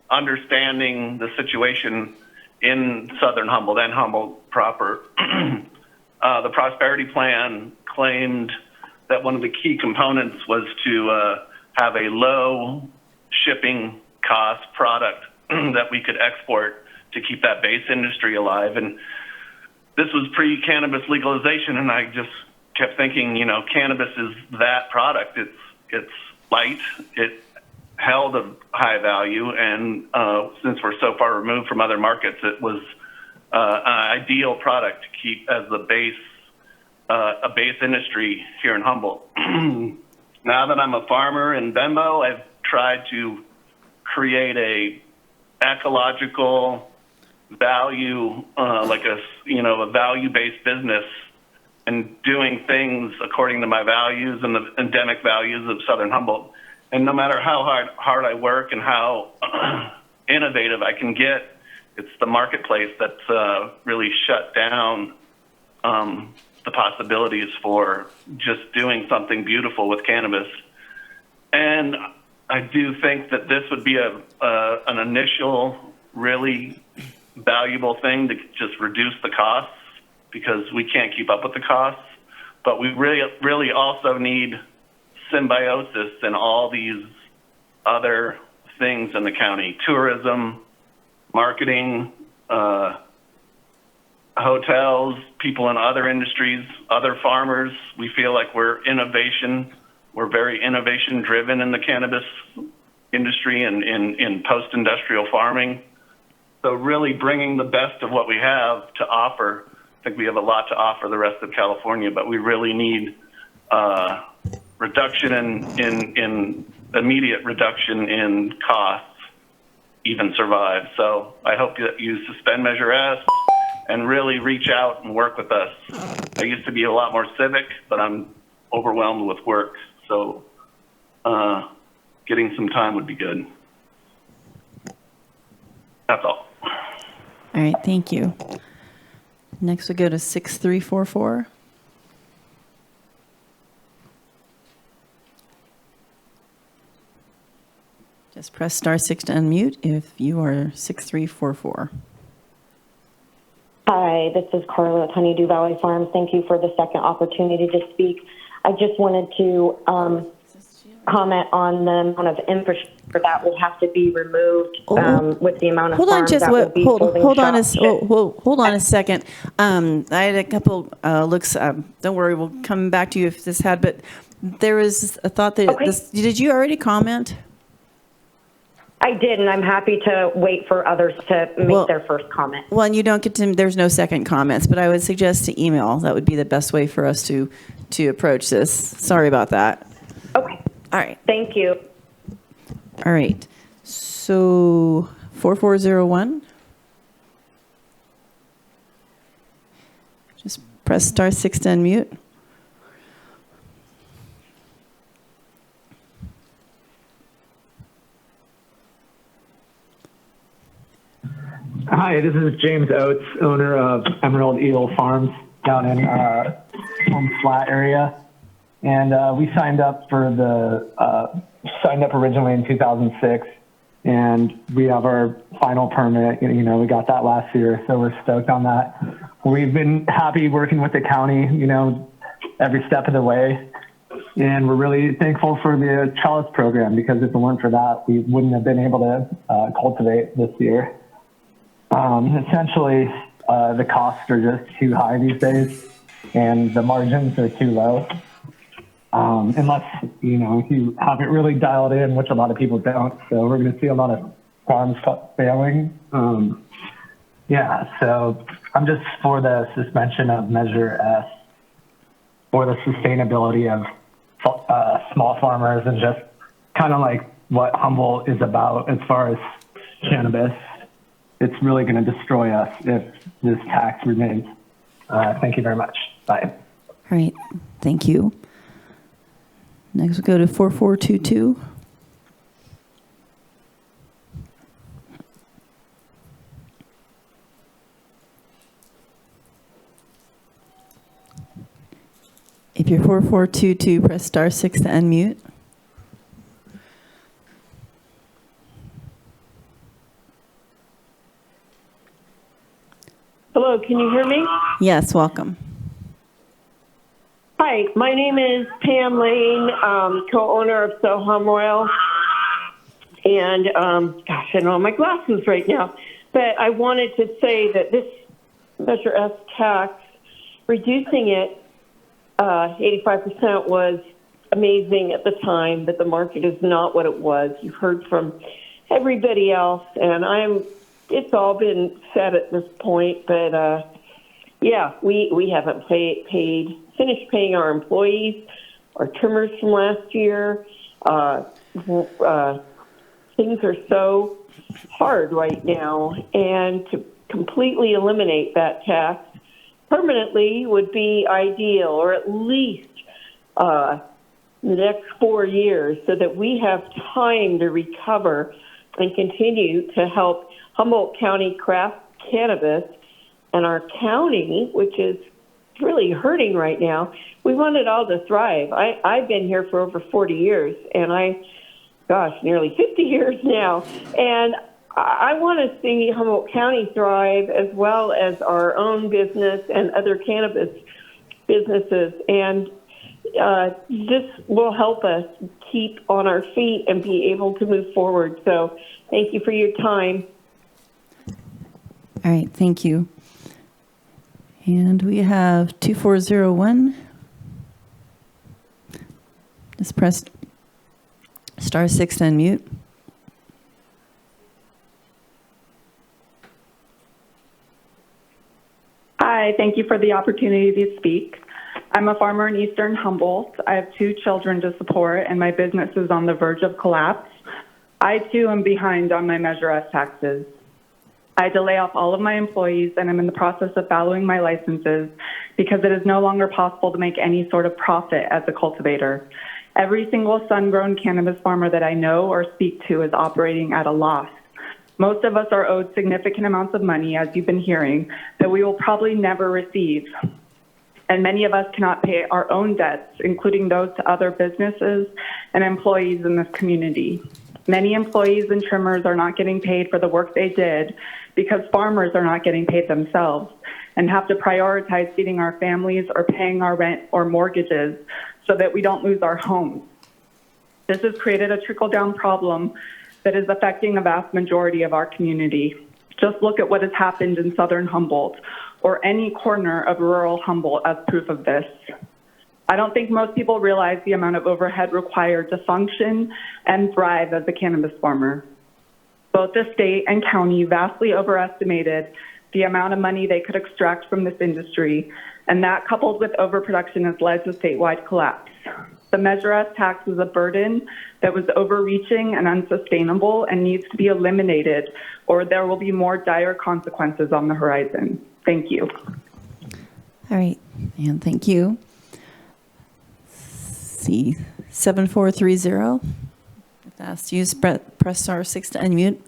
understanding the situation in southern Humboldt and Humboldt proper. The prosperity plan claimed that one of the key components was to have a low shipping cost product that we could export to keep that base industry alive. And this was pre-cannabis legalization, and I just kept thinking, you know, cannabis is that product. It's light, it held a high value, and since we're so far removed from other markets, it was an ideal product to keep as the base, a base industry here in Humboldt. Now that I'm a farmer in Bembo, I've tried to create a ecological value, like a value-based business, and doing things according to my values and the endemic values of southern Humboldt. And no matter how hard I work and how innovative I can get, it's the marketplace that's really shut down the possibilities for just doing something beautiful with cannabis. And I do think that this would be an initial really valuable thing to just reduce the costs, because we can't keep up with the costs. But we really also need symbiosis in all these other things in the county: tourism, marketing, hotels, people in other industries, other farmers. We feel like we're very innovation driven in the cannabis industry and in post-industrial farming. So really bringing the best of what we have to offer. I think we have a lot to offer the rest of California, but we really need reduction in immediate reduction in costs even survive. So I hope that you suspend Measure S and really reach out and work with us. I used to be a lot more civic, but I'm overwhelmed with work. So getting some time would be good. That's all. All right, thank you. Next we go to 6344. Just press *6 to unmute if you are 6344. Hi, this is Carla at Honeydew Valley Farms. Thank you for the second opportunity to speak. I just wanted to comment on the amount of infrastructure that will have to be removed with the amount of farms that will be holding shops. Hold on a second. I had a couple looks. Don't worry, we'll come back to you if this had. But there was a thought that did you already comment? I did, and I'm happy to wait for others to make their first comment. Well, and you don't get to. There's no second comments, but I would suggest to email. That would be the best way for us to approach this. Sorry about that. Okay. All right. Thank you. All right. So 4401. Just press *6 to unmute. Hi, this is James Oates, owner of Emerald Eagle Farms down in Home Flat area. And we signed up originally in 2006, and we have our final permit. You know, we got that last year, so we're stoked on that. We've been happy working with the county, you know, every step of the way. And we're really thankful for the trellis program, because if it weren't for that, we wouldn't have been able to cultivate this year. Essentially, the costs are just too high these days, and the margins are too low. Unless, you know, you have it really dialed in, which a lot of people don't. So we're going to see a lot of farms failing. So I'm just for the suspension of Measure S for the sustainability of small farmers, and just kind of like what Humboldt is about as far as cannabis. It's really going to destroy us if this tax remains. Thank you very much. Bye. All right. Thank you. Next we'll go to 4422. If you're 4422, press *6 to unmute. Hello, can you hear me? Yes, welcome. Hi, my name is Pam Lane, co-owner of Soham Oil. And gosh, I don't have my glasses right now. But I wanted to say that this Measure S tax, reducing it 85% was amazing at the time, but the market is not what it was. You've heard from everybody else, and it's all been said at this point, but yeah, we haven't finished paying our employees, our trimmers from last year. Things are so hard right now, and to completely eliminate that tax permanently would be ideal, or at least the next 4 years, so that we have time to recover and continue to help Humboldt County craft cannabis and our county, which is really hurting right now. We want it all to thrive. I've been here for over 40 years, and nearly 50 years now. And I want to see Humboldt County thrive, as well as our own business and other cannabis businesses. And this will help us keep on our feet and be able to move forward. So thank you for your time. All right, thank you. And we have 2401. Just press *6 to unmute. Hi, thank you for the opportunity to speak. I'm a farmer in Eastern Humboldt. I have 2 children to support, and my business is on the verge of collapse. I, too, am behind on my Measure S taxes. I had to lay off all of my employees, and I'm in the process of following my licenses because it is no longer possible to make any sort of profit as a cultivator. Every single sun-grown cannabis farmer that I know or speak to is operating at a loss. Most of us are owed significant amounts of money, as you've been hearing, that we will probably never receive. And many of us cannot pay our own debts, including those to other businesses and employees in this community. Many employees and trimmers are not getting paid for the work they did because farmers are not getting paid themselves and have to prioritize feeding our families or paying our rent or mortgages so that we don't lose our homes. This has created a trickle-down problem that is affecting a vast majority of our community. Just look at what has happened in southern Humboldt or any corner of rural Humboldt as proof of this. I don't think most people realize the amount of overhead required to function and thrive as a cannabis farmer. Both the state and county vastly overestimated the amount of money they could extract from this industry, and that, coupled with overproduction, has led to statewide collapse. The Measure S tax is a burden that was overreaching and unsustainable and needs to be eliminated, or there will be more dire consequences on the horizon. Thank you. All right, and thank you. See, 7430. If that's you, press *6 to unmute.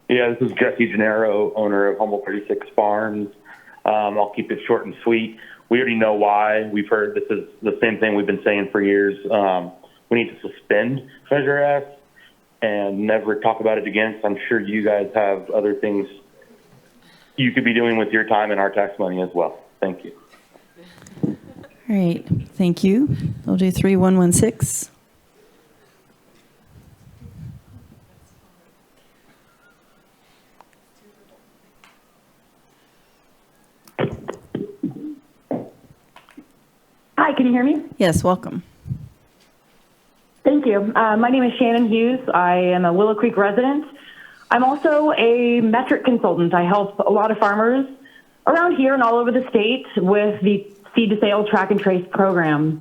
Yeah, this is Jesse Gennaro, owner of Humboldt 36 Farms. I'll keep it short and sweet. We already know why. We've heard this is the same thing we've been saying for years. We need to suspend Measure S and never talk about it again. I'm sure you guys have other things you could be doing with your time and our tax money as well. Thank you. All right, thank you. We'll do 3116. Hi, can you hear me? Yes, welcome. Thank you. My name is Shannon Hughes. I am a Willow Creek resident. I'm also a metric consultant. I help a lot of farmers around here and all over the state with the Seed to Sale Track and Trace program.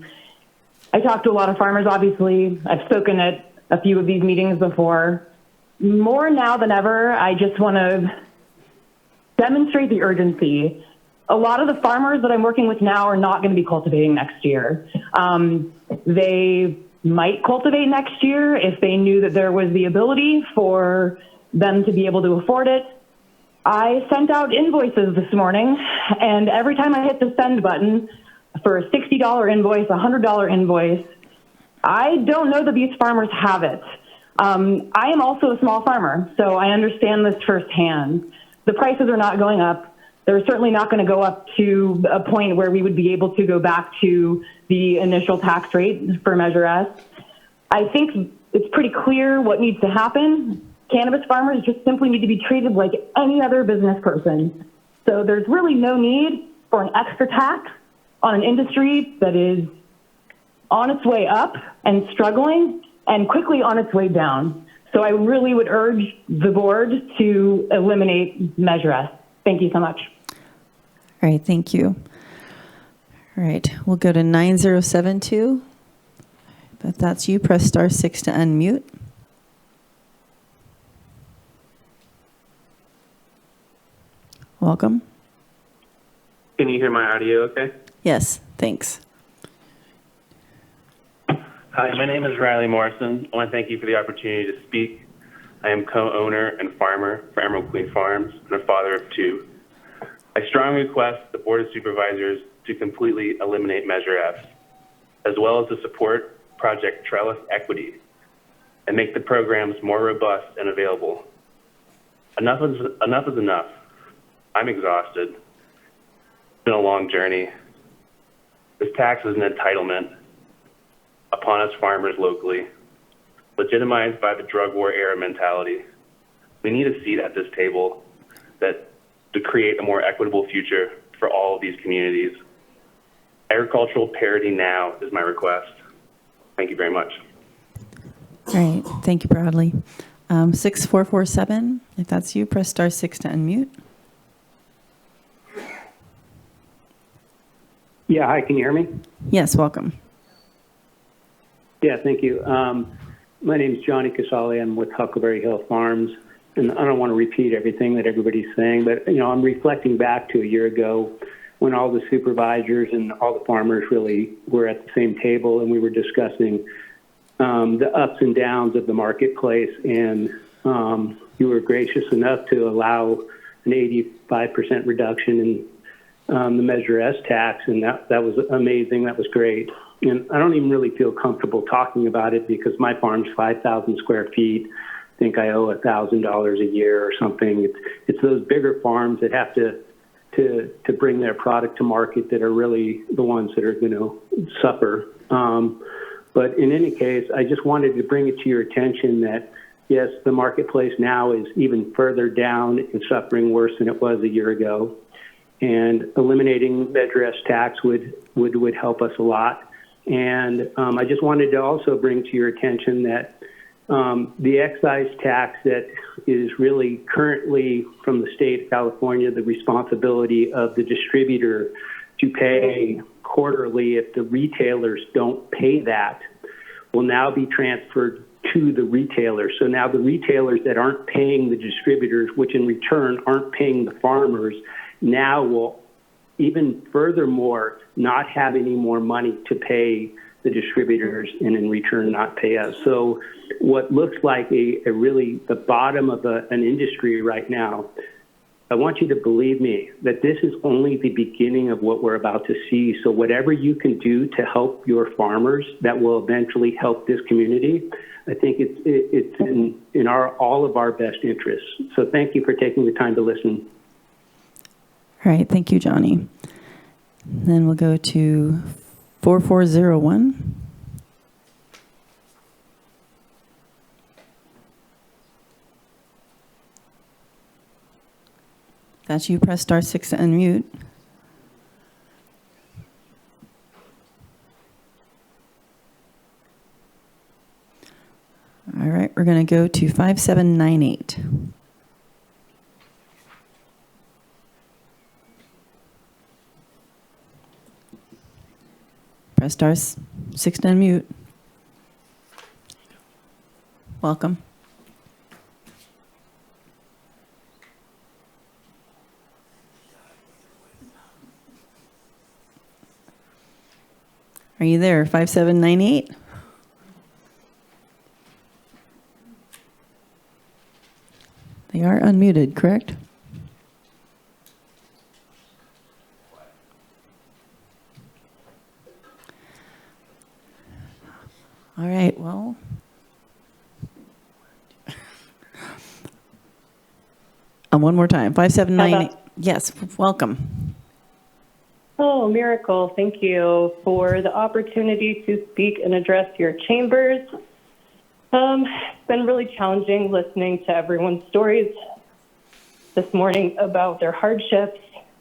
I talk to a lot of farmers, obviously. I've spoken at a few of these meetings before. More now than ever, I just want to demonstrate the urgency. A lot of the farmers that I'm working with now are not going to be cultivating next year. They might cultivate next year if they knew that there was the ability for them to be able to afford it. I sent out invoices this morning, and every time I hit the send button for a $60 invoice, a $100 invoice, I don't know that these farmers have it. I am also a small farmer, so I understand this firsthand. The prices are not going up. They're certainly not going to go up to a point where we would be able to go back to the initial tax rate for Measure S. I think it's pretty clear what needs to happen. Cannabis farmers just simply need to be treated like any other business person. So there's really no need for an extra tax on an industry that is on its way up and struggling and quickly on its way down. So I really would urge the board to eliminate Measure S. Thank you so much. All right, thank you. All right, we'll go to 9072. If that's you, press *6 to unmute. Welcome. Can you hear my audio okay? Yes, thanks. Hi, my name is Riley Morrison. I want to thank you for the opportunity to speak. I am co-owner and farmer for Emerald Queen Farms and a father of 2. I strongly request the Board of Supervisors to completely eliminate Measure F, as well as to support Project Trellis Equity and make the programs more robust and available. Enough is enough. I'm exhausted. It's been a long journey. This tax is an entitlement upon us farmers locally, legitimized by the drug war era mentality. We need a seat at this table to create a more equitable future for all of these communities. Agricultural parity now is my request. Thank you very much. All right, thank you, Bradley. 6447, if that's you, press *6 to unmute. Yeah, hi, can you hear me? Yes, welcome. Yeah, thank you. My name is Johnny Casale. I'm with Huckleberry Hill Farms, and I don't want to repeat everything that everybody's saying, but I'm reflecting back to a year ago when all the supervisors and all the farmers really were at the same table, and we were discussing the ups and downs of the marketplace, and you were gracious enough to allow an 85% reduction in the Measure S tax, and that was amazing. That was great. And I don't even really feel comfortable talking about it because my farm's 5,000 square feet. I think I owe $1,000 a year or something. It's those bigger farms that have to bring their product to market that are really the ones that are going to suffer. But in any case, I just wanted to bring it to your attention that, yes, the marketplace now is even further down and suffering worse than it was a year ago. And eliminating Measure S tax would help us a lot. And I just wanted to also bring to your attention that the excise tax that is really currently from the state of California, the responsibility of the distributor to pay quarterly if the retailers don't pay that will now be transferred to the retailers. So now the retailers that aren't paying the distributors, which in return aren't paying the farmers, now will even furthermore not have any more money to pay the distributors and in return not pay us. So what looks like a really the bottom of an industry right now, I want you to believe me that this is only the beginning of what we're about to see. So whatever you can do to help your farmers that will eventually help this community, I think it's in all of our best interests. So thank you for taking the time to listen. All right, thank you, Johnny. Then we'll go to 4401. That's you, press *6 to unmute. All right, we're going to go to 5798. Press *6 to unmute. Welcome. Are you there? 5798? They are unmuted, correct? All right, well, One more time, 579. How Yes, welcome. Oh, miracle. Thank you for the opportunity to speak and address your chambers. It's been really challenging listening to everyone's stories this morning about their hardships,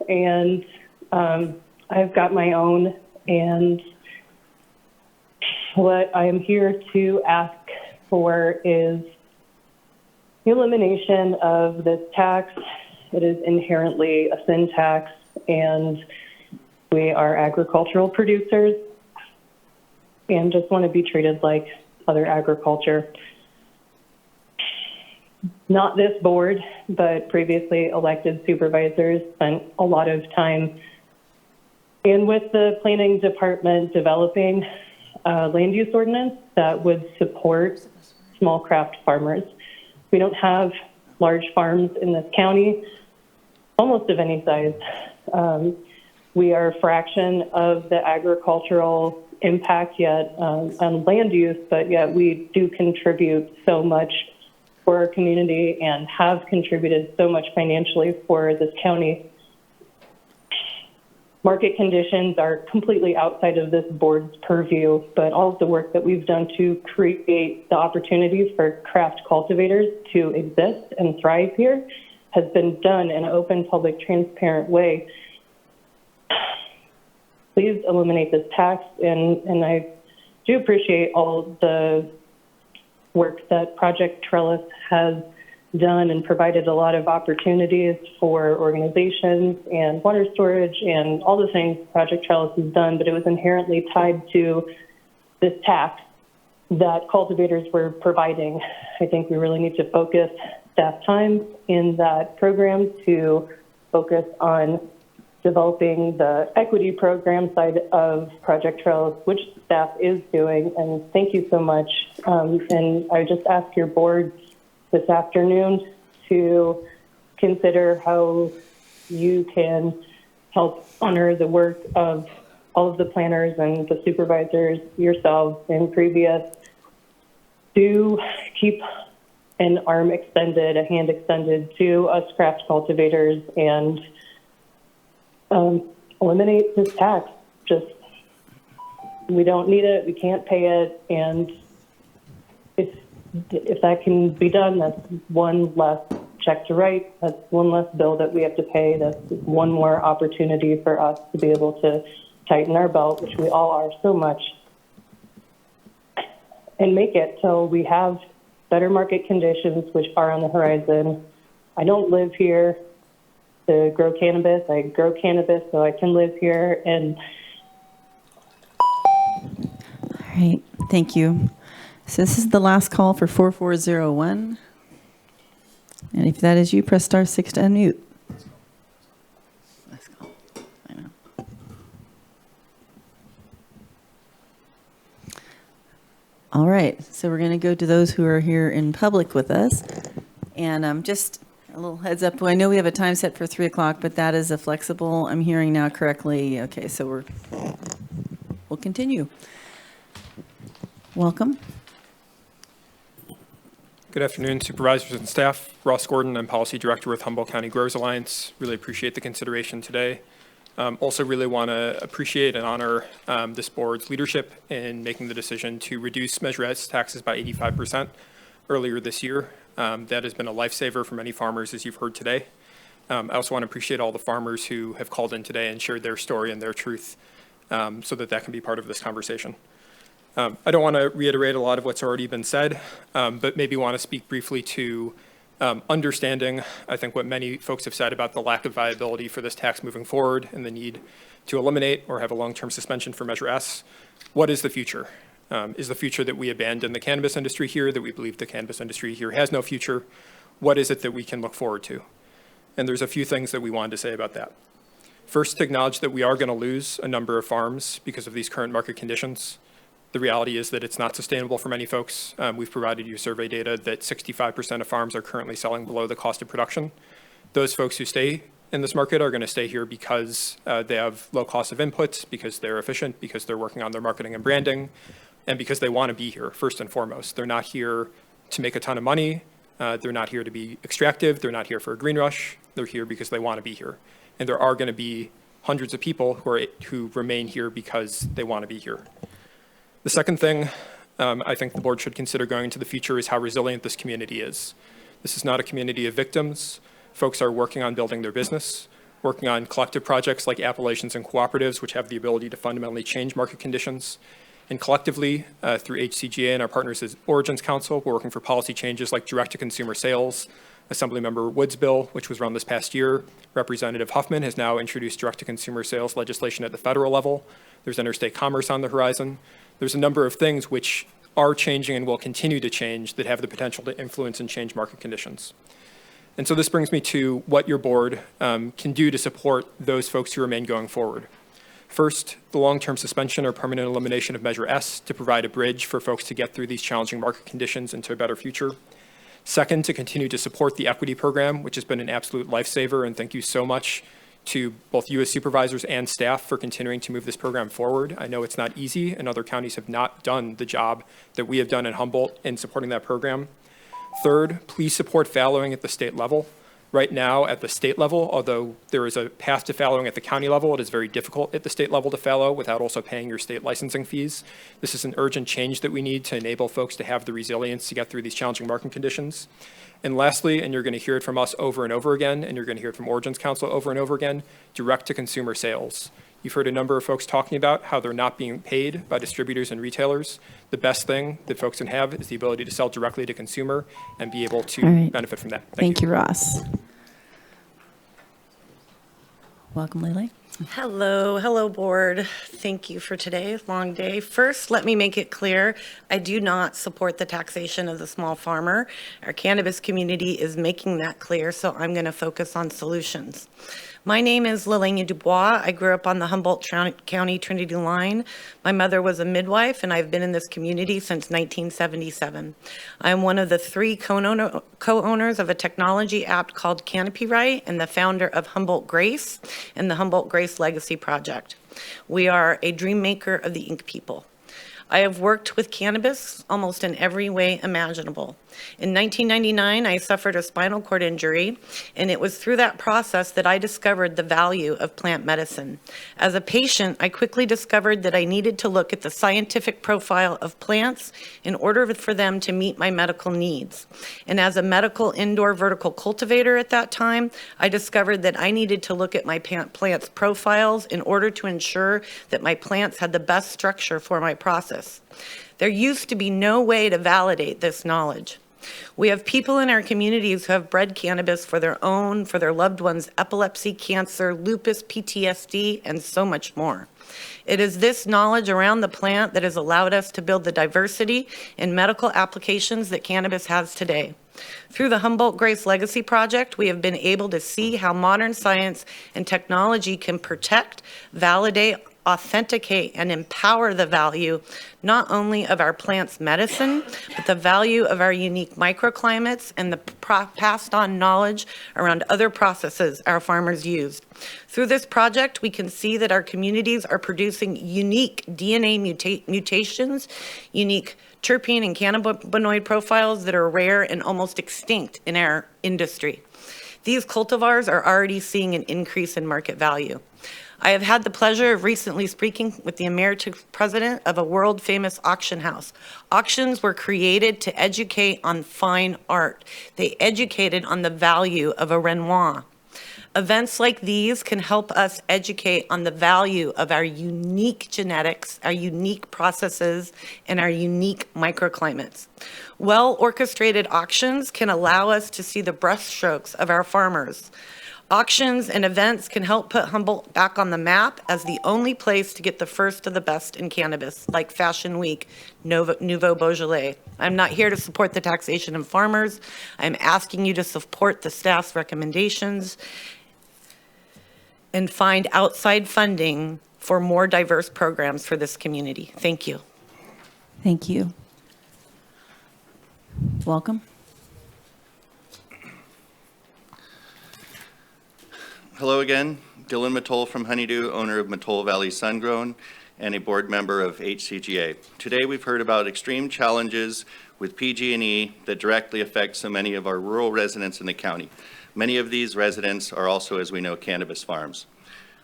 and I've got my own. And what I am here to ask for is the elimination of this tax. It is inherently a sin tax, and we are agricultural producers and just want to be treated like other agriculture. Not this board, but previously elected supervisors spent a lot of time in with the planning department developing a land use ordinance that would support small craft farmers. We don't have large farms in this county, almost of any size. We are a fraction of the agricultural impact yet on land use, but yet we do contribute so much for our community and have contributed so much financially for this county. Market conditions are completely outside of this board's purview, but all of the work that we've done to create the opportunities for craft cultivators to exist and thrive here has been done in an open, public, transparent way. Please eliminate this tax, and I do appreciate all the work that Project Trellis has done and provided a lot of opportunities for organizations and water storage and all the things Project Trellis has done, but it was inherently tied to this tax that cultivators were providing. I think we really need to focus staff time in that program to focus on developing the equity program side of Project Trellis, which staff is doing, and thank you so much. And I just ask your board this afternoon to consider how you can help honor the work of all of the planners and the supervisors, yourselves and previous, to keep an arm extended, a hand extended to us craft cultivators and eliminate this tax. Just, we don't need it, we can't pay it, and if that can be done, that's one less check to write, that's one less bill that we have to pay, that's one more opportunity for us to be able to tighten our belt, which we all are so much, and make it so we have better market conditions, which are on the horizon. I don't live here to grow cannabis. I grow cannabis so I can live here. And All right, thank you. So this is the last call for 4401. And if that is you, press *6 to unmute. Last call. I know. All right, so we're going to go to those who are here in public with us. And just a little heads up, I know we have a time set for 3 o'clock, but that is a flexible, I'm hearing now correctly. Okay, so we'll continue. Welcome. Good afternoon, supervisors and staff. Ross Gordon, I'm Policy Director with Humboldt County Growers Alliance. Really appreciate the consideration today. Also really want to appreciate and honor this board's leadership in making the decision to reduce Measure S taxes by 85% earlier this year. That has been a lifesaver for many farmers, as you've heard today. I also want to appreciate all the farmers who have called in today and shared their story and their truth so that can be part of this conversation. I don't want to reiterate a lot of what's already been said, but maybe want to speak briefly to understanding, I think, what many folks have said about the lack of viability for this tax moving forward and the need to eliminate or have a long-term suspension for Measure S. What is the future? Is the future that we abandon the cannabis industry here, that we believe the cannabis industry here has no future? What is it that we can look forward to? And there's a few things that we wanted to say about that. First, to acknowledge that we are going to lose a number of farms because of these current market conditions. The reality is that it's not sustainable for many folks. We've provided you survey data that 65% of farms are currently selling below the cost of production. Those folks who stay in this market are going to stay here because they have low cost of inputs, because they're efficient, because they're working on their marketing and branding, and because they want to be here, first and foremost. They're not here to make a ton of money. They're not here to be extractive. They're not here for a green rush. They're here because they want to be here. And there are going to be hundreds of people who remain here because they want to be here. The second thing I think the board should consider going into the future is how resilient this community is. This is not a community of victims. Folks are working on building their business, working on collective projects like appellations and cooperatives, which have the ability to fundamentally change market conditions. And collectively, through HCGA and our partners as Origins Council, we're working for policy changes like direct-to-consumer sales. Assemblymember Wood's bill, which was run this past year, Representative Huffman has now introduced direct-to-consumer sales legislation at the federal level. There's interstate commerce on the horizon. There's a number of things which are changing and will continue to change that have the potential to influence and change market conditions. And so this brings me to what your board can do to support those folks who remain going forward. First, the long-term suspension or permanent elimination of Measure S to provide a bridge for folks to get through these challenging market conditions into a better future. Second, to continue to support the equity program, which has been an absolute lifesaver, and thank you so much to both you as supervisors and staff for continuing to move this program forward. I know it's not easy, and other counties have not done the job that we have done in Humboldt in supporting that program. Third, please support fallowing at the state level. Right now, at the state level, although there is a path to fallowing at the county level, it is very difficult at the state level to fallow without also paying your state licensing fees. This is an urgent change that we need to enable folks to have the resilience to get through these challenging market conditions. And lastly, and you're going to hear it from us over and over again, and you're going to hear it from Origins Council over and over again, direct-to-consumer sales. You've heard a number of folks talking about how they're not being paid by distributors and retailers. The best thing that folks can have is the ability to sell directly to consumer and be able to benefit from that. Thank you, Ross. Welcome, Lily. Hello, board. Thank you for today. Long day. First, let me make it clear, I do not support the taxation of the small farmer. Our cannabis community is making that clear, so I'm going to focus on solutions. My name is Lillian Dubois. I grew up on the Humboldt County Trinity line. My mother was a midwife, and I've been in this community since 1977. I'm one of the 3 co-owners of a technology app called Canopy Right and the founder of Humboldt Grace and the Humboldt Grace Legacy Project. We are a dream maker of the ink people. I have worked with cannabis almost in every way imaginable. In 1999, I suffered a spinal cord injury, and it was through that process that I discovered the value of plant medicine. As a patient, I quickly discovered that I needed to look at the scientific profile of plants in order for them to meet my medical needs. And as a medical indoor vertical cultivator at that time, I discovered that I needed to look at my plants' profiles in order to ensure that my plants had the best structure for my process. There used to be no way to validate this knowledge. We have people in our communities who have bred cannabis for their own, for their loved ones' epilepsy, cancer, lupus, PTSD, and so much more. It is this knowledge around the plant that has allowed us to build the diversity in medical applications that cannabis has today. Through the Humboldt Grace Legacy Project, we have been able to see how modern science and technology can protect, validate, authenticate, and empower the value not only of our plants' medicine, but the value of our unique microclimates and the passed on knowledge around other processes our farmers used. Through this project, we can see that our communities are producing unique DNA mutations, unique terpene and cannabinoid profiles that are rare and almost extinct in our industry. These cultivars are already seeing an increase in market value. I have had the pleasure of recently speaking with the emeritus president of a world-famous auction house. Auctions were created to educate on fine art. They educated on the value of a Renoir. Events like these can help us educate on the value of our unique genetics, our unique processes, and our unique microclimates. Well-orchestrated auctions can allow us to see the brushstrokes of our farmers. Auctions and events can help put Humboldt back on the map as the only place to get the first of the best in cannabis, like Fashion Week, Nouveau Beaujolais. I'm not here to support the taxation of farmers. I'm asking you to support the staff's recommendations and find outside funding for more diverse programs for this community. Thank you. Thank you. Welcome. Hello again, Dylan Mattoll from Honeydew, owner of Mattoll Valley Sungrown and a board member of HCGA. Today we've heard about extreme challenges with PG&E that directly affect so many of our rural residents in the county. Many of these residents are also, as we know, cannabis farms.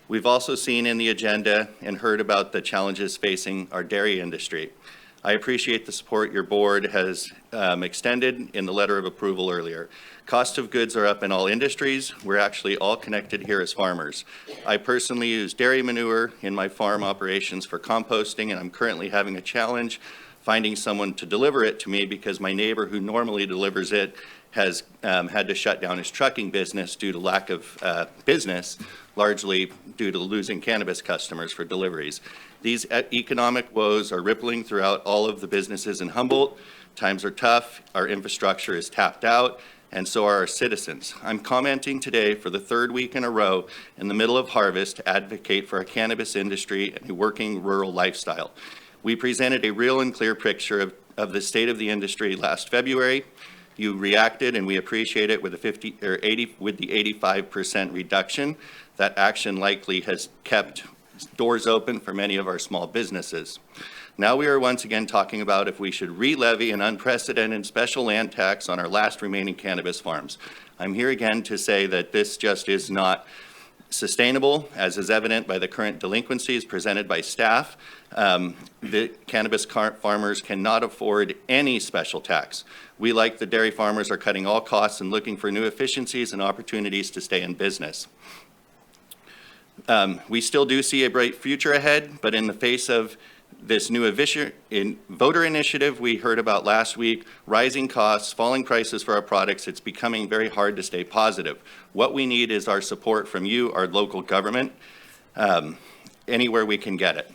We've also seen in the agenda and heard about the challenges facing our dairy industry. I appreciate the support your board has extended in the letter of approval earlier. Cost of goods are up in all industries. We're actually all connected here as farmers. I personally use dairy manure in my farm operations for composting, and I'm currently having a challenge finding someone to deliver it to me because my neighbor who normally delivers it has had to shut down his trucking business due to lack of business, largely due to losing cannabis customers for deliveries. These economic woes are rippling throughout all of the businesses in Humboldt. Times are tough, our infrastructure is tapped out, and so are our citizens. I'm commenting today for the third week in a row in the middle of harvest to advocate for a cannabis industry and a working rural lifestyle. We presented a real and clear picture of the state of the industry last February. You reacted, and we appreciate it, with the 85% reduction. That action likely has kept doors open for many of our small businesses. Now we are once again talking about if we should re-levy an unprecedented special land tax on our last remaining cannabis farms. I'm here again to say that this just is not sustainable, as is evident by the current delinquencies presented by staff. The cannabis farmers cannot afford any special tax. We, like the dairy farmers, are cutting all costs and looking for new efficiencies and opportunities to stay in business. We still do see a bright future ahead, but in the face of this new voter initiative we heard about last week, rising costs, falling prices for our products, it's becoming very hard to stay positive. What we need is our support from you, our local government, anywhere we can get it.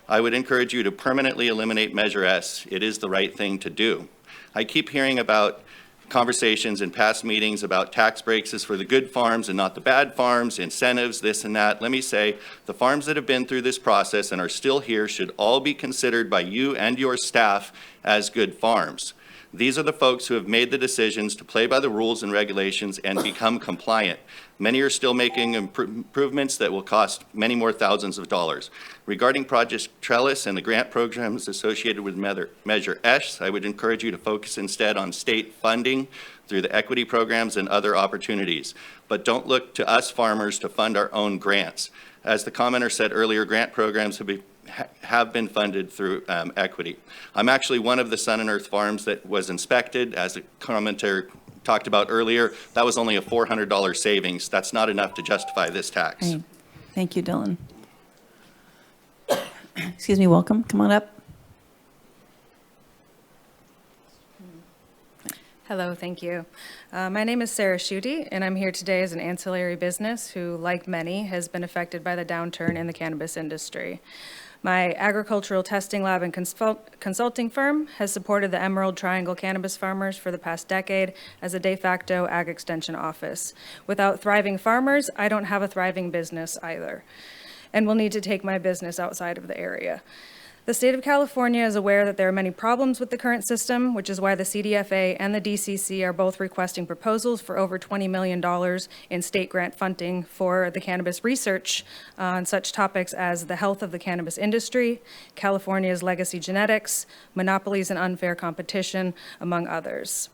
I would encourage you to permanently eliminate Measure S. It is the right thing to do. I keep hearing about conversations in past meetings about tax breaks is for the good farms and not the bad farms, incentives, this and that. Let me say, the farms that have been through this process and are still here should all be considered by you and your staff as good farms. These are the folks who have made the decisions to play by the rules and regulations and become compliant. Many are still making improvements that will cost many more thousands of dollars. Regarding Project Trellis and the grant programs associated with Measure S, I would encourage you to focus instead on state funding through the equity programs and other opportunities. But don't look to us farmers to fund our own grants. As the commenter said earlier, grant programs have been funded through equity. I'm actually one of the Sun and Earth farms that was inspected. As the commenter talked about earlier, that was only a $400 savings. That's not enough to justify this tax. Right. Thank you, Dylan. Excuse me, welcome. Come on up. Hello, thank you. My name is Sarah Schutte, and I'm here today as an ancillary business who, like many, has been affected by the downturn in the cannabis industry. My agricultural testing lab and consulting firm has supported the Emerald Triangle cannabis farmers for the past decade as a de facto ag extension office. Without thriving farmers, I don't have a thriving business either, and will need to take my business outside of the area. The state of California is aware that there are many problems with the current system, which is why the CDFA and the DCC are both requesting proposals for over $20 million in state grant funding for the cannabis research on such topics as the health of the cannabis industry, California's legacy genetics, monopolies and unfair competition, among others.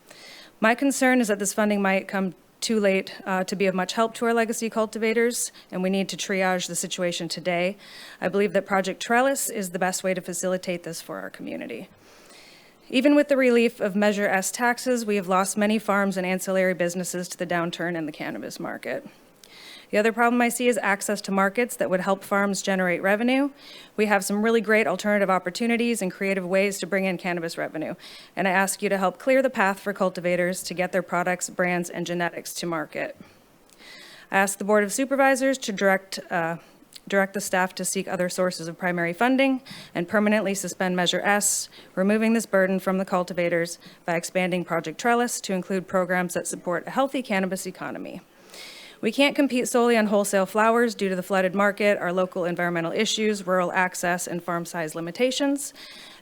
My concern is that this funding might come too late to be of much help to our legacy cultivators, and we need to triage the situation today. I believe that Project Trellis is the best way to facilitate this for our community. Even with the relief of Measure S taxes, we have lost many farms and ancillary businesses to the downturn in the cannabis market. The other problem I see is access to markets that would help farms generate revenue. We have some really great alternative opportunities and creative ways to bring in cannabis revenue, and I ask you to help clear the path for cultivators to get their products, brands, and genetics to market. I ask the Board of Supervisors to direct the staff to seek other sources of primary funding and permanently suspend Measure S, removing this burden from the cultivators by expanding Project Trellis to include programs that support a healthy cannabis economy. We can't compete solely on wholesale flowers due to the flooded market, our local environmental issues, rural access, and farm size limitations.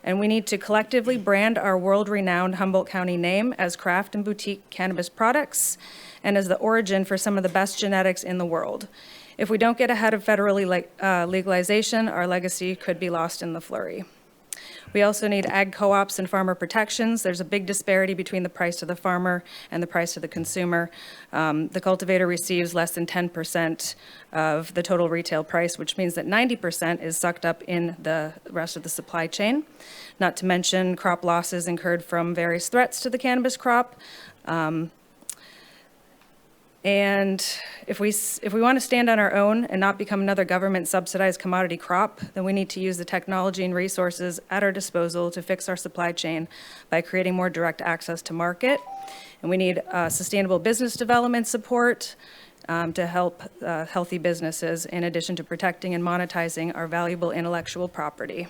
And we need to collectively brand our world-renowned Humboldt County name as craft and boutique cannabis products and as the origin for some of the best genetics in the world. If we don't get ahead of federal legalization, our legacy could be lost in the flurry. We also need ag co-ops and farmer protections. There's a big disparity between the price to the farmer and the price to the consumer. The cultivator receives less than 10% of the total retail price, which means that 90% is sucked up in the rest of the supply chain. Not to mention crop losses incurred from various threats to the cannabis crop. And if we want to stand on our own and not become another government subsidized commodity crop, then we need to use the technology and resources at our disposal to fix our supply chain by creating more direct access to market. And we need sustainable business development support to help healthy businesses, in addition to protecting and monetizing our valuable intellectual property.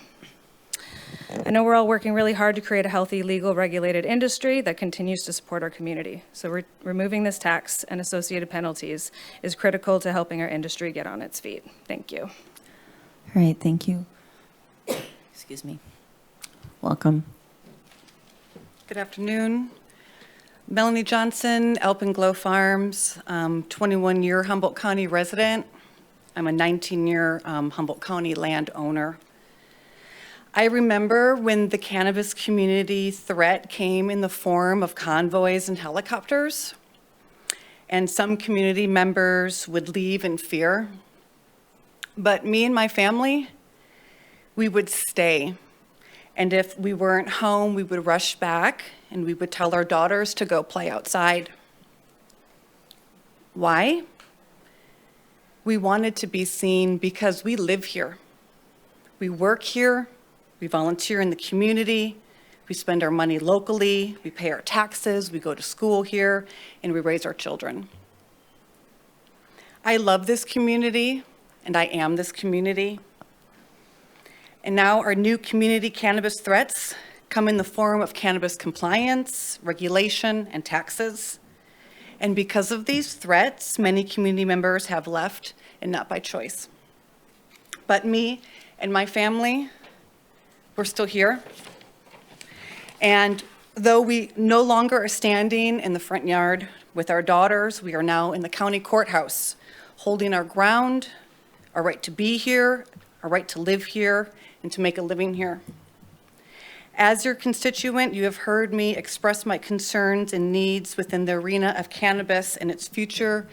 I know we're all working really hard to create a healthy, legal, regulated industry that continues to support our community. So removing this tax and associated penalties is critical to helping our industry get on its feet. Thank you. All right, thank you. Excuse me. Welcome. Good afternoon. Melanie Johnson, Alpenglow Farms, 21-year Humboldt County resident. I'm a 19-year Humboldt County landowner. I remember when the cannabis community threat came in the form of convoys and helicopters, and some community members would leave in fear. But me and my family, we would stay. And if we weren't home, we would rush back and we would tell our daughters to go play outside. Why? We wanted to be seen because we live here. We work here. We volunteer in the community, we spend our money locally, we pay our taxes, we go to school here, and we raise our children. I love this community, and I am this community. And now our new community cannabis threats come in the form of cannabis compliance, regulation, and taxes. And because of these threats, many community members have left, and not by choice. But me and my family, we're still here. And though we no longer are standing in the front yard with our daughters, we are now in the county courthouse, holding our ground, our right to be here, our right to live here, and to make a living here. As your constituent, you have heard me express my concerns and needs within the arena of cannabis and its future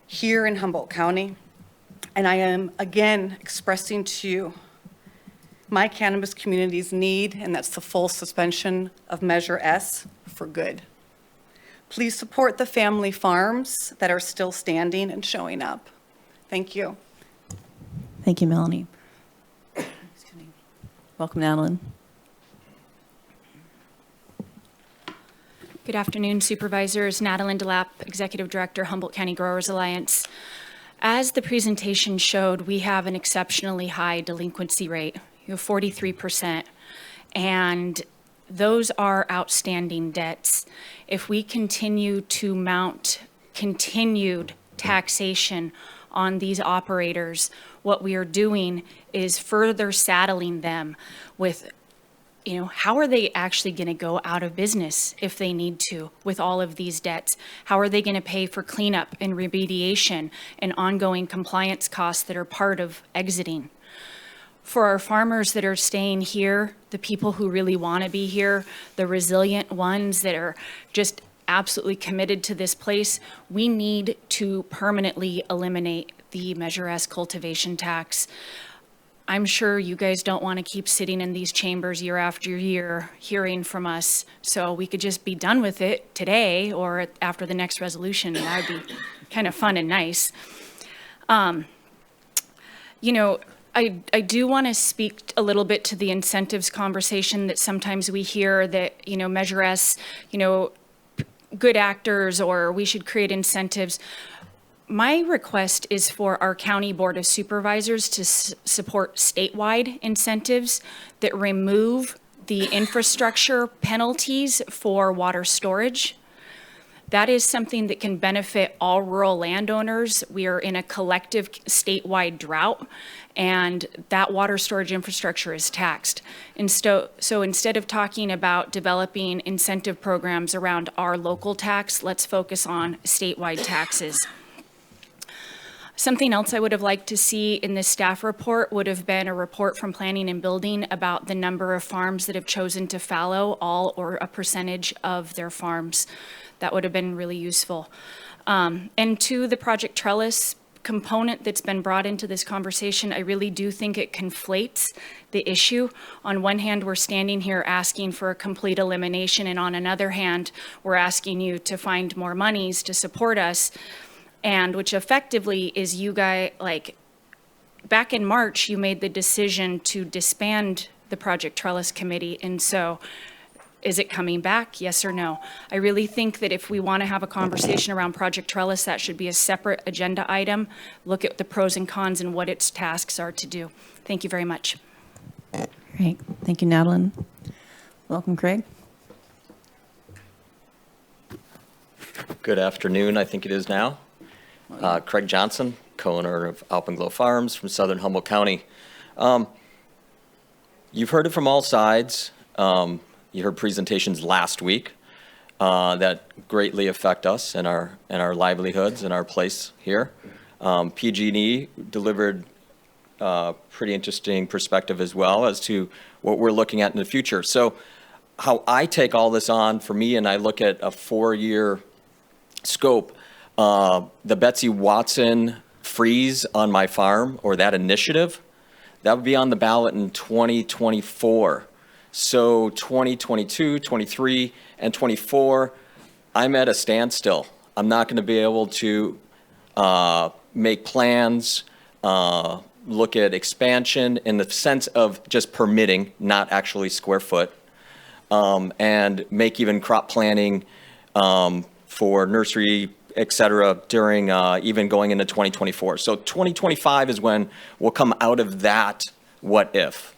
here in Humboldt County. And I am again expressing to you my cannabis community's need, and that's the full suspension of Measure S for good. Please support the family farms that are still standing and showing up. Thank you. Thank you, Melanie. Welcome, Adeline. Good afternoon, Supervisors. Natalie DeLapp, Executive Director, Humboldt County Growers Alliance. As the presentation showed, we have an exceptionally high delinquency rate. You have 43%, and those are outstanding debts. If we continue to mount continued taxation on these operators, what we are doing is further saddling them with, how are they actually going to go out of business if they need to with all of these debts? How are they going to pay for cleanup and remediation and ongoing compliance costs that are part of exiting? For our farmers that are staying here, the people who really want to be here, the resilient ones that are just absolutely committed to this place, we need to permanently eliminate the Measure S cultivation tax. I'm sure you guys don't want to keep sitting in these chambers year after year hearing from us, so we could just be done with it today or after the next resolution. That would be kind of fun and nice. I do want to speak a little bit to the incentives conversation that sometimes we hear that, Measure S, good actors, or we should create incentives. My request is for our County Board of Supervisors to support statewide incentives that remove the infrastructure penalties for water storage. That is something that can benefit all rural landowners. We are in a collective statewide drought, and that water storage infrastructure is taxed. And so instead of talking about developing incentive programs around our local tax, let's focus on statewide taxes. Something else I would have liked to see in this staff report would have been a report from Planning and Building about the number of farms that have chosen to fallow all or a percentage of their farms. That would have been really useful. And to the Project Trellis component that's been brought into this conversation, I really do think it conflates the issue. On one hand, we're standing here asking for a complete elimination, and on another hand, we're asking you to find more monies to support us, and which effectively is you guys, like, back in March, you made the decision to disband the Project Trellis Committee, and so is it coming back? Yes or no? I really think that if we want to have a conversation around Project Trellis, that should be a separate agenda item. Look at the pros and cons and what its tasks are to do. Thank you very much. Great. Thank you, Natalie. Welcome, Craig. Good afternoon, I think it is now. Craig Johnson, co-owner of Alpenglow Farms from Southern Humboldt County. You've heard it from all sides. You heard presentations last week that greatly affect us and our livelihoods and our place here. PG&E delivered a pretty interesting perspective as well as to what we're looking at in the future. So how I take all this on for me, and I look at a 4-year scope, the Betsy Watson freeze on my farm, or that initiative, that would be on the ballot in 2024. So 2022, 23, and 24, I'm at a standstill. I'm not going to be able to make plans, look at expansion in the sense of just permitting, not actually square foot, and make even crop planning for nursery, et cetera, during even going into 2024. So 2025 is when we'll come out of that what if.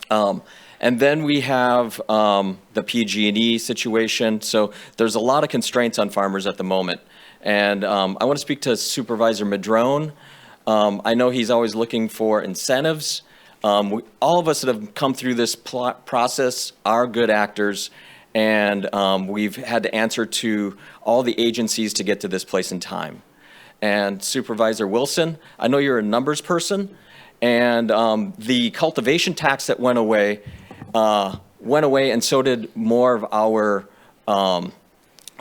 And then we have the PG&E situation. So there's a lot of constraints on farmers at the moment. And I want to speak to Supervisor Madrone. I know he's always looking for incentives. All of us that have come through this process are good actors, and we've had to answer to all the agencies to get to this place in time. And Supervisor Wilson, I know you're a numbers person, and the cultivation tax that went away, and so did more of our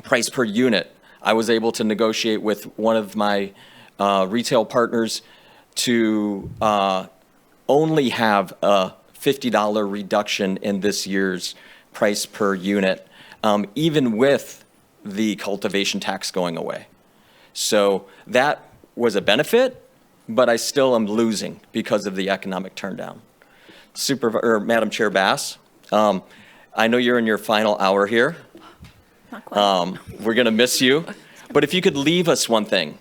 price per unit. I was able to negotiate with one of my retail partners to only have a $50 reduction in this year's price per unit, even with the cultivation tax going away. So that was a benefit, but I still am losing because of the economic turndown. Madam Chair Bass, I know you're in your final hour here. Not quite. We're going to miss you. But if you could leave us one thing,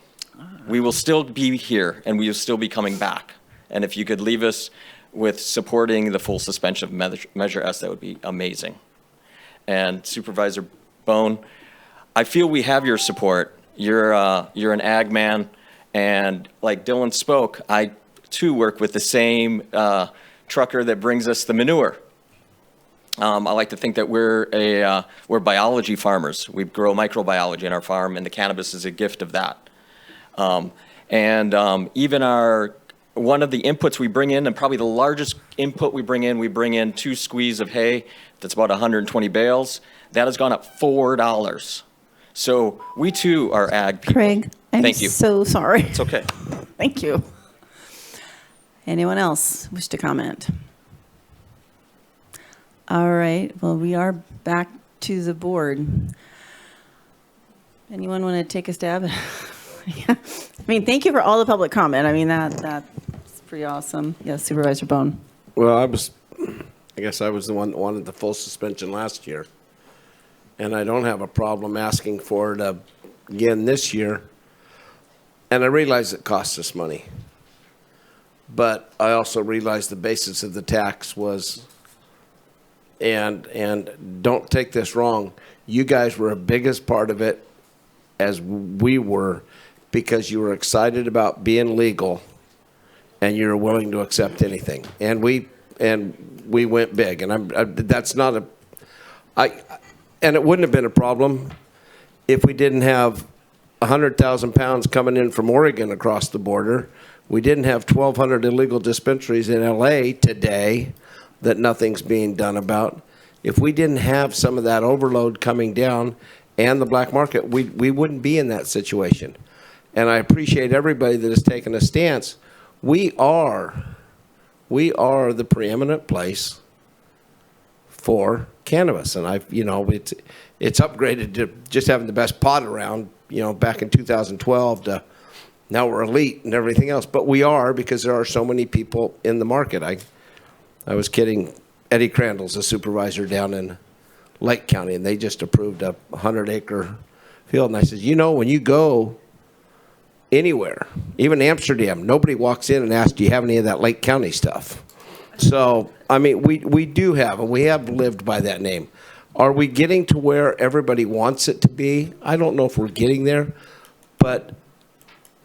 we will still be here and we will still be coming back. And if you could leave us with supporting the full suspension of Measure S, that would be amazing. And Supervisor Bohn, I feel we have your support. You're an ag man, and like Dylan spoke, I too work with the same trucker that brings us the manure. I like to think that we're biology farmers. We grow microbiology in our farm, and the cannabis is a gift of that. Even one of the inputs we bring in, and probably the largest input we bring in 2 squeeze of hay. That's about 120 bales. That has gone up $4. So we too are ag people. Craig, I'm Thank you. so sorry. It's okay. Thank you. Anyone else wish to comment? All right, well, we are back to the board. Anyone want to take a stab? Yeah. I mean, thank you for all the public comment. I mean, that's pretty awesome. Yes, Supervisor Bohn. Well, I guess I was the one that wanted the full suspension last year. And I don't have a problem asking for it again this year. And I realize it costs us money. But I also realize the basis of the tax was, and don't take this wrong, you guys were a biggest part of it, as we were, because you were excited about being legal and you're willing to accept anything. And we went big, and that's not and it wouldn't have been a problem if we didn't have 100,000 pounds coming in from Oregon across the border. We didn't have 1,200 illegal dispensaries in LA today that nothing's being done about. If we didn't have some of that overload coming down and the black market, we wouldn't be in that situation. And I appreciate everybody that has taken a stance. We are the preeminent place for cannabis. And it's upgraded to just having the best pot around, back in 2012 to now we're elite and everything else. But we are, because there are so many people in the market. I was kidding. Eddie Crandall's a supervisor down in Lake County, and they just approved a 100-acre field. And I said, when you go anywhere, even Amsterdam, nobody walks in and asks, do you have any of that Lake County stuff? So, I mean, we do have, and we have lived by that name. Are we getting to where everybody wants it to be? I don't know if we're getting there, but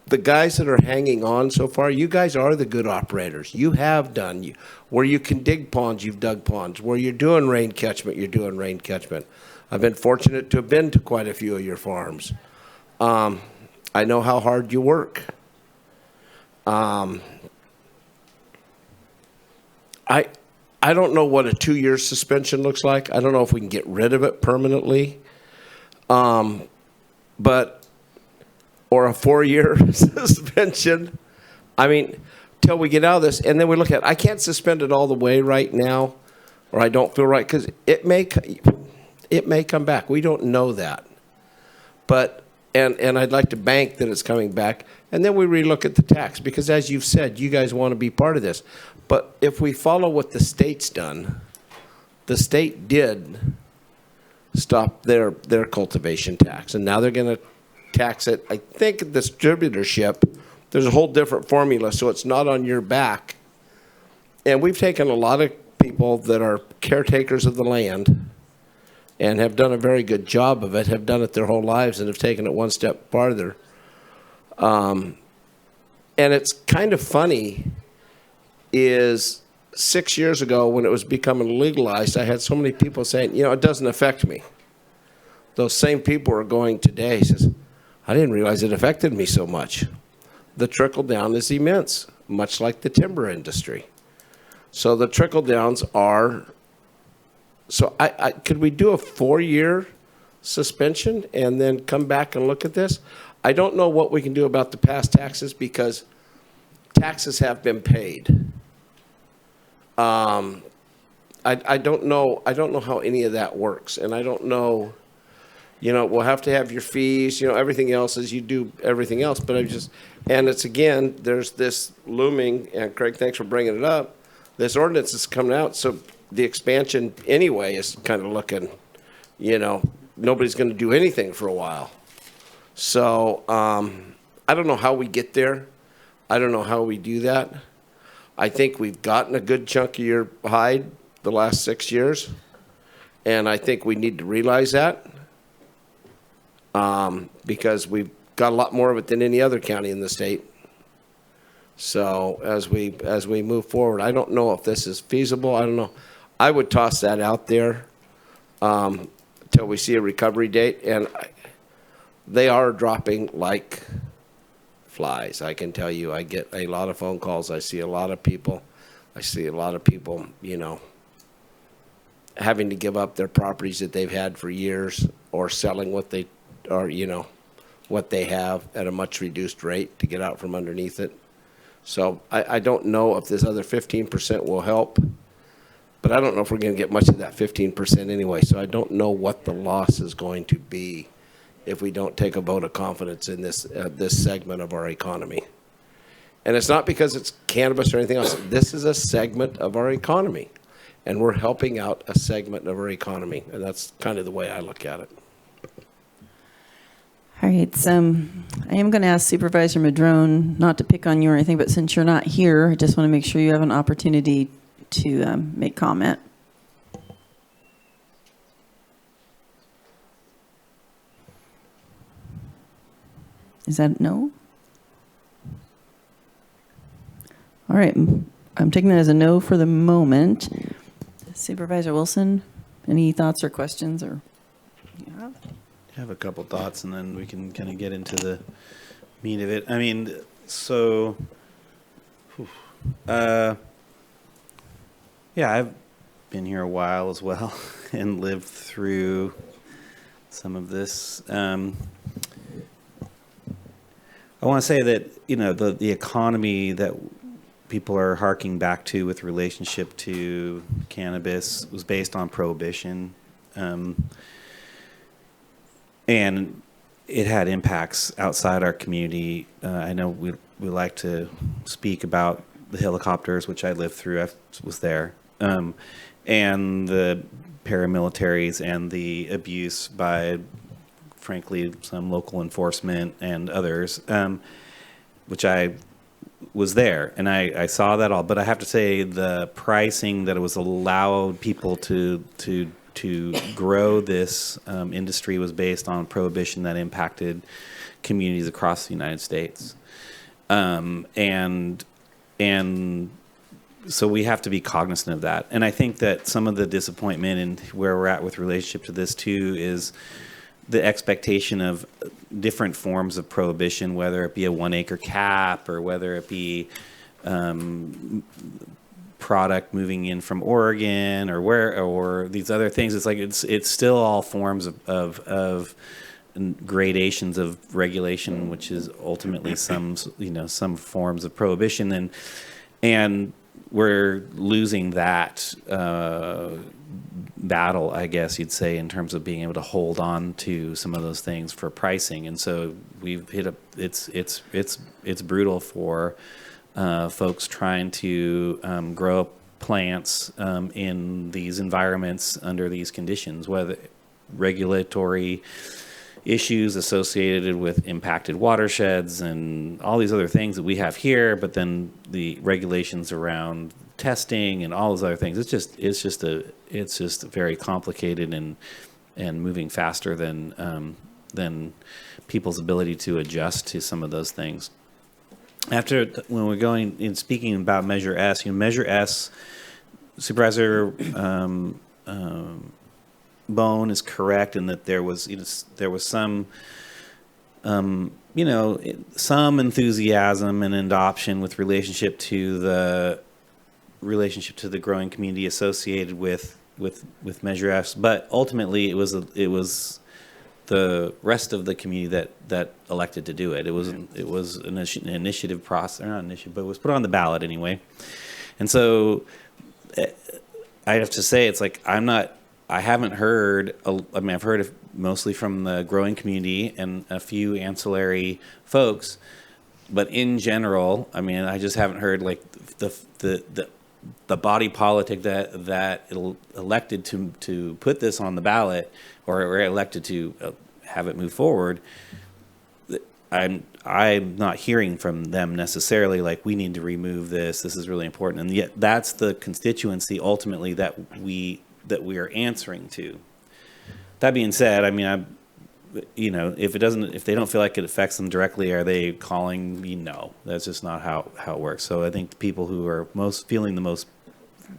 the guys that are hanging on so far, you guys are the good operators. You have done. Where you can dig ponds, you've dug ponds. Where you're doing rain catchment, you're doing rain catchment. I've been fortunate to have been to quite a few of your farms. I know how hard you work. I don't know what a 2-year suspension looks like. I don't know if we can get rid of it permanently. Or a 4-year suspension. I mean, till we get out of this, and then we look at, I can't suspend it all the way right now, or I don't feel right, because it may come back. We don't know that. But, and I'd like to bank that it's coming back, and then we relook at the tax, because as you've said, you guys want to be part of this. But if we follow what the state's done, the state did stop their cultivation tax, and now they're going to tax it. I think distributorship, there's a whole different formula, so it's not on your back. And we've taken a lot of people that are caretakers of the land and have done a very good job of it, have done it their whole lives, and have taken it one step farther. And it's kind of funny is 6 years ago when it was becoming legalized, I had so many people saying, it doesn't affect me. Those same people are going today, says, I didn't realize it affected me so much. The trickle down is immense, much like the timber industry. So the trickle downs are, so could we do a 4-year suspension and then come back and look at this? I don't know what we can do about the past taxes, because taxes have been paid. I don't know how any of that works, and I don't know. We'll have to have your fees, everything else as you do everything else. But and it's again, there's this looming, and Craig, thanks for bringing it up. This ordinance is coming out, so the expansion anyway is kind of looking, nobody's going to do anything for a while. So I don't know how we get there. I don't know how we do that. I think we've gotten a good chunk of your hide the last 6 years, and I think we need to realize that. Because we've got a lot more of it than any other county in the state. So as we move forward, I don't know if this is feasible. I don't know. I would toss that out there until we see a recovery date. And they are dropping like flies. I can tell you, I get a lot of phone calls. I see a lot of people, having to give up their properties that they've had for years, or selling what they have at a much reduced rate to get out from underneath it. So I don't know if this other 15% will help, but I don't know if we're going to get much of that 15% anyway. So I don't know what the loss is going to be if we don't take a vote of confidence in this segment of our economy. And it's not because it's cannabis or anything else. This is a segment of our economy, and we're helping out a segment of our economy, and that's kind of the way I look at it. All right, I am going to ask Supervisor Madrone not to pick on you or anything, but since you're not here, I just want to make sure you have an opportunity to make comment. Is that no? All right, I'm taking that as a no for the moment. Supervisor Wilson, any thoughts or questions? Or I have a couple thoughts, and then we can kind of get into the meat of it. I mean, so, yeah, I've been here a while as well and lived through some of this. I want to say that, you know, the economy that people are harking back to with relationship to cannabis was based on prohibition. And it had impacts outside our community. I know we like to speak about the helicopters, which I lived through. I was there. And the paramilitaries and the abuse by, frankly, some local enforcement and others, which I was there. And I saw that all. But I have to say the pricing that it was allowed people to grow this industry was based on prohibition that impacted communities across the United States. And so we have to be cognizant of that. And I think that some of the disappointment and where we're at with relationship to this too is the expectation of different forms of prohibition, whether it be a 1 acre cap or whether it be product moving in from Oregon or these other things. It's like it's still all forms of gradations of regulation, which is ultimately some forms of prohibition, and we're losing that battle, I guess you'd say, in terms of being able to hold on to some of those things for pricing. And so we've hit it's brutal for folks trying to grow plants in these environments under these conditions, whether regulatory issues associated with impacted watersheds and all these other things that we have here, but then the regulations around testing and all those other things. It's just very complicated and moving faster than people's ability to adjust to some of those things. When we're going in speaking about Measure S, Measure S, Supervisor Bohn is correct in that there was some some enthusiasm and adoption with relationship to the growing community associated with Measure S, but ultimately it was the rest of the community that elected to do it. It was an initiative process, or not initiative, but it was put on the ballot anyway. And so I have to say, it's like I haven't heard. I've heard mostly from the growing community and a few ancillary folks, but in general, I just haven't heard like the body politic that elected to put this on the ballot or elected to have it move forward. I'm not hearing from them necessarily like we need to remove this. This is really important, and yet that's the constituency ultimately that we are answering to. That being said, if they don't feel like it affects them directly, are they calling me? No, that's just not how it works. So I think the people who are feeling the most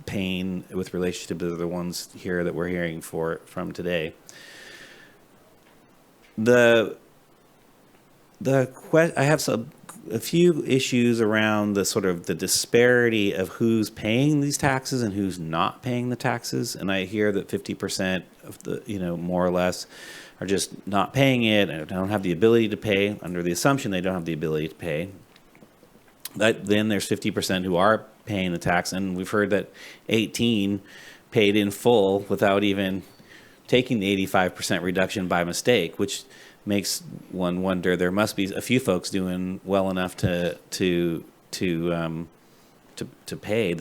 pain with relationship to the ones here that we're hearing from today. I have a few issues around the sort of the disparity of who's paying these taxes and who's not paying the taxes. And I hear that 50% of the, more or less, are just not paying it and don't have the ability to pay, under the assumption they don't have the ability to pay. Then there's 50% who are paying the tax, and we've heard that 18 paid in full without even taking the 85% reduction by mistake, which makes one wonder. There must be a few folks doing well enough to pay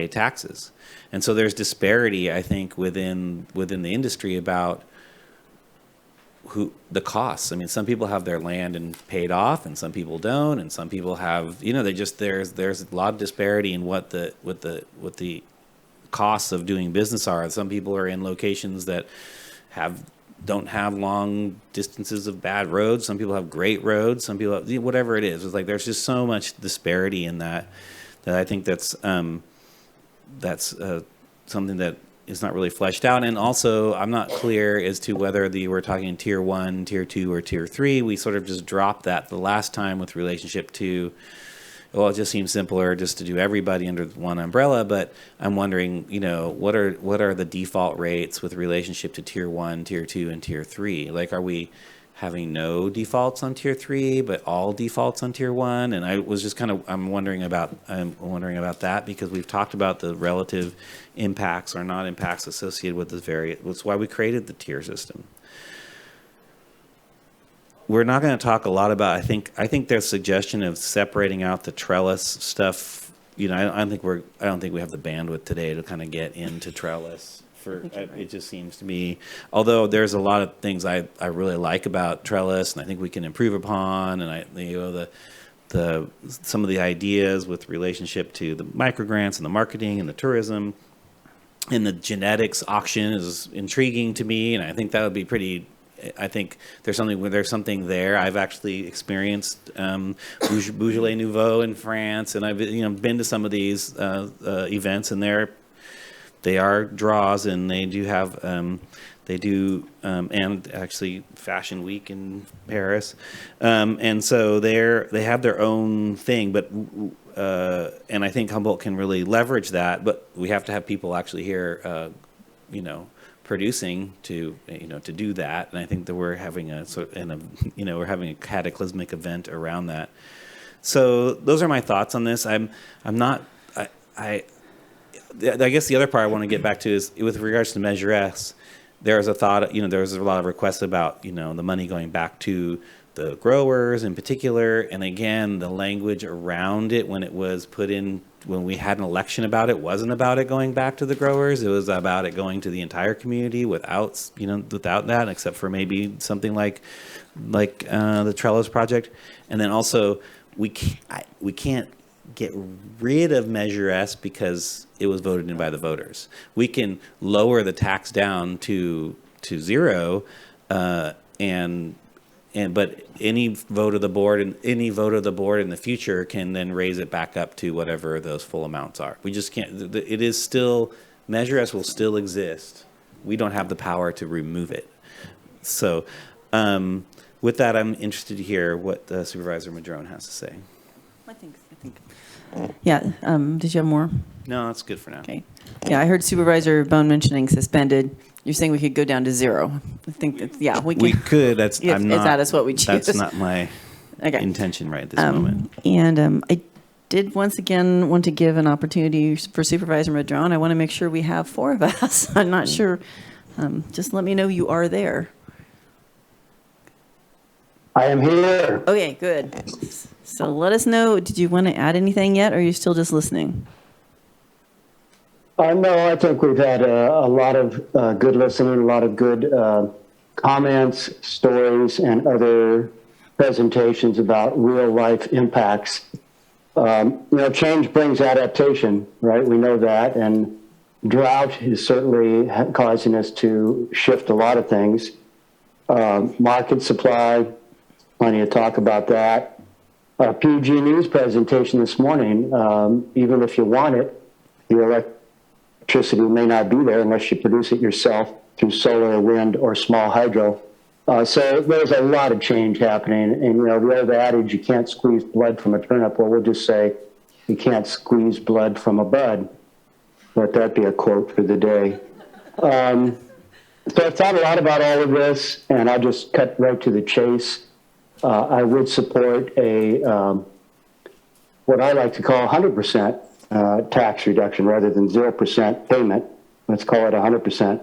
taxes, and so there's disparity, I think, within the industry about who the costs. Some people have their land and paid off, and some people don't, and some people have, there's a lot of disparity in what the costs of doing business are. Some people are in locations that don't have long distances of bad roads. Some people have great roads. Some people have, whatever it is. It's like there's just so much disparity in that I think that's something that really fleshed out. And also, I'm not clear as to whether we're talking tier 1, tier 2, or tier 3. We sort of just dropped that the last time with relationship to, well, it just seems simpler just to do everybody under one umbrella. But I'm wondering, what are the default rates with relationship to tier 1, tier 2, and tier 3? Like, are we having no defaults on tier 3, but all defaults on tier 1? And I was just I'm wondering about that, because we've talked about the relative impacts or not impacts associated with that's why we created the tier system. We're not going to talk a lot about, I think their suggestion of separating out the trellis stuff, I don't think we have the bandwidth today to kind of get into trellis. It just seems to me, although there's a lot of things I really like about trellis, and I think we can improve upon, and some of the ideas with relationship to the microgrants and the marketing and the tourism and the genetics auction is intriguing to me, and I think that would be pretty. I think there's something there. I've actually experienced Beaujolais Nouveau in France, and I've been to some of these events, and they are draws, and they do have and actually Fashion Week in Paris, and so they have their own thing, but and I think Humboldt can really leverage that, but we have to have people actually here, producing to do that, and I think that we're having we're having a cataclysmic event around that. So those are my thoughts on this. I guess the other part I want to get back to is with regards to Measure S. There was a thought, there was a lot of requests about, the money going back to the growers in particular. And again, the language around it when it was put in, when we had an election about it, wasn't about it going back to the growers. It was about it going to the entire community without that, except for maybe something like the Trellis project. And then also, we can't get rid of Measure S because it was voted in by the voters. We can lower the tax down to zero, but any vote of the board in the future can then raise it back up to whatever those full amounts are. We just can't. It is still, Measure S will still exist. We don't have the power to remove it. So, with that, I'm interested to hear what Supervisor Madrone has to say. I think. Yeah. Did you have more? No, that's good for now. Okay. Yeah, I heard Supervisor Bohn mentioning suspended. You're saying we could go down to zero. I think that, yeah, we can. We could. That's if that is what we choose. That's not my intention right at this moment. And I did once again want to give an opportunity for Supervisor Madrone. I want to make sure we have 4 of us. I'm not sure. Just let me know you are there. I am here. Okay, good. So let us know, did you want to add anything yet, or are you still just listening? No, I think we've had a lot of good listening, a lot of good comments, stories, and other presentations about real life impacts. Change brings adaptation, right? We know that, and drought is certainly causing us to shift a lot of things. Market supply, plenty of talk about that. PG&E's presentation this morning, even if you want it, your electricity may not be there unless you produce it yourself through solar, wind, or small hydro. So there's a lot of change happening. And, the old adage, you can't squeeze blood from a turnip. Well, we'll just say you can't squeeze blood from a bud. Let that be a quote for the day. So I've thought a lot about all of this, and I'll just cut right to the chase. I would support what I like to call 100% tax reduction rather than 0% payment. Let's call it 100%.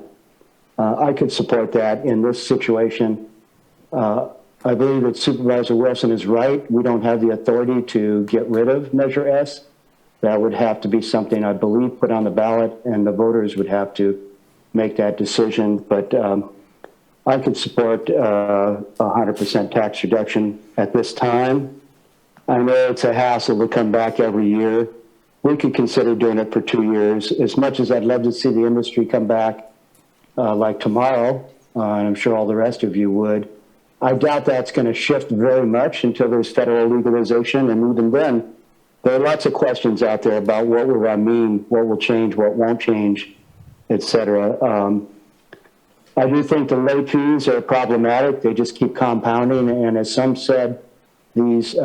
I could support that in this situation. I believe that Supervisor Wilson is right. We don't have the authority to get rid of Measure S. That would have to be something, I believe, put on the ballot, and the voters would have to make that decision. But I could support 100% tax reduction at this time. I know it's a hassle to come back every year. We could consider doing it for 2 years. As much as I'd love to see the industry come back like tomorrow, and I'm sure all the rest of you would, I doubt that's going to shift very much until there's federal legalization. And even then, there are lots of questions out there about what will that mean, what will change, what won't change, et cetera. I do think the late fees are problematic. They just keep compounding. And as some said, these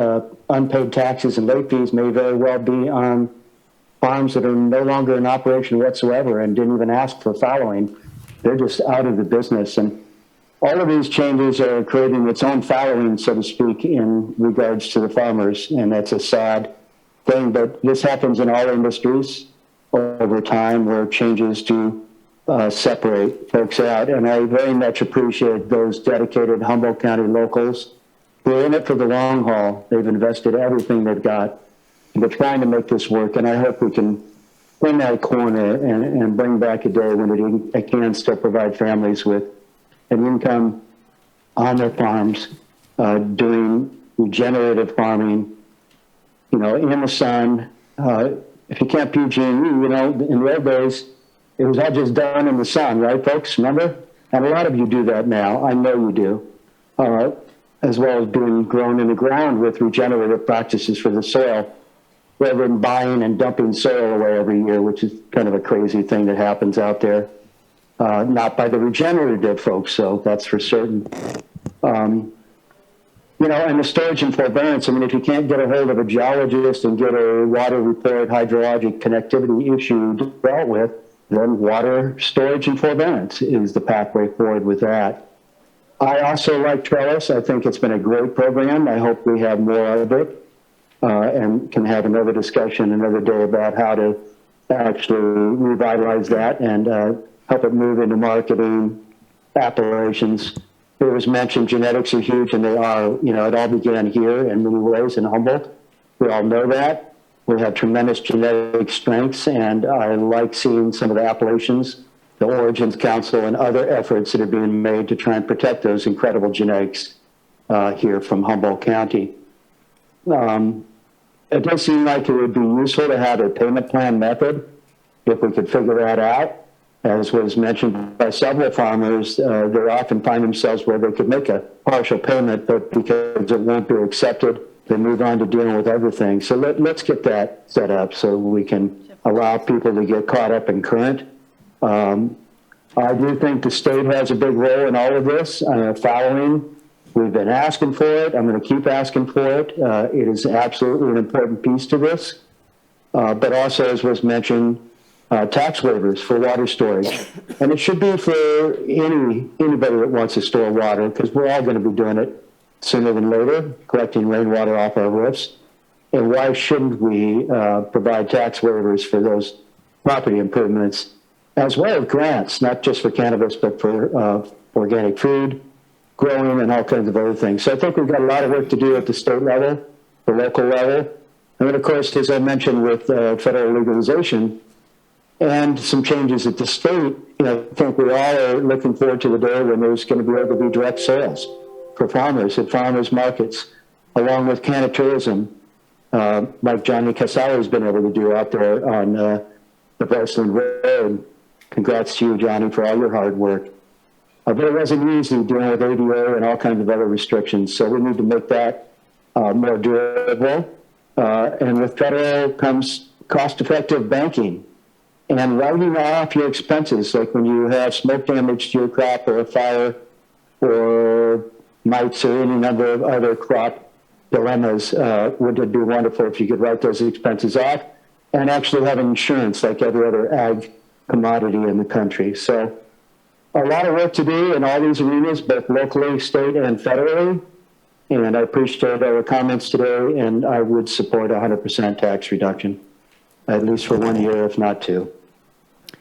unpaid taxes and late fees may very well be on farms that are no longer in operation whatsoever and didn't even ask for fallowing. They're just out of the business. And all of these changes are creating its own fallowing, so to speak, in regards to the farmers. And that's a sad thing. But this happens in all industries over time, where changes do separate folks out. And I very much appreciate those dedicated Humboldt County locals who are in it for the long haul. They've invested everything they've got. They're trying to make this work, and I hope we can turn that corner and bring back a day when it can still provide families with an income on their farms, doing regenerative farming, in the sun. If you can't PG&E, in the old days, it was all just done in the sun, right, folks? Remember? And a lot of you do that now. I know you do. As well as being grown in the ground with regenerative practices for the soil, rather than buying and dumping soil away every year, which is kind of a crazy thing that happens out there. Not by the regenerative folks, so that's for certain. And the storage and forbearance, if you can't get a hold of a geologist and get a water report, hydrologic connectivity issue dealt with, then water storage and forbearance is the pathway forward with that. I also like Trellis. I think it's been a great program. I hope we have more of it and can have another discussion another day about how to actually revitalize that and help it move into marketing appellations. It was mentioned genetics are huge, and they are. It all began here in many ways in Humboldt. We all know that. We have tremendous genetic strengths, and I like seeing some of the appellations, the Origins Council, and other efforts that are being made to try and protect those incredible genetics here from Humboldt County. It does seem like it would be useful to have a payment plan method if we could figure that out. As was mentioned by several farmers, they often find themselves where they could make a partial payment, but because it won't be accepted, they move on to dealing with everything. So let's get that set up so we can allow people to get caught up in current. I do think the state has a big role in all of this. Following, we've been asking for it. I'm going to keep asking for it. It is absolutely an important piece to this. But also, as was mentioned, tax waivers for water storage. And it should be for anybody that wants to store water, because we're all going to be doing it sooner than later, collecting rainwater off our roofs. And why shouldn't we provide tax waivers for those property improvements, as well as grants, not just for cannabis, but for organic food, growing, and all kinds of other things. So I think we've got a lot of work to do at the state level, the local level. And then, of course, as I mentioned, with federal legalization and some changes at the state, I think we all are looking forward to the day when there's going to be able to be direct sales for farmers at farmers markets, along with canna tourism, like Johnny Casale has been able to do out there on the Westland Road. Congrats to you, Johnny, for all your hard work. But it wasn't easy dealing with ADA and all kinds of other restrictions, so we need to make that more durable. And with federal comes cost-effective banking and writing off your expenses, like when you have smoke damage to your crop or a fire or mites or any number of other crop dilemmas. Would it be wonderful if you could write those expenses off and actually have insurance like every other ag commodity in the country. So a lot of work to do in all these arenas, both locally, state, and federally. And I appreciate our comments today, and I would support 100% tax reduction, at least for 1 year, if not 2.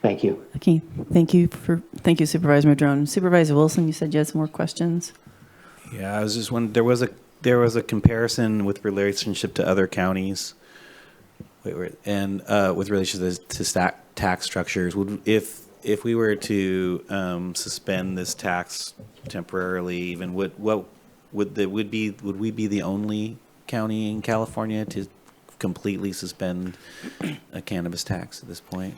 Thank you. Okay, thank you, Supervisor Madrone. Supervisor Wilson, you said you had some more questions. Yeah, I was just wondering, there was a comparison with relationship to other counties, and with relation to tax structures. If we were to suspend this tax temporarily, even would we be the only county in California to completely suspend a cannabis tax at this point?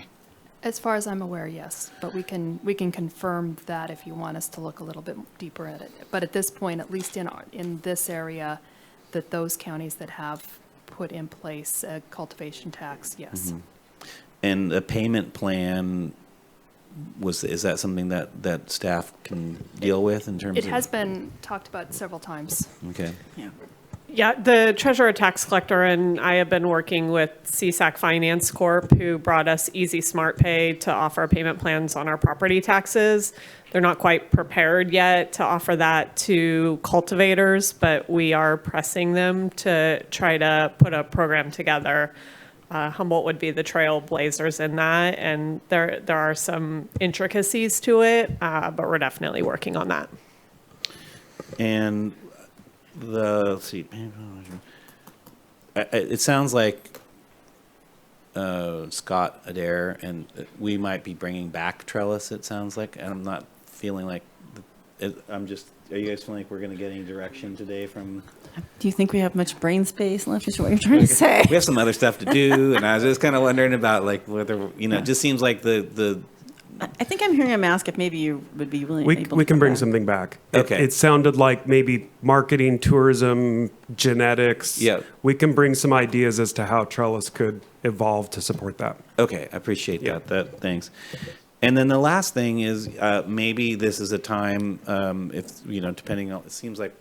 As far as I'm aware, yes, but we can confirm that if you want us to look a little bit deeper at it. But at this point, at least in this area, that those counties that have put in place a cultivation tax, yes. Mm-hmm. And a payment plan is that something that staff can deal with in terms of? It has been talked about several times. Okay. Yeah, the treasurer tax collector and I have been working with CSAC Finance Corp., who brought us Easy Smart Pay to offer payment plans on our property taxes. They're not quite prepared yet to offer that to cultivators, but we are pressing them to try to put a program together. Humboldt would be the trailblazers in that, and there are some intricacies to it, but we're definitely working on that. And let's see, it sounds like Scott Adair, and we might be bringing back trellis, it sounds like, and I'm not feeling like, are you guys feeling like we're going to get any direction today from? Do you think we have much brain space left, is what you're trying to say? We have some other stuff to do, and I was just kind of wondering about, like, whether, it just seems like I think I'm hearing him ask if maybe you would be willing. We can bring something back. Okay. It sounded like maybe marketing, tourism, genetics. Yeah. We can bring some ideas as to how trellis could evolve to support that. Okay, I appreciate that. Thanks. And then the last thing is maybe this is a time, if depending on, it seems like,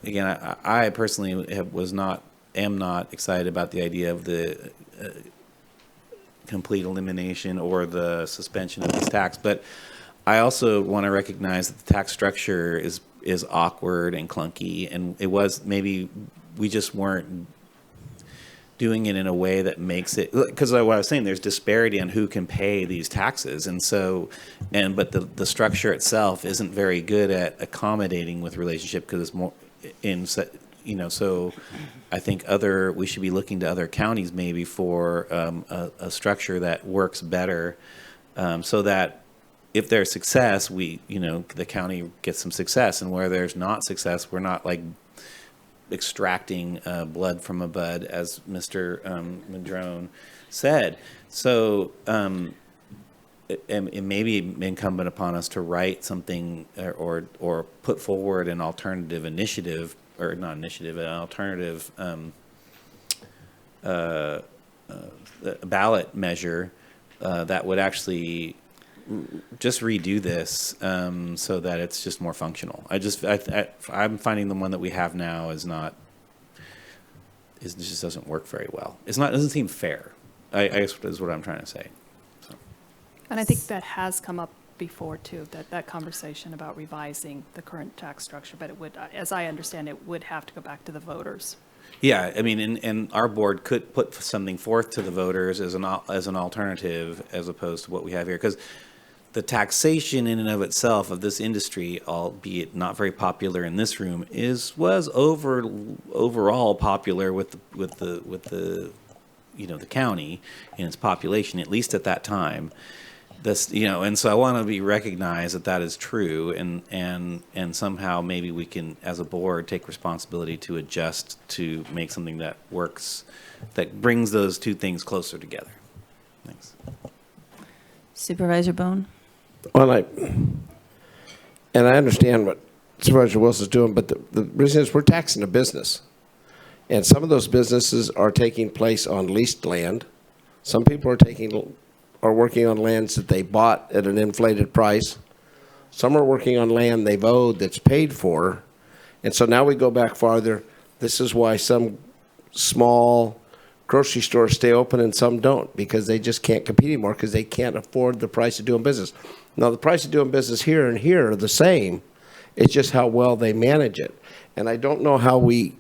again, I personally am not excited about the idea of the complete elimination or the suspension of this tax, but I also want to recognize that the tax structure is awkward and clunky, and it was, maybe we just weren't doing it in a way that makes it, because what I was saying, there's disparity on who can pay these taxes, but the structure itself isn't very good at accommodating with relationship, because it's more so I think we should be looking to other counties maybe for a structure that works better, so that if there's success, the county gets some success, and where there's not success, we're not like extracting blood from a bud, as Mr. Madrone said. So it may be incumbent upon us to write something or put forward an alternative initiative, or not initiative, an alternative ballot measure that would actually just redo this so that it's just more functional. I'm finding the one that we have now it just doesn't work very well. It doesn't seem fair, I guess is what I'm trying to say. So. And I think that has come up before too, that conversation about revising the current tax structure, but it would, as I understand it, would have to go back to the voters. Yeah, I mean, and our board could put something forth to the voters as an alternative, as opposed to what we have here, because the taxation in and of itself of this industry, albeit not very popular in this room, was overall popular with the the county and its population, at least at that time. And so I want to be recognized that is true, and somehow maybe we can, as a board, take responsibility to adjust to make something that works, that brings those two things closer together. Thanks. Supervisor Bohn? Well, I understand what Supervisor Wilson's doing, but the reason is we're taxing a business. And some of those businesses are taking place on leased land. Some people are working on lands that they bought at an inflated price. Some are working on land they've owed that's paid for. And so now we go back farther. This is why some small grocery stores stay open and some don't, because they just can't compete anymore because they can't afford the price of doing business. Now, the price of doing business here and here are the same. It's just how well they manage it. And I don't know how we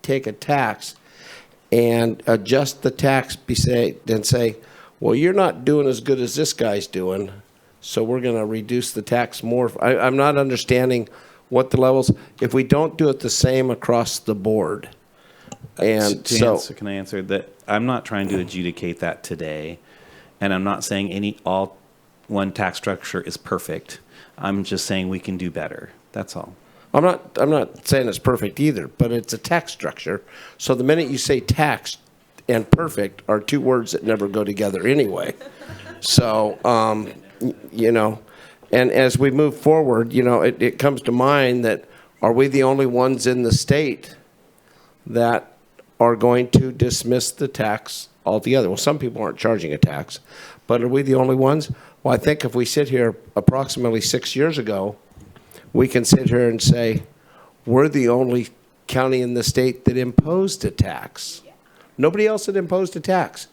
take a tax and adjust the tax and say, well, you're not doing as good as this guy's doing, so we're going to reduce the tax more. I'm not understanding what the levels, if we don't do it the same across the board. And can I answer that? I'm not trying to adjudicate that today, and I'm not saying one tax structure is perfect. I'm just saying we can do better. That's all. I'm not saying it's perfect either, but it's a tax structure. So the minute you say tax and perfect are two words that never go together anyway. So, and as we move forward, it comes to mind that, are we the only ones in the state that are going to dismiss the tax altogether? Well, some people aren't charging a tax, But are we the only ones? Well, I think if we sit here approximately 6 years ago, we can sit here and say, we're the only county in the state that imposed a tax. Nobody else had imposed a tax,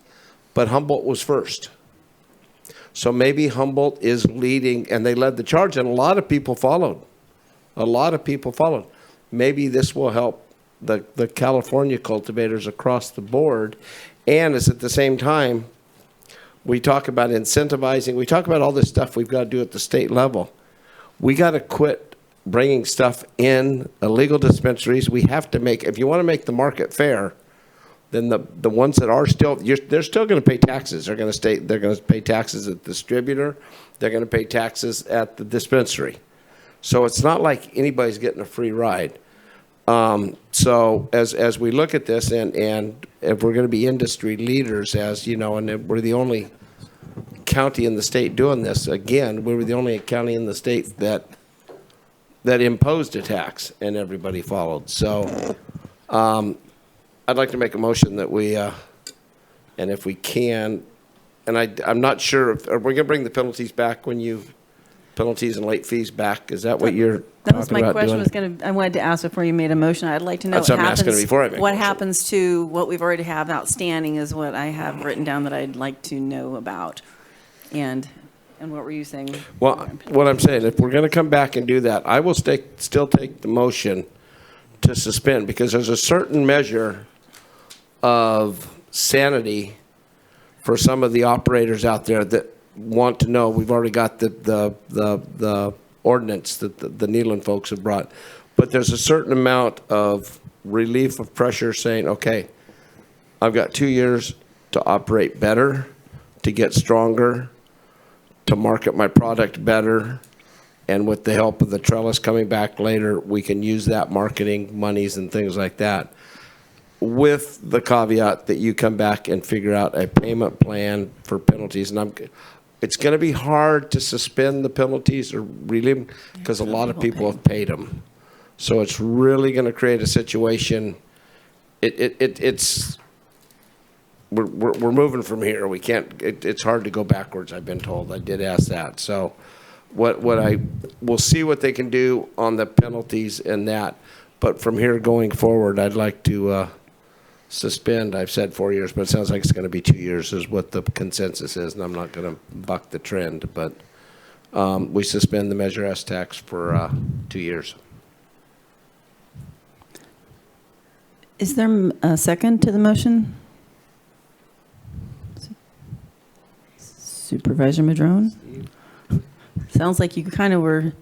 but Humboldt was first. So maybe Humboldt is leading, and they led the charge, and a lot of people followed. A lot of people followed. Maybe this will help the California cultivators across the board. And it's at the same time, we talk about incentivizing, we talk about all this stuff we've got to do at the state level. We got to quit bringing stuff in, illegal dispensaries. We have to make, if you want to make the market fair, then the ones that are still, they're still going to pay taxes. They're going to pay taxes at the distributor. They're going to pay taxes at the dispensary. So it's not like anybody's getting a free ride. So as we look at this, and if we're going to be industry leaders, as you know, and we're the only county in the state doing this, again, we were the only county in the state that imposed a tax, and everybody followed. So I'd like to make a motion that we, and if we can, and I'm not sure if, are we going to bring the penalties back penalties and late fees back? Is that what you're That was talking my about question. doing? I wanted to ask before you made a motion. I'd like to know That's what I'm asking before I make a what motion. happens to what we've already have outstanding is what I have written down that I'd like to know about. And what were you saying? Well, what I'm saying, if we're going to come back and do that, I will still take the motion to suspend, because there's a certain measure of sanity for some of the operators out there that want to know. We've already got the ordinance that the Neyland folks have brought, but there's a certain amount of relief of pressure saying, okay, I've got 2 years to operate better, to get stronger, to market my product better, and with the help of the trellis coming back later, we can use that marketing monies and things like that, with the caveat that you come back and figure out a payment plan for penalties. And it's going to be hard to suspend the penalties or relieve them, because a lot of people have paid them. So it's really going to create a situation. We're moving from here. We can't. It's hard to go backwards, I've been told. I did ask that. So we'll see what they can do on the penalties and that. But from here going forward, I'd like to suspend. I've said 4 years, but it sounds like it's going to be 2 years is what the consensus is, and I'm not going to buck the trend. But we suspend the Measure S tax for 2 years. Is there a second to the motion? Supervisor Madrone? Sounds like you kind of were,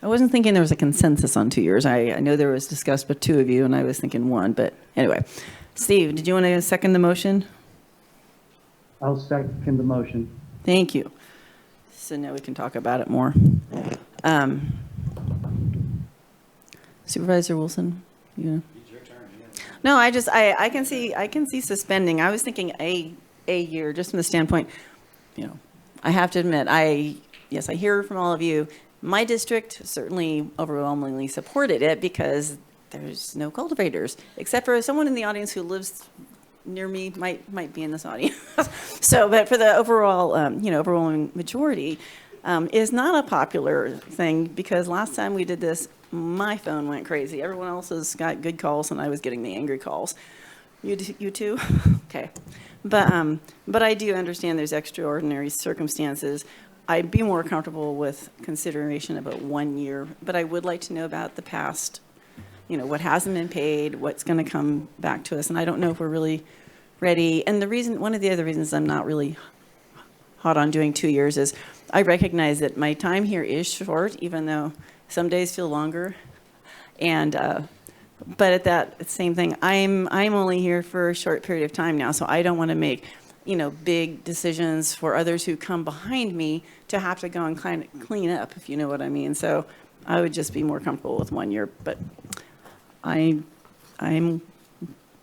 I wasn't thinking there was a consensus on 2 years. I know there was discussed with two of you, and I was thinking one, but anyway. Steve, did you want to second the motion? I'll second the motion. Thank you. So now we can talk about it more. Supervisor Wilson, you know? It's your turn. Yeah. No, I can see suspending. I was thinking a year, just from the standpoint, you know, I have to admit, yes, I hear from all of you. My district certainly overwhelmingly supported it because there's no cultivators, except for someone in the audience who lives near me might be in this audience. So, but for the overall, overwhelming majority, is not a popular thing, because last time we did this, my phone went crazy. Everyone else has got good calls, and I was getting the angry calls. You too? Okay. But I do understand there's extraordinary circumstances. I'd be more comfortable with consideration about 1 year, but I would like to know about the past, what hasn't been paid, what's going to come back to us, and I don't know if we're really ready. And one of the other reasons I'm not really hot on doing 2 years is I recognize that my time here is short, even though some days feel longer. And but at that same thing, I'm only here for a short period of time now, so I don't want to make big decisions for others who come behind me to have to go and kind of clean up, if you know what I mean. So I would just be more comfortable with 1 year, but I'm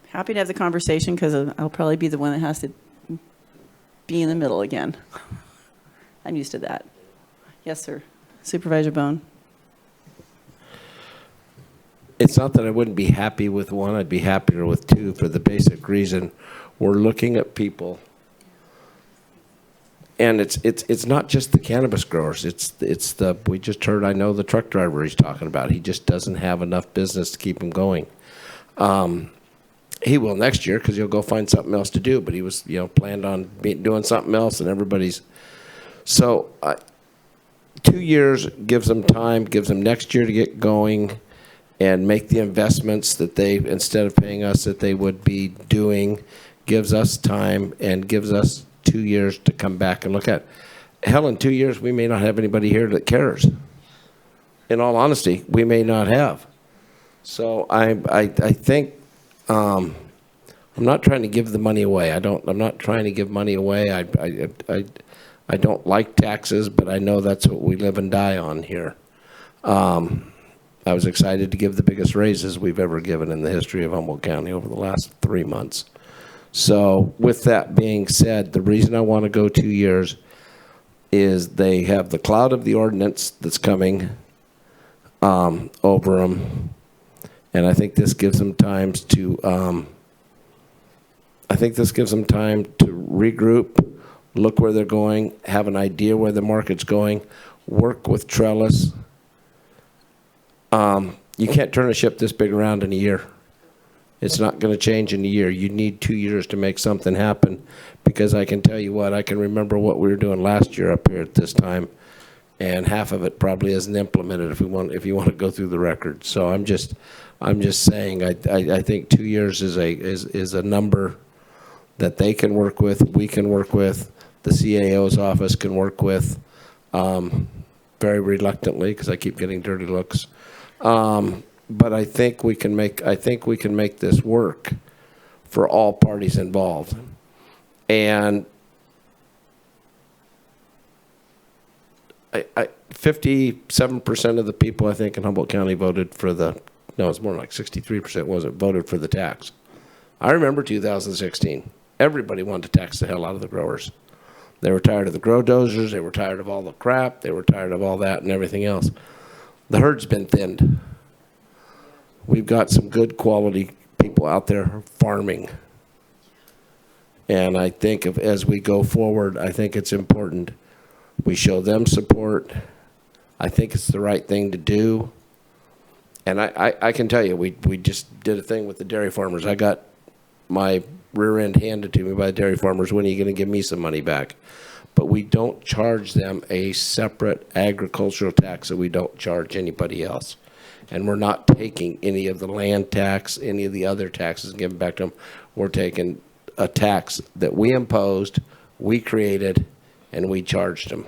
happy to have the conversation, because I'll probably be the one that has to be in the middle again. I'm used to that. Yes, sir. Supervisor Bohn. It's not that I wouldn't be happy with one. I'd be happier with two, for the basic reason we're looking at people, and it's not just the cannabis growers. We just heard, I know the truck driver he's talking about. He just doesn't have enough business to keep him going. He will next year because he'll go find something else to do. But he was, planned on doing something else, and everybody's. So 2 years gives them time, gives them next year to get going, and make the investments that they, instead of paying us, that they would be doing. Gives us time and gives us 2 years to come back and look at. Hell, in 2 years we may not have anybody here that cares. In all honesty, we may not have. So I think. I'm not trying to give the money away. I'm not trying to give money away. I don't like taxes, but I know that's what we live and die on here. I was excited to give the biggest raises we've ever given in the history of Humboldt County over the last 3 months. So with that being said, the reason I want to go 2 years is they have the cloud of the ordinance that's coming over them. And I think this gives them time to. Regroup, look where they're going, have an idea where the market's going, work with Trellis. You can't turn a ship this big around in a year. It's not going to change in a year. You need 2 years to make something happen, because I can tell you what, I can remember what we were doing last year up here at this time, and half of it probably isn't implemented if you want to go through the record. So I'm just saying, I think 2 years is a number that they can work with, we can work with, the CAO's office can work with, very reluctantly because I keep getting dirty looks. But I think we can make this work for all parties involved. And 57% of the people I think in Humboldt County voted for it's more like 63% voted for the tax. I remember 2016. Everybody wanted to tax the hell out of the growers. They were tired of the grow dozers. They were tired of all the crap. They were tired of all that and everything else. The herd's been thinned. We've got some good quality people out there farming. And I think as we go forward, I think it's important we show them support. I think it's the right thing to do. And I can tell you, we just did a thing with the dairy farmers. I got my rear end handed to me by the dairy farmers. When are you going to give me some money back? But we don't charge them a separate agricultural tax that we don't charge anybody else. And we're not taking any of the land tax, any of the other taxes and giving back to them. We're taking a tax that we imposed, we created, and we charged them.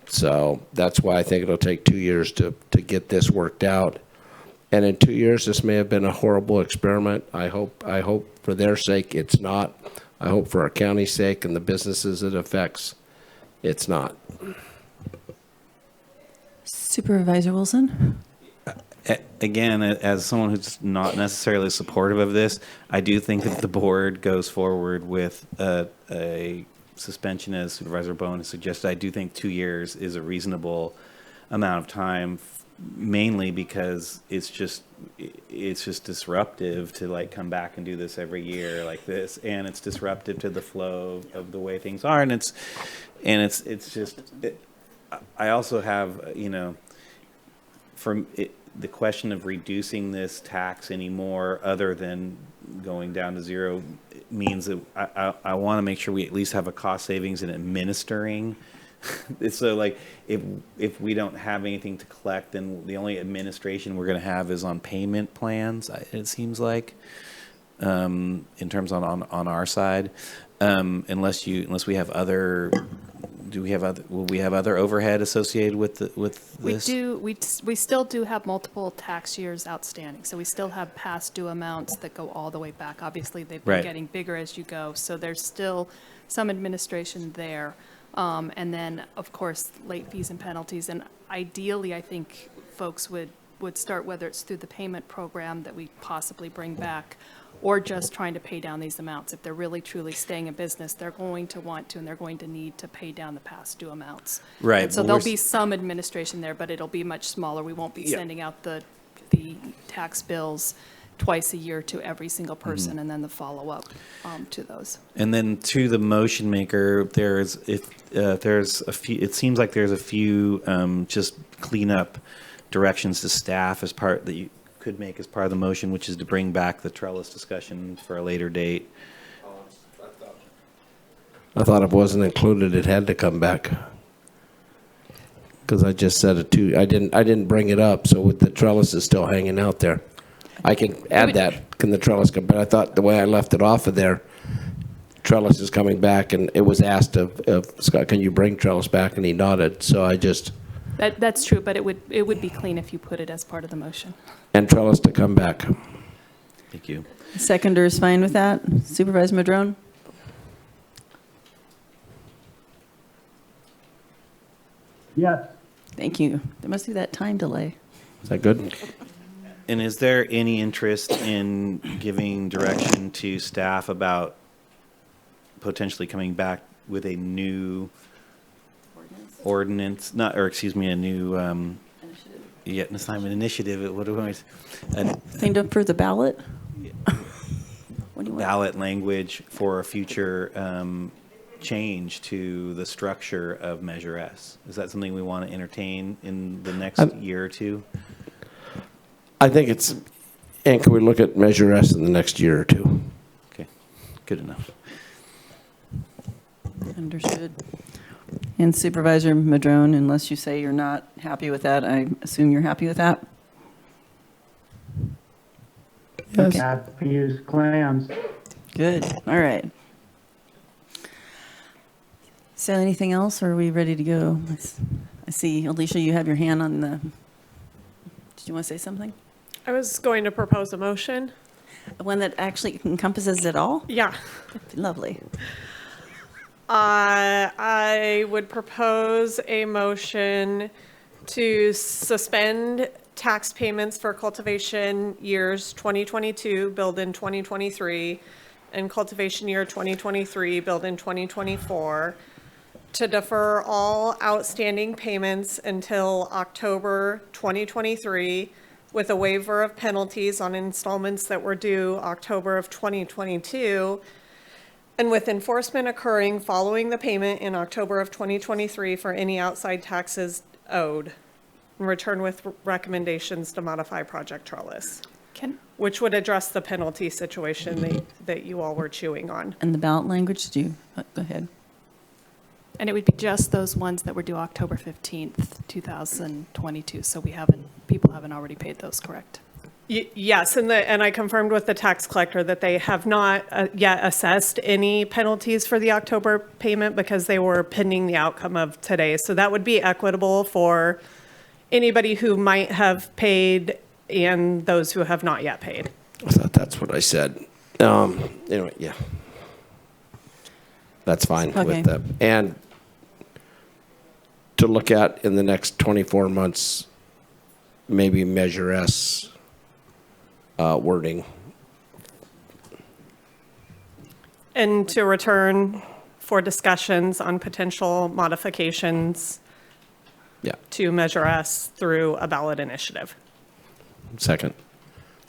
So that's why I think it'll take 2 years to get this worked out. And in 2 years, this may have been a horrible experiment. I hope for their sake it's not. I hope for our county's sake and the businesses it affects, it's not. Supervisor Wilson? Again, as someone who's not necessarily supportive of this, I do think if the board goes forward with a suspension, as Supervisor Bohn has suggested, I do think 2 years is a reasonable amount of time, mainly because it's just disruptive to come back and do this every year like this, and it's disruptive to the flow of the way things are, and it's just. I also have the question of reducing this tax anymore, other than going down to zero, means that I want to make sure we at least have a cost savings in administering. So if we don't have anything to collect, then the only administration we're going to have is on payment plans, it seems like, in terms on our side, unless we have other. Will we have other overhead associated with this? We still do have multiple tax years outstanding. So we still have past due amounts that go all the way back. Obviously, they've been getting bigger as you go. So there's still some administration there. And then, of course, late fees and penalties. And ideally, I think folks would start, whether it's through the payment program that we possibly bring back, or just trying to pay down these amounts. If they're really truly staying in business, they're going to want to, and they're going to need to pay down the past due amounts. Right. And so there'll be some administration there, but it'll be much smaller. We won't be sending out the tax bills twice a year to every single person, and then the follow-up to those. And then to the motion maker, there's a few. It seems like there's a few just cleanup directions to staff as part that you could make as part of the motion, which is to bring back the trellis discussion for a later date. I thought if it wasn't included, it had to come back. Because I just said it too. I didn't bring it up, so with the trellis is still hanging out there. I can add that, can the trellis come, but I thought the way I left it off of there, trellis is coming back, and it was asked of Scott, can you bring trellis back? And he nodded, so I just, That's true, but it would be clean if you put it as part of the motion. and trellis to come back. Thank you. Seconder is fine with that. Supervisor Madrone? Yes. Thank you. There must be that time delay. Is that good? And is there any interest in giving direction to staff about potentially coming back with a new ordinance, not, or excuse me, a new, yeah, it's not an initiative, what do I, Thing to approve the ballot? What do you want? ballot language for a future change to the structure of Measure S? Is that something we want to entertain in the next year or two? I think it's, and can we look at Measure S in the next year or two? Okay, good enough. Understood. And Supervisor Madrone, unless you say you're not happy with that, I assume you're happy with that? Yes. Happy use clams. Good, all right. So anything else, or are we ready to go? I see, Alicia, you have your hand on the, did you want to say something? I was going to propose a motion. One that actually encompasses it all? Yeah. Lovely. I would propose a motion to suspend tax payments for cultivation years 2022, billed in 2023, and cultivation year 2023, billed in 2024, to defer all outstanding payments until October 2023, with a waiver of penalties on installments that were due October of 2022, and with enforcement occurring following the payment in October of 2023 for any outside taxes owed, and return with recommendations to modify Project Trellis, which would address the penalty situation that you all were chewing on. And the ballot language, go ahead. And it would be just those ones that were due October 15th, 2022. So people haven't already paid those, correct? Yes, and I confirmed with the tax collector that they have not yet assessed any penalties for the October payment because they were pending the outcome of today. So that would be equitable for anybody who might have paid and those who have not yet paid. I thought that's what I said. Anyway, yeah. That's fine Okay. with that. And to look at in the next 24 months, maybe Measure S wording. And to return for discussions on potential modifications to Measure S through a ballot initiative. Second.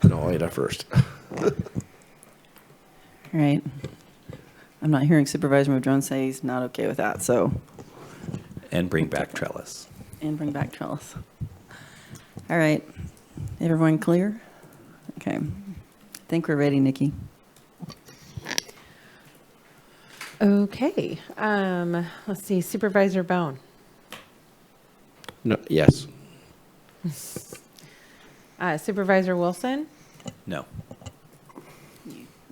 No, wait, first. All right. I'm not hearing Supervisor Madrone say he's not okay with that, so. And bring back trellis. And bring back trellis. All right. Everyone clear? Okay. I think we're ready, Nikki. Okay. Let's see, Supervisor Bohn. No, yes. Supervisor Wilson? No.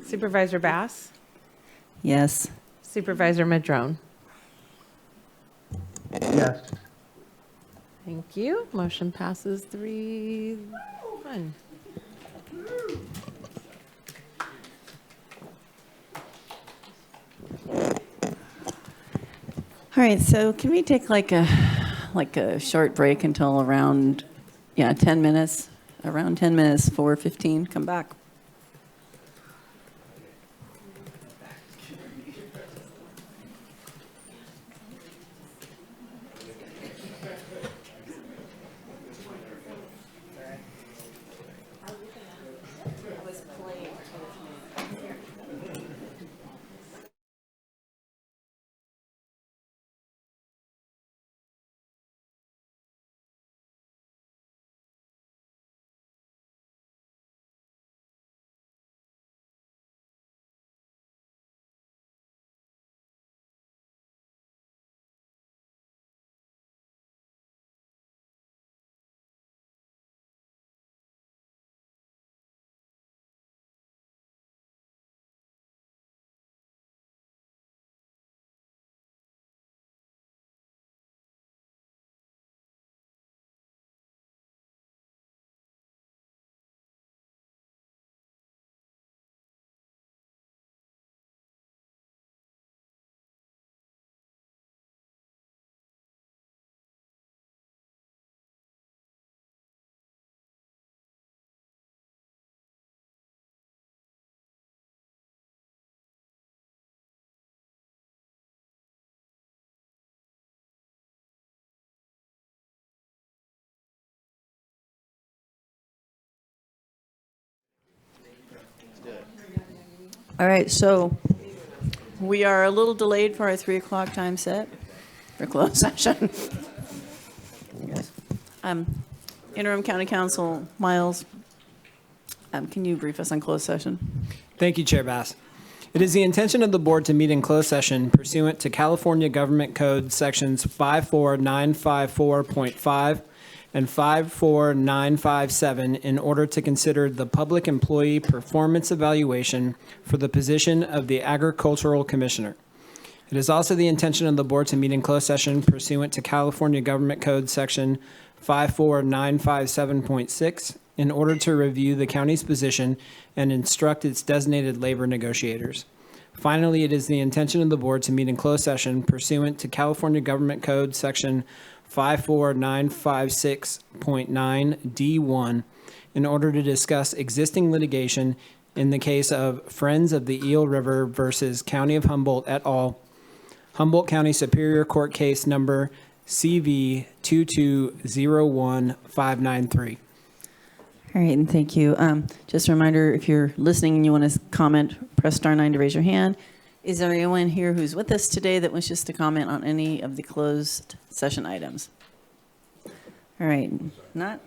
Supervisor Bass? Yes. Supervisor Madrone? Yes. Thank you. Motion passes 3-1. All right, so can we take like a short break until around, 10 minutes? Around 10 minutes, 4:15, come back. All right, so we are a little delayed for our 3 o'clock time set for closed session. Interim County Counsel Miles, can you brief us on closed session? Thank you, Chair Bass. It is the intention of the board to meet in closed session pursuant to California Government Code Sections 54954.5 and 54957 in order to consider the public employee performance evaluation for the position of the Agricultural Commissioner. It is also the intention of the board to meet in closed session pursuant to California Government Code Section 54957.6 in order to review the county's position and instruct its designated labor negotiators. Finally, it is the intention of the board to meet in closed session pursuant to California Government Code Section 54956.9D1 in order to discuss existing litigation in the case of Friends of the Eel River versus County of Humboldt et al., Humboldt County Superior Court Case Number CV 2201593. All right, and thank you. Just a reminder, if you're listening and you want to comment, press star 9 to raise your hand. Is there anyone here who's with us today that wishes to comment on any of the closed session items? All right, not.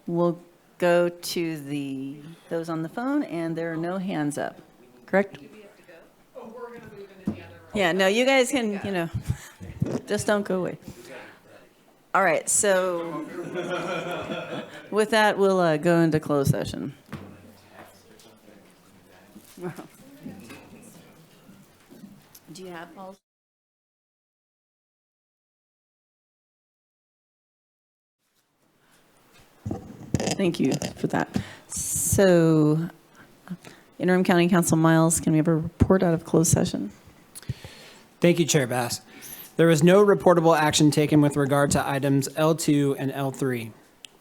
We'll go to those on the phone, and there are no hands up, correct? Yeah, no, you guys can, just don't go away. All right, so with that, we'll go into closed session. Do you have Paul's? Thank you for that. So, Interim County Counsel Miles, can we have a report out of closed session? Thank you, Chair Bass. There was no reportable action taken with regard to items L2 and L3.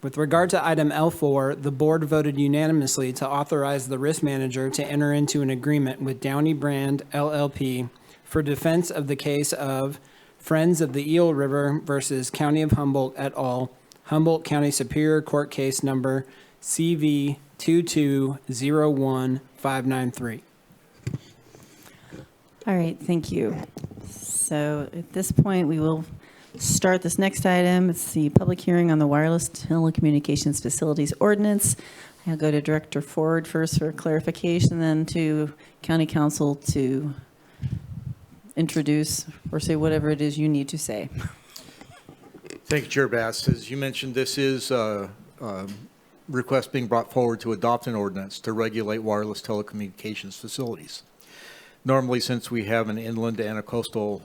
With regard to item L4, the board voted unanimously to authorize the risk manager to enter into an agreement with Downey Brand LLP for defense of the case of Friends of the Eel River versus County of Humboldt et al., Humboldt County Superior Court Case Number CV 2201593. All right, thank you. So at this point, we will start this next item. It's the public hearing on the Wireless Telecommunications Facilities Ordinance. I'll go to Director Ford first for clarification, then to County Counsel to introduce or say whatever it is you need to say. Thank you, Chair Bass. As you mentioned, this is a request being brought forward to adopt an ordinance to regulate wireless telecommunications facilities. Normally, since we have an inland and a coastal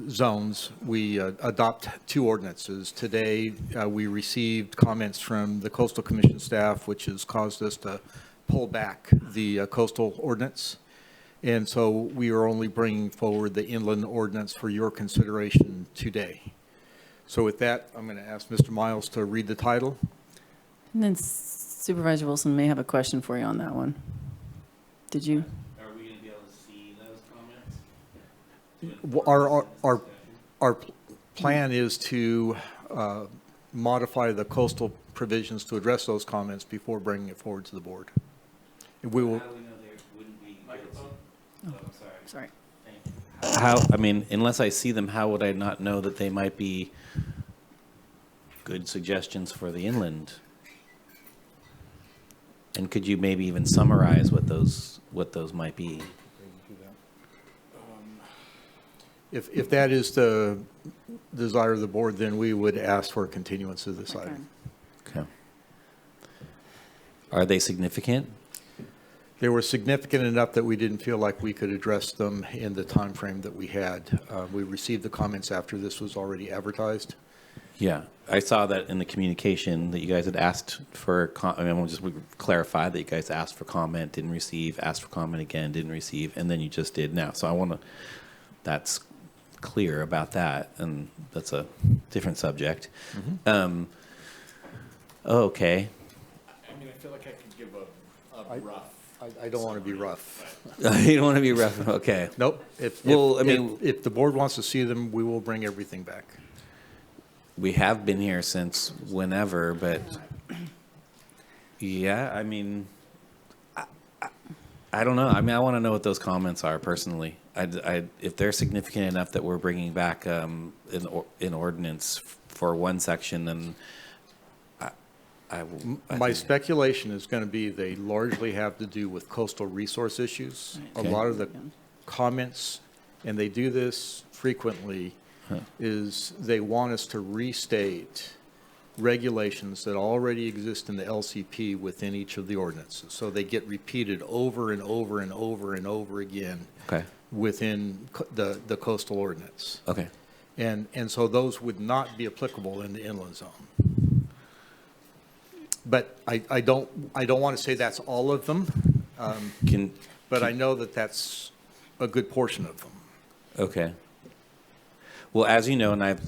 zones, we adopt two ordinances. Today, we received comments from the Coastal Commission staff, which has caused us to pull back the coastal ordinance. And so we are only bringing forward the inland ordinance for your consideration today. So with that, I'm going to ask Mr. Miles to read the title. And then Supervisor Wilson may have a question for you on that one. Did you? Are we going to be able to see those comments? Our plan is to modify the coastal provisions to address those comments before bringing it forward to the board. We will. Oh, sorry. How, I mean, unless I see them, how would I not know that they might be good suggestions for the inland? And could you maybe even summarize what those might be? If that is the desire of the board, then we would ask for a continuance of this item. Okay. Are they significant? They were significant enough that we didn't feel like we could address them in the time frame that we had. We received the comments after this was already advertised. Yeah, I saw that in the communication that you guys had asked for, I mean, we'll just clarify that you guys asked for comment, didn't receive, asked for comment again, didn't receive, and then you just did now. So I want to, that's clear about that, and that's a different subject. Mm-hmm. Okay. I mean, I feel like I could give a rough. I don't want to be rough. You don't want to be rough, okay. Nope. If the board wants to see them, we will bring everything back. We have been here since whenever, but yeah, I mean, I don't know. I mean, I want to know what those comments are personally. If they're significant enough that we're bringing back an ordinance for one section, then My speculation is going to be they largely have to do with coastal resource issues. Okay. A lot of the comments, and they do this frequently, is they want us to restate regulations that already exist in the LCP within each of the ordinances. So they get repeated over and over and over and over again within the coastal ordinance. Okay. And so those would not be applicable in the inland zone. But I don't want to say that's all of them. But I know that that's a good portion of them. Okay. Well, as you know, and I've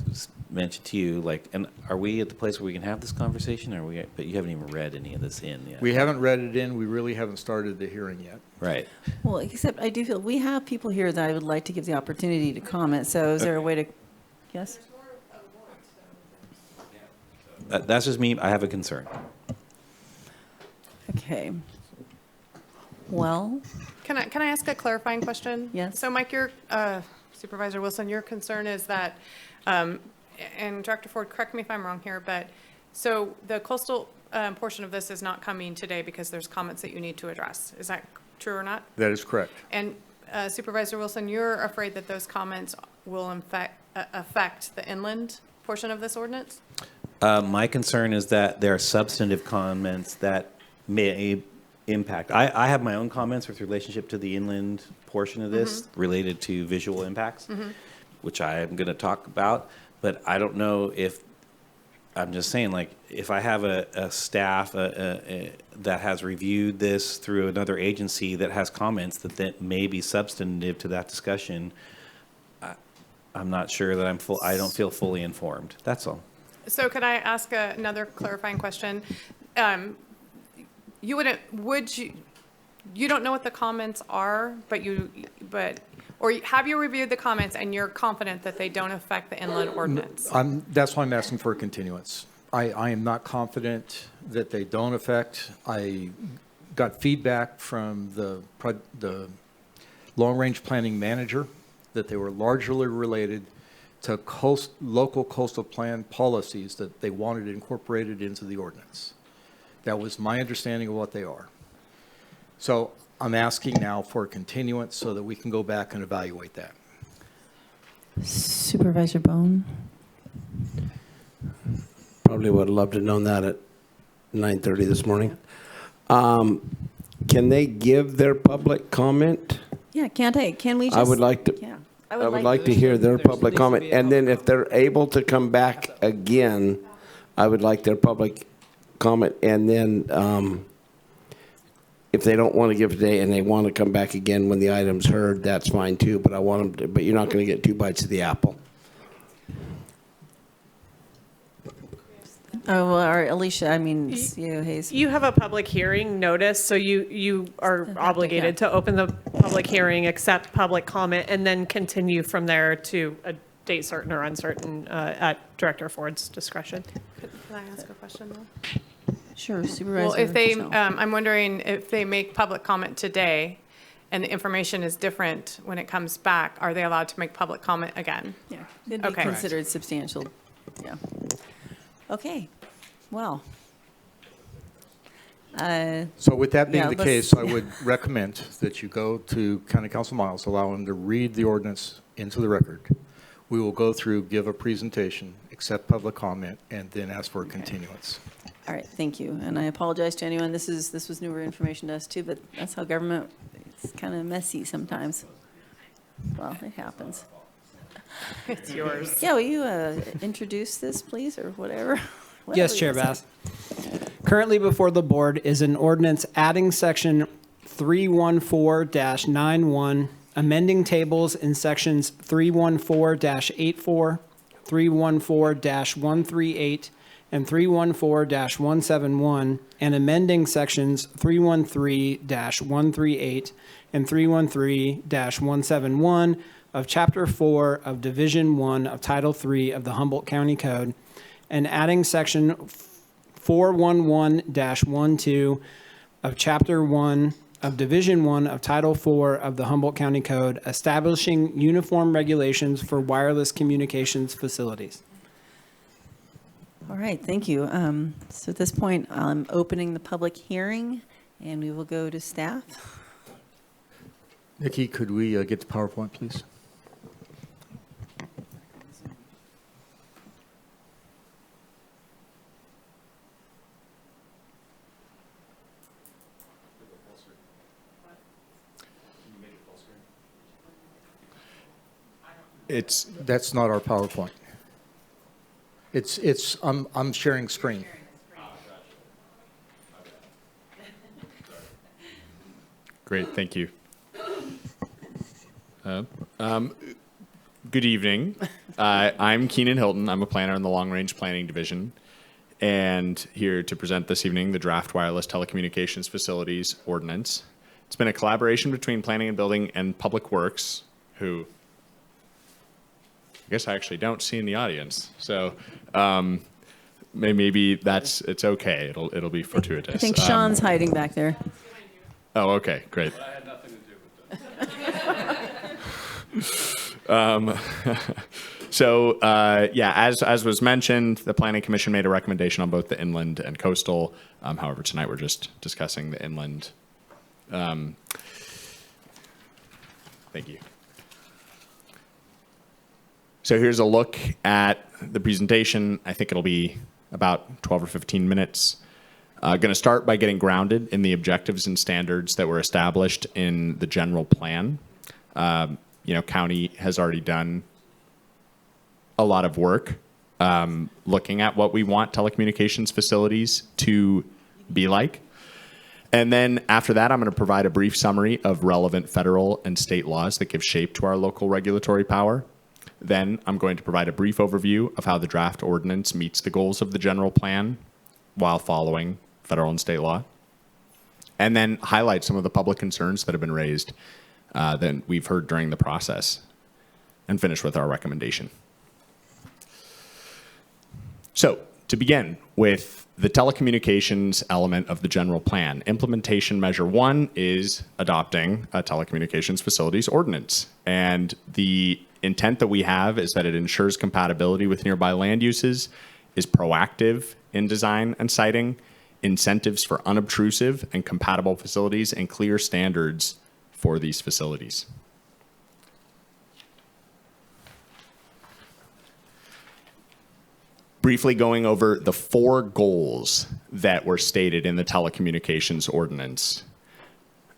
mentioned to you, like, and are we at the place where we can have this conversation? Or but you haven't even read any of this in yet. We haven't read it in. We really haven't started the hearing yet. Right. Well, except I do feel we have people here that I would like to give the opportunity to comment. So is there a way to, yes? That's just me. I have a concern. Okay. Well. Can I ask a clarifying question? Yes. So Mike, Supervisor Wilson, your concern is that, and Director Ford, correct me if I'm wrong here, but so the coastal portion of this is not coming today because there's comments that you need to address. Is that true or not? That is correct. And Supervisor Wilson, you're afraid that those comments will affect the inland portion of this ordinance? My concern is that there are substantive comments that may impact. I have my own comments with relationship to the inland portion of this related to visual impacts, which I am going to talk about. But I don't know if, I'm just saying, like, if I have a staff that has reviewed this through another agency that has comments that may be substantive to that discussion, I'm not sure that I don't feel fully informed. That's all. So could I ask another clarifying question? You don't know what the comments are, or have you reviewed the comments and you're confident that they don't affect the inland ordinance? That's why I'm asking for a continuance. I am not confident that they don't affect. I got feedback from the long-range planning manager that they were largely related to local coastal plan policies that they wanted incorporated into the ordinance. That was my understanding of what they are. So I'm asking now for a continuance so that we can go back and evaluate that. Supervisor Bohn? Probably would have loved to have known that at 9:30 this morning. Can they give their public comment? Yeah, can we just? I would like to. Yeah. I would like to hear their public comment, and then if they're able to come back again, I would like their public comment, and then if they don't want to give today and they want to come back again when the item's heard, that's fine too. But I want them to, but you're not going to get two bites of the apple. Oh, well, or Alicia, I mean, it's you, Hayes. You have a public hearing notice, so you are obligated to open the public hearing, accept public comment, and then continue from there to a date certain or uncertain at Director Ford's discretion. Can I ask a question though? Sure, Supervisor. Well, if they, Bushnell. I'm wondering if they make public comment today and the information is different when it comes back, are they allowed to make public comment again? Yeah, it'd be considered substantial. Yeah. Okay, well. So with that being yeah, the let's- case, I would recommend that you go to County Council Miles, allow him to read the ordinance into the record. We will go through, give a presentation, accept public comment, and then ask for a continuance. All right, thank you. And I apologize to anyone. This was newer information to us too, but that's how government, it's kind of messy sometimes. Well, it happens. It's yours. Yeah, will you introduce this, please, or whatever? Yes, Chair Bass. Currently before the board is an ordinance adding section 314-91, amending tables in sections 314-84, 314-138, and 314-171, and amending sections 313-138 and 313-171 of Chapter 4 of Division 1 of Title 3 of the Humboldt County Code, and adding section 411-12 of Chapter 1 of Division 1 of Title 4 of the Humboldt County Code, establishing uniform regulations for wireless communications facilities. All right, thank you. So at this point, I'm opening the public hearing, and we will go to staff. Nikki, could we get the PowerPoint, please? That's not our PowerPoint. I'm sharing screen. Great, thank you. Good evening. I'm Keenan Hilton. I'm a planner in the Long Range Planning Division, and here to present this evening the Draft Wireless Telecommunications Facilities Ordinance. It's been a collaboration between Planning and Building and Public Works, who I guess I actually don't see in the audience. So maybe it's okay. It'll be fortuitous. I think Sean's hiding back there. Oh, okay, great. I had nothing to do with that. So, as was mentioned, the Planning Commission made a recommendation on both the inland and coastal. However, tonight we're just discussing the inland. Thank you. So here's a look at the presentation. I think it'll be about 12 or 15 minutes. Going to start by getting grounded in the objectives and standards that were established in the general plan. County has already done a lot of work looking at what we want telecommunications facilities to be like. And then after that, I'm going to provide a brief summary of relevant federal and state laws that give shape to our local regulatory power. Then I'm going to provide a brief overview of how the draft ordinance meets the goals of the general plan while following federal and state law. And then highlight some of the public concerns that have been raised that we've heard during the process, and finish with our recommendation. So to begin with the telecommunications element of the general plan, implementation measure 1 is adopting a telecommunications facilities ordinance. And the intent that we have is that it ensures compatibility with nearby land uses, is proactive in design and siting, incentives for unobtrusive and compatible facilities, and clear standards for these facilities. Briefly going over the 4 goals that were stated in the telecommunications ordinance.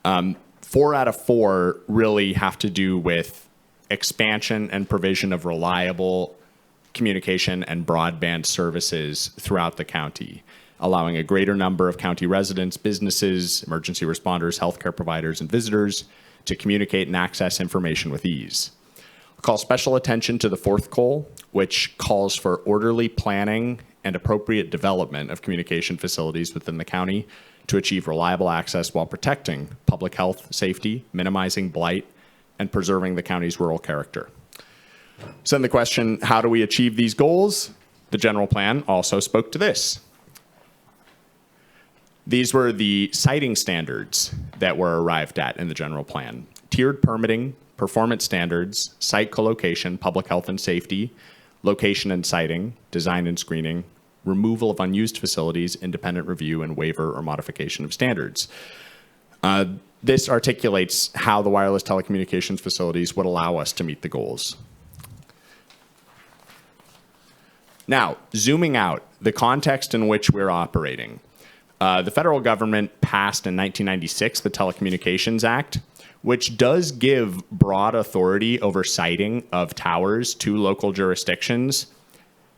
4 out of 4 really have to do with expansion and provision of reliable communication and broadband services throughout the county, allowing a greater number of county residents, businesses, emergency responders, healthcare providers, and visitors to communicate and access information with ease. I'll call special attention to the 4th goal, which calls for orderly planning and appropriate development of communication facilities within the county to achieve reliable access while protecting public health, safety, minimizing blight, and preserving the county's rural character. So then the question, how do we achieve these goals? The general plan also spoke to this. These were the siting standards that were arrived at in the general plan. Tiered permitting, performance standards, site collocation, public health and safety, location and siting, design and screening, removal of unused facilities, independent review, and waiver or modification of standards. This articulates how the wireless telecommunications facilities would allow us to meet the goals. Now, zooming out, the context in which we're operating. The federal government passed in 1996 the Telecommunications Act, which does give broad authority over siting of towers to local jurisdictions.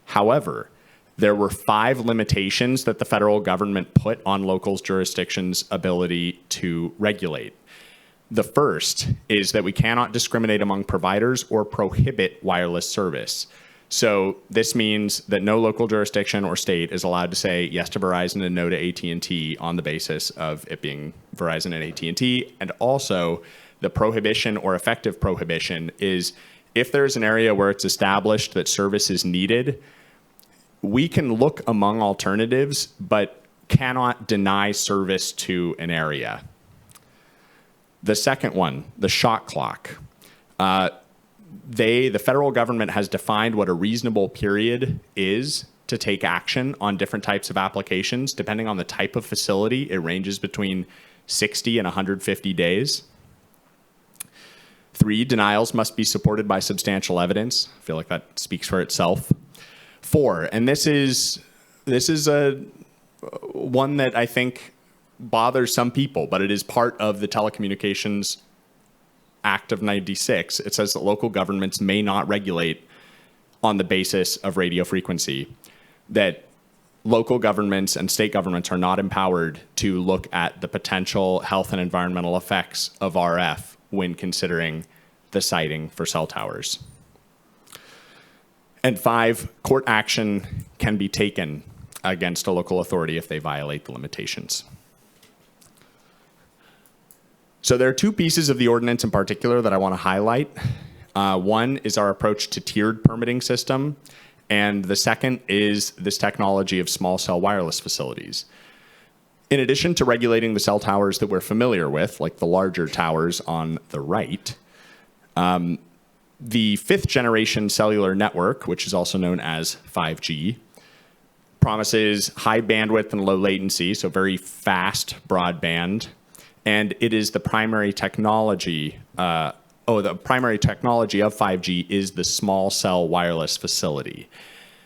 However, there were 5 limitations that the federal government put on local jurisdictions' ability to regulate. The first is that we cannot discriminate among providers or prohibit wireless service. So this means that no local jurisdiction or state is allowed to say yes to Verizon and no to AT&T on the basis of it being Verizon and AT&T. And also, the prohibition or effective prohibition is if there's an area where it's established that service is needed, we can look among alternatives, but cannot deny service to an area. The second one, the shot clock. The federal government has defined what a reasonable period is to take action on different types of applications. Depending on the type of facility, it ranges between 60 and 150 days. 3, denials must be supported by substantial evidence. I feel like that speaks for itself. 4, and this is a one that I think bothers some people, but it is part of the Telecommunications Act of 96. It says that local governments may not regulate on the basis of radio frequency, that local governments and state governments are not empowered to look at the potential health and environmental effects of RF when considering the siting for cell towers. And 5, court action can be taken against a local authority if they violate the limitations. So there are 2 pieces of the ordinance in particular that I want to highlight. One is our approach to tiered permitting system, and the second is this technology of small cell wireless facilities. In addition to regulating the cell towers that we're familiar with, like the larger towers on the right, the 5th generation cellular network, which is also known as 5G, promises high bandwidth and low latency, so very fast broadband. And it is the primary technology, the primary technology of 5G is the small cell wireless facility.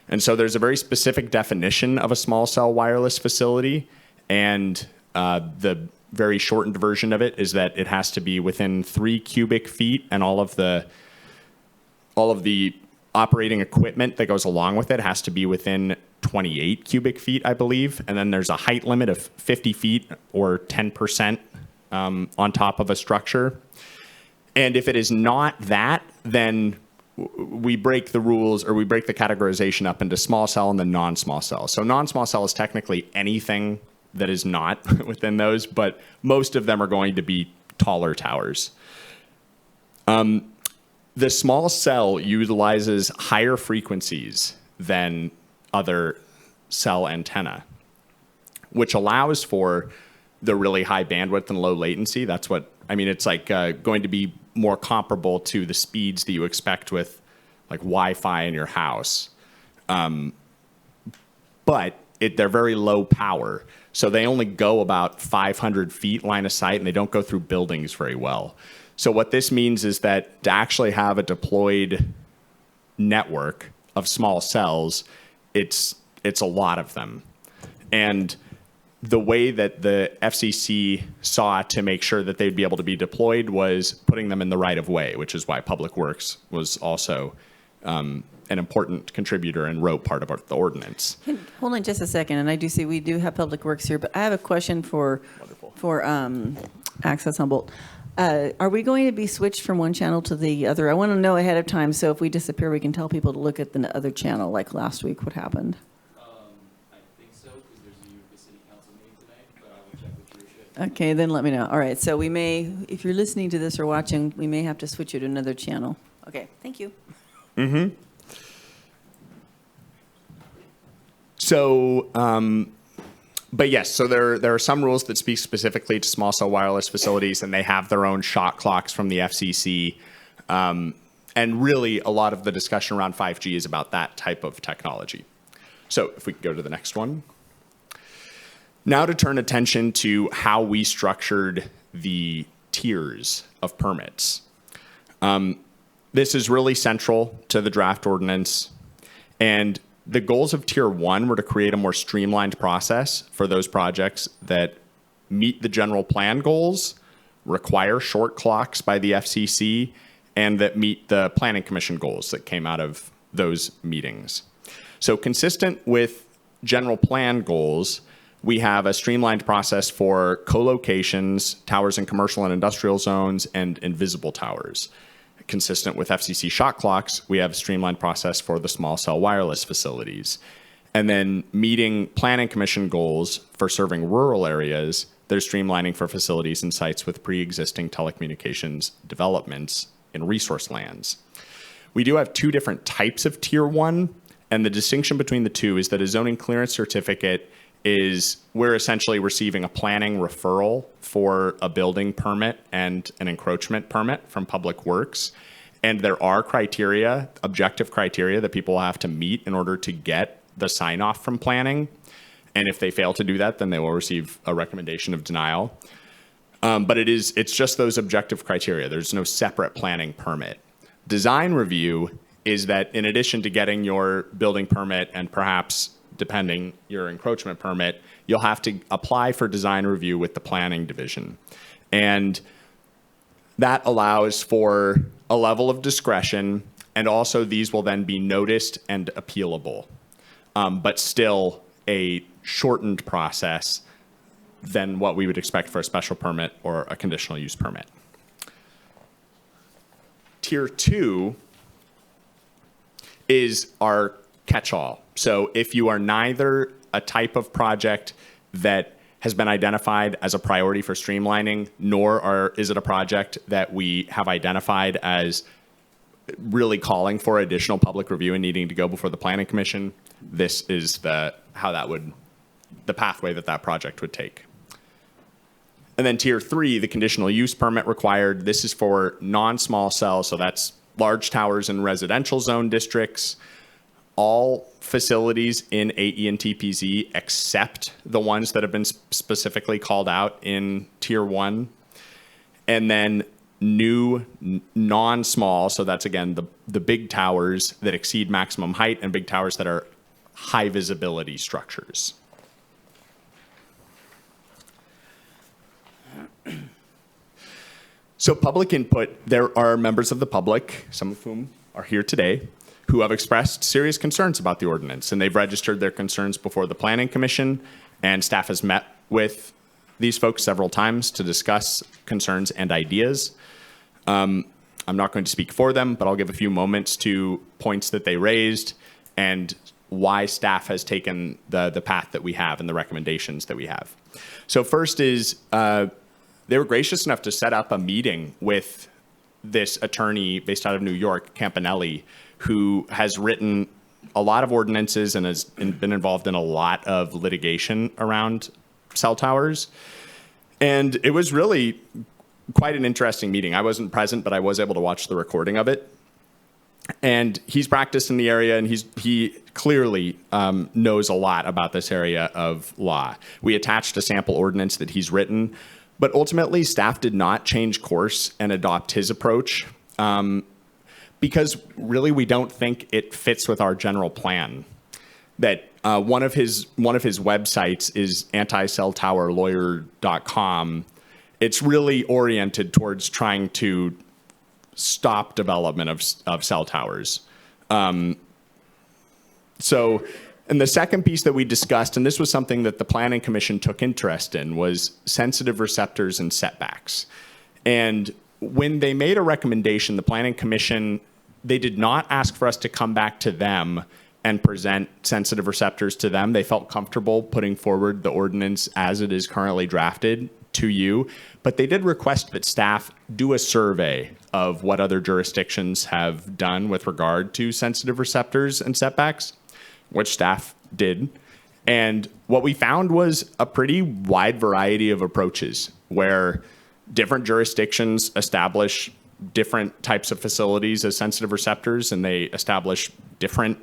And so there's a very specific definition of a small cell wireless facility, and the very shortened version of it is that it has to be within 3 cubic feet, and all of the operating equipment that goes along with it has to be within 28 cubic feet, I believe. And then there's a height limit of 50 feet or 10% on top of a structure. And if it is not that, then we break the rules, or we break the categorization up into small cell and then non-small cell. So non-small cell is technically anything that is not within those, but most of them are going to be taller towers. The small cell utilizes higher frequencies than other cell antenna, which allows for the really high bandwidth and low latency. That's what, I mean, it's like going to be more comparable to the speeds that you expect with like Wi-Fi in your house. But they're very low power. So they only go about 500 feet line of sight, and they don't go through buildings very well. So what this means is that to actually have a deployed network of small cells, it's a lot of them. And the way that the FCC saw to make sure that they'd be able to be deployed was putting them in the right of way, which is why Public Works was also an important contributor and wrote part of the ordinance. Hold on just a second, and I do see we do have Public Works here, but I have a question for Access Humboldt. Are we going to be switched from one channel to the other? I want to know ahead of time, so if we disappear, we can tell people to look at the other channel, like last week, what happened. I think so, because there's a city council meeting tonight, but I will check with your ship. Okay, then let me know. All right, so we may, if you're listening to this or watching, we may have to switch you to another channel. Okay, thank you. Mm-hmm. So, but yes, so there are some rules that speak specifically to small cell wireless facilities, and they have their own shot clocks from the FCC. And really, a lot of the discussion around 5G is about that type of technology. So if we could go to the next one. Now to turn attention to how we structured the tiers of permits. This is really central to the draft ordinance, and the goals of Tier 1 were to create a more streamlined process for those projects that meet the general plan goals, require short clocks by the FCC, and that meet the Planning Commission goals that came out of those meetings. So consistent with general plan goals, we have a streamlined process for co-locations, towers in commercial and industrial zones, and invisible towers. Consistent with FCC shot clocks, we have a streamlined process for the small cell wireless facilities. And then meeting Planning Commission goals for serving rural areas, they're streamlining for facilities and sites with pre-existing telecommunications developments in resource lands. We do have 2 different types of Tier 1, and the distinction between the two is that a zoning clearance certificate is we're essentially receiving a planning referral for a building permit and an encroachment permit from Public Works. And there are criteria, objective criteria, that people will have to meet in order to get the sign off from planning. And if they fail to do that, then they will receive a recommendation of denial. But it's just those objective criteria. There's no separate planning permit. Design review is that in addition to getting your building permit and perhaps, depending, your encroachment permit, you'll have to apply for design review with the planning division. And that allows for a level of discretion, and also these will then be noticed and appealable, but still a shortened process than what we would expect for a special permit or a conditional use permit. Tier 2 is our catch-all. So if you are neither a type of project that has been identified as a priority for streamlining, nor is it a project that we have identified as really calling for additional public review and needing to go before the Planning Commission, this is the pathway that project would take. And then tier 3, the conditional use permit required. This is for non-small cells, so that's large towers in residential zone districts, all facilities in AE and TPZ except the ones that have been specifically called out in tier 1. And then new non-small, so that's again the big towers that exceed maximum height and big towers that are high visibility structures. So public input, there are members of the public, some of whom are here today, who have expressed serious concerns about the ordinance, and they've registered their concerns before the Planning Commission, and staff has met with these folks several times to discuss concerns and ideas. I'm not going to speak for them, but I'll give a few moments to points that they raised and why staff has taken the path that we have and the recommendations that we have. So first is, they were gracious enough to set up a meeting with this attorney based out of New York, Campanelli, who has written a lot of ordinances and has been involved in a lot of litigation around cell towers. And it was really quite an interesting meeting. I wasn't present, but I was able to watch the recording of it. And he's practiced in the area, and he clearly knows a lot about this area of law. We attached a sample ordinance that he's written, but ultimately staff did not change course and adopt his approach because really we don't think it fits with our general plan. That one of his websites is anticelltowerlawyer.com. It's really oriented towards trying to stop development of cell towers. And the second piece that we discussed, and this was something that the Planning Commission took interest in, was sensitive receptors and setbacks. And when they made a recommendation, the Planning Commission, they did not ask for us to come back to them and present sensitive receptors to them. They felt comfortable putting forward the ordinance as it is currently drafted to you, but they did request that staff do a survey of what other jurisdictions have done with regard to sensitive receptors and setbacks, which staff did. And what we found was a pretty wide variety of approaches where different jurisdictions establish different types of facilities as sensitive receptors, and they establish different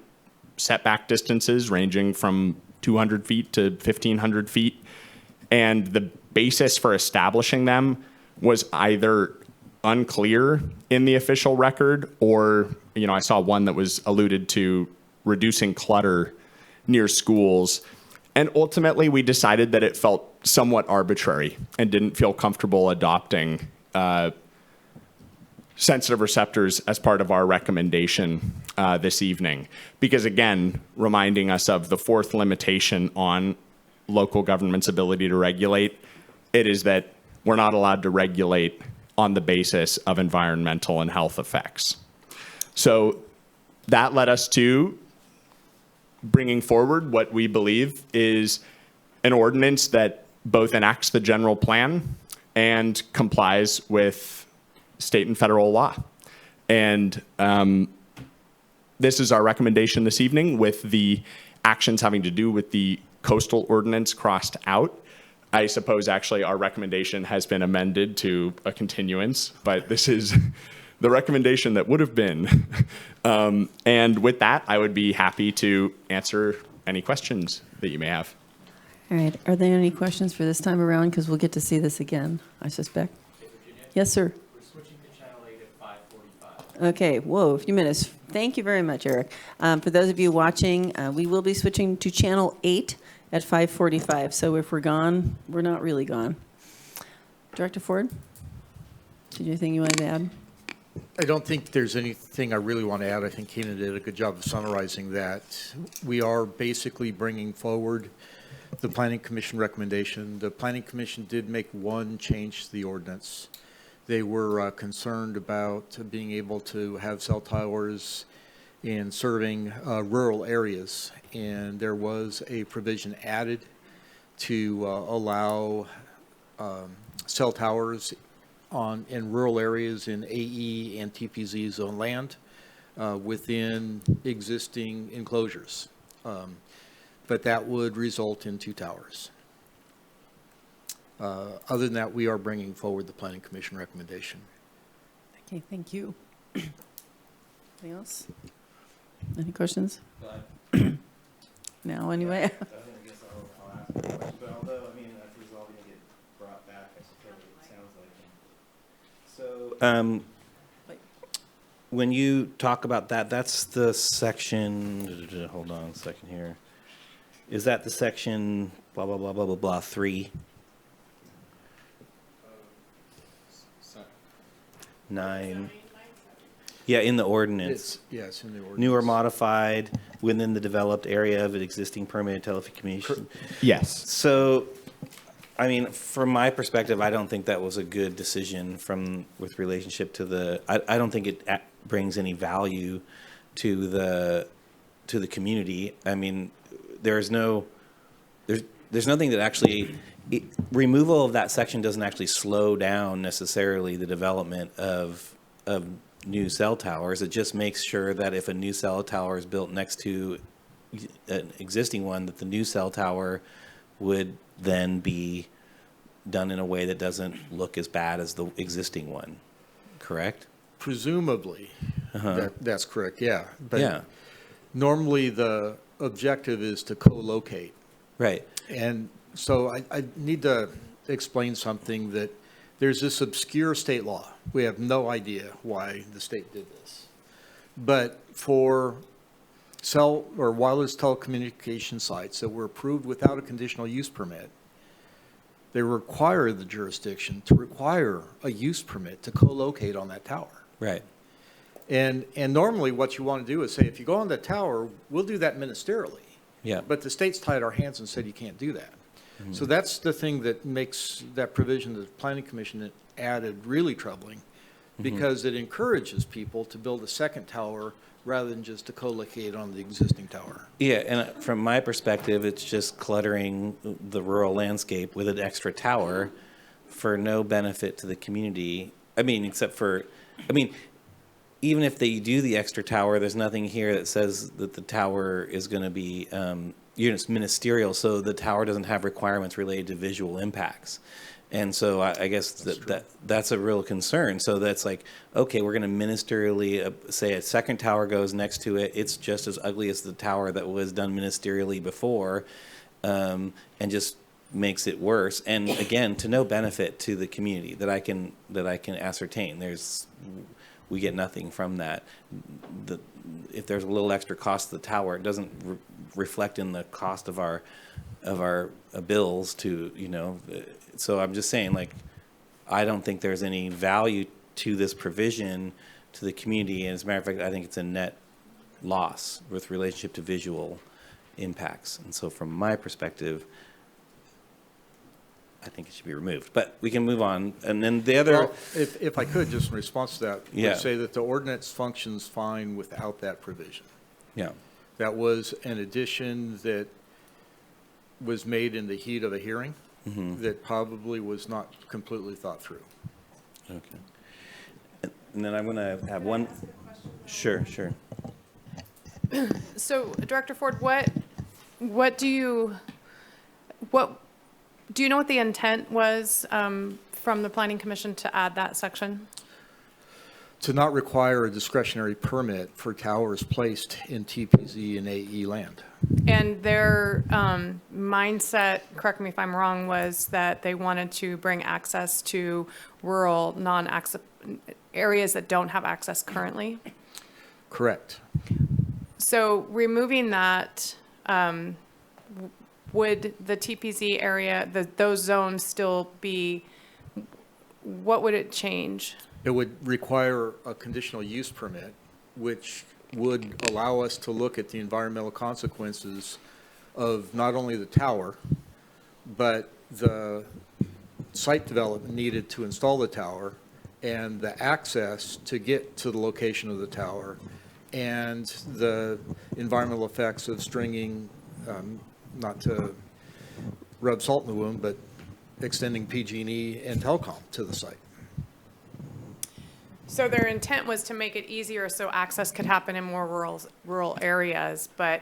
setback distances ranging from 200 feet to 1,500 feet. And the basis for establishing them was either unclear in the official record, or, I saw one that was alluded to reducing clutter near schools. And ultimately, we decided that it felt somewhat arbitrary and didn't feel comfortable adopting sensitive receptors as part of our recommendation this evening. Because again, reminding us of the fourth limitation on local government's ability to regulate, it is that we're not allowed to regulate on the basis of environmental and health effects. So that led us to bringing forward what we believe is an ordinance that both enacts the general plan and complies with state and federal law. And this is our recommendation this evening, with the actions having to do with the coastal ordinance crossed out. I suppose actually our recommendation has been amended to a continuance, but this is the recommendation that would have been. And with that, I would be happy to answer any questions that you may have. All right. Are there any questions for this time around? Because we'll get to see this again, I suspect. Yes, sir. We're switching to channel 8 at 5:45. Okay. Whoa, a few minutes. Thank you very much, Eric. For those of you watching, we will be switching to channel 8 at 5:45. So if we're gone, we're not really gone. Director Ford, did you have anything you wanted to add? I don't think there's anything I really want to add. I think Keena did a good job of summarizing that. We are basically bringing forward the Planning Commission recommendation. The Planning Commission did make one change to the ordinance. They were concerned about being able to have cell towers in serving rural areas, and there was a provision added to allow cell towers in rural areas in AE and TPZ zone land within existing enclosures. But that would result in 2 towers. Other than that, we are bringing forward the Planning Commission recommendation. Okay, thank you. Anything else? Any questions? No, anyway. I guess I'll ask a question, but although, I mean, that is all going to get brought back, I suppose it sounds like. So, when you talk about that, that's the section, hold on a second here. Is that the section, blah, blah, blah, blah, blah, blah, 3? 9. Yeah, in the ordinance. Yes, in the ordinance. New or modified within the developed area of an existing permitted telecommunication. Yes. So, I mean, from my perspective, I don't think that was a good decision with relationship to the. I don't think it brings any value to the community. I mean, there's nothing that actually. Removal of that section doesn't actually slow down necessarily the development of new cell towers. It just makes sure that if a new cell tower is built next to an existing one, that the new cell tower would then be done in a way that doesn't look as bad as the existing one. Correct? Presumably, that's correct, yeah. But yeah. Normally the objective is to co-locate. Right. And so I need to explain something, that there's this obscure state law. We have no idea why the state did this. But for cell or wireless telecommunication sites that were approved without a conditional use permit, they require the jurisdiction to require a use permit to co-locate on that tower. Right. And normally what you want to do is say, if you go on the tower, we'll do that ministerially. Yeah. But the state's tied our hands and said you can't do that. Mm-hmm. So that's the thing that makes that provision that the Planning Commission added really troubling, because it encourages people to build a second tower rather than just to co-locate on the existing tower. Yeah, and from my perspective, it's just cluttering the rural landscape with an extra tower for no benefit to the community. I mean, even if they do the extra tower, there's nothing here that says that the tower is going to be it's ministerial, so the tower doesn't have requirements related to visual impacts. And so I guess that's a real concern. So that's like, okay, we're going to ministerially say a second tower goes next to it. It's just as ugly as the tower that was done ministerially before, and just makes it worse. And again, to no benefit to the community that I can ascertain. We get nothing from that. If there's a little extra cost to the tower, it doesn't reflect in the cost of our bills to, so I'm just saying, like, I don't think there's any value to this provision to the community. And as a matter of fact, I think it's a net loss with relationship to visual impacts. And so from my perspective, I think it should be removed, but we can move on. And then the other, Well, if I could, just in response to that, Yeah. would say that the ordinance functions fine without that provision. yeah, That was an addition that was made in the heat of a hearing that probably was not completely thought through. okay. And then I'm going to have one. Sure. So, Director Ford, what do you What, do you know what the intent was from the Planning Commission to add that section? To not require a discretionary permit for towers placed in TPZ and AE land. And their mindset, correct me if I'm wrong, was that they wanted to bring access to rural, non-access areas that don't have access currently. Correct. So removing that, would the TPZ area, those zones still be, what would it change? It would require a conditional use permit, which would allow us to look at the environmental consequences of not only the tower, but the site development needed to install the tower and the access to get to the location of the tower and the environmental effects of stringing, not to rub salt in the wound, but extending PG&E and telecom to the site. So their intent was to make it easier so access could happen in more rural areas, but,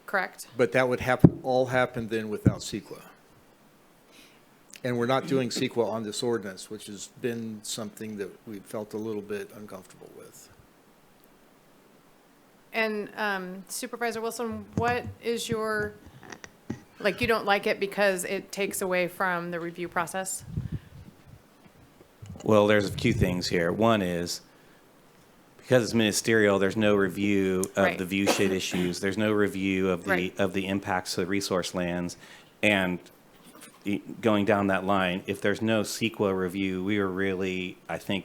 correct? But that would all happen then without CEQA. And we're not doing CEQA on this ordinance, which has been something that we felt a little bit uncomfortable with. And Supervisor Wilson, what is your, like, you don't like it because it takes away from the review process? Well, there's a few things here. One is, because it's ministerial, there's no review of Right. the view shed issues. There's no review of the Right. of the impacts to the resource lands. And going down that line, if there's no CEQA review, we are really, I think,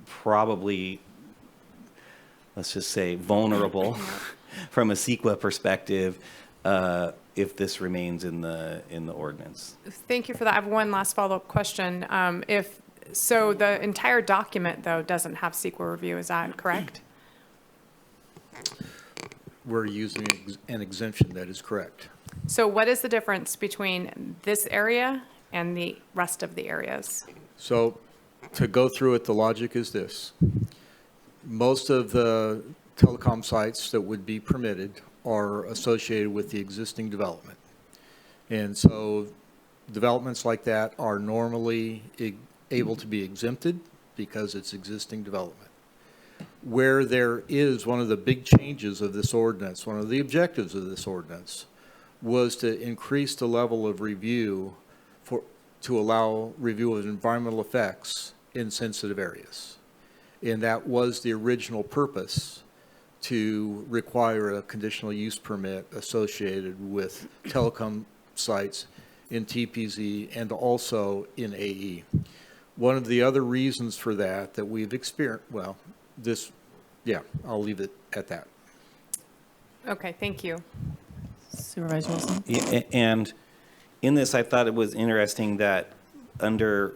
probably, let's just say, vulnerable from a CEQA perspective if this remains in the ordinance. Thank you for that. I have one last follow-up question. So the entire document, though, doesn't have CEQA review, is that correct? We're using an exemption, that is correct. So what is the difference between this area and the rest of the areas? So to go through it, the logic is this. Most of the telecom sites that would be permitted are associated with the existing development. And so developments like that are normally able to be exempted because it's existing development. Where there is one of the big changes of this ordinance, one of the objectives of this ordinance, was to increase the level of review to allow review of environmental effects in sensitive areas. And that was the original purpose, to require a conditional use permit associated with telecom sites in TPZ and also in AE. One of the other reasons for that we've experienced, I'll leave it at that. Okay, thank you. Supervisor Wilson? Yeah, and in this, I thought it was interesting that under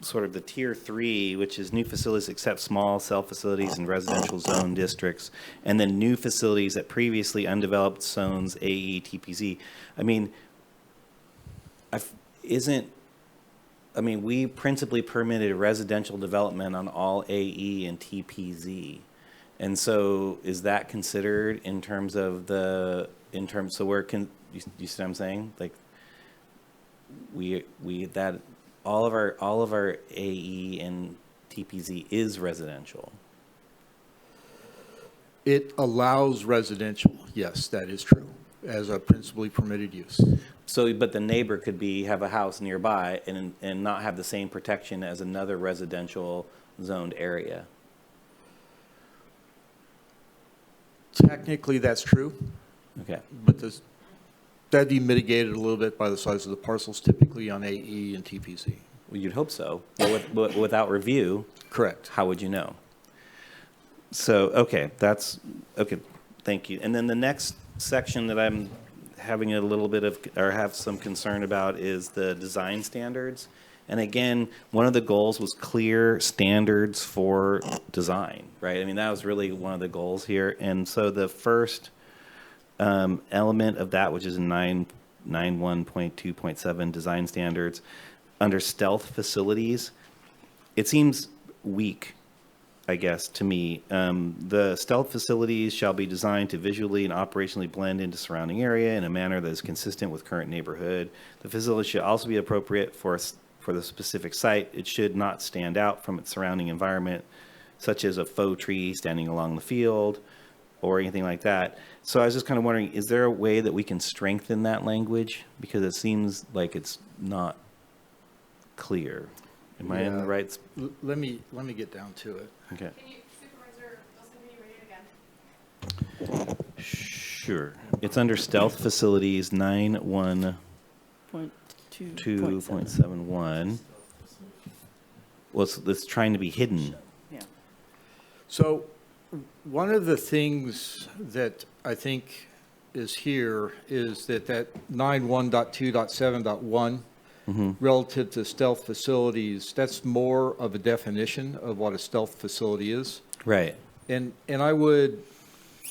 sort of the tier 3, which is new facilities except small cell facilities in residential zone districts, and then new facilities at previously undeveloped zones, AE, TPZ. I mean, we principally permitted residential development on all AE and TPZ. And so is that considered in terms of so where can, you see what I'm saying? Like, all of our AE and TPZ is residential. It allows residential, yes, that is true, as a principally permitted use. So, but the neighbor could have a house nearby and not have the same protection as another residential zoned area. Technically, that's true. Okay. But that'd be mitigated a little bit by the size of the parcels, typically on AE and TPZ. Well, you'd hope so, but without review. Correct. How would you know? So, okay, thank you. And then the next section that I'm having a little bit of, or have some concern about, is the design standards. And again, one of the goals was clear standards for design, right? I mean, that was really one of the goals here. And so the first element of that, which is in 9.1.2.7 design standards, under stealth facilities, it seems weak I guess, to me. The stealth facilities shall be designed to visually and operationally blend into surrounding area in a manner that is consistent with current neighborhood. The facility should also be appropriate for the specific site. It should not stand out from its surrounding environment, such as a faux tree standing along the field or anything like that. So I was just kind of wondering, is there a way that we can strengthen that language? Because it seems like it's not clear. Am I in the right? Let me get down to it. Okay. Can you, Supervisor Wilson, can you read it again? Sure. It's under stealth facilities 9.1.2.71. Well, it's trying to be hidden. So one of the things that I think is here is that 9.1.2.7.1 relative to stealth facilities, that's more of a definition of what a stealth facility is. Right. And I would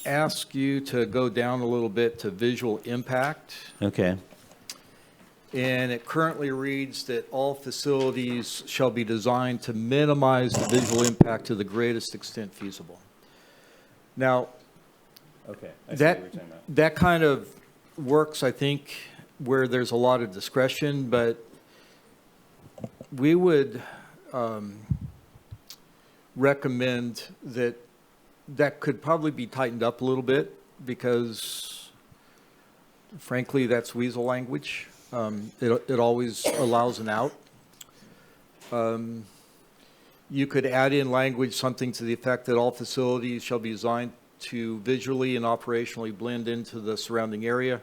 ask you to go down a little bit to visual impact. Okay. And it currently reads that all facilities shall be designed to minimize the visual impact to the greatest extent feasible. Now, okay, that kind of works, I think, where there's a lot of discretion, but we would recommend that could probably be tightened up a little bit because, frankly, that's weasel language. It always allows an out. You could add in language, something to the effect that all facilities shall be designed to visually and operationally blend into the surrounding area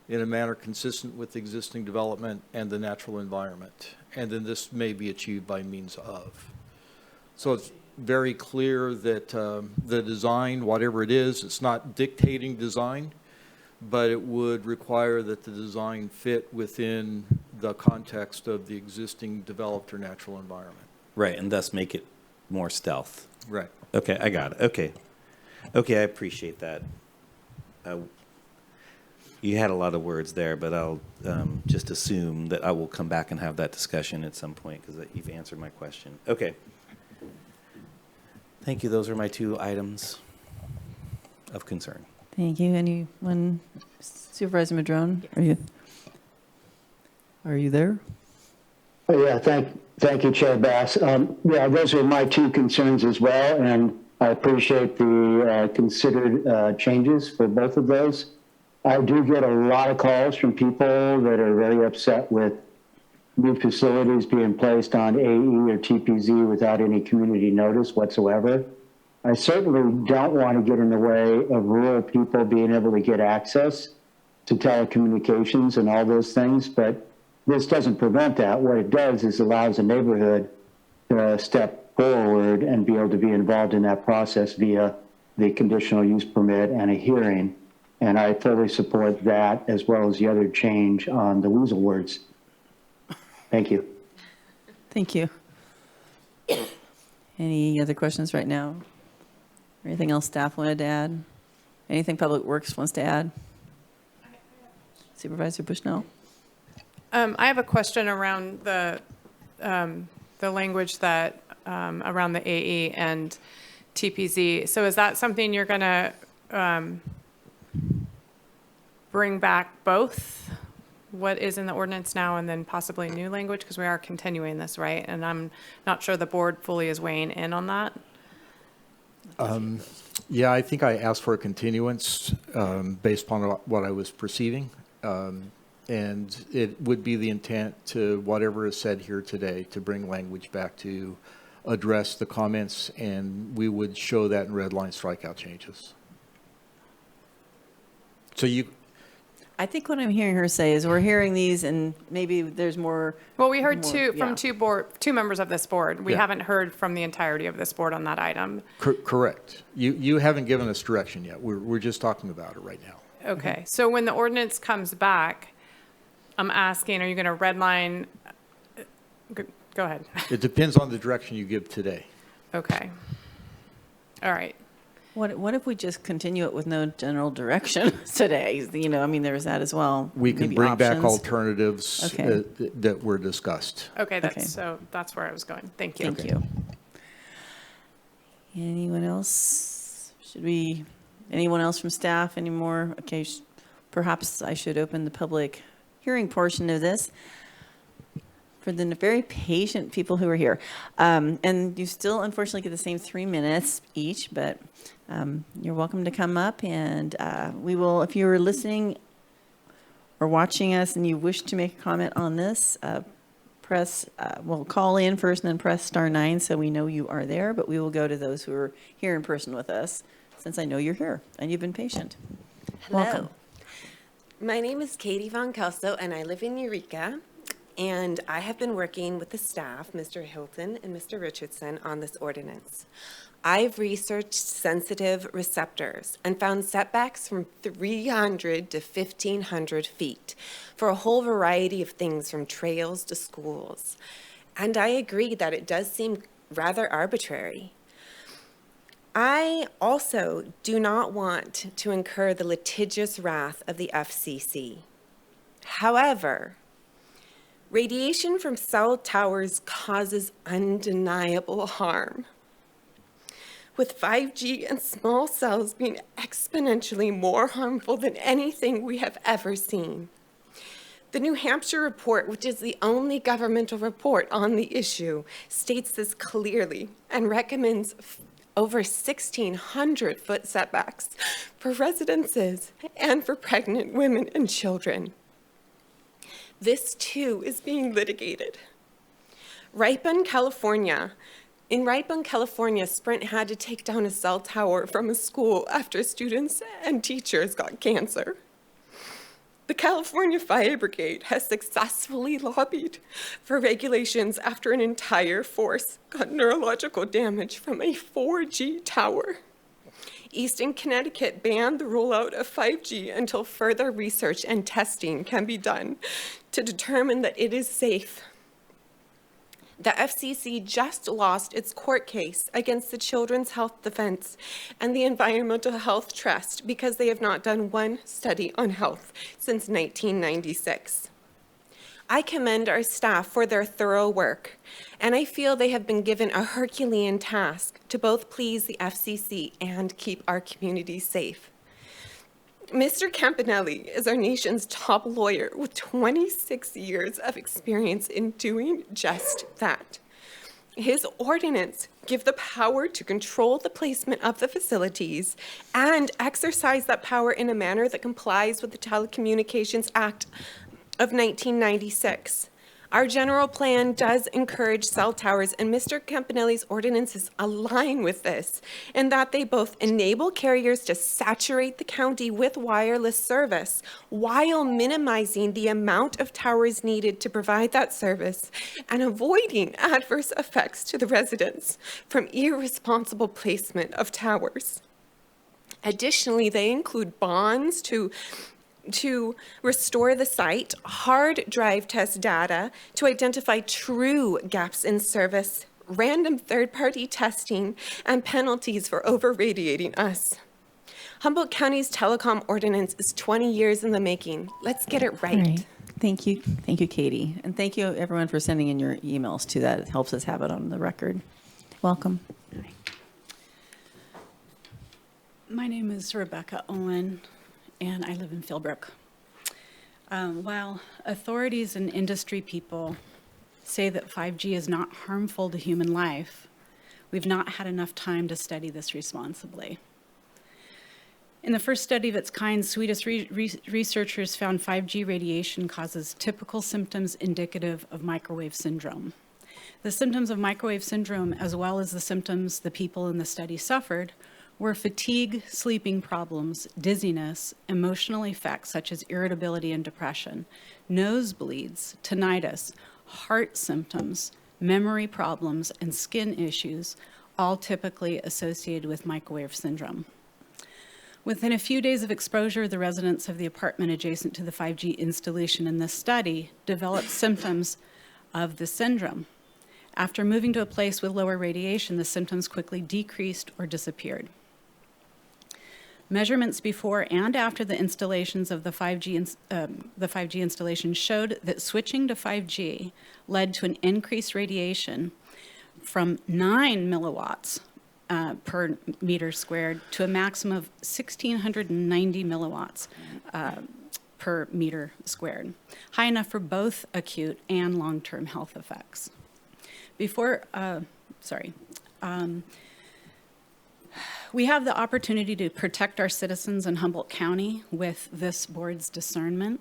in a manner consistent with existing development and the natural environment. And then this may be achieved by means of. So it's very clear that the design, whatever it is, it's not dictating design, but it would require that the design fit within the context of the existing developed or natural environment. Right, and thus make it more stealth. Right. Okay, I got it. Okay. Okay, I appreciate that. You had a lot of words there, but I'll just assume that I will come back and have that discussion at some point because you've answered my question. Okay. Thank you. Those are my two items of concern. Thank you. Anyone? Supervisor Madrone, are you there? Oh, yeah, thank you, Chair Bass. Yeah, those are my two concerns as well, and I appreciate the considered changes for both of those. I do get a lot of calls from people that are very upset with new facilities being placed on AE or TPZ without any community notice whatsoever. I certainly don't want to get in the way of rural people being able to get access to telecommunications and all those things, but this doesn't prevent that. What it does is allows a neighborhood to step forward and be able to be involved in that process via the conditional use permit and a hearing. And I fully support that as well as the other change on the weasel words. Thank you. Thank you. Any other questions right now? Anything else staff wanted to add? Anything Public Works wants to add? Supervisor Bushnell? I have a question around the language that around the AE and TPZ. So is that something you're going to bring back both what is in the ordinance now and then possibly new language? Because we are continuing this, right? And I'm not sure the board fully is weighing in on that. Yeah, I think I asked for a continuance based upon what I was perceiving. And it would be the intent to whatever is said here today to bring language back to address the comments, and we would show that in red line strikeout changes. So I think what I'm hearing her say is we're hearing these and maybe there's more. Well, we heard more, two members of this board. We haven't heard from the entirety of this board on that item. Correct. You haven't given us direction yet. We're just talking about it right now. Okay. So when the ordinance comes back, I'm asking, are you going to redline? Go ahead. It depends on the direction you give today. Okay. All right. What if we just continue it with no general direction today? You know, I mean, there's that as well. We can Maybe bring back options. alternatives Okay. that were discussed. Okay. So that's where I was going. Thanyou. Thank you. Anyone else? Anyone else from staff anymore? Okay, perhaps I should open the public hearing portion of this for the very patient people who are here. And you still unfortunately get the same 3 minutes each, but you're welcome to come up, and we will, if you're listening or watching us and you wish to make a comment on this, we'll call in first and then press *9 so we know you are there, but we will go to those who are here in person with us, since I know you're here and you've been patient. Hello. Welcome. My name is Katie Von Kelso, and I live in Eureka. And I have been working with the staff, Mr. Hilton and Mr. Richardson, on this ordinance. I've researched sensitive receptors and found setbacks from 300 to 1,500 feet for a whole variety of things, from trails to schools. And I agree that it does seem rather arbitrary. I also do not want to incur the litigious wrath of the FCC. However, radiation from cell towers causes undeniable harm, with 5G and small cells being exponentially more harmful than anything we have ever seen. The New Hampshire report, which is the only governmental report on the issue, states this clearly and recommends over 1,600-foot setbacks for residences and for pregnant women and children. This, too, is being litigated. In Ripon, California, Sprint had to take down a cell tower from a school after students and teachers got cancer. The California Fire Brigade has successfully lobbied for regulations after an entire force got neurological damage from a 4G tower. Eastern Connecticut banned the rollout of 5G until further research and testing can be done to determine that it is safe. The FCC just lost its court case against the Children's Health Defense and the Environmental Health Trust because they have not done one study on health since 1996. I commend our staff for their thorough work, and I feel they have been given a Herculean task to both please the FCC and keep our community safe. Mr. Campanelli is our nation's top lawyer with 26 years of experience in doing just that. His ordinance gives the power to control the placement of the facilities and exercise that power in a manner that complies with the Telecommunications Act of 1996. Our general plan does encourage cell towers, and Mr. Campanelli's ordinances align with this, in that they both enable carriers to saturate the county with wireless service while minimizing the amount of towers needed to provide that service and avoiding adverse effects to the residents from irresponsible placement of towers. Additionally, they include bonds to restore the site, hard drive test data to identify true gaps in service, random third-party testing, and penalties for over-radiating us. Humboldt County's telecom ordinance is 20 years in the making. Let's get it right. Right. Thank you. Thank you, Katie. And thank you, everyone, for sending in your emails too. That helps us have it on the record. Welcome. My name is Rebecca Owen, and I live in Philbrook. While authorities and industry people say that 5G is not harmful to human life, we've not had enough time to study this responsibly. In the first study of its kind, Swedish researchers found 5G radiation causes typical symptoms indicative of microwave syndrome. The symptoms of microwave syndrome, as well as the symptoms the people in the study suffered, were fatigue, sleeping problems, dizziness, emotional effects such as irritability and depression, nosebleeds, tinnitus, heart symptoms, memory problems, and skin issues, all typically associated with microwave syndrome. Within a few days of exposure, the residents of the apartment adjacent to the 5G installation in this study developed symptoms of the syndrome. After moving to a place with lower radiation, the symptoms quickly decreased or disappeared. Measurements before and after the installations of the 5G installation showed that switching to 5G led to an increased radiation from 9 milliwatts per meter squared to a maximum of 1,690 milliwatts per meter squared, high enough for both acute and long-term health effects. We have the opportunity to protect our citizens in Humboldt County with this board's discernment.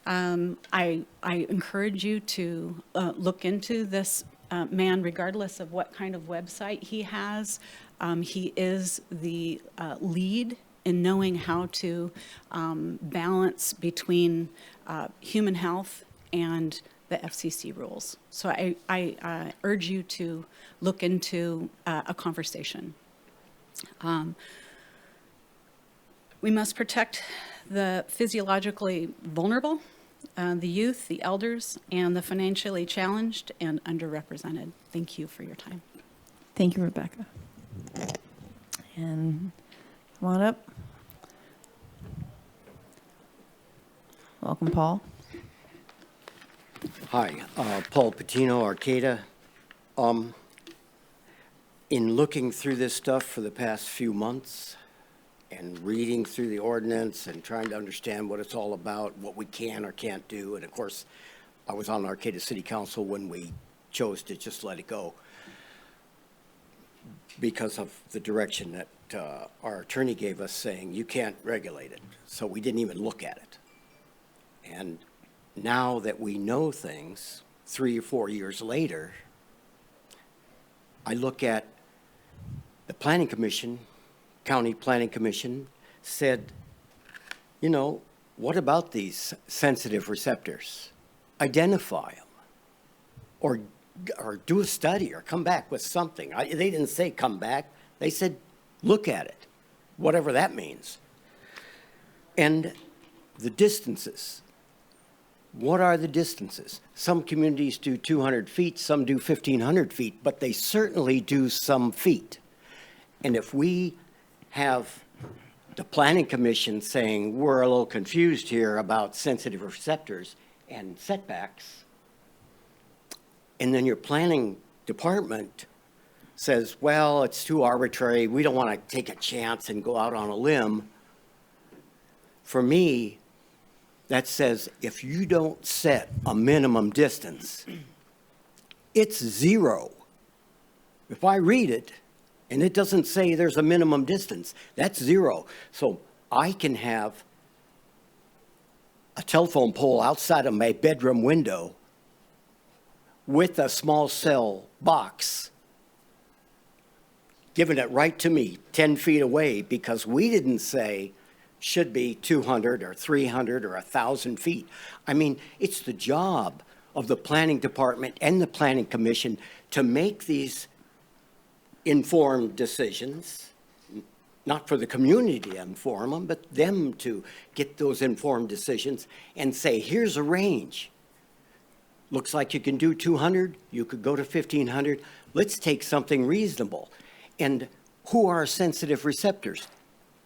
I encourage you to look into this man, regardless of what kind of website he has. He is the lead in knowing how to balance between human health and the FCC rules. So I urge you to look into a conversation. We must protect the physiologically vulnerable, the youth, the elders, and the financially challenged and underrepresented. Thank you for your time. Thank you, Rebecca. And come on up. Welcome, Paul. Hi, Paul Patino, Arcata. In looking through this stuff for the past few months and reading through the ordinance and trying to understand what it's all about, what we can or can't do, and of course, I was on Arcata City Council when we chose to just let it go because of the direction that our attorney gave us saying you can't regulate it. So we didn't even look at it. And now that we know things, 3 or 4 years later, I look at the Planning Commission, County Planning Commission, said, you know, what about these sensitive receptors? Identify them, or do a study, or come back with something. They didn't say come back. They said look at it, whatever that means. And the distances. What are the distances? Some communities do 200 feet, some do 1,500 feet, but they certainly do some feet. And if we have the Planning Commission saying we're a little confused here about sensitive receptors and setbacks, and then your planning department says, well, it's too arbitrary, we don't want to take a chance and go out on a limb, for me, that says if you don't set a minimum distance, it's 0. If I read it and it doesn't say there's a minimum distance, that's 0. So I can have a telephone pole outside of my bedroom window with a small cell box, giving it right to me 10 feet away because we didn't say should be 200 or 300 or 1,000 feet. I mean, it's the job of the planning department and the planning commission to make these informed decisions, not for the community to inform them, but them to get those informed decisions and say, here's a range. Looks like you can do 200, you could go to 1,500. Let's take something reasonable. And who are sensitive receptors?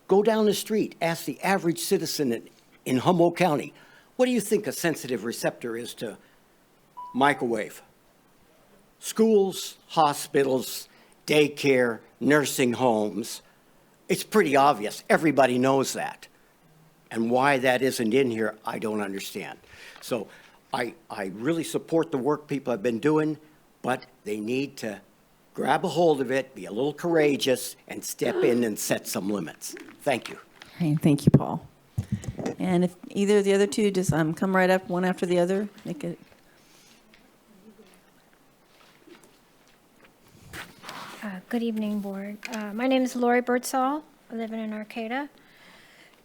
Go down the street, ask the average citizen in Humboldt County, what do you think a sensitive receptor is to microwave? Schools, hospitals, daycare, nursing homes. It's pretty obvious. Everybody knows that. And why that isn't in here, I don't understand. So I really support the work people have been doing, but they need to grab a hold of it, be a little courageous, and step in and set some limits. Thank you. Okay, thank you, Paul. And if either of the other two just come right up one after the other, make it. Good evening, Board. My name is Lori Birdsall. I live in Arcata.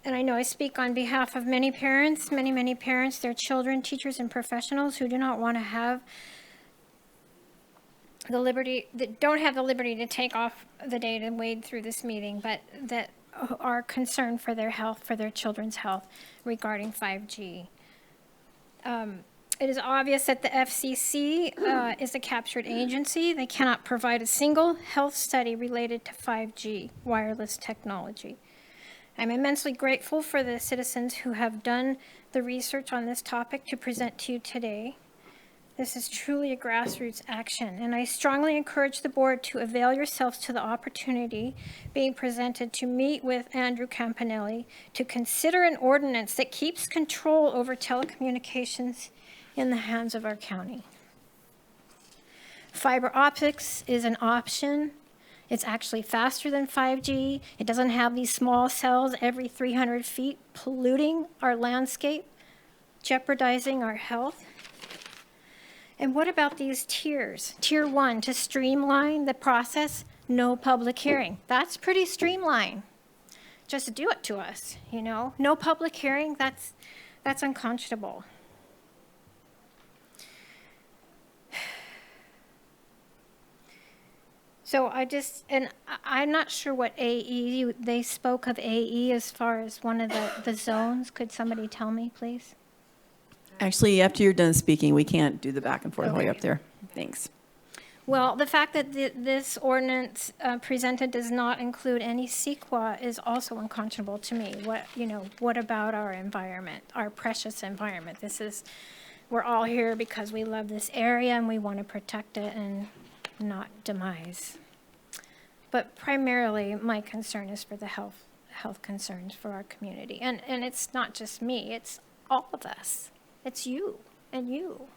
And I know I speak on behalf of many parents, many parents, their children, teachers, and professionals who do not want to have the liberty, that don't have the liberty to take off the day to wade through this meeting, but that are concerned for their health, for their children's health regarding 5G. It is obvious that the FCC is a captured agency. They cannot provide a single health study related to 5G wireless technology. I'm immensely grateful for the citizens who have done the research on this topic to present to you today. This is truly a grassroots action, and I strongly encourage the board to avail yourselves to the opportunity being presented to meet with Andrew Campanelli to consider an ordinance that keeps control over telecommunications in the hands of our county. Fiber optics is an option. It's actually faster than 5G. It doesn't have these small cells every 300 feet polluting our landscape, jeopardizing our health. And what about these tiers? Tier 1, to streamline the process, no public hearing. That's pretty streamlined. Just do it to us, you know? No public hearing, that's unconscionable. So I'm not sure what AE, they spoke of AE as far as one of the zones. Could somebody tell me, please? Actually, after you're done speaking, we can't do the back and forth while you're up there. Thanks. Well, the fact that this ordinance presented does not include any CEQA is also unconscionable to me. What about our environment, our precious environment? We're all here because we love this area and we want to protect it and not demise. But primarily, my concern is for the health concerns for our community. And it's not just me, it's all of us. It's you and you.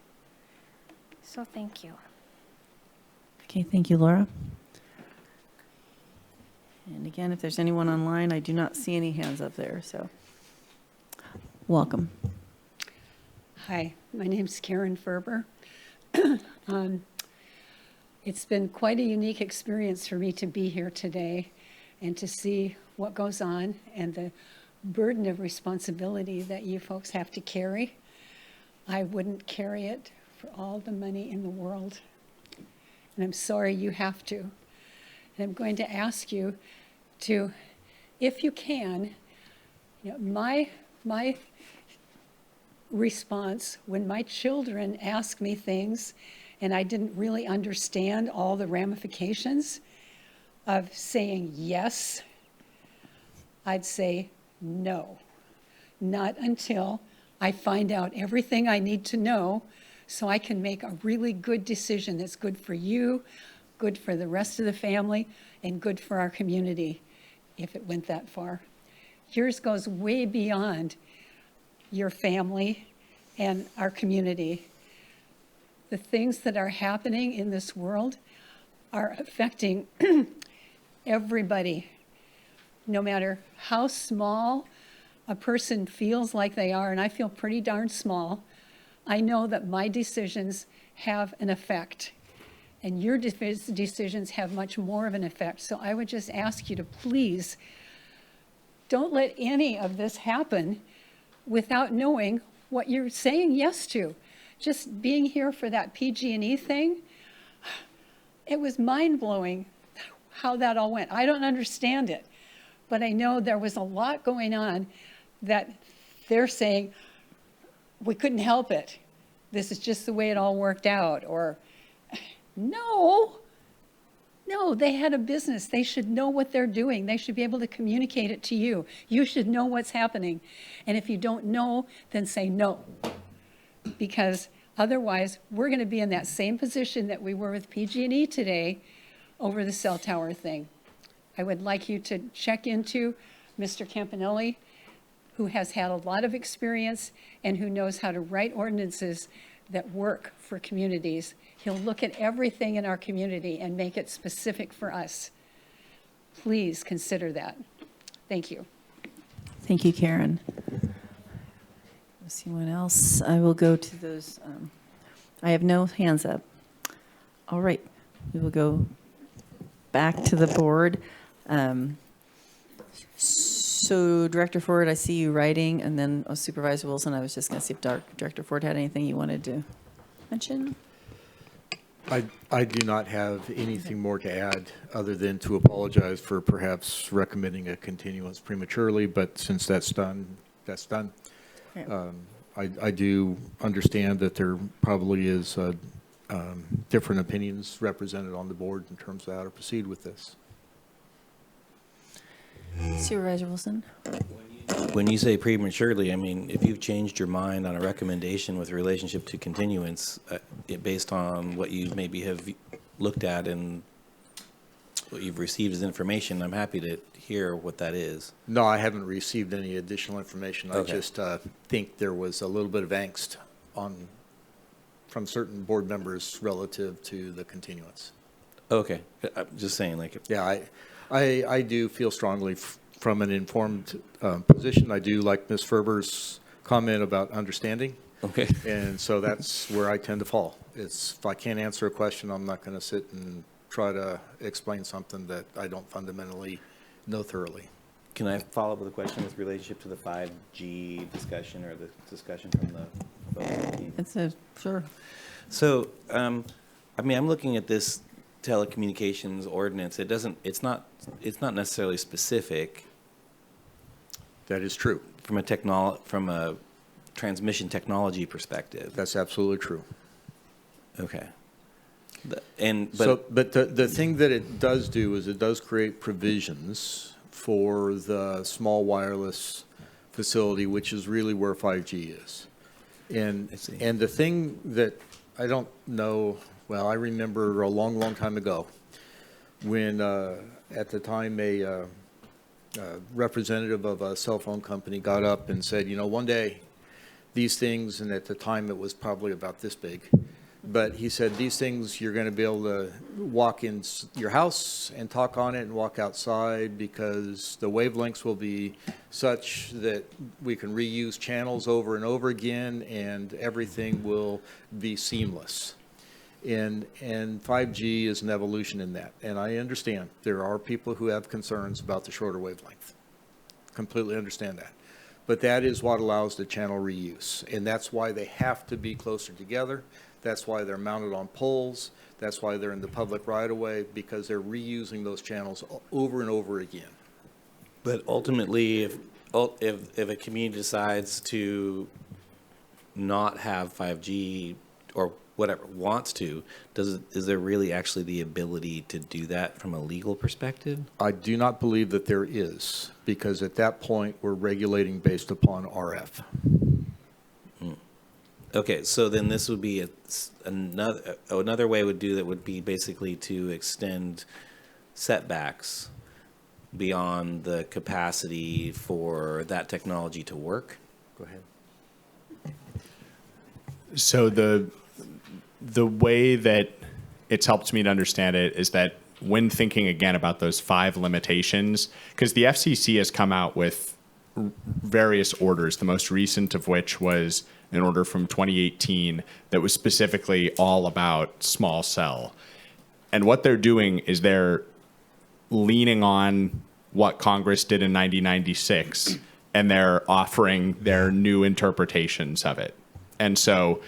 So thank you. Okay, thank you, Laura. And again, if there's anyone online, I do not see any hands up there, so welcome. Hi, my name's Karen Ferber. It's been quite a unique experience for me to be here today and to see what goes on and the burden of responsibility that you folks have to carry. I wouldn't carry it for all the money in the world. And I'm sorry you have to. And I'm going to ask you to, if you can, my response when my children ask me things and I didn't really understand all the ramifications of saying yes, I'd say no. Not until I find out everything I need to know so I can make a really good decision that's good for you, good for the rest of the family, and good for our community, if it went that far. Yours goes way beyond your family and our community. The things that are happening in this world are affecting everybody, no matter how small a person feels like they are, and I feel pretty darn small. I know that my decisions have an effect, and your decisions have much more of an effect. So I would just ask you to please don't let any of this happen without knowing what you're saying yes to. Just being here for that PG&E thing, it was mind-blowing how that all went. I don't understand it, but I know there was a lot going on that they're saying, we couldn't help it. This is just the way it all worked out. Or, no, they had a business. They should know what they're doing. They should be able to communicate it to you. You should know what's happening. And if you don't know, then say no. Because otherwise, we're going to be in that same position that we were with PG&E today over the cell tower thing. I would like you to check into Mr. Campanelli, who has had a lot of experience and who knows how to write ordinances that work for communities. He'll look at everything in our community and make it specific for us. Please consider that. Thank you. Thank you, Karen. Let's see what else. I will go to those. I have no hands up. All right, we will go back to the board. So Director Ford, I see you writing, and then Supervisor Wilson, I was just going to see if Director Ford had anything you wanted to mention. I do not have anything more to add other than to apologize for perhaps recommending a continuance prematurely, but since that's done, that's done. Okay. I do understand that there probably is different opinions represented on the board in terms of how to proceed with this. Supervisor Wilson. When you When you say prematurely, I mean, if you've changed your mind on a recommendation with relationship to continuance, based on what you maybe have looked at and what you've received as information, I'm happy to hear what that is. No, I haven't received any additional information. Okay. I just think there was a little bit of angst from certain board members relative to the continuance. Okay, I'm just saying, like, Yeah, I do feel strongly from an informed position. I do like Ms. Ferber's comment about understanding. Okay. And so that's where I tend to fall. It's, if I can't answer a question, I'm not going to sit and try to explain something that I don't fundamentally know thoroughly. Can I follow up with a question with relationship to the 5G discussion or the discussion from the? Sure. So, I mean, I'm looking at this telecommunications ordinance. It's not necessarily specific. That is true. From a transmission technology perspective. That's absolutely true. Okay. But the thing that it does do is it does create provisions for the small wireless facility, which is really where 5G is. And the thing that I don't know, well, I remember a long, long time ago when at the time a representative of a cell phone company got up and said, you know, one day these things, and at the time it was probably about this big, but he said these things you're going to be able to walk in your house and talk on it and walk outside because the wavelengths will be such that we can reuse channels over and over again and everything will be seamless. And 5G is an evolution in that. And I understand there are people who have concerns about the shorter wavelength. Completely understand that. But that is what allows the channel reuse. And that's why they have to be closer together. That's why they're mounted on poles. That's why they're in the public right-of-way, because they're reusing those channels over and over again. But ultimately, if a community decides to not have 5G or whatever, wants to, is there really actually the ability to do that from a legal perspective? I do not believe that there is, because at that point, we're regulating based upon RF. Okay, so then this would be another way would do that would be basically to extend setbacks beyond the capacity for that technology to work. Go ahead. So the way that it's helped me to understand it is that when thinking again about those 5 limitations, because the FCC has come out with various orders, the most recent of which was an order from 2018 that was specifically all about small cell. And what they're doing is they're leaning on what Congress did in 1996, and they're offering their new interpretations of it. And so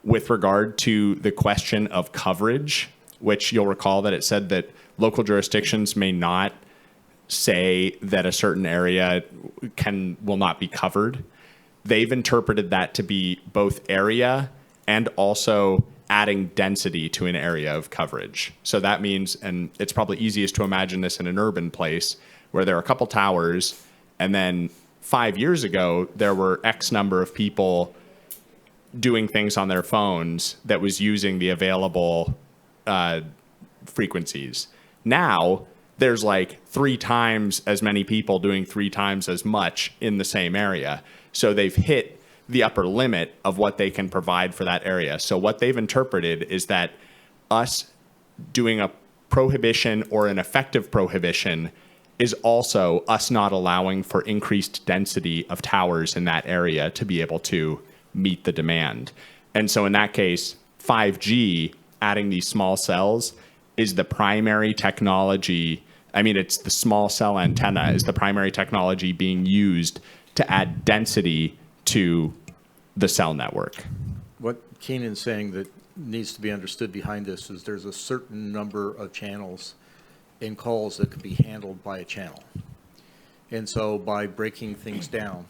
with regard to the question of coverage, which you'll recall that it said that local jurisdictions may not say that a certain area will not be covered. They've interpreted that to be both area and also adding density to an area of coverage. So that means, and it's probably easiest to imagine this in an urban place where there are a couple towers, and then 5 years ago, there were X number of people doing things on their phones that was using the available frequencies. Now, there's like 3 times as many people doing 3 times as much in the same area. So they've hit the upper limit of what they can provide for that area. So what they've interpreted is that us doing a prohibition or an effective prohibition is also us not allowing for increased density of towers in that area to be able to meet the demand. And so in that case, 5G, adding these small cells, is the primary technology. I mean, it's the small cell antenna is the primary technology being used to add density to the cell network. What Keenan's saying that needs to be understood behind this is there's a certain number of channels in calls that could be handled by a channel. And so by breaking things down,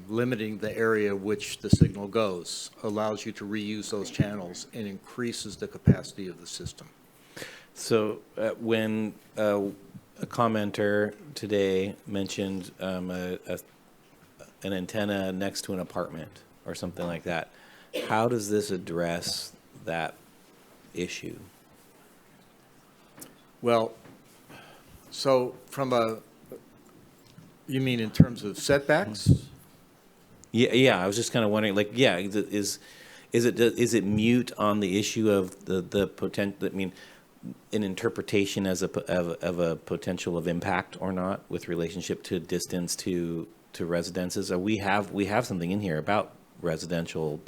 limiting the area which the signal goes allows you to reuse those channels and increases the capacity of the system. So when a commenter today mentioned an antenna next to an apartment or something like that. How does this address that issue? Well, so you mean in terms of setbacks? Yeah. I was just kind of wondering, like, yeah, is it mute on the issue of the potential? I mean, an interpretation of a potential of impact or not with relationship to distance to residences? Or we have something in here about residential,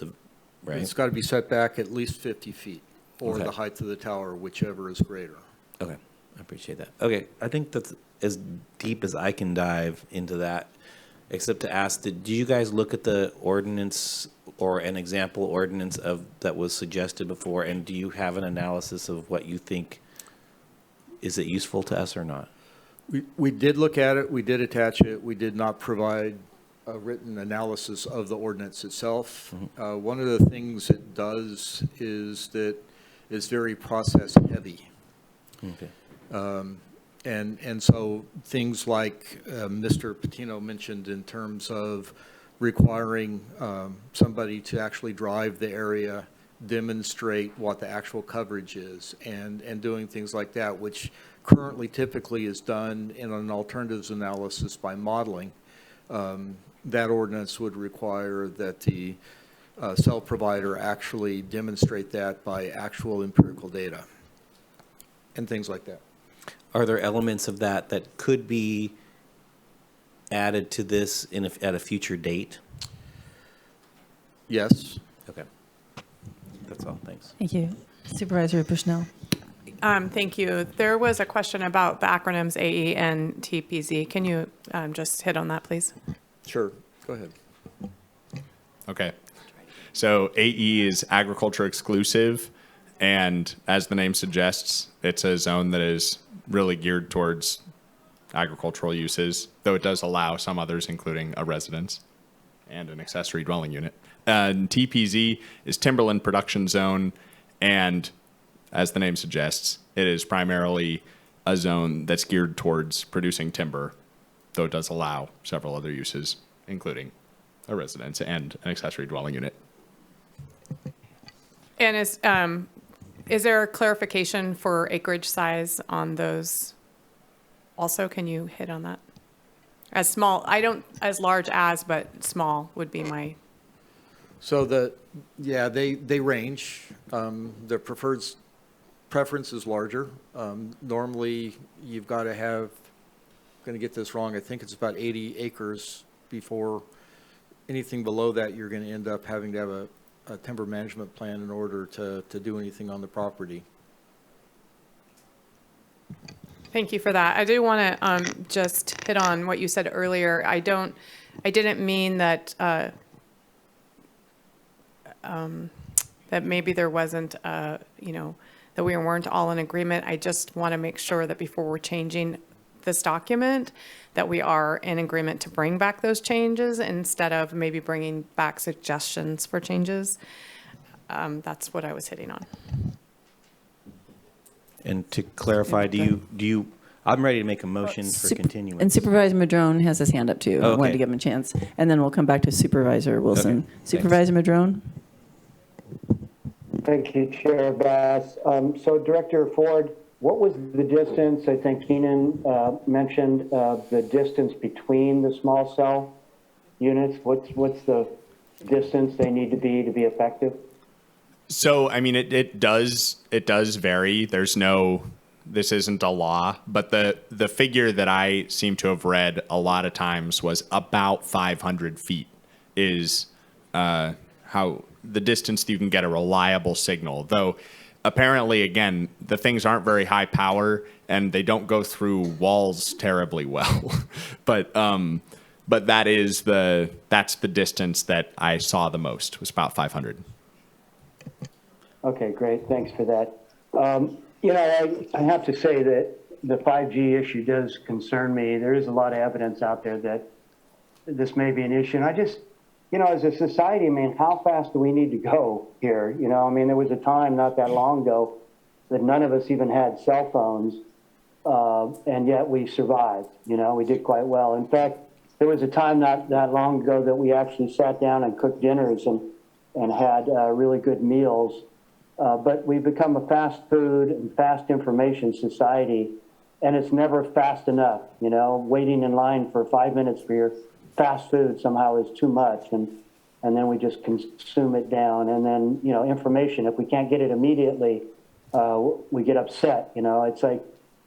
right? It's got to be set back at least 50 feet, or Okay. the height of the tower, whichever is greater. Okay, I appreciate that. Okay, I think that's as deep as I can dive into that, except to ask, did you guys look at the ordinance or an example ordinance that was suggested before, and do you have an analysis of what you think, is it useful to us or not? We did look at it, we did attach it, we did not provide a written analysis of the ordinance itself. One of the things it does is that it's very process heavy. Okay. And so things like Mr. Patino mentioned in terms of requiring somebody to actually drive the area, demonstrate what the actual coverage is, and doing things like that, which currently typically is done in an alternatives analysis by modeling. That ordinance would require that the cell provider actually demonstrate that by actual empirical data and things like that. Are there elements of that could be added to this at a future date? Yes. Okay. That's all. Thanks. Thank you. Supervisor Bushnell. Thank you. There was a question about the acronyms AE and TPZ. Can you just hit on that, please? Sure. Go ahead. Okay. So AE is agriculture exclusive, and as the name suggests, it's a zone that is really geared towards agricultural uses, though it does allow some others, including a residence and an accessory dwelling unit. And TPZ is timberland production zone, and as the name suggests, it is primarily a zone that's geared towards producing timber, though it does allow several other uses, including a residence and an accessory dwelling unit. And is there a clarification for acreage size on those? Also, can you hit on that? As small, as large as, but small would be my. So they range. Their preference is larger. Normally, you've got to have, I'm going to get this wrong, I think it's about 80 acres before anything below that, you're going to end up having to have a timber management plan in order to do anything on the property. Thank you for that. I do want to just hit on what you said earlier. I didn't mean that that maybe there wasn't, that we weren't all in agreement. I just want to make sure that before we're changing this document, that we are in agreement to bring back those changes instead of maybe bringing back suggestions for changes. That's what I was hitting on. And to clarify, do you, I'm ready to make a motion for continuance. And Supervisor Madrone has his hand up too. I wanted Okay. to give him a chance. And then we'll come back to Supervisor Wilson. Okay, Supervisor Madrone? Thank you, Chair Bass. So Director Ford, what was the distance, I think Keenan mentioned, the distance between the small cell units? What's the distance they need to be effective? So, I mean, it does vary. This isn't a law, but the figure that I seem to have read a lot of times was about 500 feet is how the distance that you can get a reliable signal. Though, apparently, again, the things aren't very high power and they don't go through walls terribly well. But that's the distance that I saw the most, was about 500. Okay, great. Thanks for that. I have to say that the 5G issue does concern me. There is a lot of evidence out there that this may be an issue. And I just, as a society, I mean, how fast do we need to go here? There was a time not that long ago that none of us even had cell phones. and yet we survived. We did quite well. In fact, there was a time not that long ago that we actually sat down and cooked dinners and had really good meals. But we've become a fast food and fast information society, and it's never fast enough. Waiting in line for 5 minutes for your fast food somehow is too much, and then we just consume it down. And then, information, if we can't get it immediately, we get upset. It's like,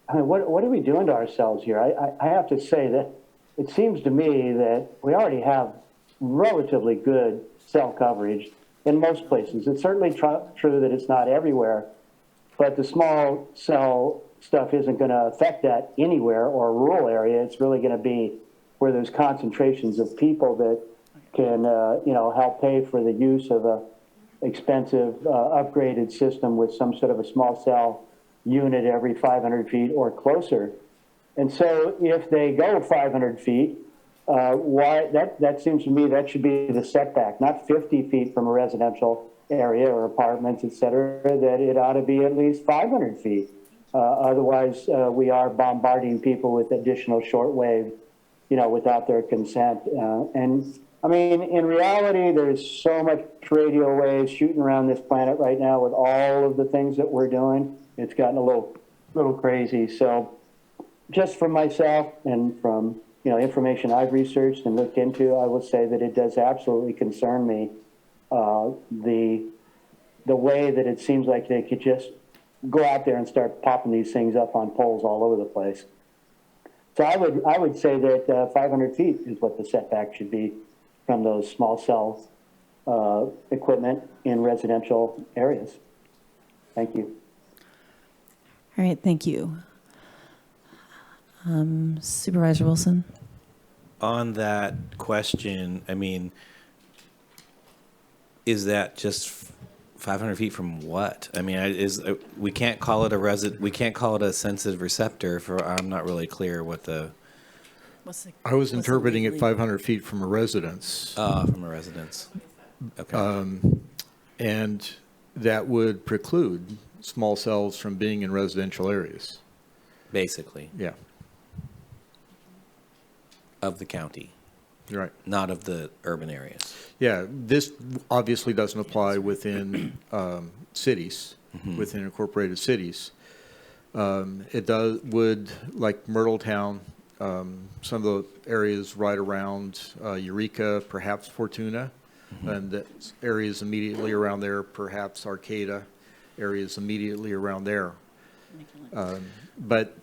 what are we doing to ourselves here? I have to say that it seems to me that we already have relatively good cell coverage in most places. It's certainly true that it's not everywhere, but the small cell stuff isn't going to affect that anywhere or a rural area. It's really going to be where there's concentrations of people that can, help pay for the use of a expensive upgraded system with some sort of a small cell unit every 500 feet or closer. And so if they go 500 feet, that seems to me that should be the setback, not 50 feet from a residential area or apartments, et cetera, that it ought to be at least 500 feet. Otherwise, we are bombarding people with additional shortwave, without their consent. And I mean, in reality, there's so much radio waves shooting around this planet right now with all of the things that we're doing. It's gotten a little crazy. So just from myself and from, information I've researched and looked into, I will say that it does absolutely concern me, the way that it seems like they could just go out there and start popping these things up on poles all over the place. So I would say that 500 feet is what the setback should be from those small cell equipment in residential areas. Thank you. All right, thank you. Supervisor Wilson? On that question, I mean, is that just 500 feet from what? I mean, we can't call it a sensitive receptor for, I'm not really clear what the. I was interpreting it 500 feet from a residence. From a residence. Okay. And that would preclude small cells from being in residential areas. Basically. Yeah. Of the county. Right. Not of the urban areas. Yeah, this obviously doesn't apply within cities, within incorporated cities. It would, like Myrtletown, some of the areas right around Eureka, perhaps Fortuna, and the areas immediately around there, perhaps Arcata, areas immediately around there. But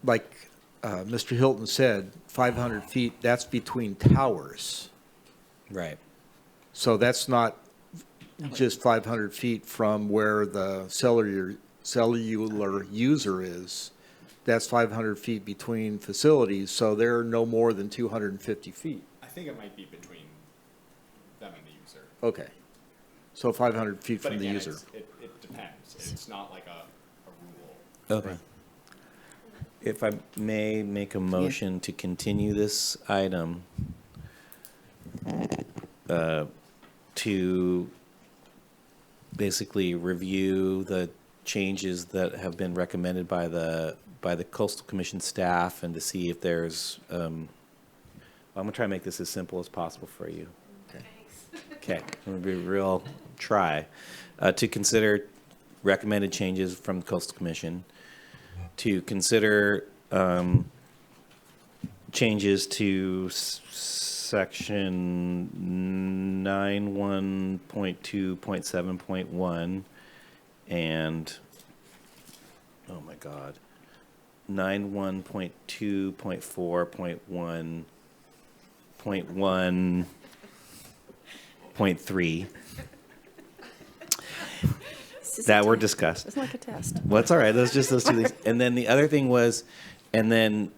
like Mr. Hilton said, 500 feet, that's between towers. Right. So that's not just 500 feet from where the cellular user is. That's 500 feet between facilities, so they're no more than 250 feet. I think it might be between them and the user. Okay. So 500 feet But from the again, user. it depends. It's not like a rule. Okay. If I may make a motion to continue this item to basically review the changes that have been recommended by the Coastal Commission staff and to see if there's, I'm gonna try to make this as simple as possible for you. Okay, I'm gonna be real try. To consider recommended changes from the Coastal Commission, to consider changes to section 91.2.7.1 and, oh my God, 91.2.4.1.3 that were discussed. It's like a test. Well, it's all right. Those just those two things. And then the other thing was, and then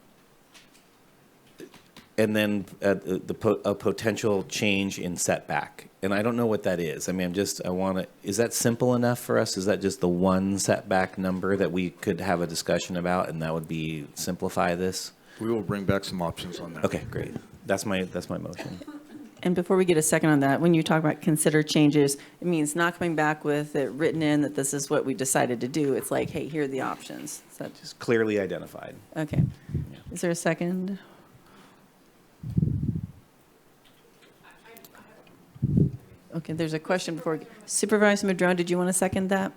a potential change in setback. And I don't know what that is. I mean, is that simple enough for us? Is that just the one setback number that we could have a discussion about, and that would be simplify this? We will bring back some options on that. Okay, great. That's my motion. And before we get a second on that, when you talk about consider changes, it means not coming back with it written in that this is what we decided to do. It's like, hey, here are the options. So, Just clearly identified. okay. Is there a second? Okay, there's a question before. Supervisor Madrone, did you want to second that?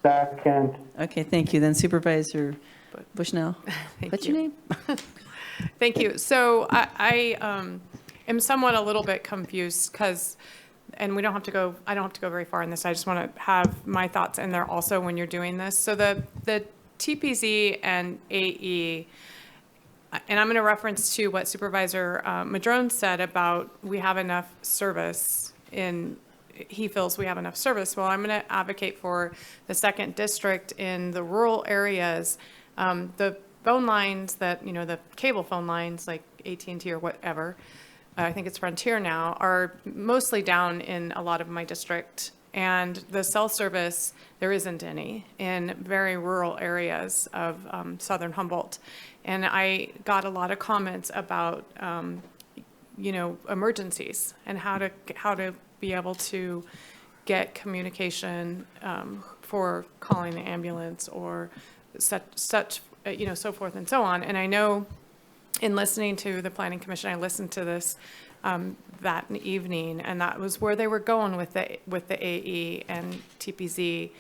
Second. Okay, thank you. Then Supervisor Bushnell. What's your name? Thank you. So I am somewhat a little bit confused because, and I don't have to go very far in this. I just want to have my thoughts in there also when you're doing this. So the TPZ and AE, and I'm going to reference to what Supervisor Madrone said about we have enough service he feels we have enough service. Well, I'm going to advocate for the 2nd District in the rural areas. The phone lines that, the cable phone lines like AT&T or whatever, I think it's Frontier now, are mostly down in a lot of my district. And the cell service, there isn't any in very rural areas of southern Humboldt. And I got a lot of comments about, emergencies and how to be able to get communication for calling the ambulance or such, so forth and so on. And I know in listening to the Planning Commission, I listened to this that evening, and that was where they were going with the AE and TPZ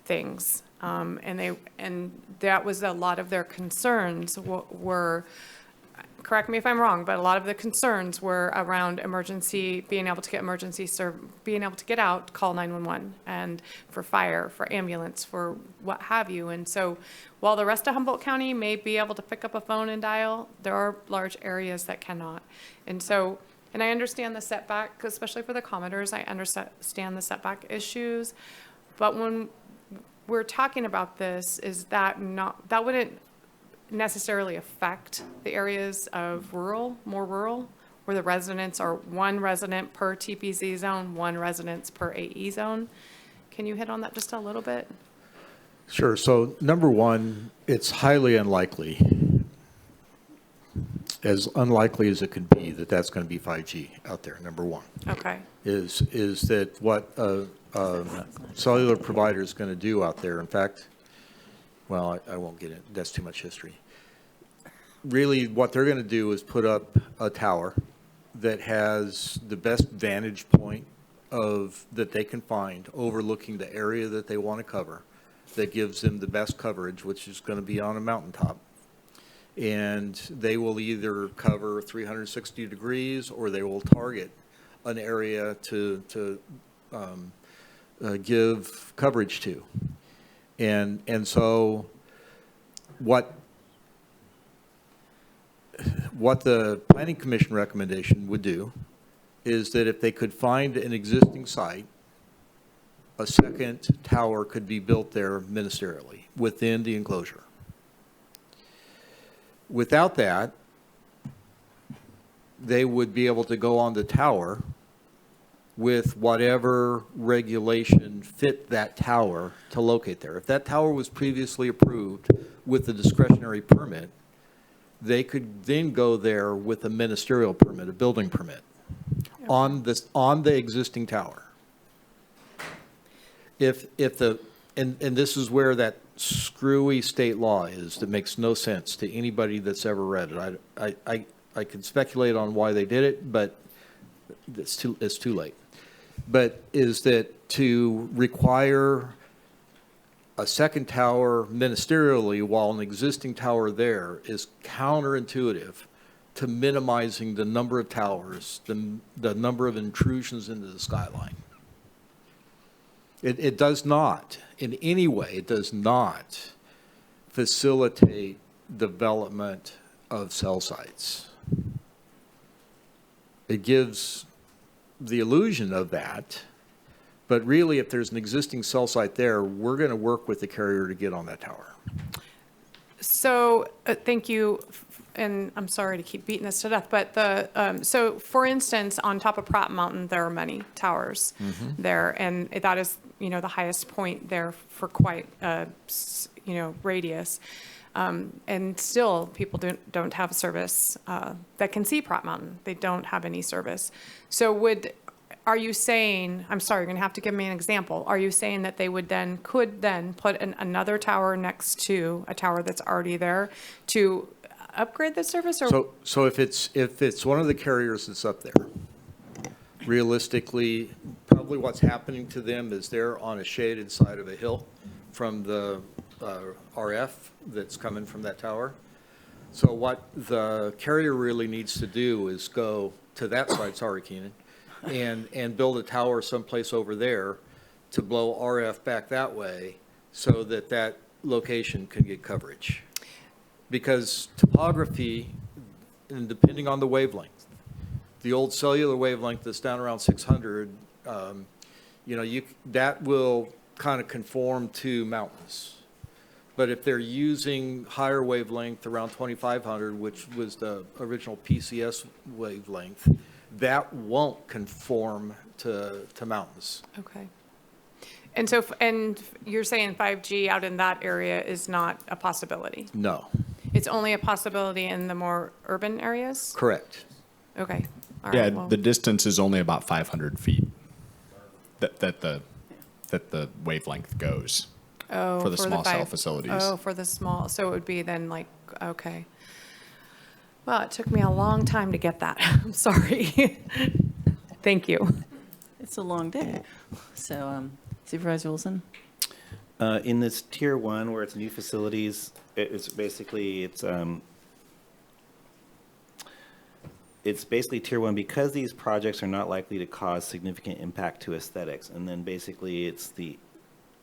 things. And that was a lot of their concerns were, correct me if I'm wrong, but a lot of the concerns were around being able to get out, call 911, and for fire, for ambulance, for what have you. And so while the rest of Humboldt County may be able to pick up a phone and dial, there are large areas that cannot. And so, and I understand the setback, especially for the commenters, I understand the setback issues, but when we're talking about this, that wouldn't necessarily affect the areas of more rural, where the residents are one resident per TPZ zone, one residence per AE zone. Can you hit on that just a little bit? Sure. So number one, it's highly unlikely, as unlikely as it could be, that that's going to be 5G out there. Number one. Okay. Is that what a cellular provider is going to do out there? In fact, well, I won't get it. That's too much history. Really, what they're going to do is put up a tower that has the best vantage point that they can find overlooking the area that they want to cover, that gives them the best coverage, which is going to be on a mountaintop. And they will either cover 360 degrees or they will target an area to give coverage to. And so what the Planning Commission recommendation would do is that if they could find an existing site, a second tower could be built there ministerially within the enclosure. Without that, they would be able to go on the tower with whatever regulation fit that tower to locate there. If that tower was previously approved with the discretionary permit, they could then go there with a ministerial permit, a building permit, on the existing tower. And this is where that screwy state law is that makes no sense to anybody that's ever read it. I can speculate on why they did it, but it's too late. But is that to require a second tower ministerially while an existing tower there is counterintuitive to minimizing the number of towers, the number of intrusions into the skyline. It does not, in any way, it does not facilitate development of cell sites. It gives the illusion of that, but really if there's an existing cell site there, we're going to work with the carrier to get on that tower. So thank you, and I'm sorry to keep beating this to death, but so for instance, on top of Pratt Mountain, there are many towers there, and that is, the highest point there for quite, radius. And still, people don't have service that can see Pratt Mountain. They don't have any service. So are you saying, I'm sorry, you're going to have to give me an example. Are you saying that they could then put another tower next to a tower that's already there to upgrade the service? Or So if it's one of the carriers that's up there, realistically, probably what's happening to them is they're on a shaded side of a hill from the RF that's coming from that tower. So what the carrier really needs to do is go to that side, sorry, Keenan, and build a tower someplace over there to blow RF back that way so that that location can get coverage. Because topography, and depending on the wavelength, the old cellular wavelength that's down around 600, that will kind of conform to mountains. But if they're using higher wavelength around 2500, which was the original PCS wavelength, that won't conform to mountains. Okay. And so, and you're saying 5G out in that area is not a possibility? No. It's only a possibility in the more urban areas? Correct. Okay. All Yeah, right, well. the distance is only about 500 feet that the wavelength goes. Oh, for the small cell 5 facilities. Oh, for the small, so it would be then like, okay. Well, it took me a long time to get that. I'm sorry. Thank you. It's a long day. So Supervisor Wilson? In this tier 1 where it's new facilities, it's basically tier 1 because these projects are not likely to cause significant impact to aesthetics. And then basically it's the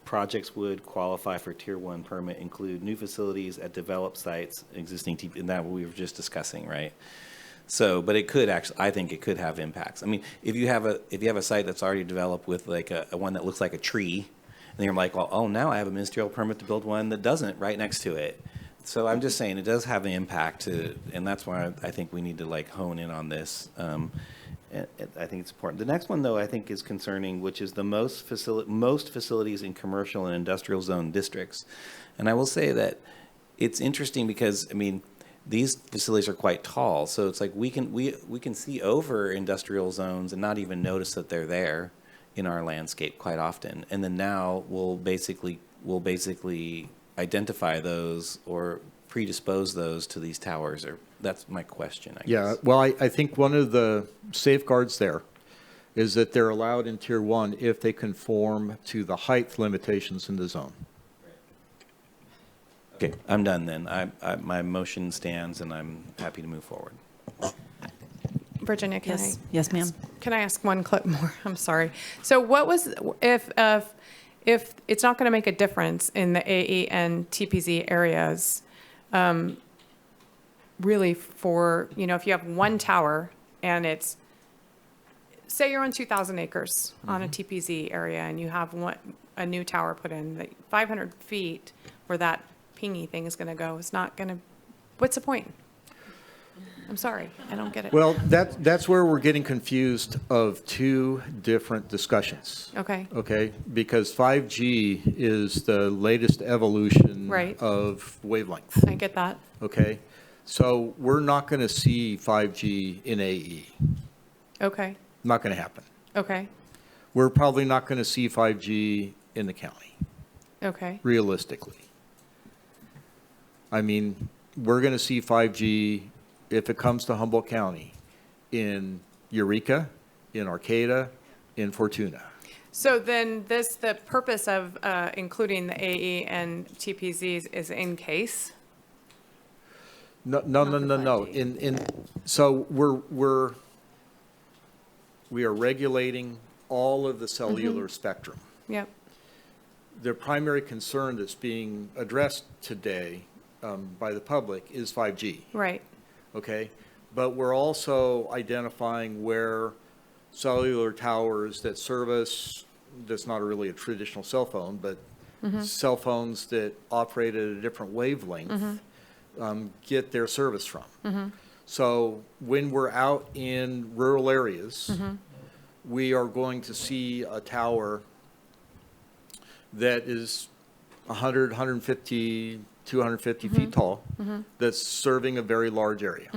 projects would qualify for tier 1 permit include new facilities at developed sites, existing TP, and that we were just discussing, right? So, but it could actually, I think it could have impacts. I mean, if you have a site that's already developed with like a one that looks like a tree, and you're like, well, oh, now I have a ministerial permit to build one that doesn't right next to it. So I'm just saying it does have an impact and that's why I think we need to like hone in on this. I think it's important. The next one, though, I think is concerning, which is the most facilities in commercial and industrial zone districts. And I will say that it's interesting because, I mean, these facilities are quite tall, so it's like we can see over industrial zones and not even notice that they're there in our landscape quite often. And then now we'll basically identify those or predispose those to these towers, or that's my question, I guess. Yeah, well, I think one of the safeguards there is that they're allowed in tier 1 if they conform to the height limitations in the zone. Okay, I'm done then. My motion stands and I'm happy to move forward. Virginia, Yes, ma'am. Can I ask one clip more? I'm sorry. So what was, if it's not going to make a difference in the AE and TPZ areas, really for, if you have one tower and it's, say you're on 2,000 acres on a TPZ area and you have a new tower put in, that 500 feet where that pingy thing is going to go is not going to, what's the point? I'm sorry, I don't get it. Well, that's where we're getting confused of two different discussions. Okay. Okay, because 5G is the latest evolution Right. of wavelength. I get that. Okay, so we're not going to see 5G in AE. Okay. Not going to happen. Okay. We're probably not going to see 5G in the county, Okay. realistically. I mean, we're going to see 5G if it comes to Humboldt County in Eureka, in Arcata, in Fortuna. So then the purpose of including the AE and TPZs is in case? No. So we are regulating all of the cellular spectrum. Yep. The primary concern that's being addressed today by the public is 5G. Right. Okay, but we're also identifying where cellular towers that service, that's not really a traditional cell phone, but cell phones that operate at a different wavelength get their service from. So when we're out in rural areas, we are going to see a tower that is 100, 150 250 feet tall, that's serving a very large area.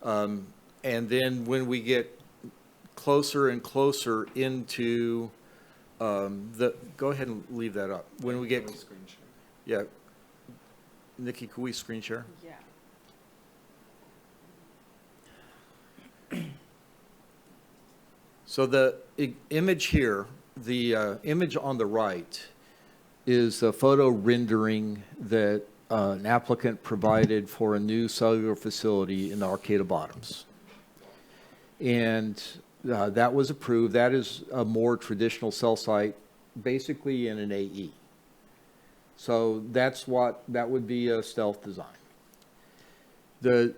And then when we get closer and closer into go ahead and leave that up. When we get, yeah, Nikki, could we screen share? Yeah. So the image here, the image on the right is a photo rendering that an applicant provided for a new cellular facility in the Arcata Bottoms. And that was approved. That is a more traditional cell site, basically in an AE. So that would be a stealth design. The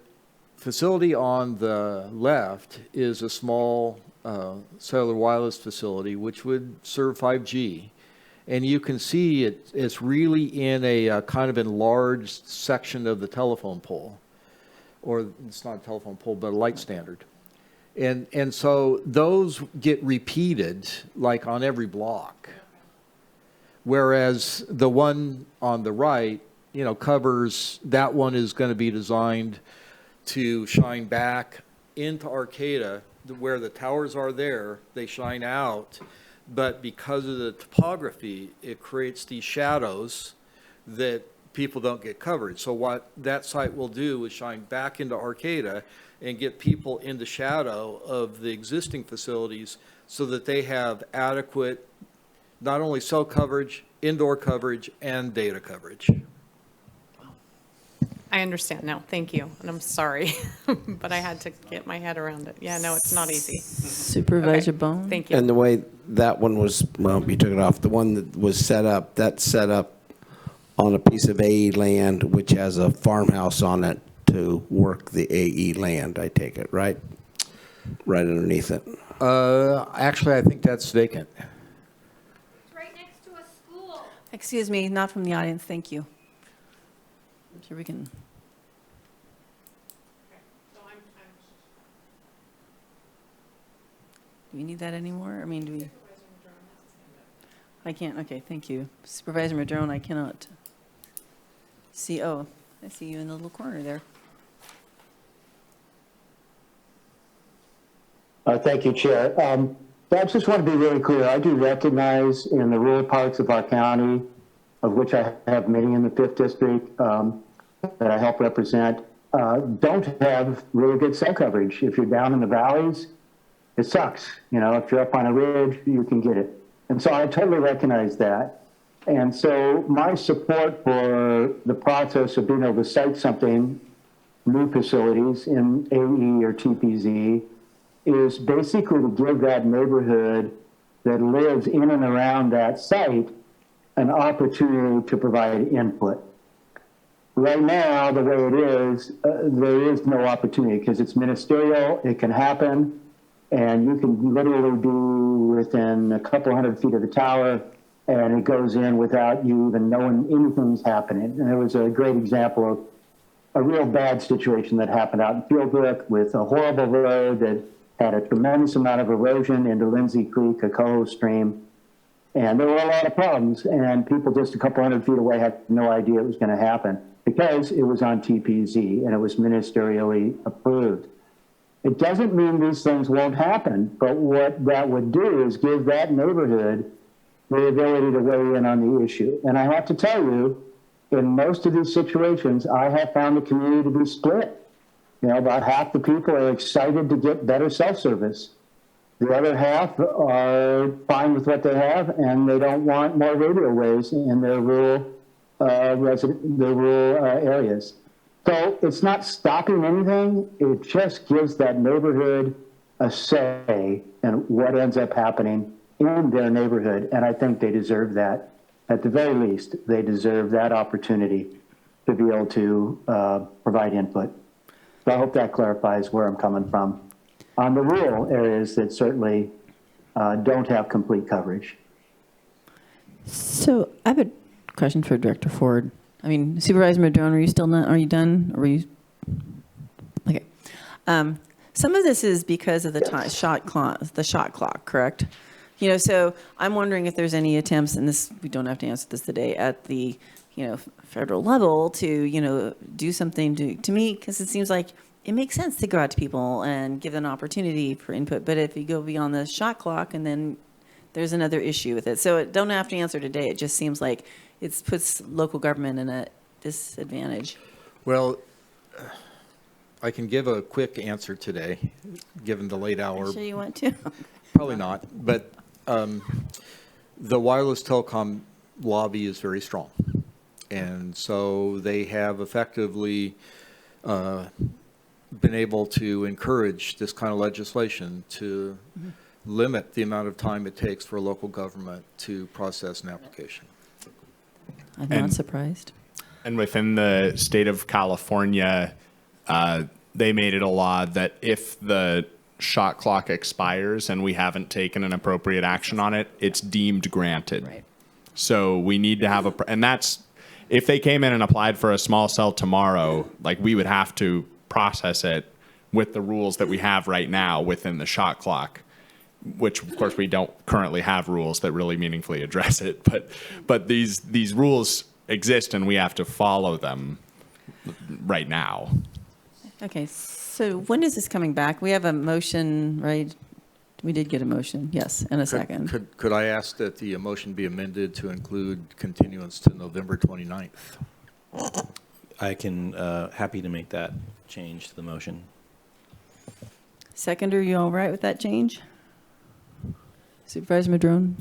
facility on the left is a small cellular wireless facility, which would serve 5G. And you can see it's really in a kind of enlarged section of the telephone pole, or it's not a telephone pole, but a light standard. And so those get repeated like on every block. Whereas the one on the right, covers, that one is going to be designed to shine back into Arcata, where the towers are there, they shine out. But because of the topography, it creates these shadows that people don't get covered. So what that site will do is shine back into Arcata and get people in the shadow of the existing facilities so that they have adequate, not only cell coverage, indoor coverage, and data coverage. I understand now. Thank you. And I'm sorry, but I had to get my head around it. Yeah, no, it's not easy. Supervisor Bohn? Thank you. And the way that one was, well, you took it off, the one that was set up, that's set up on a piece of AE land which has a farmhouse on it to work the AE land, I take it, right? Right underneath it. Actually, I think that's vacant. Right next to a school. Excuse me, not from the audience, thank you. I'm sure we can. Do we need that anymore? I mean, do we? I can't, okay, thank you. Supervisor Madrone, I cannot see, oh, I see you in the little corner there. Thank you, Chair. I just want to be really clear. I do recognize in the rural parts of our county, of which I have many in the 5th District that I help represent, don't have really good cell coverage. If you're down in the valleys, it sucks. If you're up on a ridge, you can get it. And so I totally recognize that. And so my support for the process of being able to site something, new facilities in AE or TPZ, is basically to give that neighborhood that lives in and around that site an opportunity to provide input. Right now, the way it is, there is no opportunity because it's ministerial, it can happen, and you can literally be within a couple hundred feet of the tower and it goes in without you even knowing anything's happening. And there was a great example of a real bad situation that happened out in Fieldbrook with a horrible road that had a tremendous amount of erosion into Lindsay Creek, a Coho stream. And there were a lot of problems, and people just a couple hundred feet away had no idea it was going to happen because it was on TPZ and it was ministerially approved. It doesn't mean these things won't happen, but what that would do is give that neighborhood the ability to weigh in on the issue. And I have to tell you, in most of these situations, I have found the community to be split. About half the people are excited to get better cell service. The other half are fine with what they have, and they don't want more radio waves in their rural areas. So it's not stopping anything. It just gives that neighborhood a say in what ends up happening in their neighborhood, and I think they deserve that. At the very least, they deserve that opportunity to be able to provide input. So I hope that clarifies where I'm coming from on the rural areas that certainly don't have complete coverage. So I have a question for Director Ford. I mean, Supervisor Madrone, are you still not, are you done? Or were you? Okay. Some of this is because of the shot clock, correct? You know, so I'm wondering if there's any attempts, and this, we don't have to answer this today, at the, federal level to, do something to me, because it seems like it makes sense to go out to people and give them an opportunity for input. But if you go beyond the shot clock, and then there's another issue with it. So it don't have to answer today. It just seems like it puts local government in a disadvantage. Well, I can give a quick answer today, given the late hour. Sure you want to? Probably not, but the wireless telecom lobby is very strong. And so they have effectively been able to encourage this kind of legislation to limit the amount of time it takes for a local government to process an application. I'm not surprised. And within the state of California, they made it a law that if the shot clock expires and we haven't taken an appropriate action on it, it's deemed granted. Right. So we need to have and that's, if they came in and applied for a small cell tomorrow, like we would have to process it with the rules that we have right now within the shot clock, which of course we don't currently have rules that really meaningfully address it. But these rules exist and we have to follow them right now. Okay, so when is this coming back? We have a motion, right? We did get a motion, yes, and a second. Could I ask that the motion be amended to include continuance to November 29th? I can, happy to make that change to the motion. Seconder, you all right with that change? Supervisor Madrone?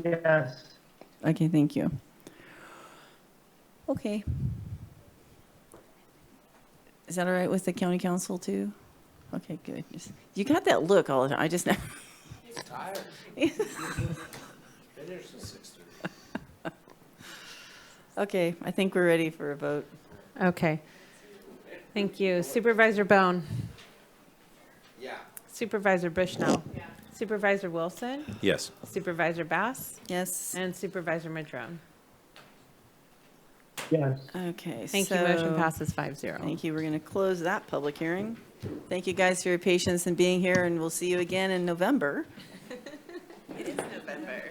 Yes. Okay, thank you. Okay. Is that all right with the county council too? Okay, good. You got that look all the time. I just never. He's tired. Okay, I think we're ready for a vote. Okay. Thank you. Supervisor Bohn? Yeah. Supervisor Bushnell? Yeah. Supervisor Wilson? Yes. Supervisor Bass? Yes. And Supervisor Madrone? Yes. Okay. Thank you. Motion passes 5-0. Thank you. We're going to close that public hearing. Thank you guys for your patience and being here, and we'll see you again in November. It is November.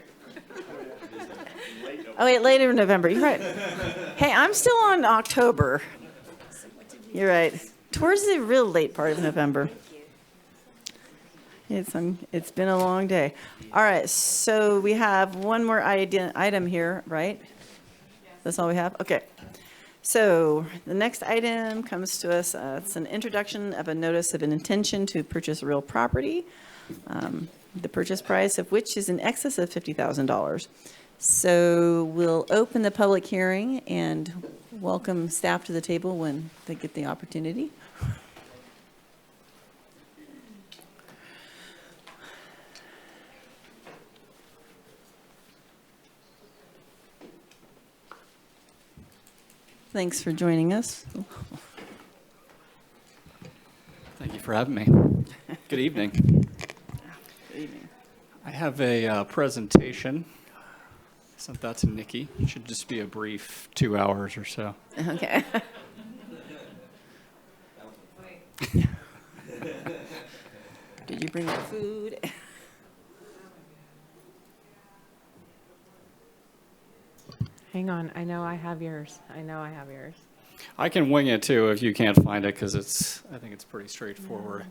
Oh, wait, later in November. You're right. Hey, I'm still on October. You're right. Towards the real late part of November. It's been a long day. All right, so we have one more item here, right? That's all we have? Okay. So the next item comes to us, it's an introduction of a notice of an intention to purchase real property, the purchase price of which is in excess of $50,000. So we'll open the public hearing and welcome staff to the table when they get the opportunity. Thanks for joining us. Thank you for having me. Good evening. Good evening. I have a presentation. Sent that to Nikki. It should just be a brief 2 hours or so. Okay. Did you bring the food? Hang on. I know I have yours. I can wing it too if you can't find it because I think it's pretty straightforward.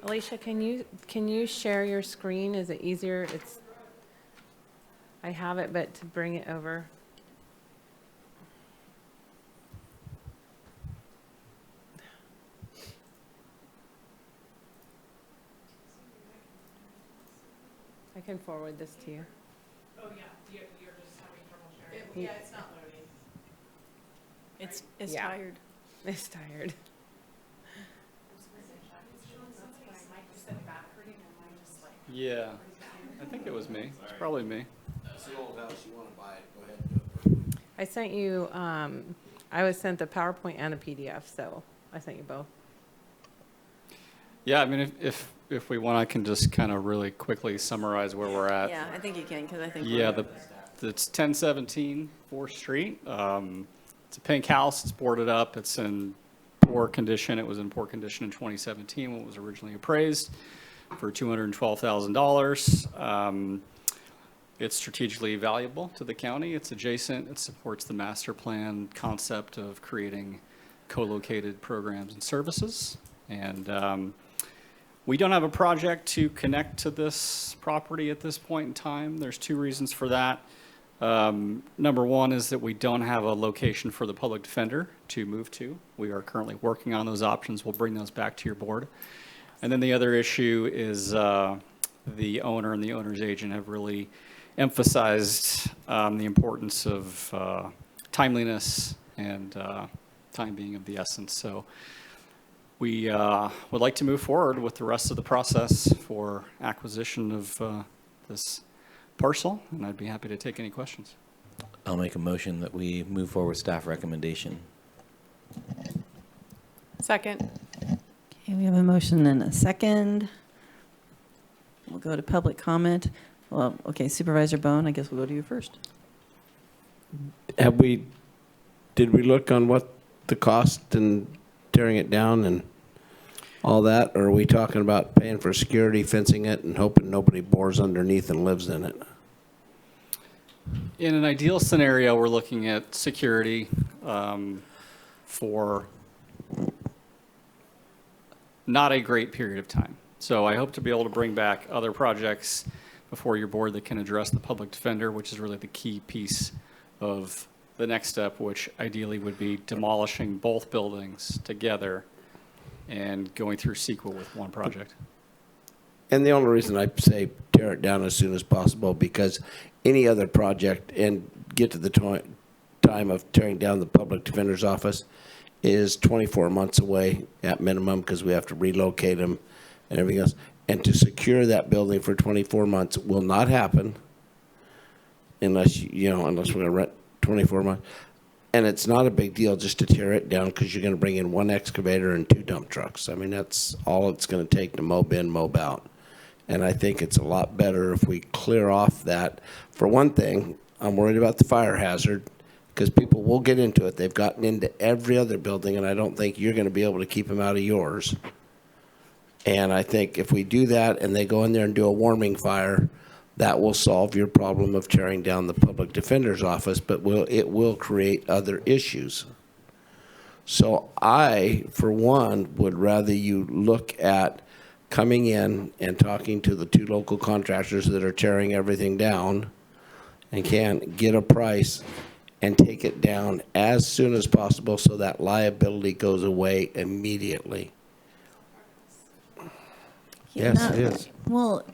Alicia, can you share your screen? Is it easier? I have it, but to bring it over. I can forward this to you. Oh, yeah, you're just having trouble sharing. Yeah, it's not loading. It's tired. It's tired. Yeah, I think it was me. It's probably me. It's the old house. You want to buy it, go ahead and do it. I sent you, I was sent the PowerPoint and a PDF, so I sent you both. Yeah, I mean, if we want, I can just kind of really quickly summarize where we're at. Yeah, I think you can, because I think. Yeah, it's 1017 4th Street. It's a pink house. It's boarded up. It's in poor condition. It was in poor condition in 2017 when it was originally appraised for $212,000. It's strategically valuable to the county. It's adjacent. It supports the master plan concept of creating co-located programs and services. And we don't have a project to connect to this property at this point in time. There's two reasons for that. Number one is that we don't have a location for the public defender to move to. We are currently working on those options. We'll bring those back to your board. And then the other issue is the owner and the owner's agent have really emphasized the importance of timeliness and time being of the essence. So we would like to move forward with the rest of the process for acquisition of this parcel, and I'd be happy to take any questions. I'll make a motion that we move forward staff recommendation. Second. Okay, we have a motion and a second. We'll go to public comment. Well, okay, Supervisor Bohn, I guess we'll go to you first. Did we look on what the cost and tearing it down and all that? Or are we talking about paying for security, fencing it, and hoping nobody bores underneath and lives in it? In an ideal scenario, we're looking at security for not a great period of time. So I hope to be able to bring back other projects before your board that can address the public defender, which is really the key piece of the next step, which ideally would be demolishing both buildings together and going through CEQA with one project. And the only reason I say tear it down as soon as possible, because any other project and get to the time of tearing down the public defender's office is 24 months away at minimum, because we have to relocate them and everything else. And to secure that building for 24 months will not happen unless, unless we're going to rent 24 months. And it's not a big deal just to tear it down, because you're going to bring in one excavator and 2 dump trucks. I mean, that's all it's going to take to mow in, mow out. And I think it's a lot better if we clear off that. For one thing, I'm worried about the fire hazard, because people will get into it. They've gotten into every other building, and I don't think you're going to be able to keep them out of yours. And I think if we do that and they go in there and do a warming fire, that will solve your problem of tearing down the public defender's office, but it will create other issues. So I, for one, would rather you look at coming in and talking to the 2 local contractors that are tearing everything down and can get a price and take it down as soon as possible so that liability goes away immediately. Yes, it is. Well,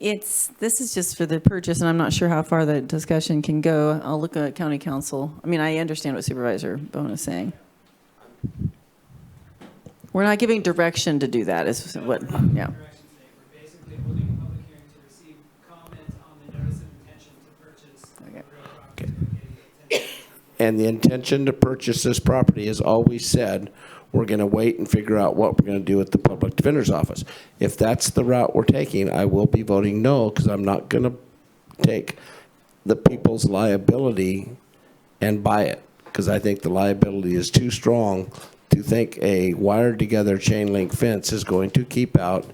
this is just for the purchase, and I'm not sure how far the discussion can go. I'll look at county council. I mean, I understand what Supervisor Bohn is saying. We're not giving direction to do that, is what, yeah. And the intention to purchase this property is always said, we're going to wait and figure out what we're going to do with the public defender's office. If that's the route we're taking, I will be voting no, because I'm not going to take the people's liability and buy it, because I think the liability is too strong to think a wired together chain link fence is going to keep out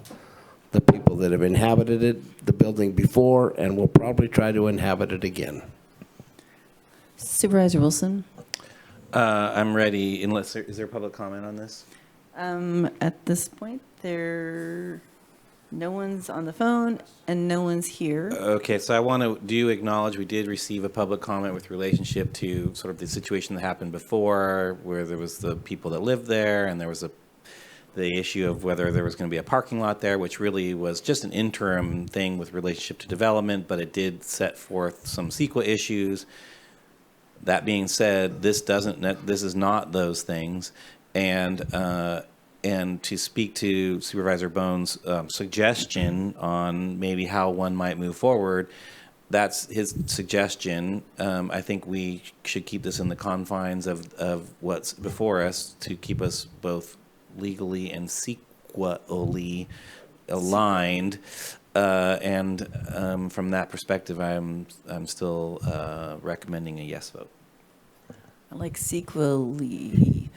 the people that have inhabited the building before and will probably try to inhabit it again. Supervisor Wilson? I'm ready, unless is there public comment on this? At this point, no one's on the phone and no one's here. Okay, so I do acknowledge we did receive a public comment with relationship to sort of the situation that happened before, where there was the people that lived there, and there was the issue of whether there was going to be a parking lot there, which really was just an interim thing with relationship to development, but it did set forth some CEQA issues. That being said, this is not those things, and to speak to Supervisor Bohn's suggestion on maybe how one might move forward, that's his suggestion. I think we should keep this in the confines of what's before us to keep us both legally and equally aligned. And from that perspective, I'm still recommending a yes vote. I like sequely.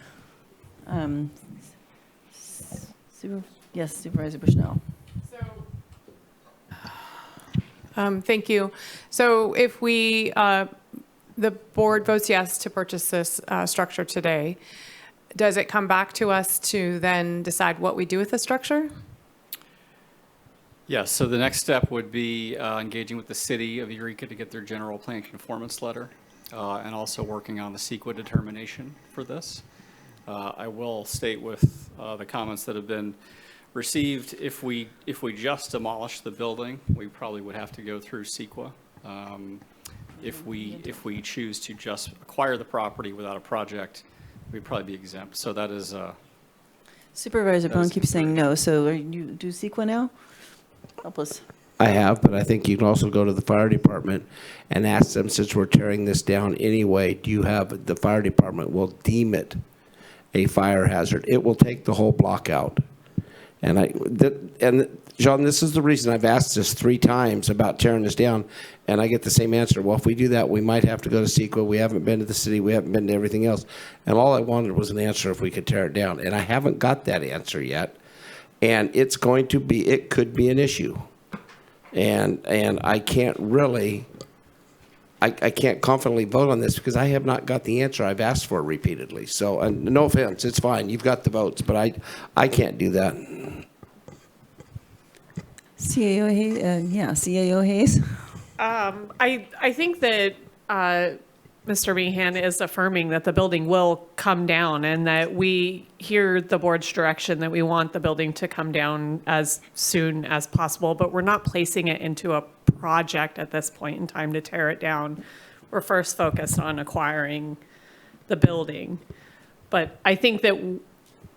Yes, Supervisor Bushnell. Thank you. So if we, the board votes yes to purchase this structure today, does it come back to us to then decide what we do with the structure? Yes, so the next step would be engaging with the city of Eureka to get their general plan conformance letter, and also working on the CEQA determination for this. I will state with the comments that have been received, if we just demolish the building, we probably would have to go through CEQA. If we choose to just acquire the property without a project, we'd probably be exempt. So that is Supervisor Bohn keeps saying no, so are you do CEQA now? Help us. I have, but I think you can also go to the fire department and ask them, since we're tearing this down anyway, do you have, the fire department will deem it a fire hazard. It will take the whole block out. And John, this is the reason I've asked this 3 times about tearing this down, and I get the same answer. Well, if we do that, we might have to go to CEQA. We haven't been to the city. We haven't been to everything else. And all I wanted was an answer if we could tear it down. And I haven't got that answer yet. And it's going to be, it could be an issue. And I can't really, I can't confidently vote on this because I have not got the answer I've asked for repeatedly. So, no offense, it's fine. You've got the votes, but I can't do that. CAO Hayes, CAO Hayes. I think that Mr. Meehan is affirming that the building will come down and that we hear the board's direction that we want the building to come down as soon as possible, but we're not placing it into a project at this point in time to tear it down. We're first focused on acquiring the building. But I think that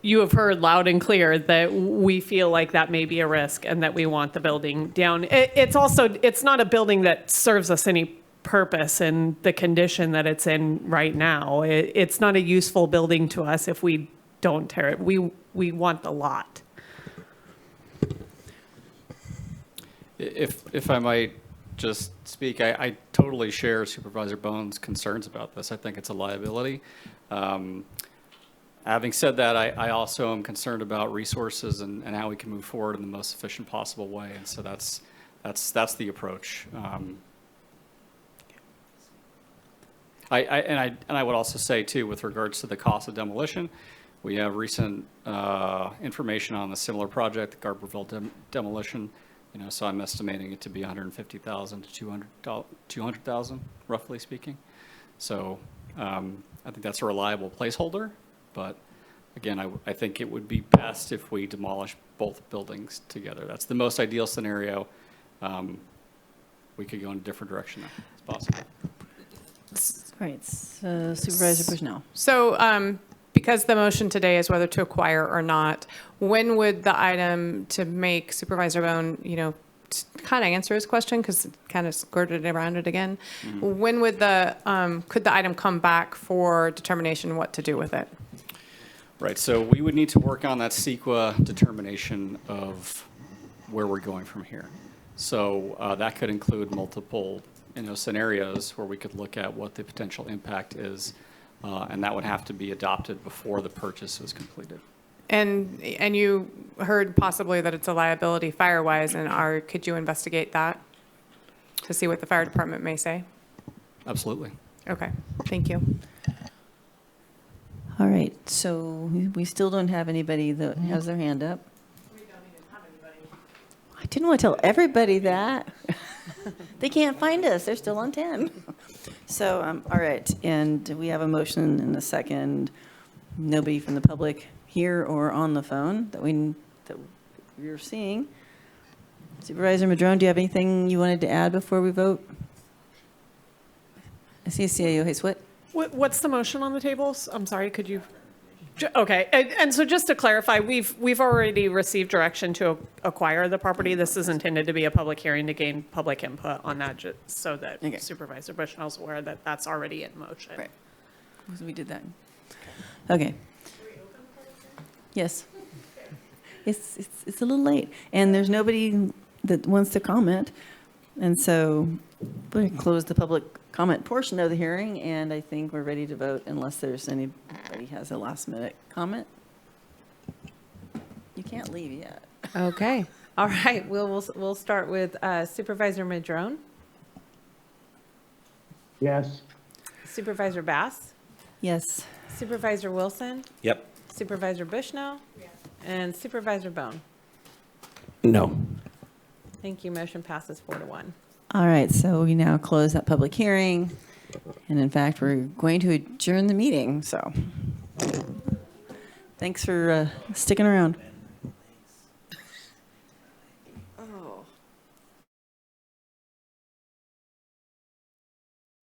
you have heard loud and clear that we feel like that may be a risk and that we want the building down. It's not a building that serves us any purpose in the condition that it's in right now. It's not a useful building to us if we don't tear it. We want the lot. If I might just speak, I totally share Supervisor Bohn's concerns about this. I think it's a liability. Having said that, I also am concerned about resources and how we can move forward in the most efficient possible way. And so that's the approach. I would also say too, with regards to the cost of demolition, we have recent information on a similar project, the Garberville demolition. So I'm estimating it to be $150,000 to $200,000, roughly speaking. So I think that's a reliable placeholder. But again, I think it would be best if we demolish both buildings together. That's the most ideal scenario. We could go in a different direction if it's possible. Right, so Supervisor Bushnell. So because the motion today is whether to acquire or not, when would the item, to make Supervisor Bohn, kind of answer his question because it kind of skirted around it again. Mm-hmm. When would could the item come back for determination what to do with it? Right, so we would need to work on that CEQA determination of where we're going from here. So that could include multiple scenarios where we could look at what the potential impact is, and that would have to be adopted before the purchase is completed. And you heard possibly that it's a liability fire-wise, and could you investigate that to see what the fire department may say? Absolutely. Okay, thank you. All right, so we still don't have anybody that has their hand up. We don't even have anybody. I didn't want to tell everybody that. They can't find us. They're still on 10. So, all right, and we have a motion and a second. Nobody from the public here or on the phone that we're seeing. Supervisor Madrone, do you have anything you wanted to add before we vote? I see a CAO Hayes. What's the motion on the tables? I'm sorry, could you? Okay, and so just to clarify, we've already received direction to acquire the property. This is intended to be a public hearing to gain public input on that, so that Supervisor Bushnell's aware that that's already in motion. Right. So we did that. Okay. Yes. it's a little late, and there's nobody that wants to comment. And so we're going to close the public comment portion of the hearing, and I think we're ready to vote unless there's anybody has a last minute comment. You can't leave yet. Okay. All right. We'll start with Supervisor Madrone, Yes. Supervisor Bass, Yes. Supervisor Wilson, Yep. Supervisor Bushnell, and Supervisor Bohn. No. Thank you. Motion passes 4-1. All right, so we now close that public hearing, and in fact, we're going to adjourn the meeting, so thanks for sticking around.